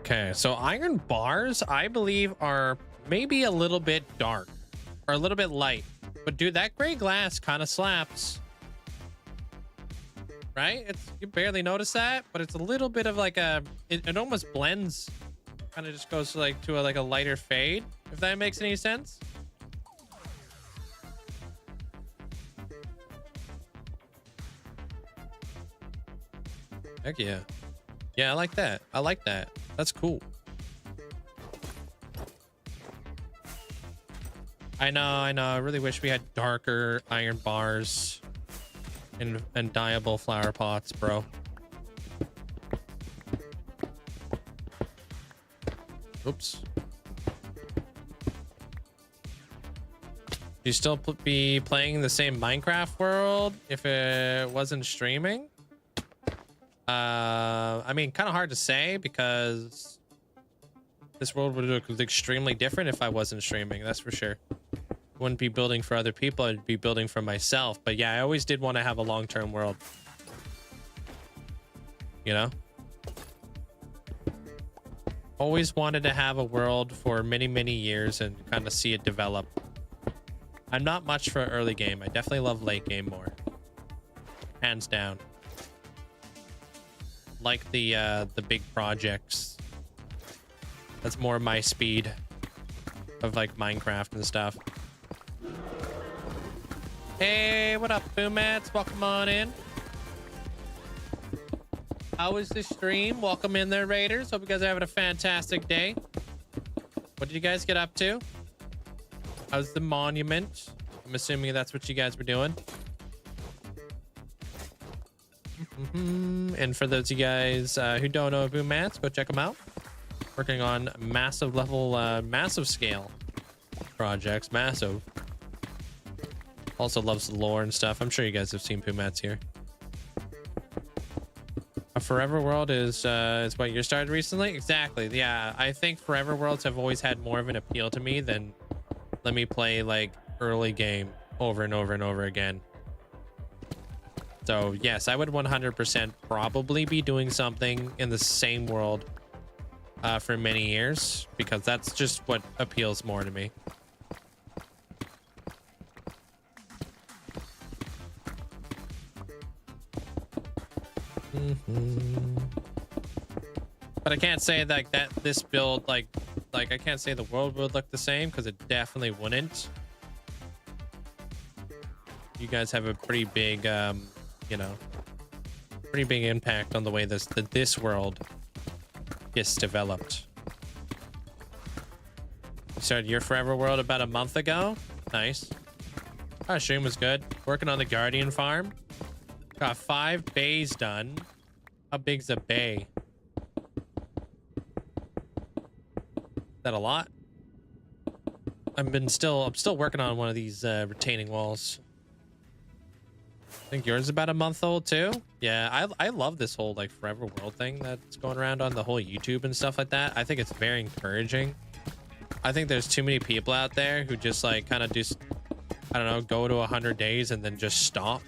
Okay, so iron bars, I believe, are maybe a little bit dark or a little bit light. But dude, that gray glass kind of slaps. Right? You barely notice that, but it's a little bit of like it almost blends. Kind of just goes like to a lighter fade, if that makes any sense. Heck yeah. Yeah, I like that. I like that. That's cool. I know. I really wish we had darker iron bars and dyeable flower pots, bro. Oops. You still be playing the same Minecraft world if it wasn't streaming? I mean, kind of hard to say because this world would look extremely different if I wasn't streaming, that's for sure. Wouldn't be building for other people, I'd be building for myself. But yeah, I always did want to have a long-term world. You know? Always wanted to have a world for many, many years and kind of see it develop. I'm not much for early game. I definitely love late game more. Hands down. Like the big projects. That's more my speed of like Minecraft and stuff. Hey, what up, Boomats? Welcome on in. How was the stream? Welcome in there, Raiders. Hope you guys are having a fantastic day. What did you guys get up to? How's the monument? I'm assuming that's what you guys were doing. And for those of you guys who don't know Boomats, go check them out. Working on massive level, massive scale projects. Massive. Also loves the lore and stuff. I'm sure you guys have seen Boomats here. A forever world is what you started recently? Exactly. Yeah, I think forever worlds have always had more of an appeal to me than let me play like early game over and over and over again. So yes, I would 100% probably be doing something in the same world for many years, because that's just what appeals more to me. But I can't say that this build like I can't say the world would look the same, because it definitely wouldn't. You guys have a pretty big you know, pretty big impact on the way this world gets developed. You started your forever world about a month ago. Nice. Our stream was good. Working on the Guardian farm. Got 5 bays done. How big's a bay? Is that a lot? I'm still working on one of these retaining walls. I think yours is about a month old too. Yeah, I love this whole like forever world thing that's going around on the whole YouTube and stuff like that. I think it's very encouraging. I think there's too many people out there who just like kind of just, I don't know, go to 100 days and then just stop.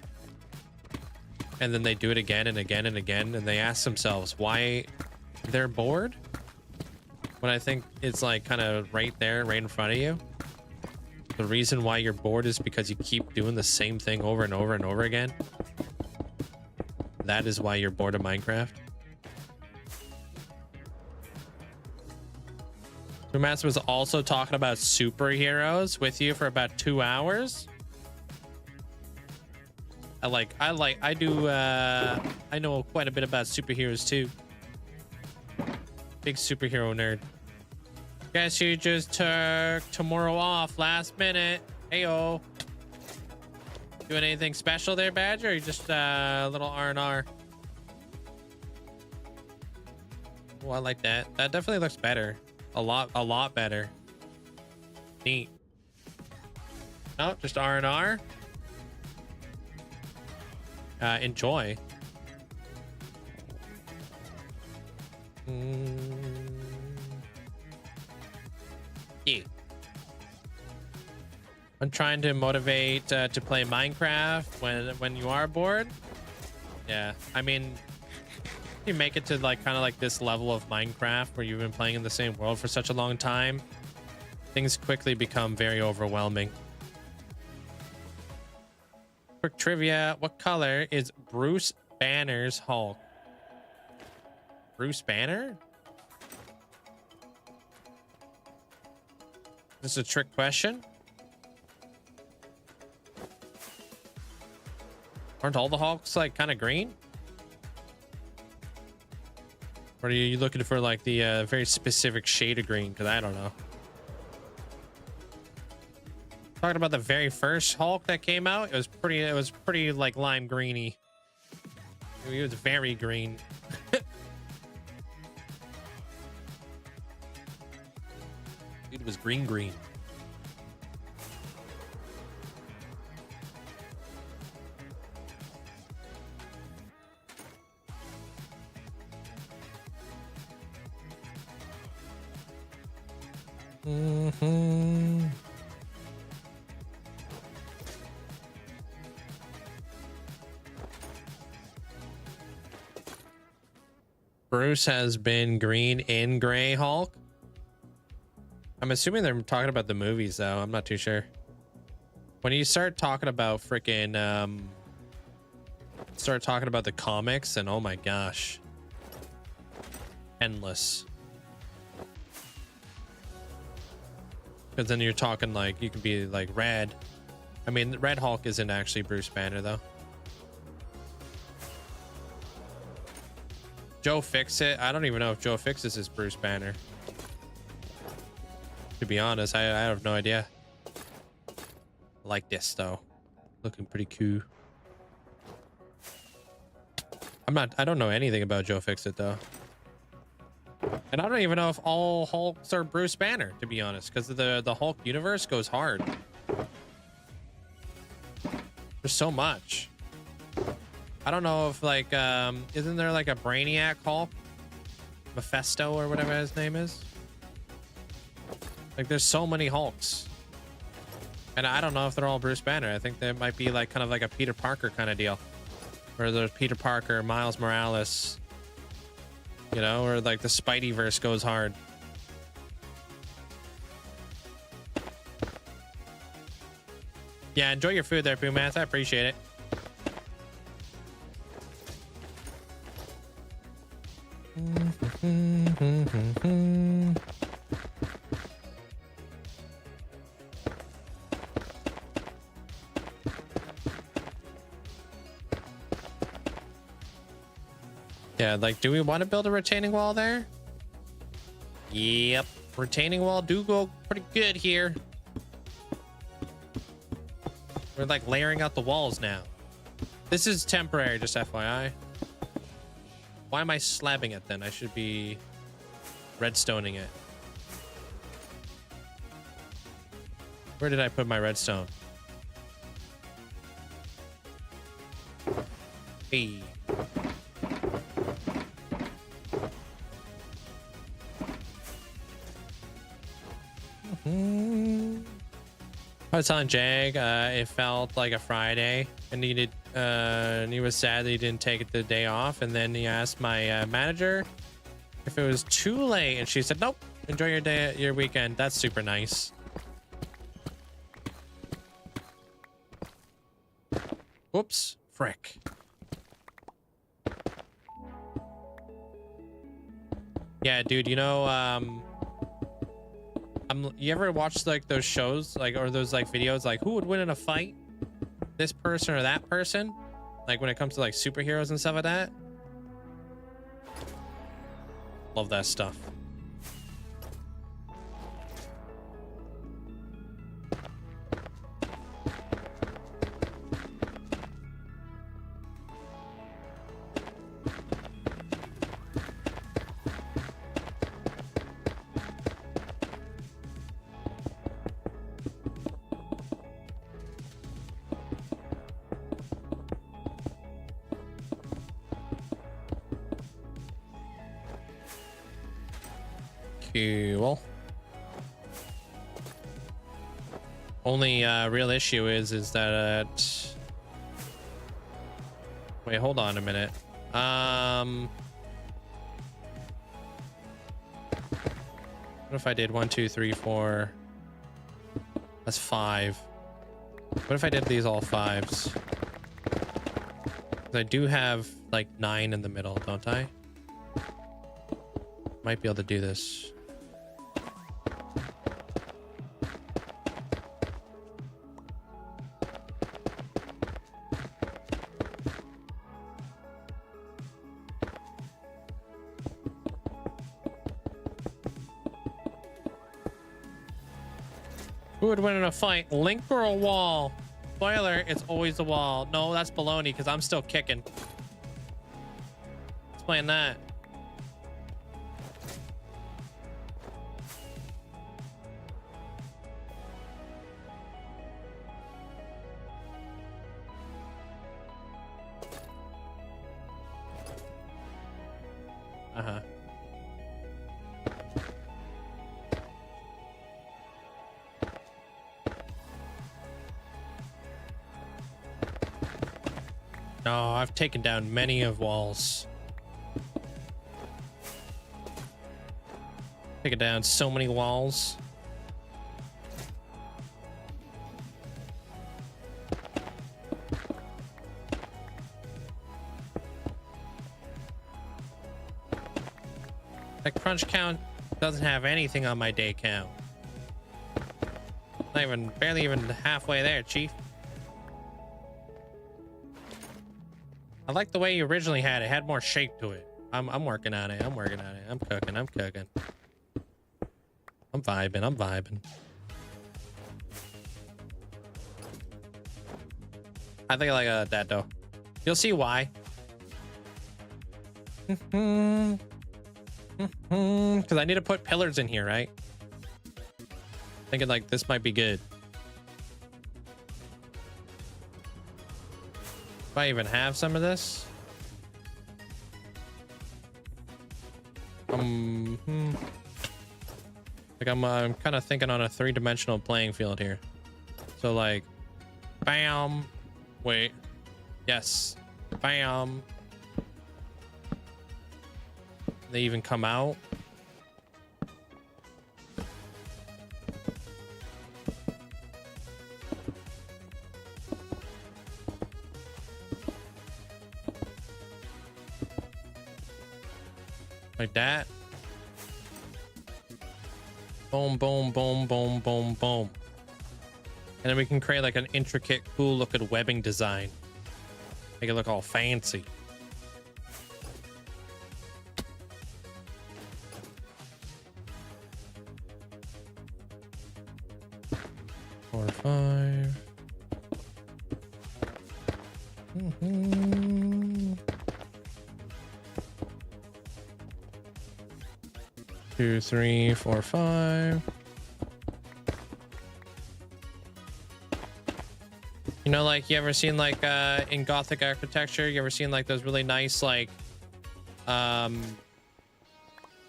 And then they do it again and again and again, and they ask themselves why they're bored. when I think it's like kind of right there, right in front of you. The reason why you're bored is because you keep doing the same thing over and over and over again. That is why you're bored of Minecraft. Master was also talking about superheroes with you for about 2 hours. I know quite a bit about superheroes too. Big superhero nerd. Guess you just took tomorrow off last minute. Heyo. Doing anything special there, Badger? Or you just a little R&R? Oh, I like that. That definitely looks better. A lot better. Neat. Oh, just R&R. Enjoy. Yeah. I'm trying to motivate to play Minecraft when you are bored. Yeah, I mean, you make it to like kind of like this level of Minecraft where you've been playing in the same world for such a long time, things quickly become very overwhelming. Quick trivia: what color is Bruce Banner's Hulk? Bruce Banner? This is a trick question. Aren't all the Hulks like kind of green? Or are you looking for like the very specific shade of green? Because I don't know. Talking about the very first Hulk that came out, it was pretty like lime greeny. It was very green. It was green. Bruce has been green in Gray Hulk. I'm assuming they're talking about the movies though. I'm not too sure. When you start talking about freaking start talking about the comics, and oh my gosh, endless. Because then you're talking like you could be like Red. I mean, Red Hulk isn't actually Bruce Banner though. Joe Fixit. I don't even know if Joe Fixit is Bruce Banner. To be honest, I have no idea. I like this though. Looking pretty cool. I don't know anything about Joe Fixit though. And I don't even know if all Hulks are Bruce Banner, to be honest, because the Hulk universe goes hard. There's so much. I don't know if like isn't there like a Brainiac Hulk? Mephisto or whatever his name is? Like there's so many Hulks. And I don't know if they're all Bruce Banner. I think there might be like kind of like a Peter Parker kind of deal. Where there's Peter Parker, Miles Morales, you know, or like the Spideyverse goes hard. Yeah, enjoy your food there, Pumas. I appreciate it. Yeah, like, do we want to build a retaining wall there? Yep, retaining wall do go pretty good here. We're like layering out the walls now. This is temporary, just FYI. Why am I slabbing it then? I should be redstoning it. Where did I put my redstone? Hey. I was telling Jag it felt like a Friday and and he was sad that he didn't take the day off, and then he asked my manager if it was too late, and she said nope, Enjoy your day, your weekend. That's super nice. Whoops. Frick. Yeah, dude, you know, you ever watch like those shows, like, or those like videos, like who would win in a fight? This person or that person? Like when it comes to like superheroes and stuff like that? Love that stuff. Cool. Only real issue is that wait, hold on a minute. What if I did 1, 2, 3, 4? That's 5. What if I did these all 5s? 'Cause I do have like 9 in the middle, don't I? Might be able to do this. Who would win in a fight, Link or a wall? Spoiler, it's always a wall. No, that's baloney because I'm still kicking. Explain that. Uh-huh. No, I've taken down many of walls. Taken down so many walls. That crunch count doesn't have anything on my day count. Not even, barely even halfway there, Chief. I like the way you originally had it. It had more shape to it. I'm working on it. I'm working on it. I'm cooking. I'm cooking. I'm vibing. I'm vibing. I think I like that though. You'll see why. Because I need to put pillars in here, right? Thinking like this might be good. If I even have some of this. Like I'm kind of thinking on a 3-dimensional playing field here. So like, bam, wait, yes, bam. They even come out. Like that. Boom, boom, boom, boom, boom, boom. And then we can create like an intricate, cool looking webbing design. Make it look all fancy. Four, 5. 2, 3, 4, 5. You know, like you ever seen like in Gothic architecture, you ever seen like those really nice like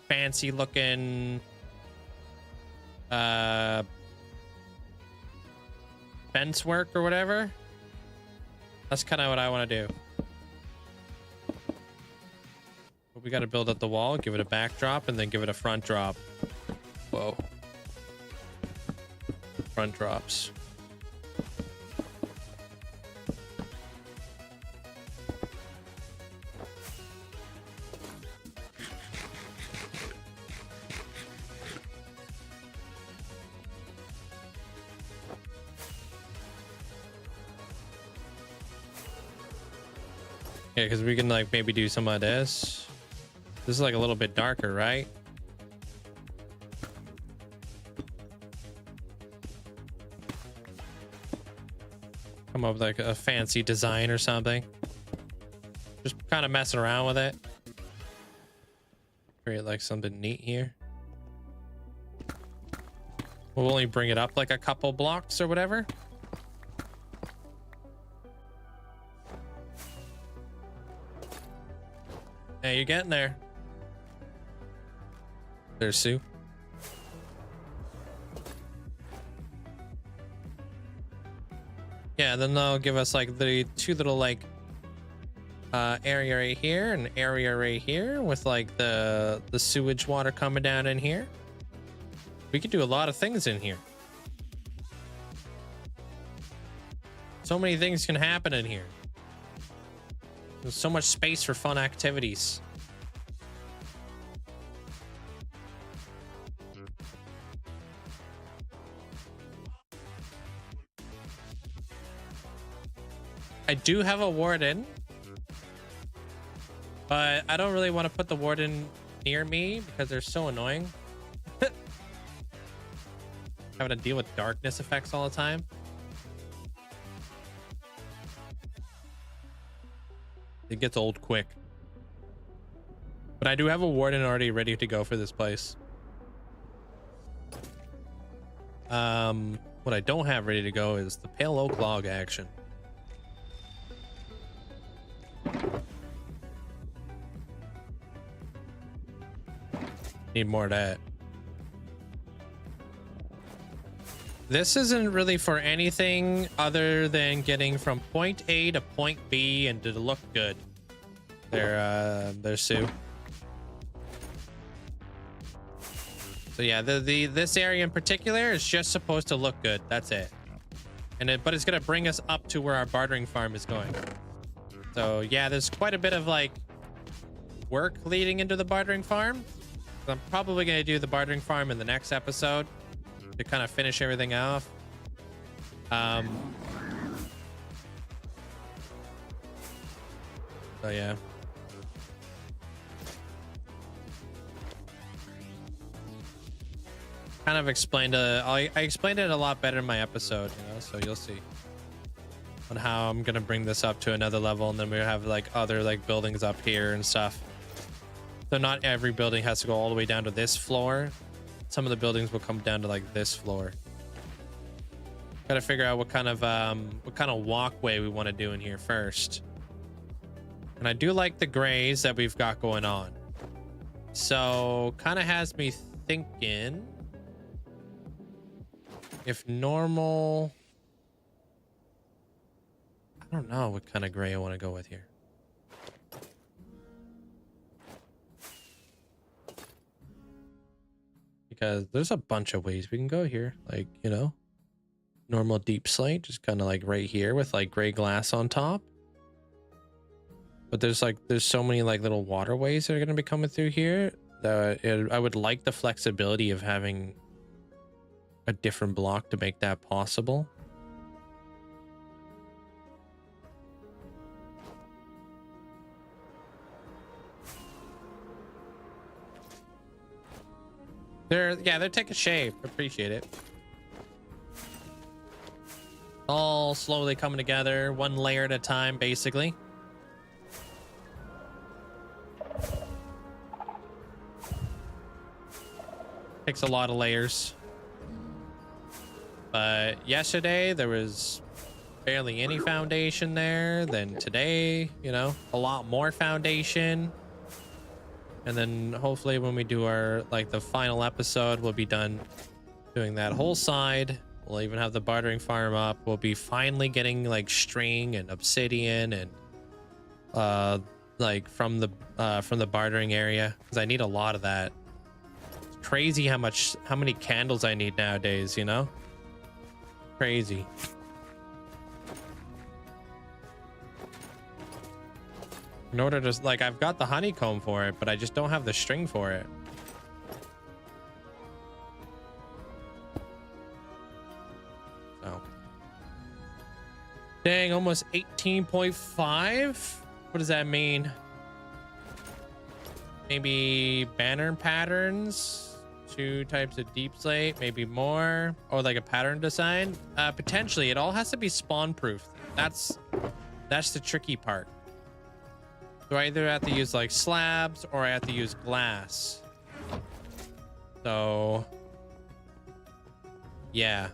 fancy looking fence work or whatever? That's kind of what I want to do. But we got to build up the wall, give it a backdrop, and then give it a front drop. whoa. Front drops. Yeah, because we can like maybe do some of this. This is like a little bit darker, right? Come up with like a fancy design or something. Just kind of messing around with it. Create like something neat here. We'll only bring it up like a couple blocks or whatever. Hey, you're getting there. There's Sue. Yeah, then they'll give us like the two little like area right here and area right here with like the sewage water coming down in here. We could do a lot of things in here. So many things can happen in here. There's so much space for fun activities. I do have a warden, but I don't really want to put the warden near me because they're so annoying. Having to deal with darkness effects all the time. It gets old quick. But I do have a warden already ready to go for this place. What I don't have ready to go is the pale oak log action. Need more of that. This isn't really for anything other than getting from point A to point B and to look good. There's Sue. So yeah, this area in particular is just supposed to look good. That's it. But it's gonna bring us up to where our bartering farm is going. So yeah, there's quite a bit of like work leading into the bartering farm. So I'm probably gonna do the bartering farm in the next episode to kind of finish everything off. So yeah. Kind of explained I explained it a lot better in my episode, you know, so you'll see on how I'm gonna bring this up to another level, and then we have like other like buildings up here and stuff. So not every building has to go all the way down to this floor. Some of the buildings will come down to like this floor. Got to figure out what kind of walkway we want to do in here first. And I do like the grays that we've got going on. So kind of has me thinking if normal, I don't know what kind of gray I want to go with here. Because there's a bunch of ways we can go here. Like, you know, normal deep slate, just kind of like right here with like gray glass on top. But there's so many like little waterways that are going to be coming through here that I would like the flexibility of having a different block to make that possible. They're taking shape. Appreciate it. All slowly coming together, one layer at a time, basically. Takes a lot of layers. But yesterday there was barely any foundation there. Then today, you know, a lot more foundation. And then hopefully when we do our, like, the final episode, we'll be done doing that whole side. We'll even have the bartering farm up. We'll be finally getting, like, string and obsidian and, like, from the bartering area. Because I need a lot of that. crazy how many candles I need nowadays, you know? Crazy. In order to, like, I've got the honeycomb for it, but I just don't have the string for it. So. Dang, almost 18.5? What does that mean? Maybe banner patterns, 2 types of deep slate, maybe more, or like a pattern design. Potentially, it all has to be spawn proof. That's the tricky part. So I either have to use like slabs or I have to use glass. So yeah.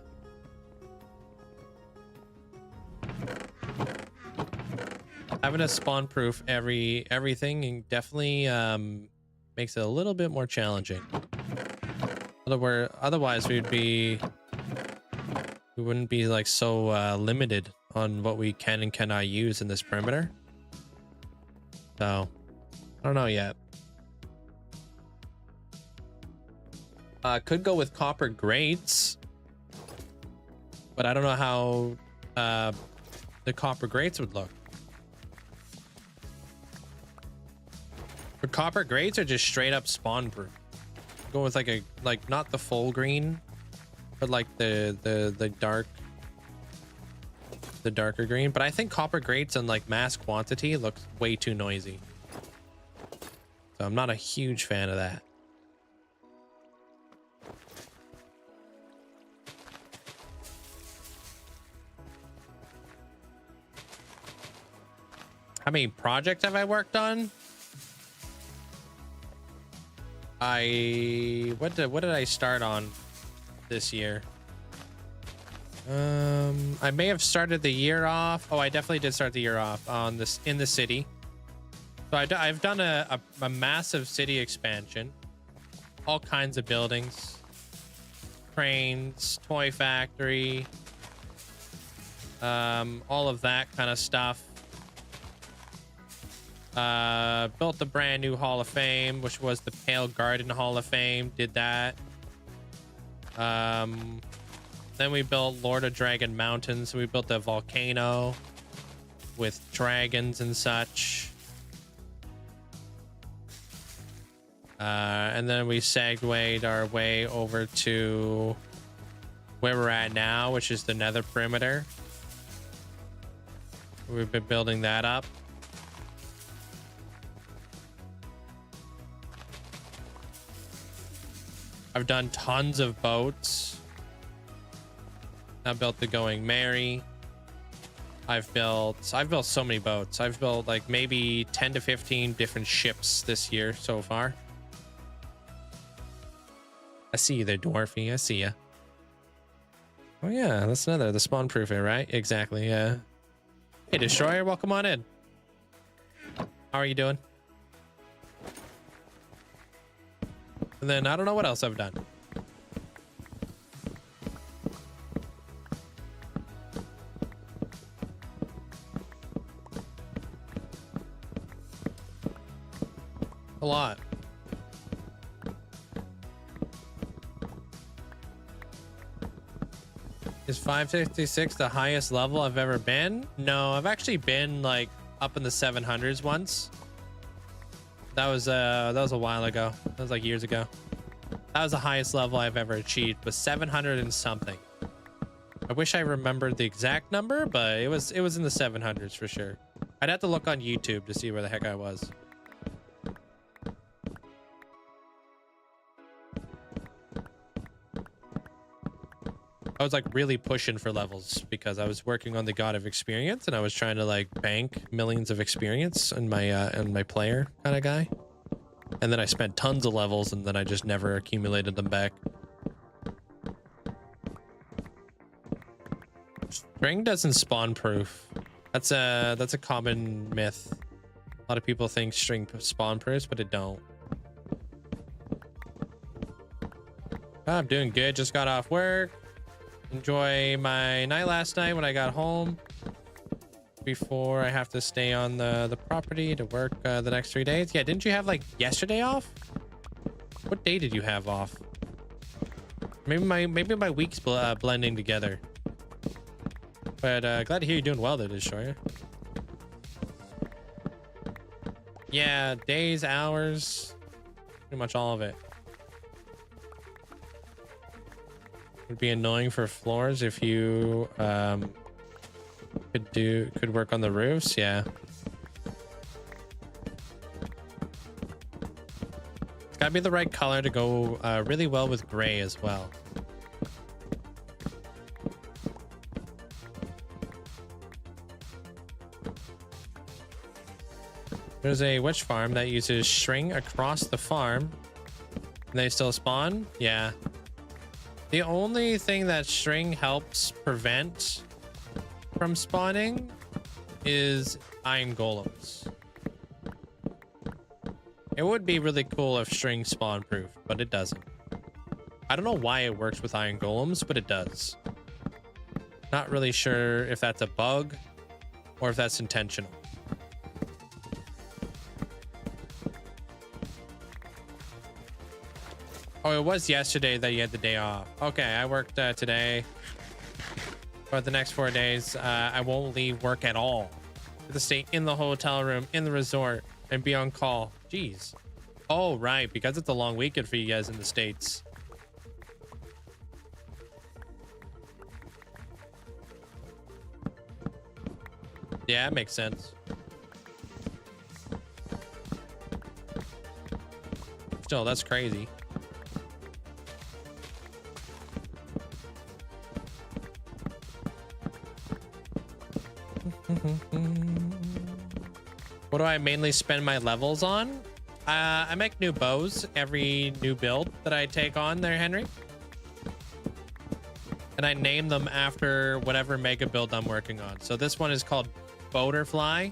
Having a spawn proof everything definitely makes it a little bit more challenging. Otherwise we wouldn't be like so limited on what we can and cannot use in this perimeter. So I don't know yet. Could go with copper grates, but I don't know how the copper grates would look. For copper grates are just straight up spawn proof. Go with like not the full green, but like the darker green. But I think copper grates in like mass quantity looks way too noisy. So I'm not a huge fan of that. How many projects have I worked on? What did I start on this year? I may have started the year off. Oh, I definitely did start the year off on this in the city. So I've done a massive city expansion, all kinds of buildings, trains, toy factory, all of that kind of stuff. Built the brand new Hall of Fame, which was the Pale Garden Hall of Fame. Did that. Then we built Lord of Dragon Mountain. So we built a volcano with dragons and such. And then we segued our way over to where we're at now, which is the Nether perimeter. We've been building that up. I've done tons of boats. I built the Going Merry. I've built so many boats. I've built like maybe 10 to 15 different ships this year so far. I see you there, Dwarfy. I see ya. Oh yeah, that's another, the spawn proof it, right? Exactly, yeah. Hey, Destroyer, welcome on in. How are you doing? And then I don't know what else I've done. A lot. Is 566 the highest level I've ever been? No, I've actually been like up in the 700s once. That was a while ago. That was like years ago. That was the highest level I've ever achieved, was 700 and something. I wish I remembered the exact number, but it was in the 700s for sure. I'd have to look on YouTube to see where the heck I was. I was like really pushing for levels because I was working on the God of Experience and I was trying to like bank millions of experience in my player kind of guy. And then I spent tons of levels and then I just never accumulated them back. String doesn't spawn proof. That's a common myth. A lot of people think string spawn proofs, but it don't. I'm doing good. Just got off work. Enjoy my night last night when I got home before I have to stay on the property to work the next 3 days. Yeah, didn't you have like yesterday off? What day did you have off? Maybe my weeks blending together. But glad to hear you're doing well there, Destroyer. Yeah, days, hours, pretty much all of it. Would be annoying for floors if you could work on the roofs. Yeah. It's gotta be the right color to go really well with gray as well. There's a witch farm that uses string across the farm. And they still spawn? Yeah. The only thing that string helps prevent from spawning is iron golems. It would be really cool if string spawn proof, but it doesn't. I don't know why it works with iron golems, but it does. Not really sure if that's a bug or if that's intentional. Oh, it was yesterday that you had the day off. Okay, I worked today. But the next 4 days, I won't leave work at all. I have to stay in the hotel room, in the resort, and be on call. Jeez. Oh, right, because it's a long weekend for you guys in the States. Yeah, it makes sense. Still, that's crazy. What do I mainly spend my levels on? I make new bows every new build that I take on there, Henry. And I name them after whatever mega build I'm working on. So this one is called Boaterfly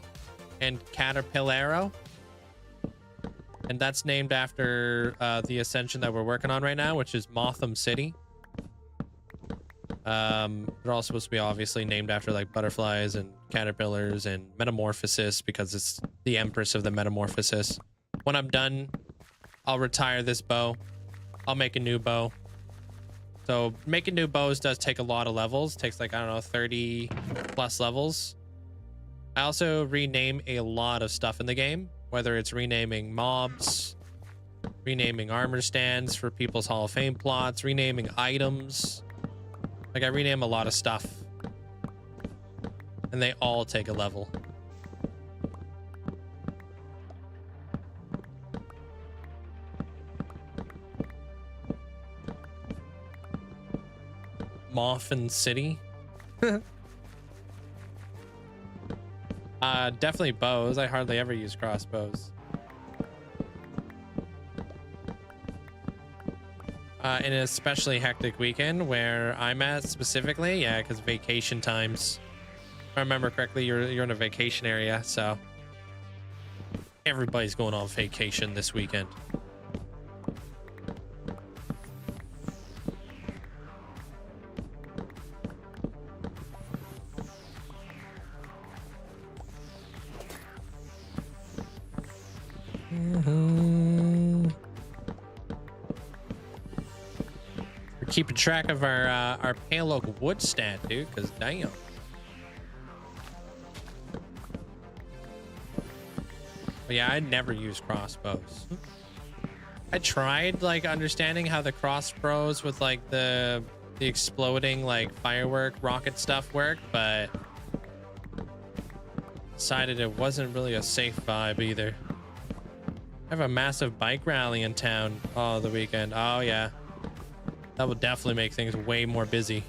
and Caterpillaro. And that's named after the ascension that we're working on right now, which is Motham City. They're all supposed to be obviously named after like butterflies and caterpillars and Metamorphosis because it's the Empress of the Metamorphosis. When I'm done, I'll retire this bow. I'll make a new bow. So making new bows does take a lot of levels. It takes like, I don't know, 30 plus levels. I also rename a lot of stuff in the game, whether it's renaming mobs, renaming armor stands for people's Hall of Fame plots, renaming items. Like I rename a lot of stuff and they all take a level. Motham City. Definitely bows. I hardly ever use crossbows. In an especially hectic weekend where I'm at specifically, yeah, because vacation times. If I remember correctly, you're in a vacation area, so everybody's going on vacation this weekend. We're keeping track of our pale oak wood stat, dude, because damn. But yeah, I never use crossbows. I tried like understanding how the crossbows with like the exploding like firework rocket stuff work, but decided it wasn't really a safe vibe either. I have a massive bike rally in town the weekend. Oh yeah, that would definitely make things way more busy.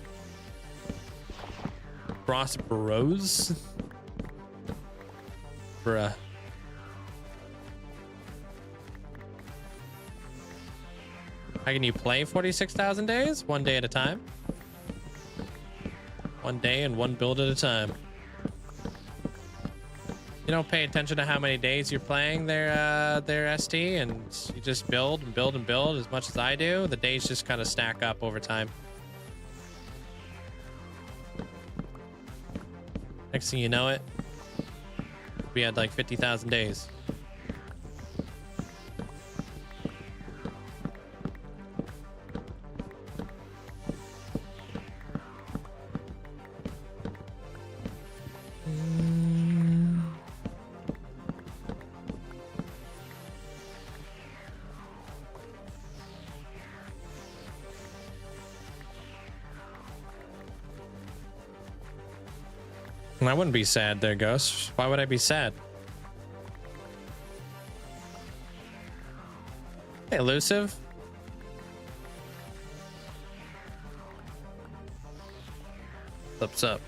Cross bros, bruh. How can you play 46,000 days? One day at a time. One day and one build at a time. You don't pay attention to how many days you're playing their ST, and you just build and build and build as much as I do. The days just kind of stack up over time. Next thing you know it, we had like 50,000 days. And I wouldn't be sad there, Ghost. Why would I be sad? Hey, Elusive. What's up?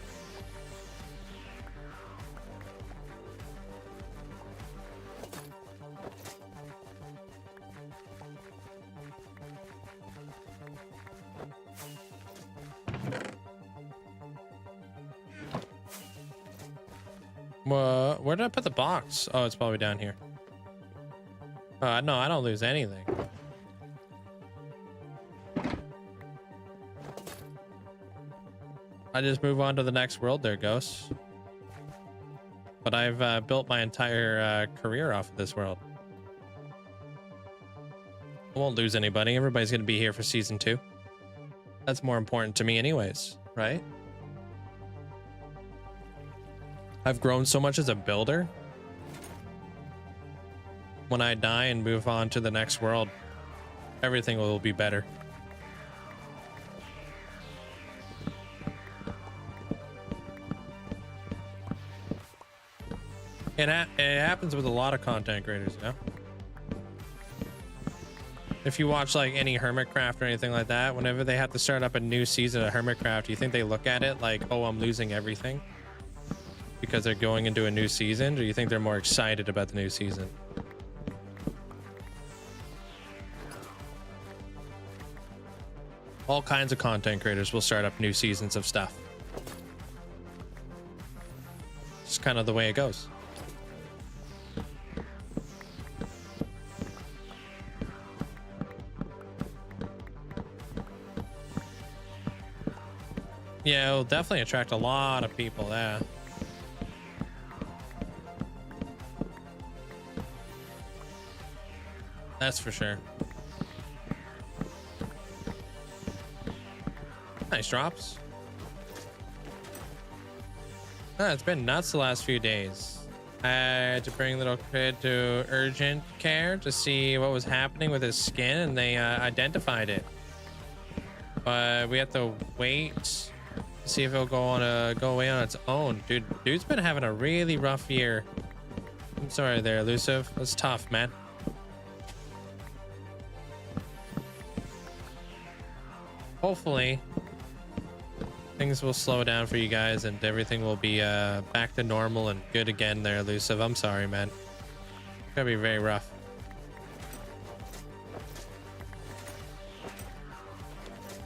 Where did I put the box? Oh, it's probably down here. No, I don't lose anything. I just move on to the next world there, Ghost. But I've built my entire career off of this world. I won't lose anybody. Everybody's going to be here for season 2. That's more important to me anyways, right? I've grown so much as a builder. When I die and move on to the next world, everything will be better. It happens with a lot of content creators, you know? If you watch like any Hermitcraft or anything like that, whenever they have to start up a new season of Hermitcraft, do you think they look at it like, oh, I'm losing everything because they're going into a new season? Or do you think they're more excited about the new season? All kinds of content creators will start up new seasons of stuff. It's kind of the way it goes. Yeah, it'll definitely attract a lot of people there. That's for sure. Nice drops. It's been nuts the last few days. I had to bring little kid to urgent care to see what was happening with his skin, and they identified it. But we have to wait to see if it'll go away on its own. Dude's been having a really rough year. I'm sorry there, Elusive. That's tough, man. Hopefully things will slow down for you guys and everything will be back to normal and good again there, Elusive. I'm sorry, man. It's gonna be very rough.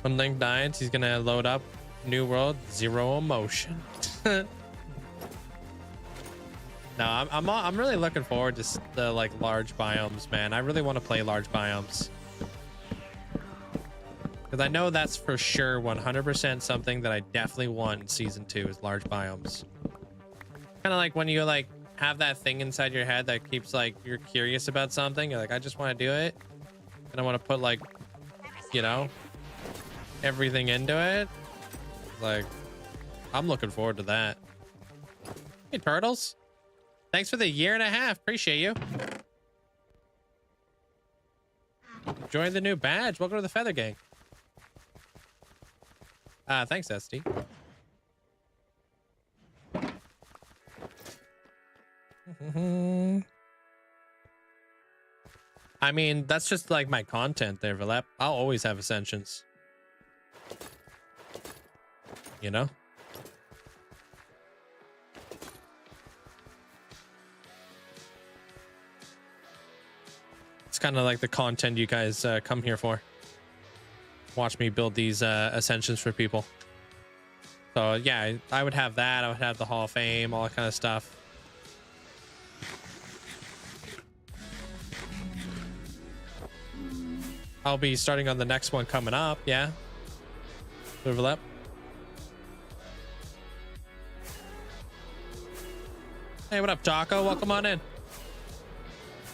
When Link dies, he's gonna load up New World, zero emotion. No, I'm really looking forward to the like large biomes, man. I really want to play large biomes. Because I know that's for sure 100% something that I definitely want in season 2 is large biomes. Kind of like when you like have that thing inside your head that keeps like you're curious about something. You're like, I just want to do it. And I want to put like, you know, everything into it. Like, I'm looking forward to that. Hey, Turtles. Thanks for the 1.5 years. Appreciate you. Join the new badge. Welcome to the Feather Gang. Thanks, SD. I mean, that's just like my content there, Vilep. I'll always have Ascensions. You know? It's kind of like the content you guys come here for. Watch me build these Ascensions for people. So yeah, I would have that. I would have the Hall of Fame, all that kind of stuff. I'll be starting on the next one coming up. Yeah. Overlap. Hey, what up, Jocko? Welcome on in.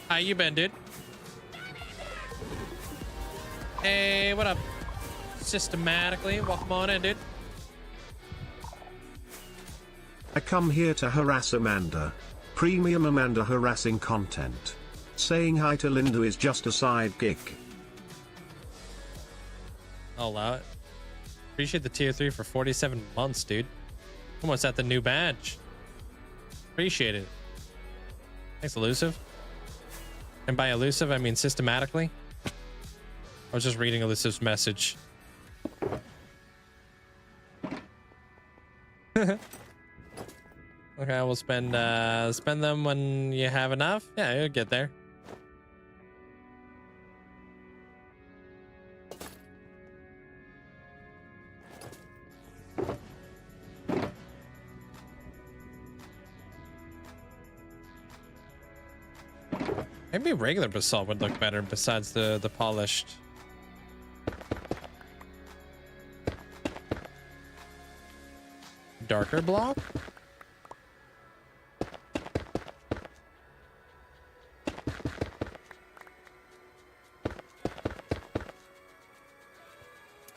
How you been, dude? Hey, what up? Systematically, welcome on in, dude. I come here to harass Amanda. Premium Amanda harassing content. Saying hi to Linda is just a side gig. I'll allow it. Appreciate the tier 3 for 47 months, dude. Almost at the new badge. Appreciate it. Thanks, Elusive. And by elusive, I mean systematically. I was just reading Elusive's message. Okay, we'll spend them when you have enough. Yeah, you'll get there. Maybe regular basalt would look better besides the polished. Darker block?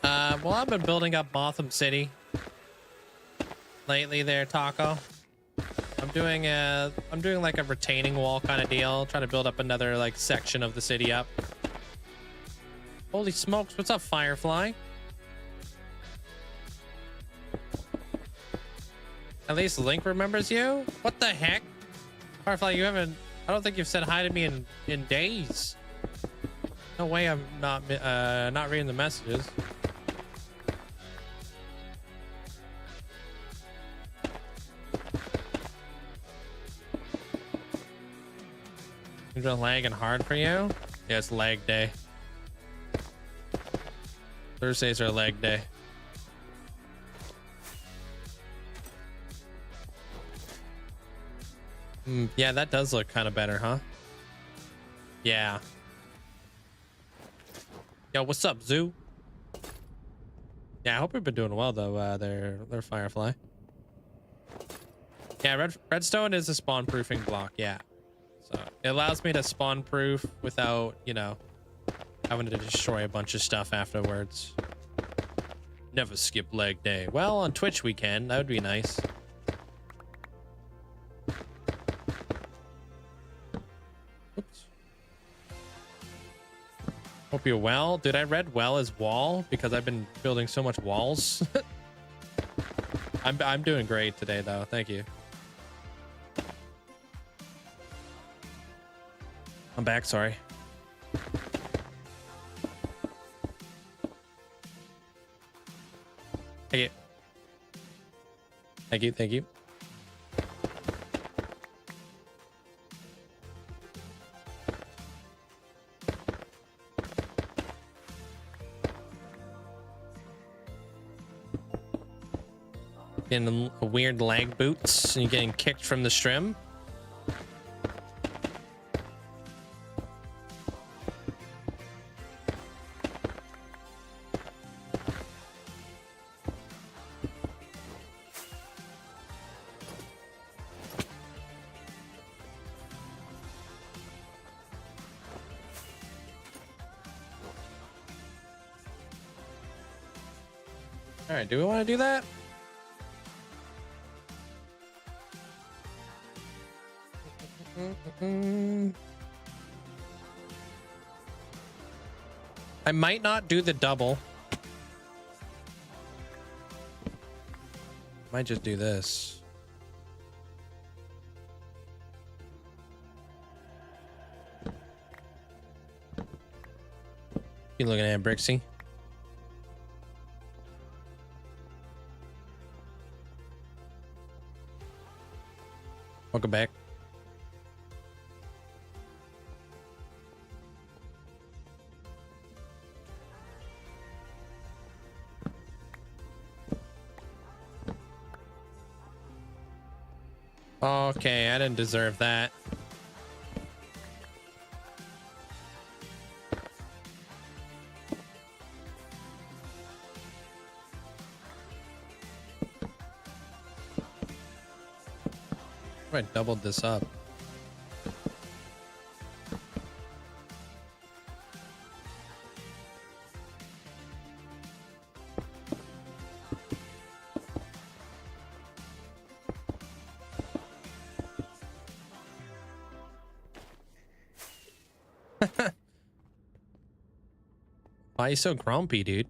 Well, I've been building up Motham City lately there, Taco. I'm doing like a retaining wall kind of deal, trying to build up another like section of the city up. Holy smokes, what's up, Firefly? At least Link remembers you? What the heck? Firefly, you haven't, I don't think you've said hi to me in days. No way I'm not reading the messages. Is it lagging hard for you? Yeah, it's lag day. Thursdays are lag day. Yeah, that does look kind of better, huh? Yeah. Yo, what's up, Zoo? Yeah, I hope we've been doing well though. They're Firefly. Yeah, redstone is a spawn proofing block. Yeah. So it allows me to spawn proof without, you know, having to destroy a bunch of stuff afterwards. Never skip leg day. Well, on Twitch we can. That would be nice. Oops. Hope you're well. Dude, I read well as wall because I've been building so much walls. I'm doing great today though. Thank you. I'm back, sorry. Thank you. Thank you, thank you. Getting a weird lag boots and you're getting kicked from the stream. All right, do we want to do that? I might not do the double. Might just do this. You looking at Brixie? Welcome back. Okay, I didn't deserve that. I doubled this up. Why are you so grumpy, dude?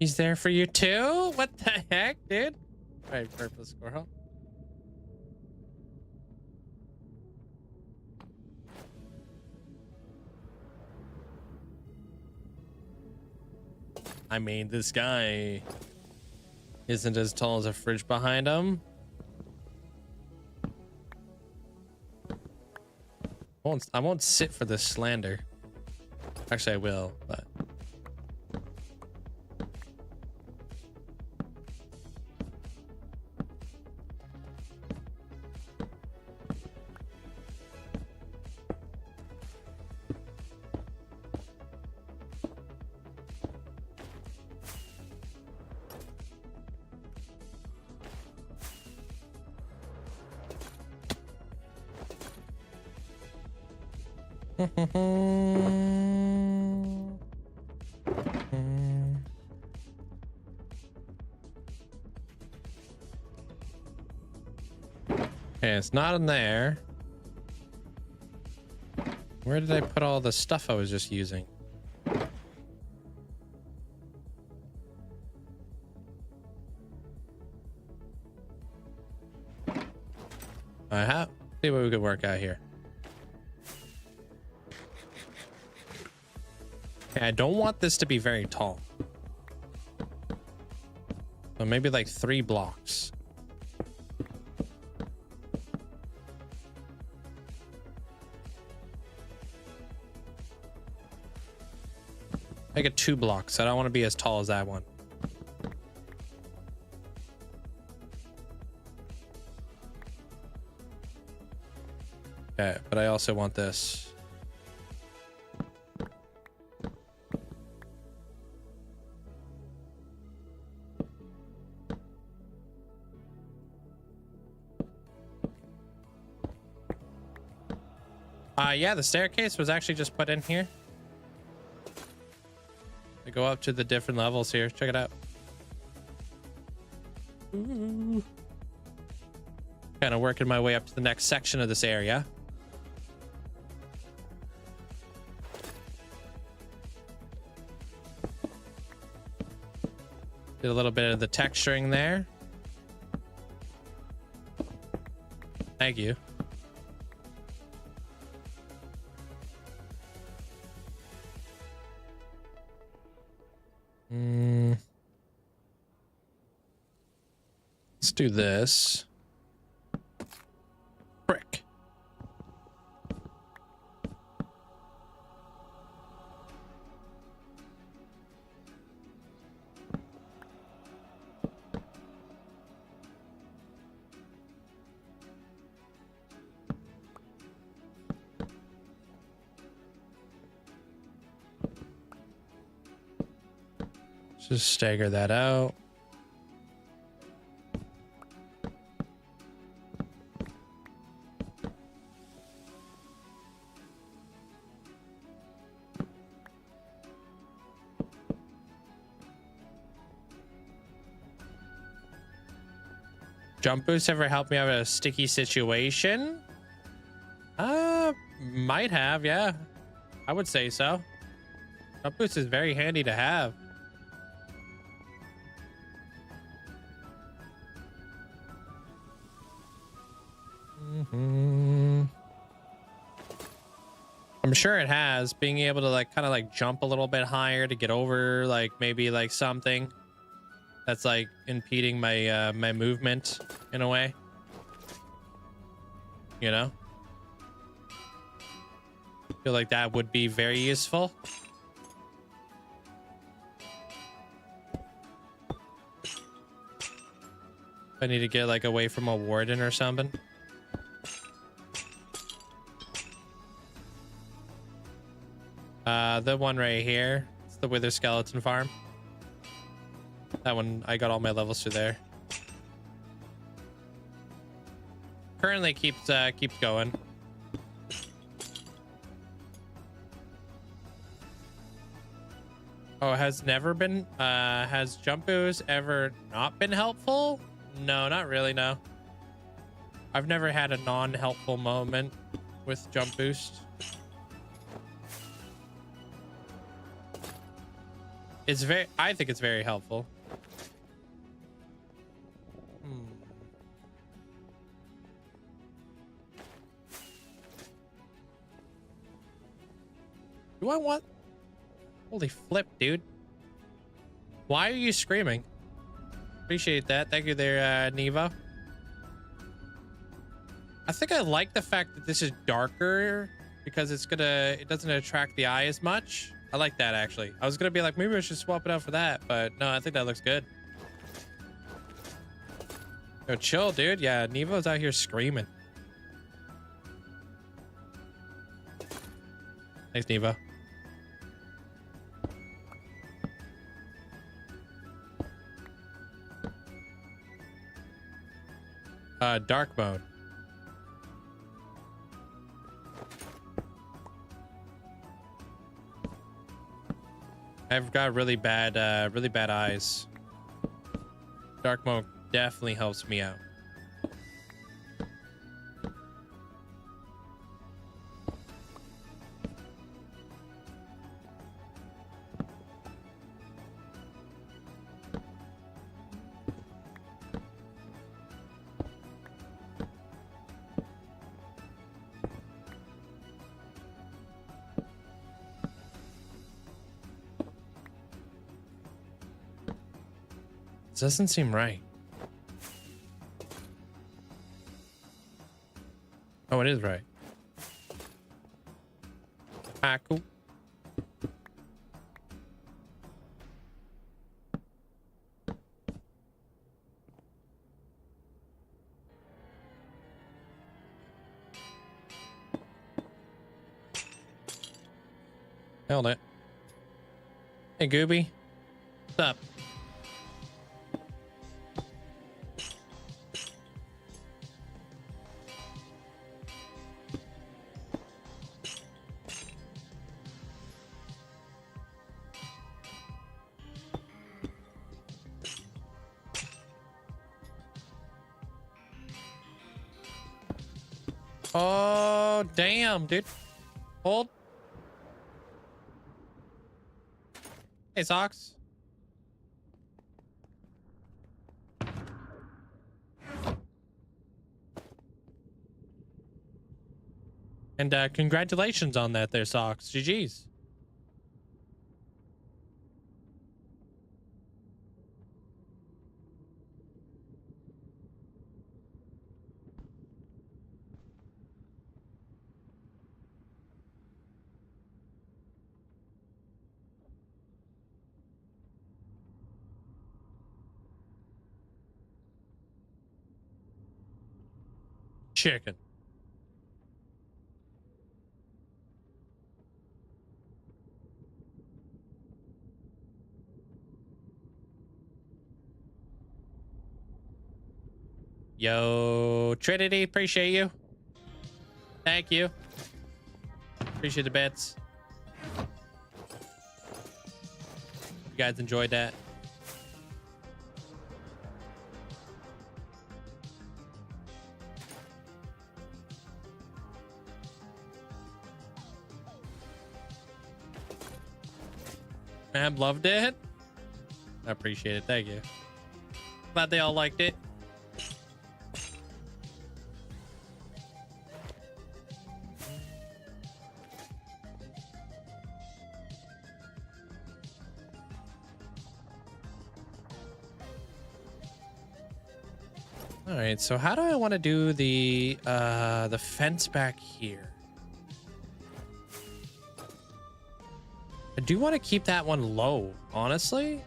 He's there for you too? What the heck, dude? All right, purple squirrel. I mean, this guy isn't as tall as a fridge behind him. I won't sit for this slander. Actually, I will, but. Okay, it's not in there. Where did I put all the stuff I was just using? See what we could work out here. Okay, I don't want this to be very tall. So maybe like 3 blocks. Make it 2 blocks. I don't want to be as tall as that one. Okay, but I also want this. Yeah, the staircase was actually just put in here. I go up to the different levels here. Check it out. Kind of working my way up to the next section of this area. Did a little bit of the texturing there. Thank you. Let's do this. Frick. Just stagger that out. Jump boost ever helped me out of a sticky situation? Might have, yeah. I would say so. Jump boost is very handy to have. I'm sure it has, being able to like kind of like jump a little bit higher to get over like maybe like something that's like impeding my my movement in a way, you know. I feel like that would be very useful. I need to get like away from a warden or something. The one right here, it's the Wither Skeleton Farm. That one, I got all my levels through there. Currently keeps going. Oh, has jump boost ever not been helpful? No, not really, no. I've never had a non-helpful moment with jump boost. It's very, I think it's very helpful. Do I want... Holy flip, dude. Why are you screaming? Appreciate that. Thank you there, Neva. I think I like the fact that this is darker because it doesn't attract the eye as much. I like that, actually. I was gonna be like, maybe I should swap it out for that, but no, I think that looks good. Yo, chill, dude. Yeah, Nevo's out here screaming. Thanks, Neva. Dark mode. I've got really bad eyes. Dark mode definitely helps me out. This doesn't seem right. Oh, it is right. Ah, cool. Held it. Hey, Gooby. What's up? Oh, damn, dude. Hold. Hey, Socks. And congratulations on that there, Socks. GG's. Chicken. Yo, Trinity, appreciate you. Thank you. Appreciate the bets. You guys enjoyed that? I loved it. I appreciate it. Thank you. Glad they all liked it. All right, so how do I want to do the fence back here? I do want to keep that one low, honestly.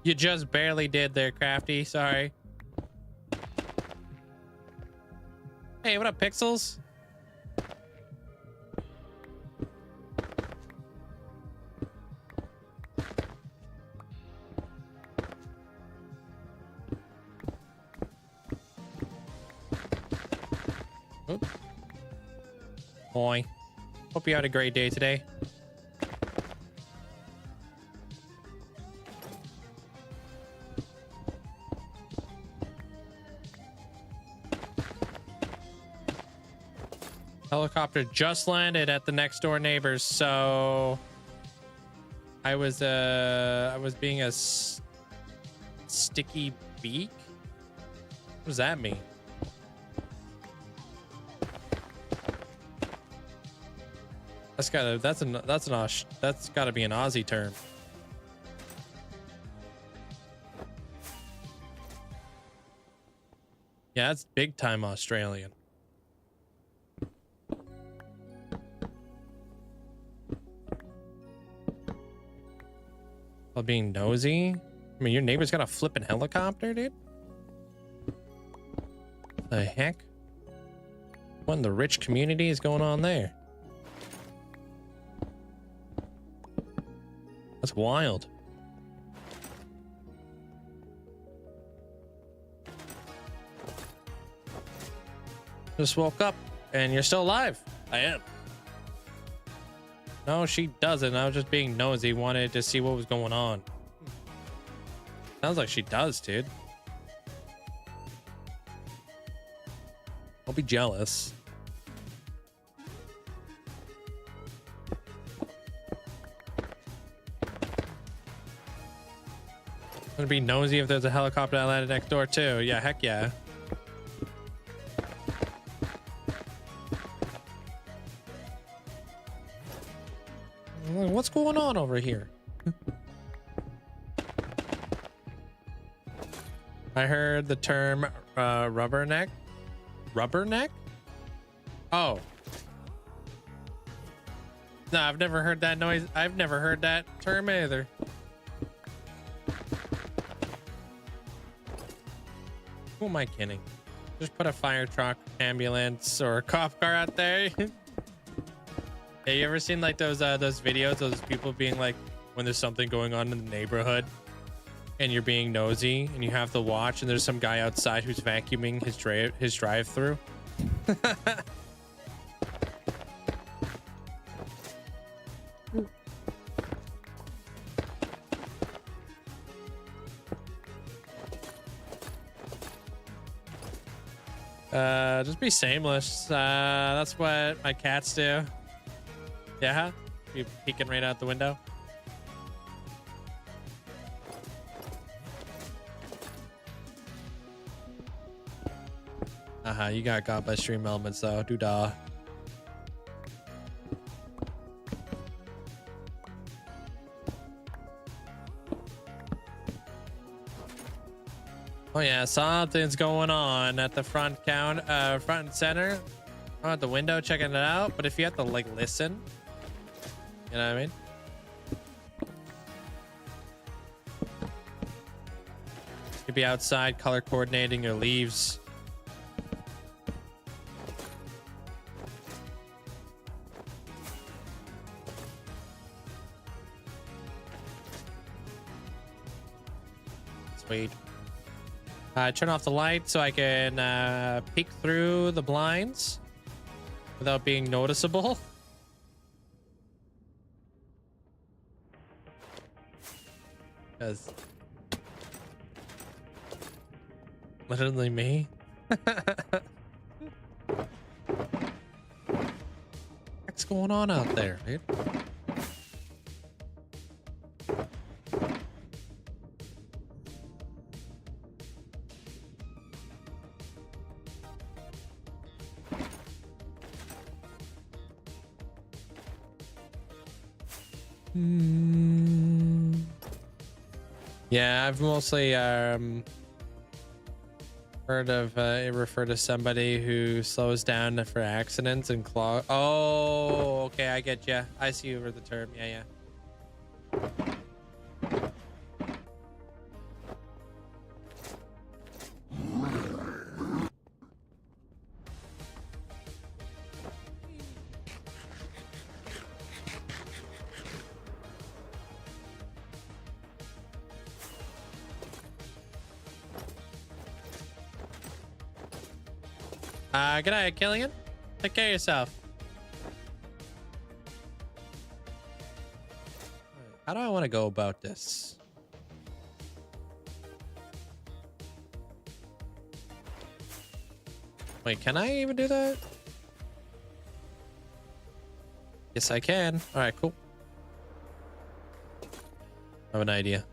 You just barely did there, Crafty. Sorry. Hey, what up, Pixels? Oop. Boy. Hope you had a great day today. Helicopter just landed at the next door neighbors, so I was being a sticky beak. What does that mean? That's gotta be an Aussie term. Yeah, that's big time Australian. While being nosy. I mean, your neighbor's got a flipping helicopter, dude. The heck? What in the rich community is going on there? That's wild. Just woke up and you're still alive. I am. No, she doesn't. I was just being nosy. Wanted to see what was going on. Sounds like she does, dude. I'll be jealous. I'm gonna be nosy if there's a helicopter that landed next door too. Yeah, heck yeah. What's going on over here? I heard the term rubberneck. Rubberneck? Oh. No, I've never heard that noise. I've never heard that term either. Who am I kidding? Just put a fire truck, ambulance, or a cop car out there. Yeah, you ever seen like those videos, those people being like, when there's something going on in the neighborhood and you're being nosy and you have to watch and there's some guy outside who's vacuuming his drive-through? Just be shameless. That's what my cats do. Yeah, be peeking right out the window. You got by stream elements though. Doo-dah. Oh yeah, something's going on at the front and center. I'm at the window checking it out, but if you have to like listen, you know what I mean? You could be outside color coordinating your leaves. Sweet. Turn off the light so I can peek through the blinds without being noticeable. Because literally me. What's going on out there, dude? Yeah, I've mostly heard of it referred to somebody who slows down for accidents and clog. Oh, okay, I get you. I see over the term. Yeah, yeah. Good night, Killian. Take care of yourself. How do I want to go about this? Wait, can I even do that? Yes, I can. All right, cool. I have an idea.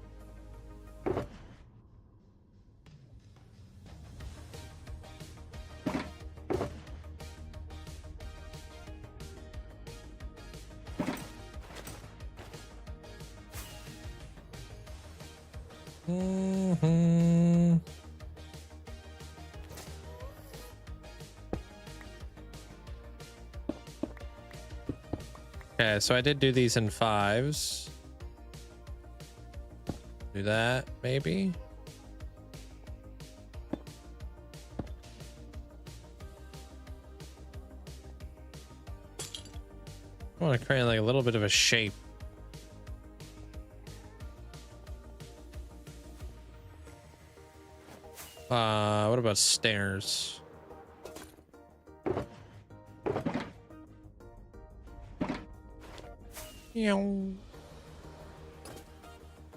Okay, so I did do these in 5s. Do that, maybe. I want to create like a little bit of a shape. What about stairs?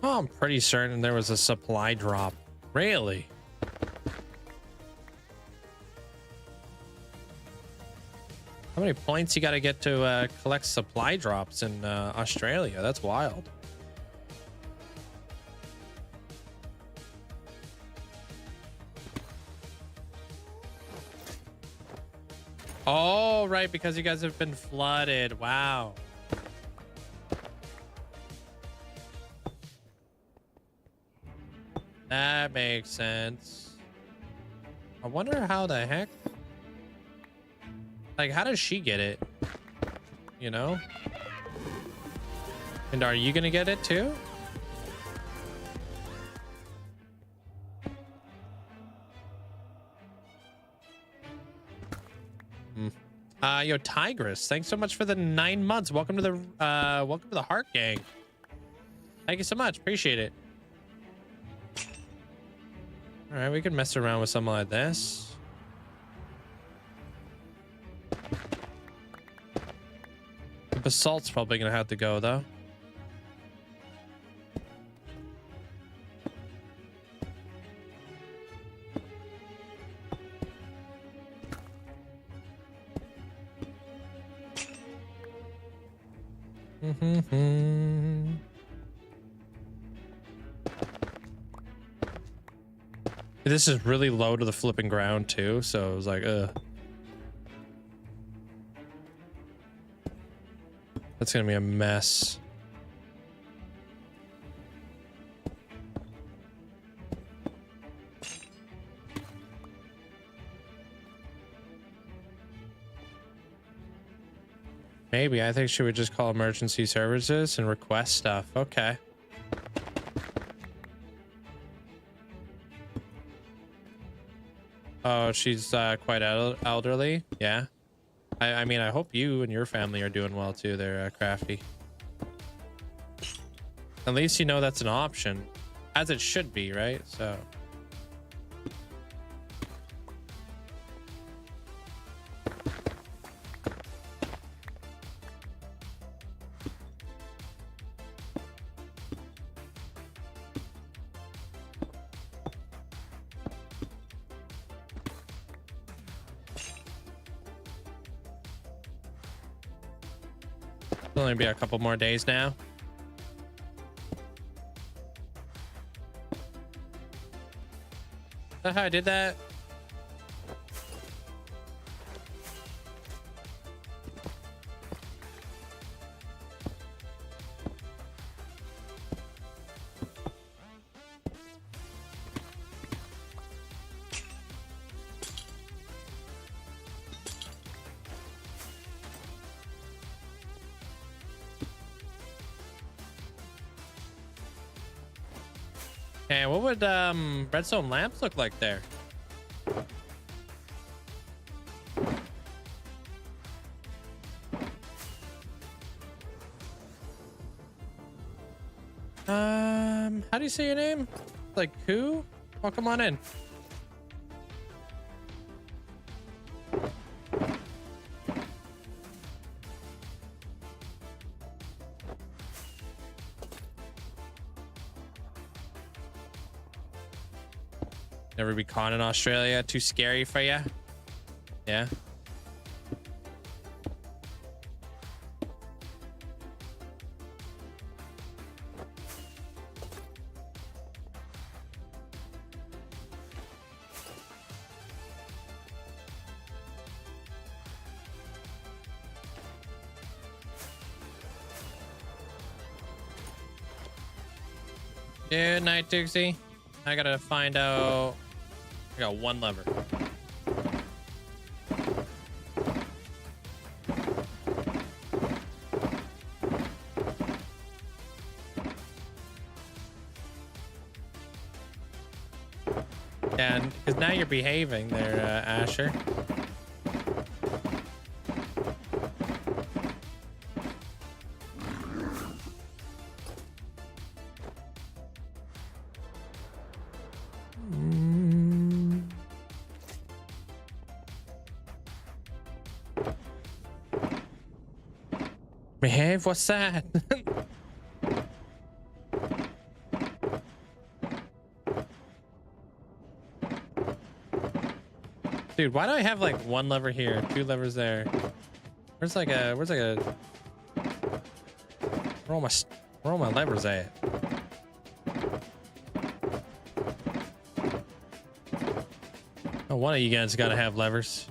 Oh, I'm pretty certain there was a supply drop. Really? How many points you got to get to collect supply drops in Australia? That's wild. Oh, right, because you guys have been flooded. Wow. That makes sense. I wonder how the heck, like, how does she get it? You know? And are you gonna get it too? Yo, Tigress, thanks so much for the 9 months. Welcome to the Heart Gang. Thank you so much. Appreciate it. All right, we can mess around with something like this. The basalt's probably gonna have to go though. This is really low to the flipping ground too, so it was like, that's gonna be a mess. Maybe. I think she would just call emergency services and request stuff. Okay. Oh, she's quite elderly. Yeah. I mean, I hope you and your family are doing well too there, Crafty. At least you know that's an option, as it should be, right? So. It'll only be a couple more days now. Is that how I did that? And what would redstone lamps look like there? How do you say your name? Like who? Oh, come on in. Never be caught in Australia. Too scary for you? Yeah. Good night, Dixie. I gotta find out. I got one lever. And because now you're behaving there, Asher. Behave? What's that? Dude, why do I have like one lever here, two levers there? Where's all my levers at? Oh, one of you guys gotta have levers.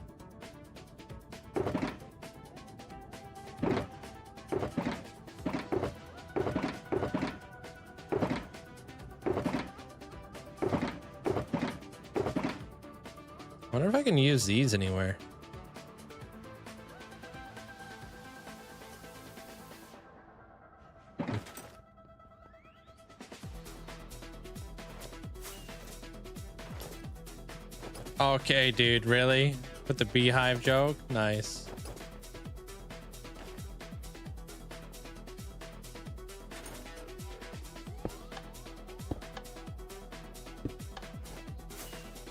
Wonder if I can use these anywhere. Okay, dude, really? With the beehive joke? Nice.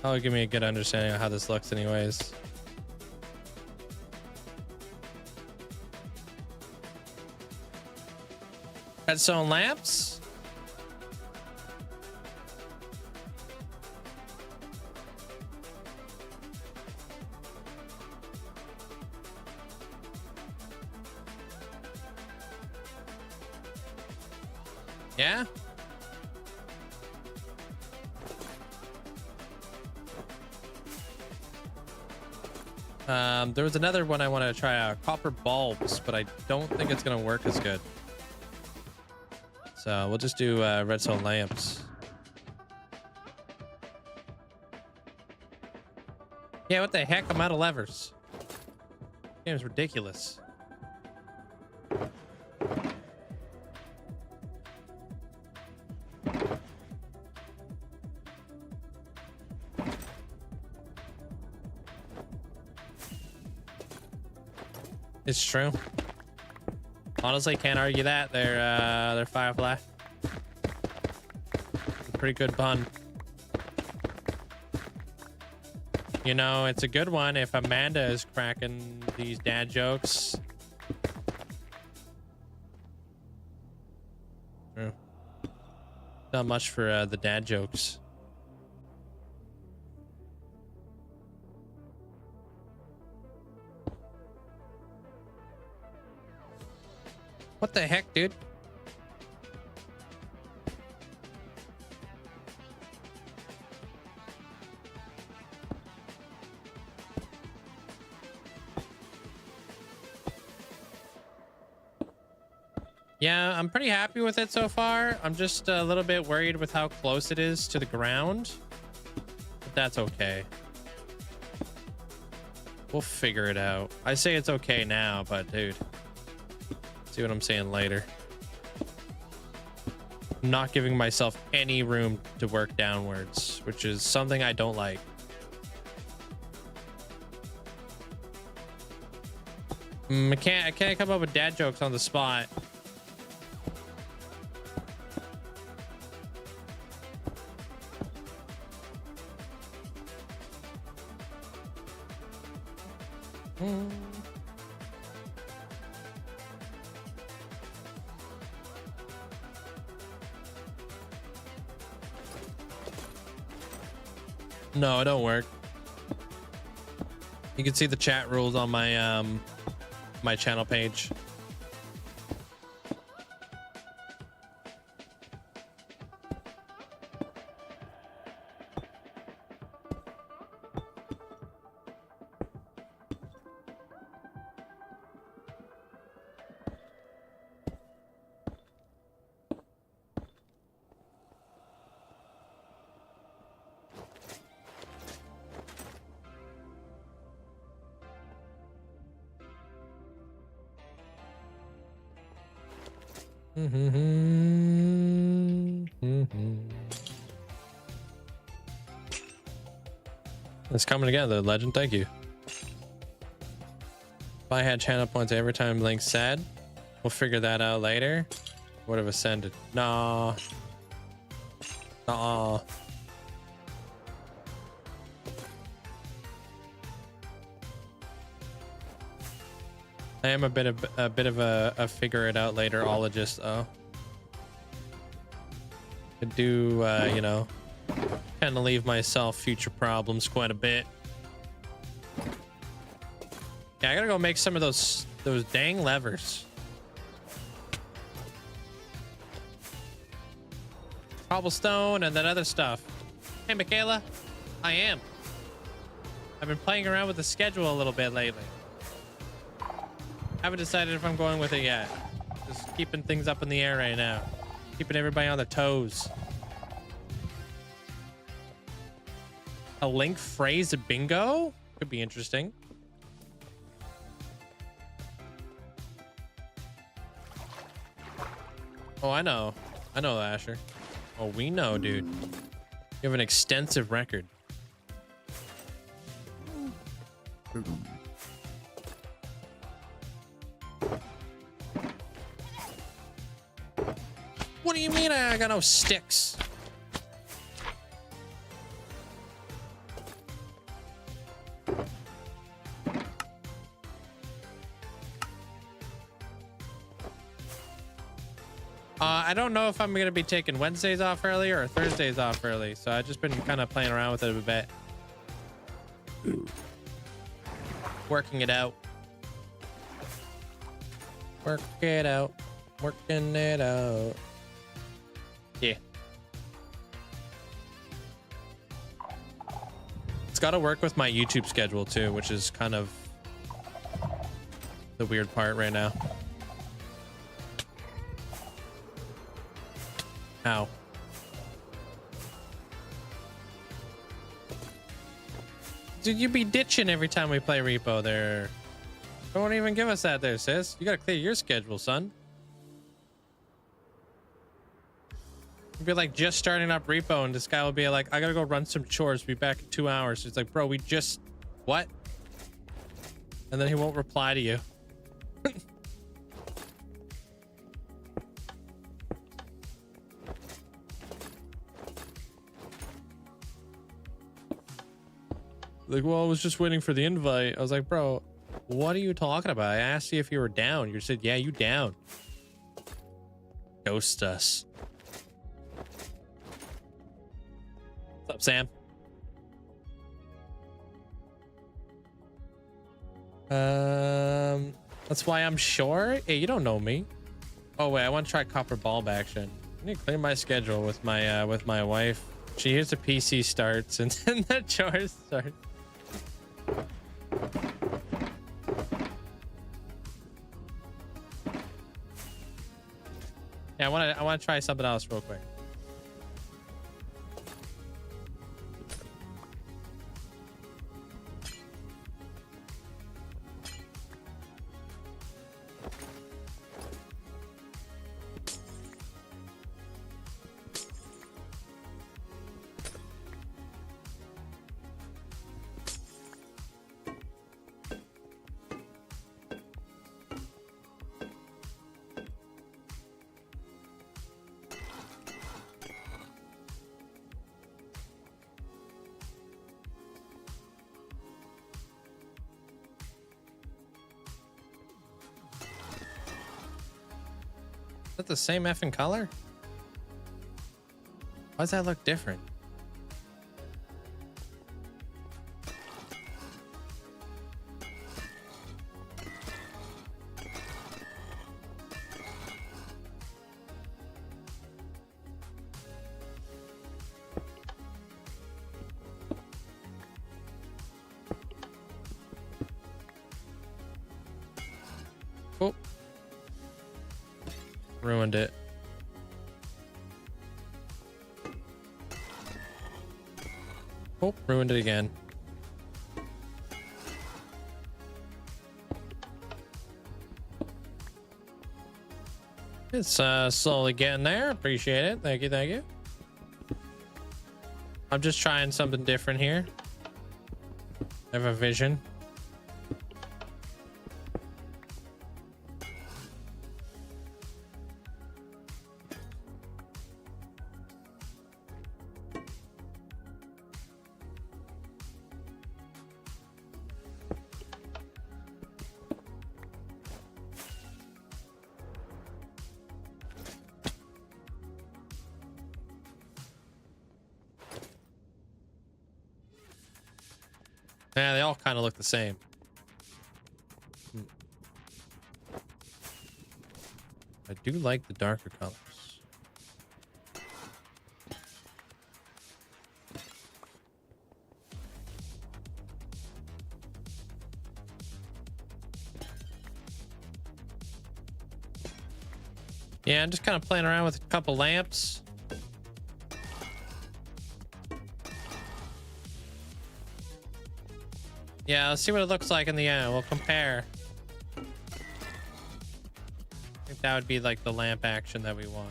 That'll give me a good understanding of how this looks anyways. Redstone lamps? Yeah? There was another one I want to try out, copper bulbs, but I don't think it's gonna work as good. So we'll just do redstone lamps. Yeah, what the heck? I'm out of levers. Game's ridiculous. It's true. Honestly, can't argue that. They're Firefly. A pretty good pun. You know, it's a good one if Amanda is cracking these dad jokes. True. Not much for the dad jokes. What the heck, dude? Yeah, I'm pretty happy with it so far. I'm just a little bit worried with how close it is to the ground, but that's okay. We'll figure it out. I say it's okay now, but dude, see what I'm saying later. I'm not giving myself any room to work downwards, which is something I don't like. I can't come up with dad jokes on the spot. No, it don't work. You can see the chat rules on my my channel page. It's coming together, legend. Thank you. If I had channel points every time Link said, we'll figure that out later. Would have ascended. Nah. Nah. I am a bit of a figure it out later ologist though. I do you know, kind of leave myself future problems quite a bit. Yeah, I gotta go make some of those dang levers. Cobblestone and that other stuff. Hey Michaela, I am. I've been playing around with the schedule a little bit lately. Haven't decided if I'm going with it yet. Just keeping things up in the air right now. Keeping everybody on their toes. A Link phrase bingo? Could be interesting. Oh, I know. I know, Asher. Oh, we know, dude. You have an extensive record. What do you mean I got no sticks? I don't know if I'm going to be taking Wednesdays off early or Thursdays off early. So I've just been kind of playing around with it a bit. Working it out. Work it out. Working it out. Yeah. It's got to work with my YouTube schedule too, which is kind of the weird part right now. Ow. Dude, you be ditching every time we play repo there. Don't even give us that there, sis. You gotta clear your schedule, son. You'd be like just starting up repo and this guy will be like, I gotta go run some chores, be back in 2 hours. It's like, bro, we just what? And then he won't reply to you. Like, well, I was just waiting for the invite. I was like, bro, what are you talking about? I asked you if you were down. You said, yeah, you down. Ghost us. What's up, Sam? That's why I'm short. Hey, you don't know me. Oh wait, I want to try copper bulb action. I need to clear my schedule with my wife. She hears the PC starts and then the chores start. Yeah, I want to try something else real quick. Is that the same effing color? Why does that look different? ruined it. Oh, ruined it again. It's slowly getting there. Appreciate it. Thank you, thank you. I'm just trying something different here. I have a vision. Yeah, they all kind of look the same. I do like the darker colors. Yeah, I'm just kind of playing around with a couple lamps. Yeah, let's see what it looks like in the end. We'll compare. I think that would be like the lamp action that we want.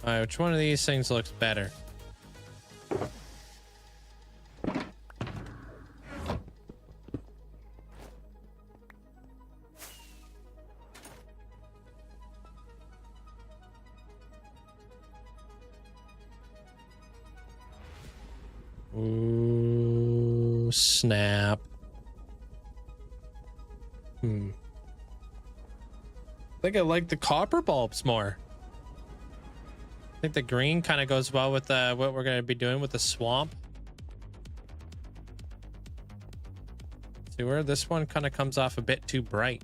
All right, which one of these things looks better? Ooh, snap. I think I like the copper bulbs more. I think the green kind of goes well with what we're going to be doing with the swamp. See where this one kind of comes off a bit too bright.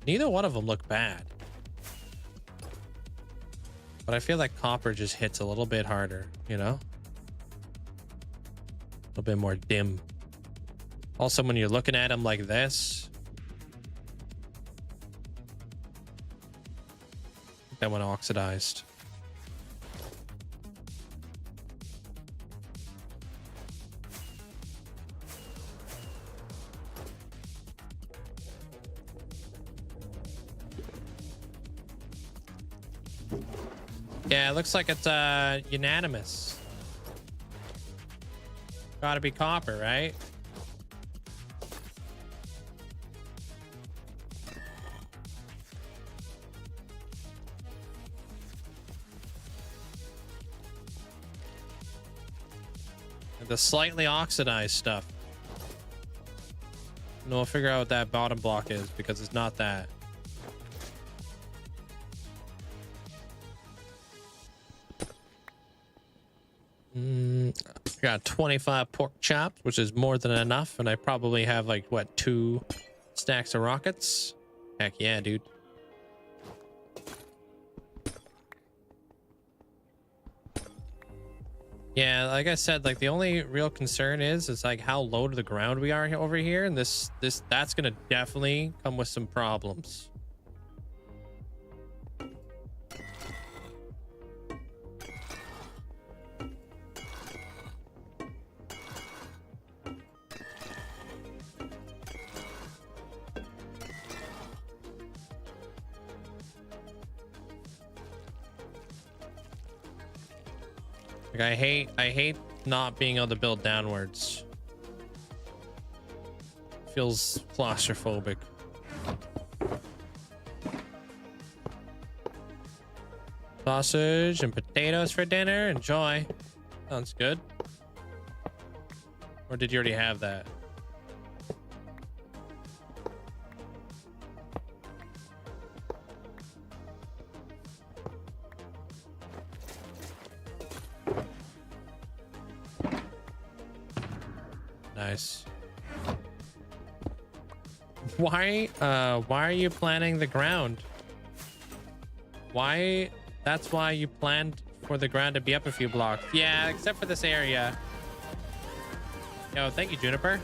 Neither one of them look bad. But I feel like copper just hits a little bit harder, you know? A little bit more dim. Also, when you're looking at them like this, that one oxidized. Yeah, it looks like it's unanimous. Gotta be copper, right? The slightly oxidized stuff. And we'll figure out what that bottom block is because it's not that. Got 25 pork chops, which is more than enough, and I probably have like what, 2 stacks of rockets. Heck yeah, dude. Yeah, like I said, like the only real concern is like how low to the ground we are over here, and that's gonna definitely come with some problems. Like I hate not being able to build downwards. Feels claustrophobic. Sausage and potatoes for dinner. Enjoy. Sounds good. Or did you already have that? Nice. Why are you planning the ground? Why? That's why you planned for the ground to be up a few blocks. Yeah, except for this area. Yo, thank you, Juniper.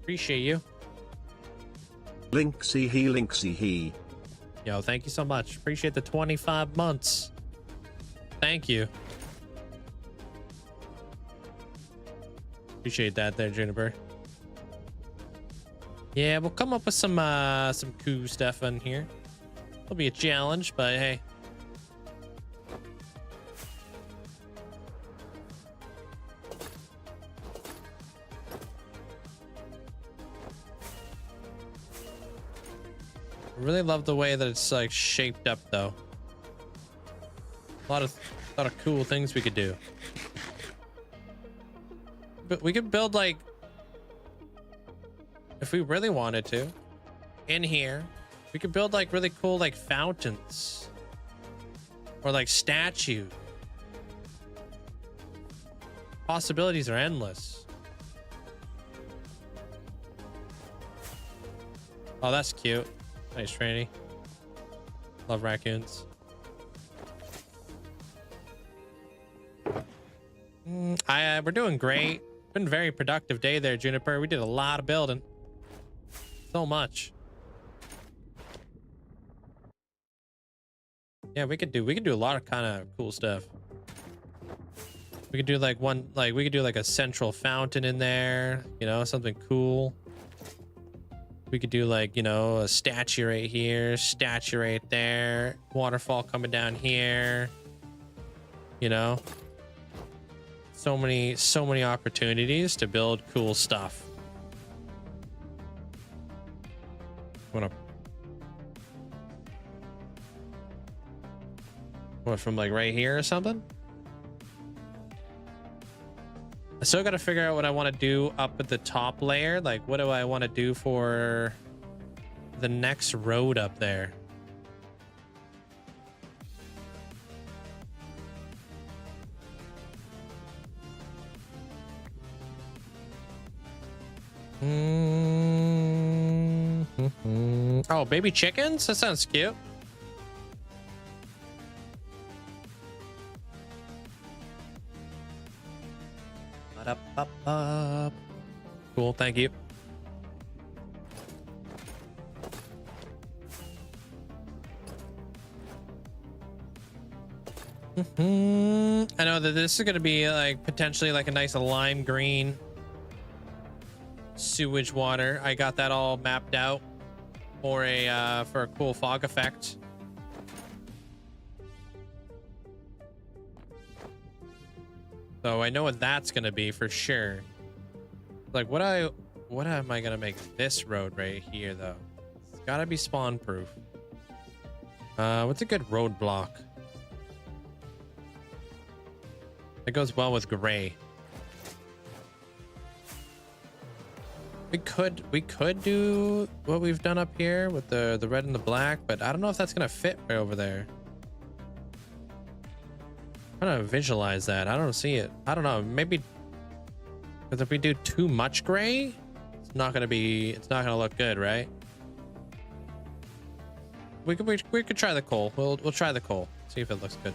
Appreciate you. Linkzzey he. Yo, thank you so much. Appreciate the 25 months. Thank you. Appreciate that there, Juniper. Yeah, we'll come up with some cool stuff in here. It'll be a challenge, but hey. I really love the way that it's like shaped up though. A lot of cool things we could do. But we could build like, if we really wanted to, in here, we could build like really cool like fountains or like statues. Possibilities are endless. Oh, that's cute. Nice, Tranny. Love raccoons. We're doing great. Been a very productive day there, Juniper. We did a lot of building. So much. Yeah, we could do a lot of kind of cool stuff. We could do like we could do like a central fountain in there, you know, something cool. We could do like, you know, a statue right here, statue right there, waterfall coming down here. You know, so many opportunities to build cool stuff. What from like right here or something? I still got to figure out what I want to do up at the top layer. Like, what do I want to do for the next road up there? Oh, baby chickens? That sounds cute. Cool, thank you. I know that this is going to be like potentially like a nice lime green sewage water. I got that all mapped out for a cool fog effect. So I know what that's going to be for sure. Like what am I going to make this road right here though? It's got to be spawn proof. What's a good roadblock? It goes well with gray. We could do what we've done up here with the red and the black, but I don't know if that's gonna fit right over there. I'm trying to visualize that. I don't see it. I don't know. Maybe because if we do too much gray, it's not gonna look good, right? We could try the coal. We'll try the coal. See if it looks good.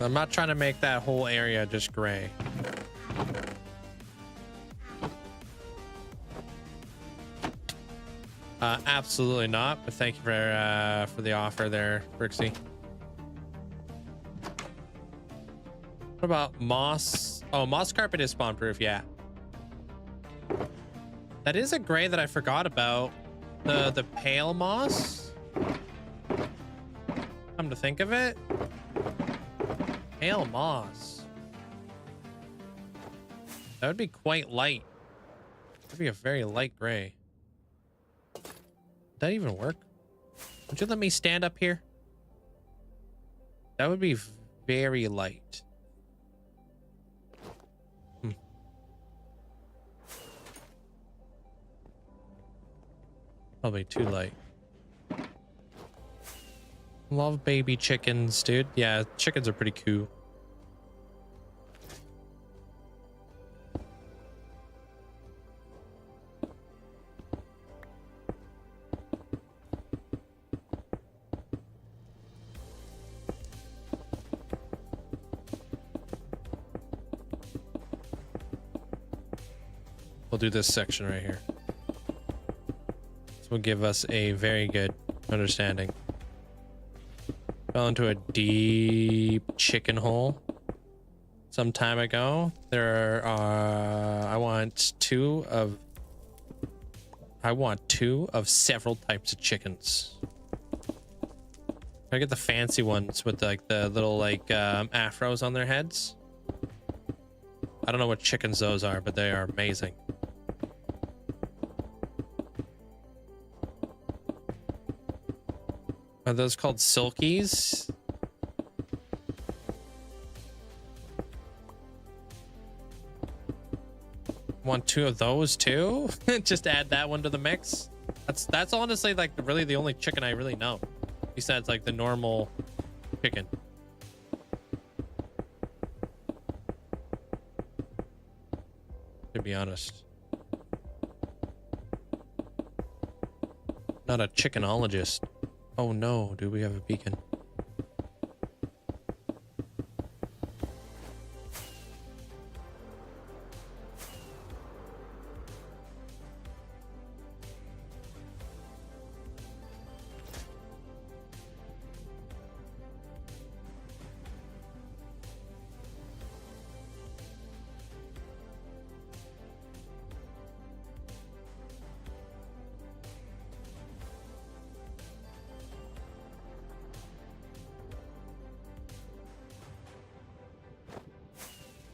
I'm not trying to make that whole area just gray. Absolutely not, but thank you for the offer there, Brixie. What about moss? Oh, moss carpet is spawn proof, yeah. That is a gray that I forgot about. The pale moss. Come to think of it. Pale moss. That would be quite light. That'd be a very light gray. Would that even work? Would you let me stand up here? That would be very light. Probably too light. Love baby chickens, dude. Yeah, chickens are pretty cool. We'll do this section right here. This will give us a very good understanding. Fell into a deep chicken hole some time ago. There are I want two of several types of chickens. I get the fancy ones with like the little like afros on their heads. I don't know what chickens those are, but they are amazing. Are those called silkies? Want two of those too? Just add that one to the mix. That's honestly like really the only chicken I really know, besides like the normal chicken. To be honest, not a chickenologist. Oh no, do we have a beacon?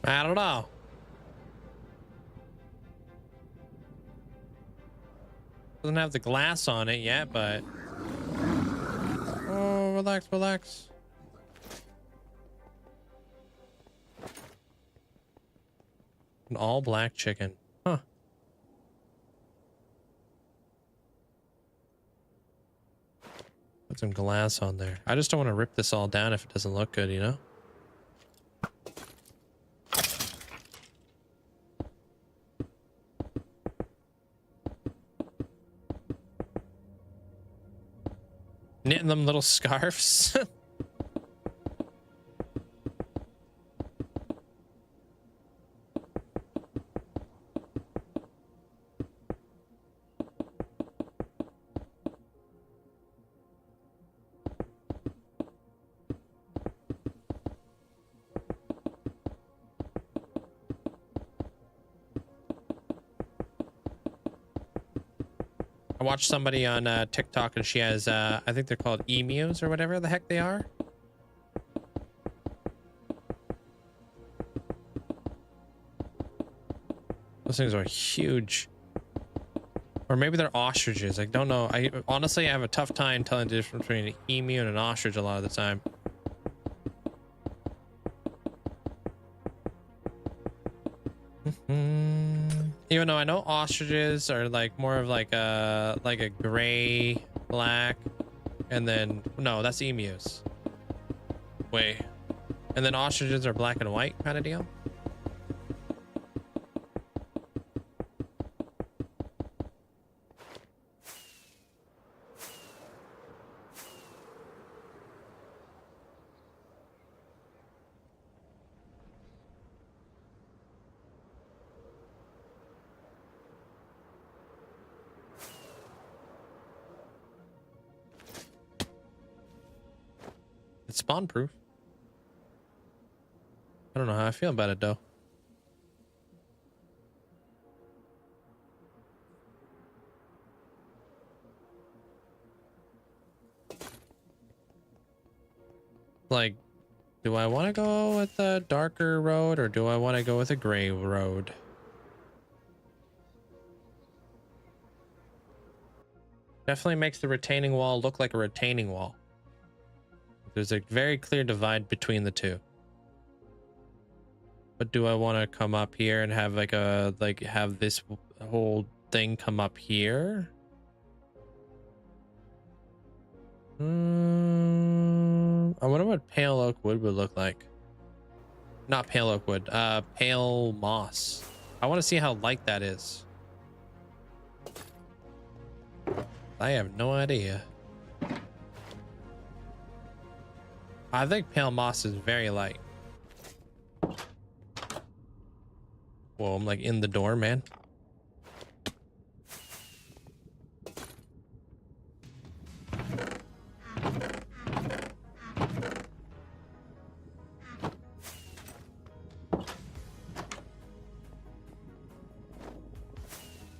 I don't know. Doesn't have the glass on it yet, but... Oh, relax, relax. An all black chicken. Huh. Put some glass on there. I just don't want to rip this all down if it doesn't look good, you know? Knitting them little scarves. I watched somebody on TikTok and she has, I think they're called emus or whatever the heck they are. Those things are huge. Or maybe they're ostriches. I don't know. I honestly have a tough time telling the difference between an emu and an ostrich a lot of the time. Even though I know ostriches are like more of like a gray, black, and then no, that's emus. Wait, and then ostriches are black and white kind of deal. It's spawn proof. I don't know how I feel about it though. Like, do I want to go with a darker road or do I want to go with a gray road? Definitely makes the retaining wall look like a retaining wall. There's a very clear divide between the two. But do I want to come up here and have like a, have this whole thing come up here? I wonder what pale oak wood would look like. Not pale oak wood, pale moss. I want to see how light that is. I have no idea. I think pale moss is very light. Whoa, I'm like in the door, man.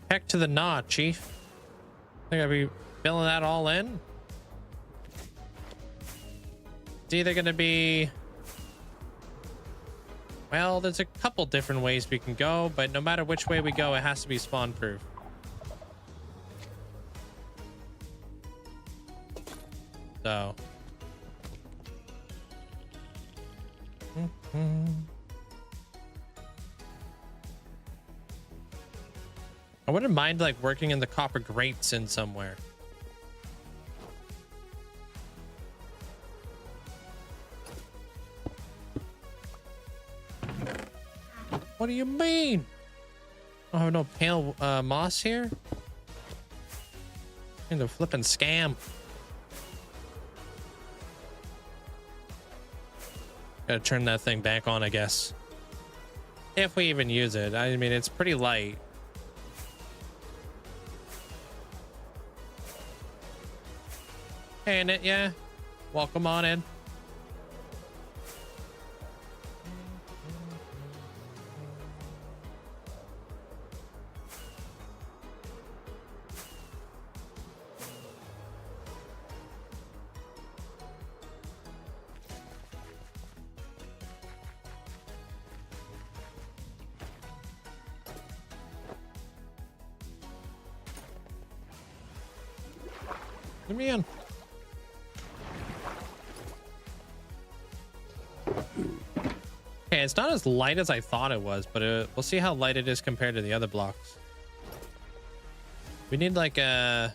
Heck to the nah, Chief. I think I'll be filling that all in. It's either going to be... Well, there's a couple different ways we can go, but no matter which way we go, it has to be spawn proof. So. I wouldn't mind like working in the copper grates in somewhere. What do you mean? I don't have no pale moss here. In the flipping scam. Gotta turn that thing back on, I guess. If we even use it. I mean, it's pretty light. Ain't it? Yeah. Welcome on in. Let me in. Okay, it's not as light as I thought it was, but we'll see how light it is compared to the other blocks. We need like a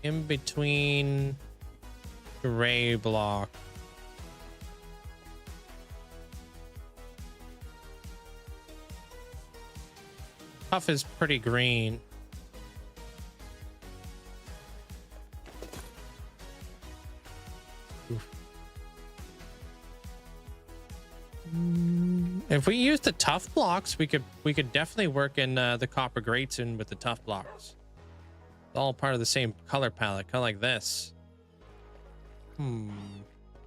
in-between gray block. Tough is pretty green. If we use the tough blocks, we could definitely work in the copper grates in with the tough blocks. It's all part of the same color palette, kind of like this.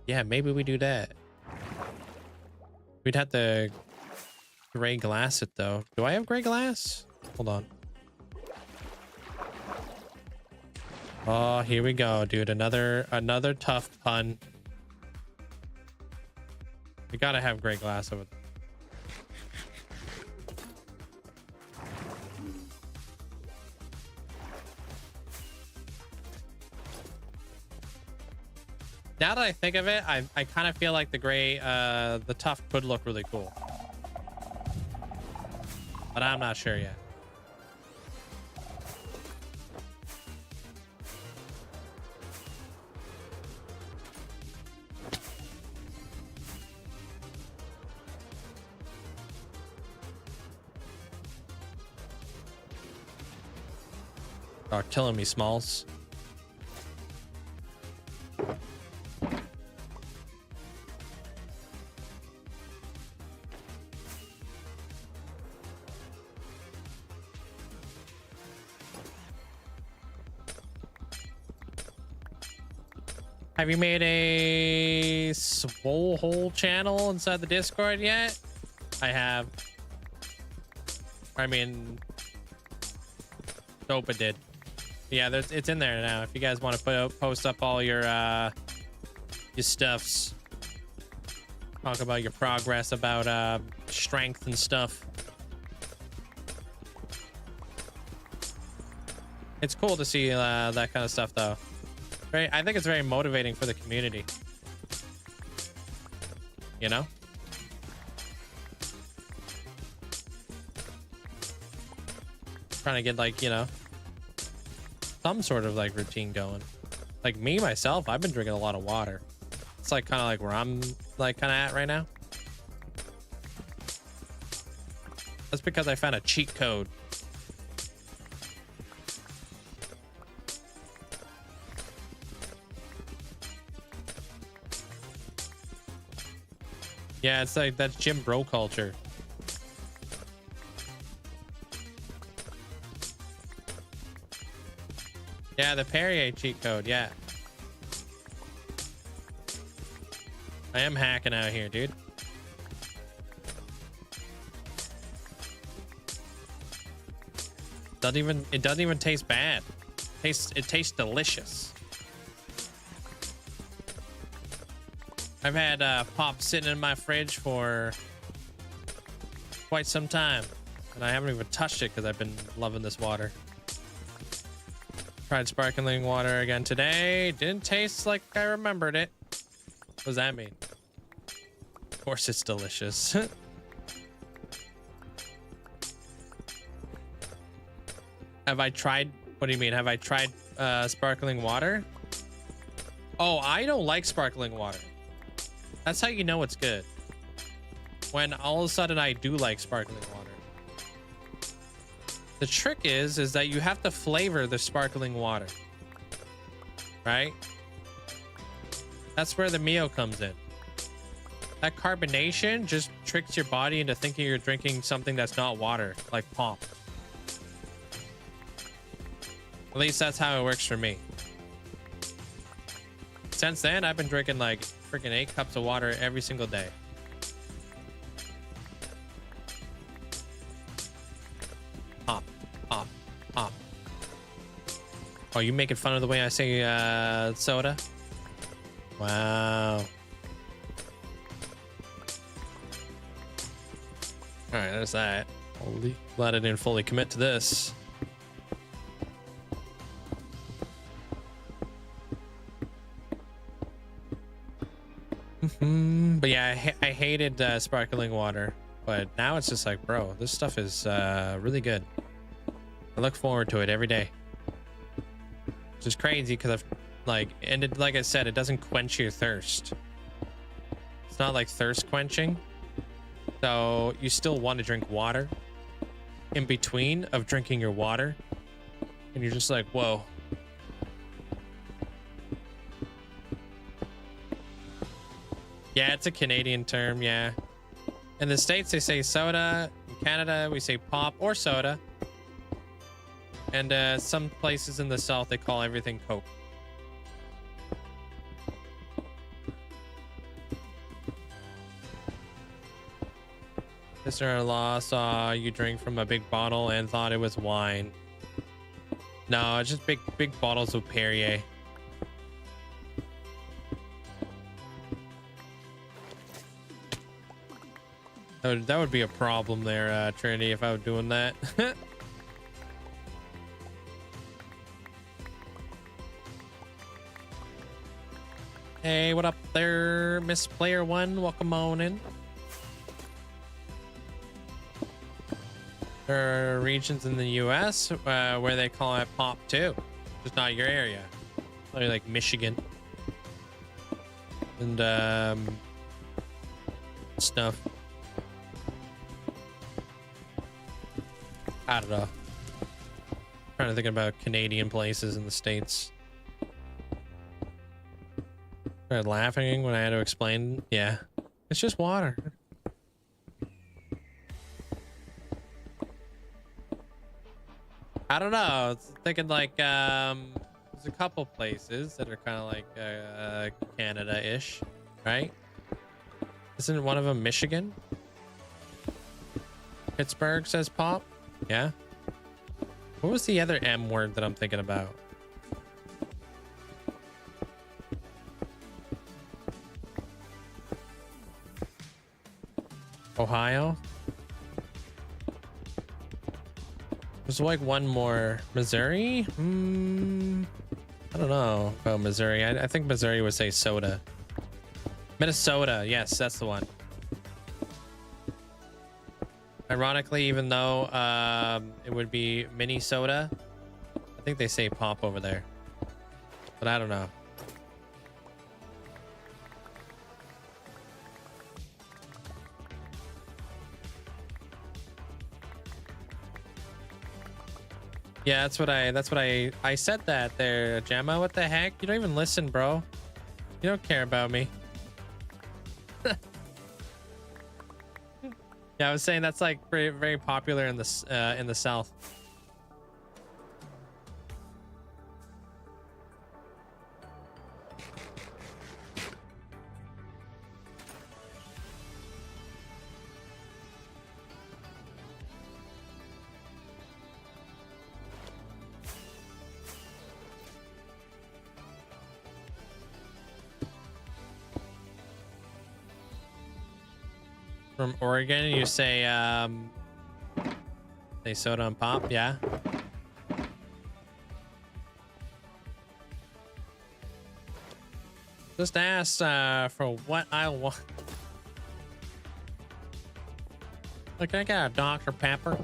Yeah, maybe we do that. We'd have to gray glass it though. Do I have gray glass? Hold on. Oh, here we go, dude. Another tough pun. We gotta have gray glass over there. Now that I think of it, I kind of feel like the gray, the tough could look really cool. But I'm not sure yet. Are killing me, Smalls. Have you made a swole hole channel inside the Discord yet? I have. I mean, Dopa did. Yeah, it's in there now. If you guys want to post up all your stuffs, talk about your progress, about strength and stuff. It's cool to see that kind of stuff, though. I think it's very motivating for the community. You know? Trying to get, like, you know, some sort of like routine going. Like me, myself, I've been drinking a lot of water. It's like kind of like where I'm like kind of at right now. That's because I found a cheat code. Yeah, it's like that's gym bro culture. Yeah, the Perrier cheat code, yeah. I am hacking out here, dude. It doesn't even taste bad. It tastes delicious. I've had pop sitting in my fridge for quite some time, and I haven't even touched it because I've been loving this water. Tried sparkling water again today. Didn't taste like I remembered it. What does that mean? Of course it's delicious. Have I tried? What do you mean? Have I tried sparkling water? Oh, I don't like sparkling water. That's how you know it's good. When all of a sudden I do like sparkling water. The trick is that you have to flavor the sparkling water, right? That's where the Mio comes in. That carbonation just tricks your body into thinking you're drinking something that's not water, like pop. At least that's how it works for me. Since then, I've been drinking like freaking 8 cups of water every single day. Pop, pop, pop. Oh, you making fun of the way I say soda? Wow. All right, there's that. Glad I didn't fully commit to this. But yeah, I hated sparkling water, but now it's just like, bro, this stuff is really good. I look forward to it every day, which is crazy because I've like ended, like I said, it doesn't quench your thirst. It's not like thirst quenching, so you still want to drink water in between of drinking your water, and you're just like, whoa. Yeah, it's a Canadian term, yeah. In the States, they say soda. In Canada, we say pop or soda. And some places in the South, they call everything Coke. Sister-in-law saw you drink from a big bottle and thought it was wine. No, it's just big bottles of Perrier. That would be a problem there, Trinity, if I was doing that. Hey, what up there, Miss Player One? Welcome on in. There are regions in the U.S. Where they call it pop too, just not your area. Probably like Michigan and stuff. I don't know. Trying to think about Canadian places in the States. Started laughing when I had to explain. Yeah, it's just water. I don't know. I was thinking like there's a couple places that are kind of like Canada-ish, right? Isn't one of them Michigan? Pittsburgh says pop. Yeah. What was the other M word that I'm thinking about? Ohio? There's like one more. Missouri? I don't know about Missouri. I think Missouri would say soda. Minnesota. Yes, that's the one. Ironically, even though it would be Minnesota, I think they say pop over there. but I don't know. Yeah, that's what I said that there, Gemma. What the heck? You don't even listen, bro. You don't care about me. Yeah, I was saying that's like very, very popular in the South. From Oregon, you say soda and pop, yeah. Just ask for what I want. Look, I got a Dr. Pepper.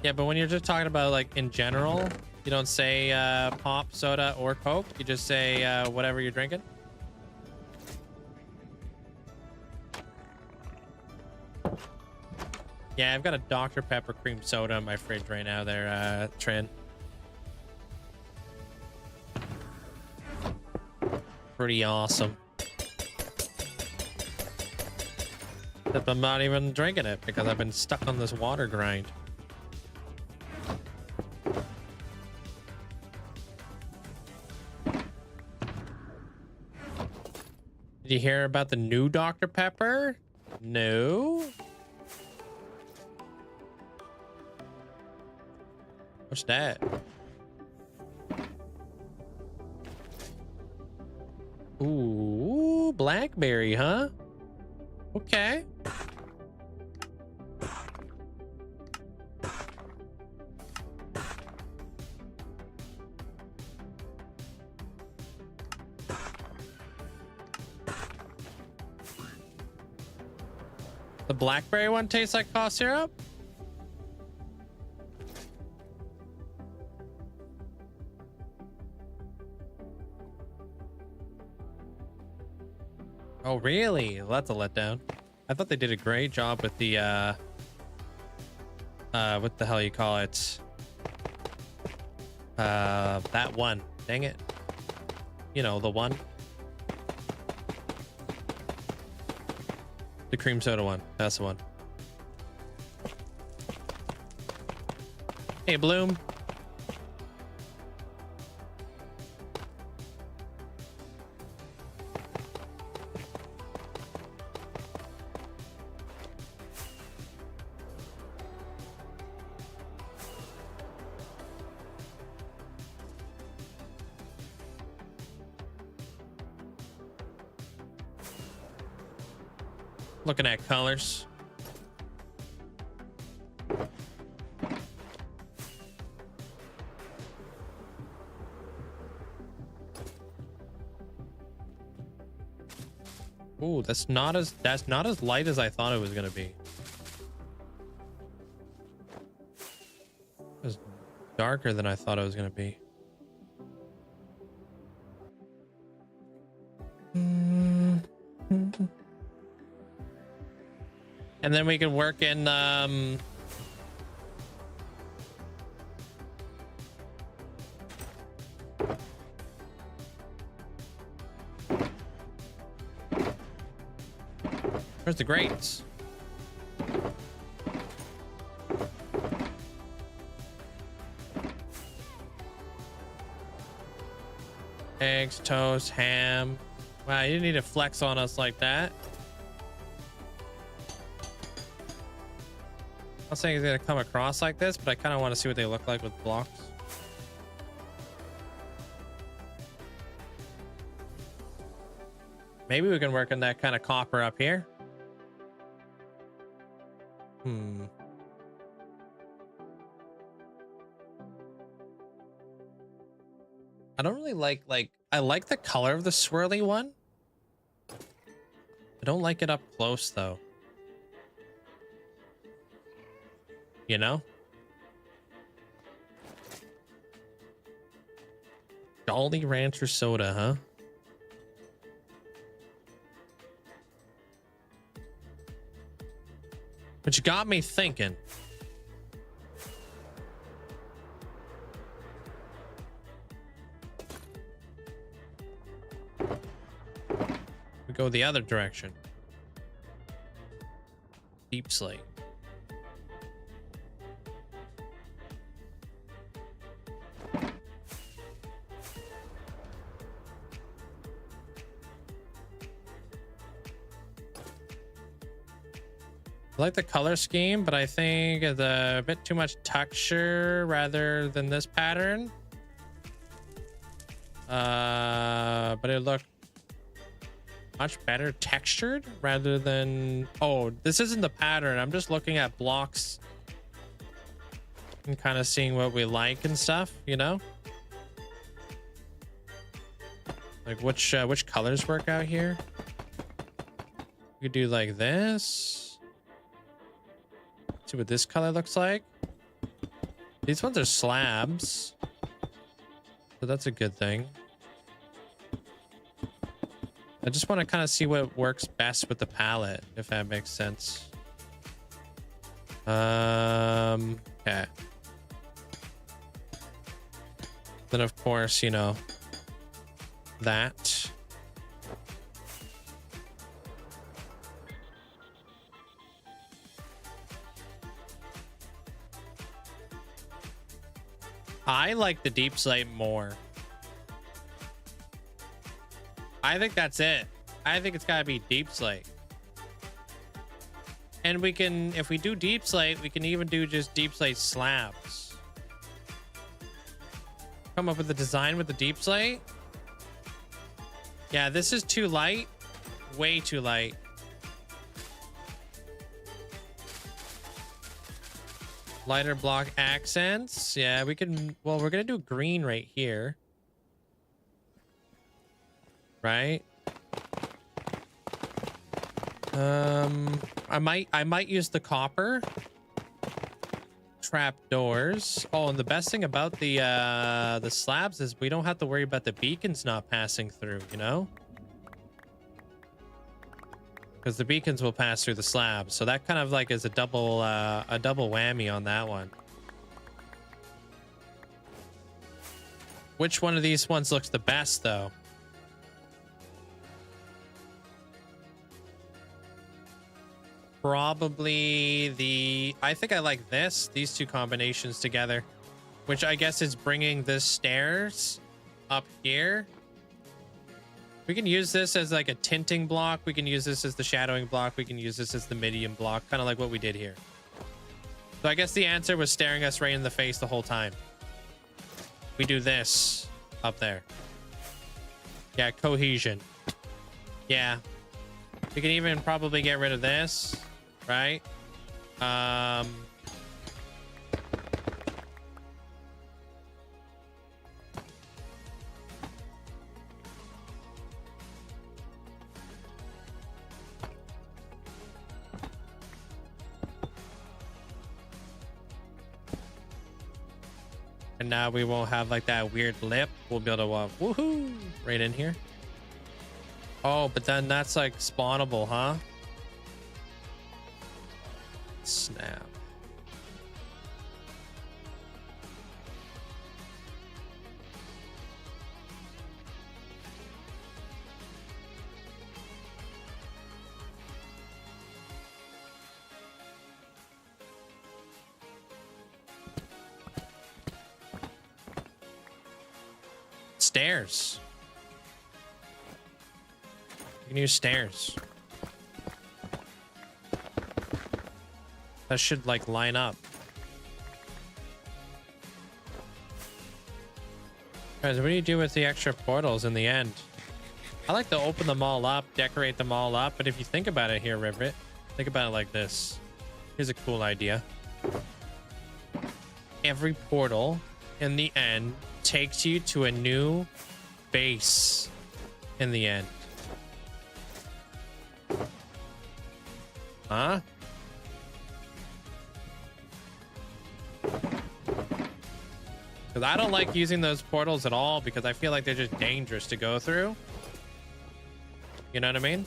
Yeah, but when you're just talking about like in general, you don't say pop, soda, or Coke. You just say whatever you're drinking. Yeah, I've got a Dr. Pepper cream soda in my fridge right now there, Trin. Pretty awesome. Except I'm not even drinking it because I've been stuck on this water grind. Did you hear about the new Dr. Pepper? No. What's that? Ooh, blackberry, huh? Okay. The blackberry one tastes like cough syrup? Oh, really? Well, that's a letdown. I thought they did a great job with the, what the hell you call it? That one. Dang it. You know, the one. The cream soda one. That's the one. Hey, Bloom. Looking at colors. Ooh, that's not as light as I thought it was gonna be. It was darker than I thought it was gonna be. And then we can work in where's the grates? Eggs, toast, ham. Wow, you didn't need to flex on us like that. I'm not saying it's gonna come across like this, but I kind of want to see what they look like with blocks. Maybe we can work on that kind of copper up here. I don't really like I like the color of the swirly one. I don't like it up close though. You know? Jolly Rancher soda, huh? Which got me thinking. We go the other direction. Deep slate. I like the color scheme, but I think it's a bit too much texture rather than this pattern. But it looked much better textured rather than... Oh, this isn't the pattern. I'm just looking at blocks and kind of seeing what we like and stuff, you know? Like which colors work out here? We could do like this. See what this color looks like. These ones are slabs, so that's a good thing. I just want to kind of see what works best with the palette, if that makes sense. Okay. Then of course, you know, that. I like the deep slate more. I think that's it. I think it's gotta be deep slate. And we can, if we do deep slate, we can even do just deep slate slabs. Come up with a design with the deep slate. Yeah, this is too light. Way too light. Lighter block accents. Yeah, we can. Well, we're gonna do green right here, right? I might use the copper trap doors. Oh, and the best thing about the slabs is we don't have to worry about the beacons not passing through, you know, because the beacons will pass through the slabs. So that kind of like is a double whammy on that one. Which one of these ones looks the best though? Probably the, I think I like these two combinations together, which I guess is bringing the stairs up here. We can use this as like a tinting block. We can use this as the shadowing block. We can use this as the medium block, kind of like what we did here. So I guess the answer was staring us right in the face the whole time. We do this up there. Yeah, cohesion. Yeah. We can even probably get rid of this, right? And now we won't have like that weird lip. We'll be able to woohoo right in here. Oh, but then that's like spawnable, huh? Snap. Stairs. You can use stairs. That should like line up. Guys, what do you do with the extra portals in the end? I like to open them all up, decorate them all up, but if you think about it here, Rivet, think about it like this. Here's a cool idea. Every portal in the end takes you to a new base in the end. Huh? Because I don't like using those portals at all because I feel like they're just dangerous to go through. You know what I mean?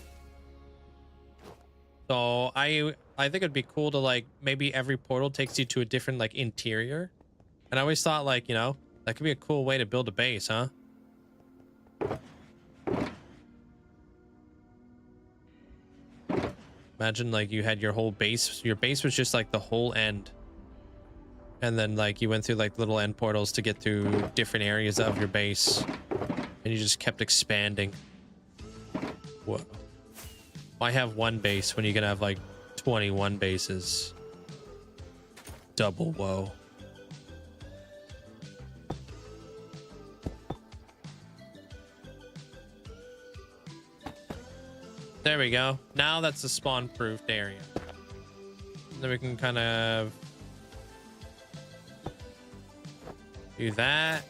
So I think it'd be cool to like maybe every portal takes you to a different like interior. And I always thought like, you know, that could be a cool way to build a base, huh? Imagine like you had your whole base. Your base was just like the whole end. And then like you went through like little end portals to get through different areas of your base. And you just kept expanding. Whoa. Why have one base when you can have like 21 bases? Double whoa. There we go. Now that's a spawn-proofed area. Then we can kind of do that.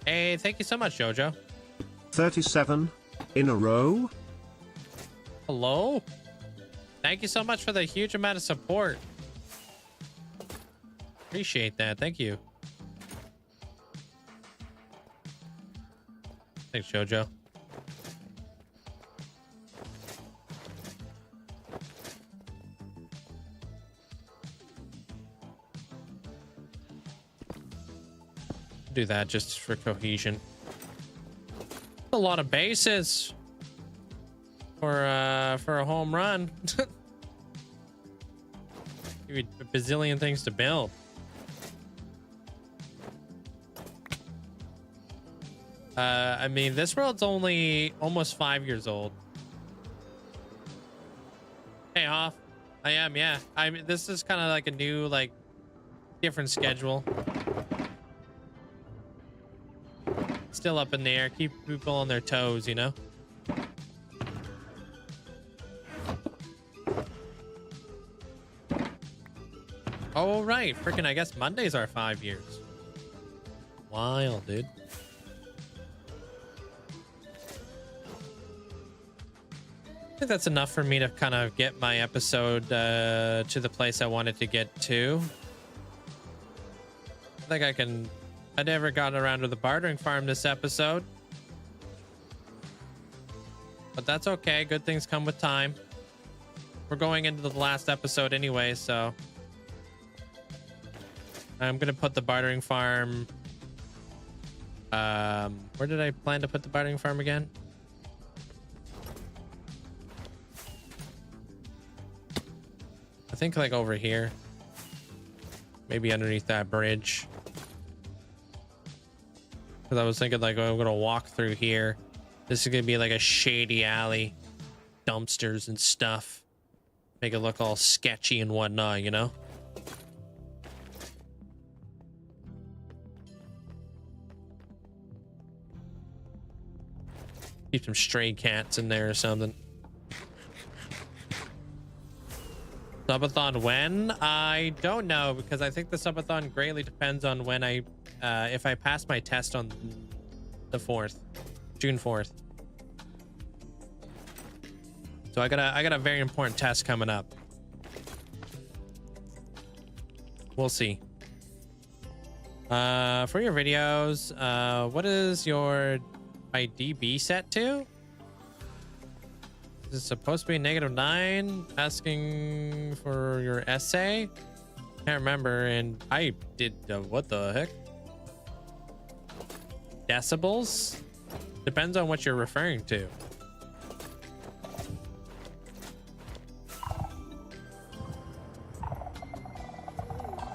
Hey, thank you so much, Jojo. 37 in a row. Hello. Thank you so much for the huge amount of support. Appreciate that. Thank you. Thanks, Jojo. Do that just for cohesion. A lot of bases for a home run. Give you a bazillion things to build. I mean, this world's only almost 5 years old. Hey, Hoff. I am, yeah. I mean, this is kind of like a new, like, different schedule. Still up in the air. Keep people on their toes, you know? Oh, right. Freaking, I guess Mondays are 5 years. Wild, dude. I think that's enough for me to kind of get my episode to the place I wanted to get to. I think I can... I never got around to the bartering farm this episode. But that's okay. Good things come with time. We're going into the last episode anyway, so... I'm going to put the bartering farm... where did I plan to put the bartering farm again? I think like over here. Maybe underneath that bridge. Because I was thinking like, oh, I'm going to walk through here. This is going to be like a shady alley. Dumpsters and stuff. Make it look all sketchy and whatnot, you know? Keep some stray cats in there or something. Subathon when? I don't know, because I think the subathon greatly depends on when I if I pass my test on the 4th, June 4th. So I got a very important test coming up. We'll see. For your videos, what is your IDB set to? Is it supposed to be -9? Asking for your essay? Can't remember, and I did what the heck? Decibels? Depends on what you're referring to.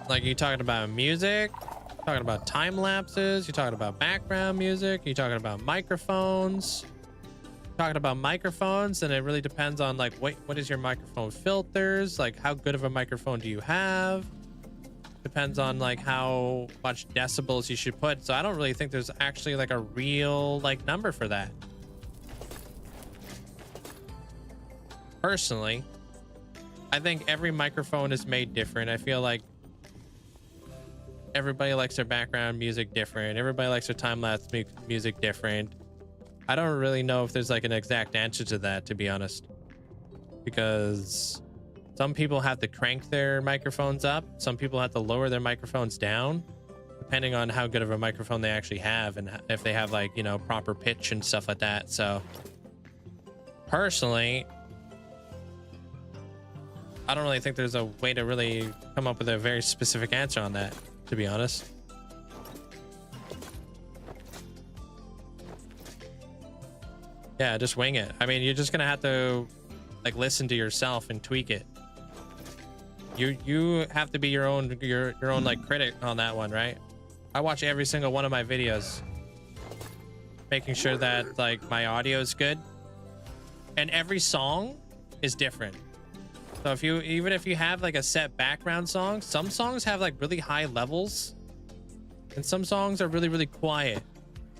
Like, you talking about music? Talking about time lapses? You talking about background music? You talking about microphones? Talking about microphones, and it really depends on like what is your microphone filters, like how good of a microphone do you have. Depends on like how much decibels you should put. So I don't really think there's actually like a real like number for that. Personally, I think every microphone is made different. I feel like everybody likes their background music different. Everybody likes their time-lapse music different. I don't really know if there's like an exact answer to that, to be honest, because Some people have to crank their microphones up. Some people have to lower their microphones down, depending on how good of a microphone they actually have and if they have, like, you know, proper pitch and stuff like that. So personally, I don't really think there's a way to really come up with a very specific answer on that, to be honest. Yeah, just wing it. I mean, you're just gonna have to, like, listen to yourself and tweak it. You have to be your own like critic on that one, right? I watch every single one of my videos, making sure that, like, my audio is good, and every song is different. So even if you have like a set background song, some songs have like really high levels and some songs are really, really quiet.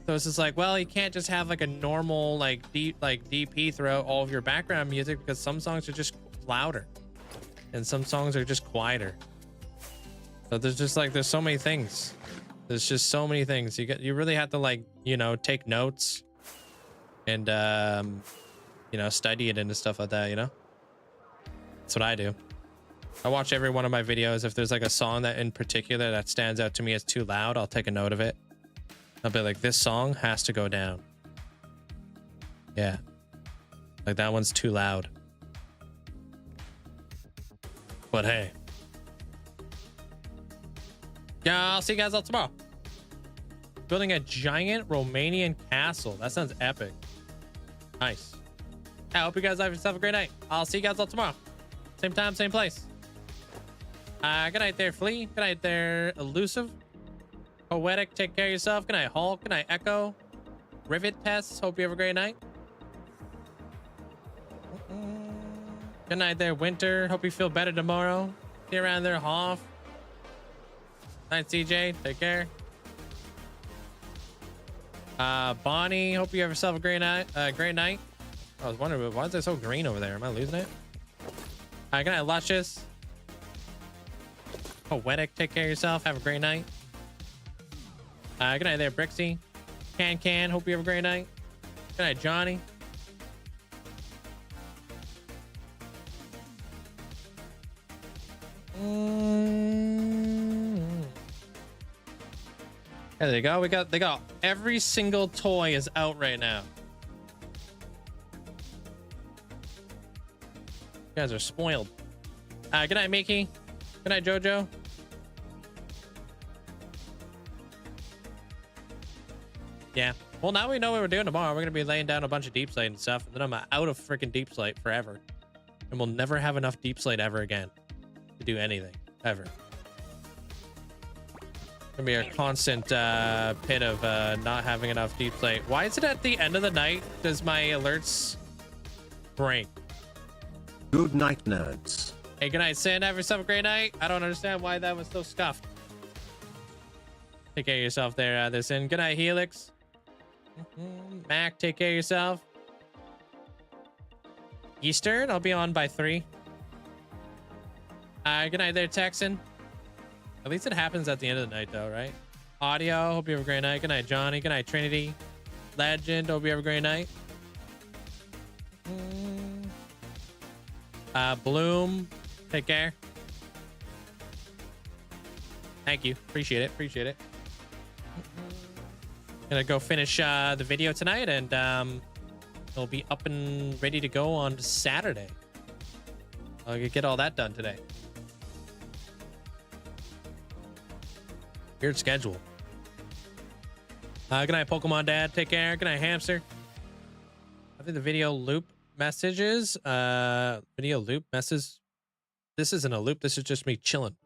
So it's just like, well, you can't just have like a normal like DP throughout all of your background music, because some songs are just louder and some songs are just quieter. So there's just like, there's so many things. There's just so many things. You really have to, like, you know, take notes and you know, study it into stuff like that, you know? That's what I do. I watch every one of my videos. If there's like a song that in particular that stands out to me as too loud, I'll take a note of it. I'll be like, this song has to go down. Yeah. Like, that one's too loud. But hey. Yeah, I'll see you guys all tomorrow. Building a giant Romanian castle. That sounds epic. Nice. I hope you guys have yourself a great night. I'll see you guys all tomorrow. Same time, same place. Good night there, Flea. Good night there, Elusive. Poetic, take care of yourself. Good night, Hulk. Good night, Echo. Rivet Tests, hope you have a great night. Good night there, Winter. Hope you feel better tomorrow. See you around there, Hoff. Night, CJ. Take care. Bonnie, hope you have yourself a great night. Great night. I was wondering, why is it so green over there? Am I losing it? Good night, Luscious. Poetic, take care of yourself. Have a great night. Good night there, Brixie. Can, hope you have a great night. Good night, Johnny. There they go. They got every single toy is out right now. You guys are spoiled. Good night, Mickey. Good night, Jojo. Yeah. Well, now we know what we're doing tomorrow. We're gonna be laying down a bunch of deep slate and stuff, and then I'm out of freaking deep slate forever, and we'll never have enough deep slate ever again to do anything ever. Gonna be a constant pit of not having enough deep slate. Why is it at the end of the night does my alerts break? Good night, nerds. Hey, good night, Sin. Have yourself a great night. I don't understand why that was so scuffed. Take care of yourself there, there, Sin. Good night, Helix. Mac, take care of yourself. Eastern, I'll be on by 3. Good night there, Texan. At least it happens at the end of the night, though, right? Audio, hope you have a great night. Good night, Johnny. Good night, Trinity. Legend, hope you have a great night. Bloom, take care. Thank you. Appreciate it. Appreciate it. Gonna go finish the video tonight, and it'll be up and ready to go on Saturday. I'll get all that done today. Weird schedule. Good night, Pokemon Dad. Take care. Good night, Hamster. I think the video loop messages. Video loop message. This isn't a loop. This is just me chilling.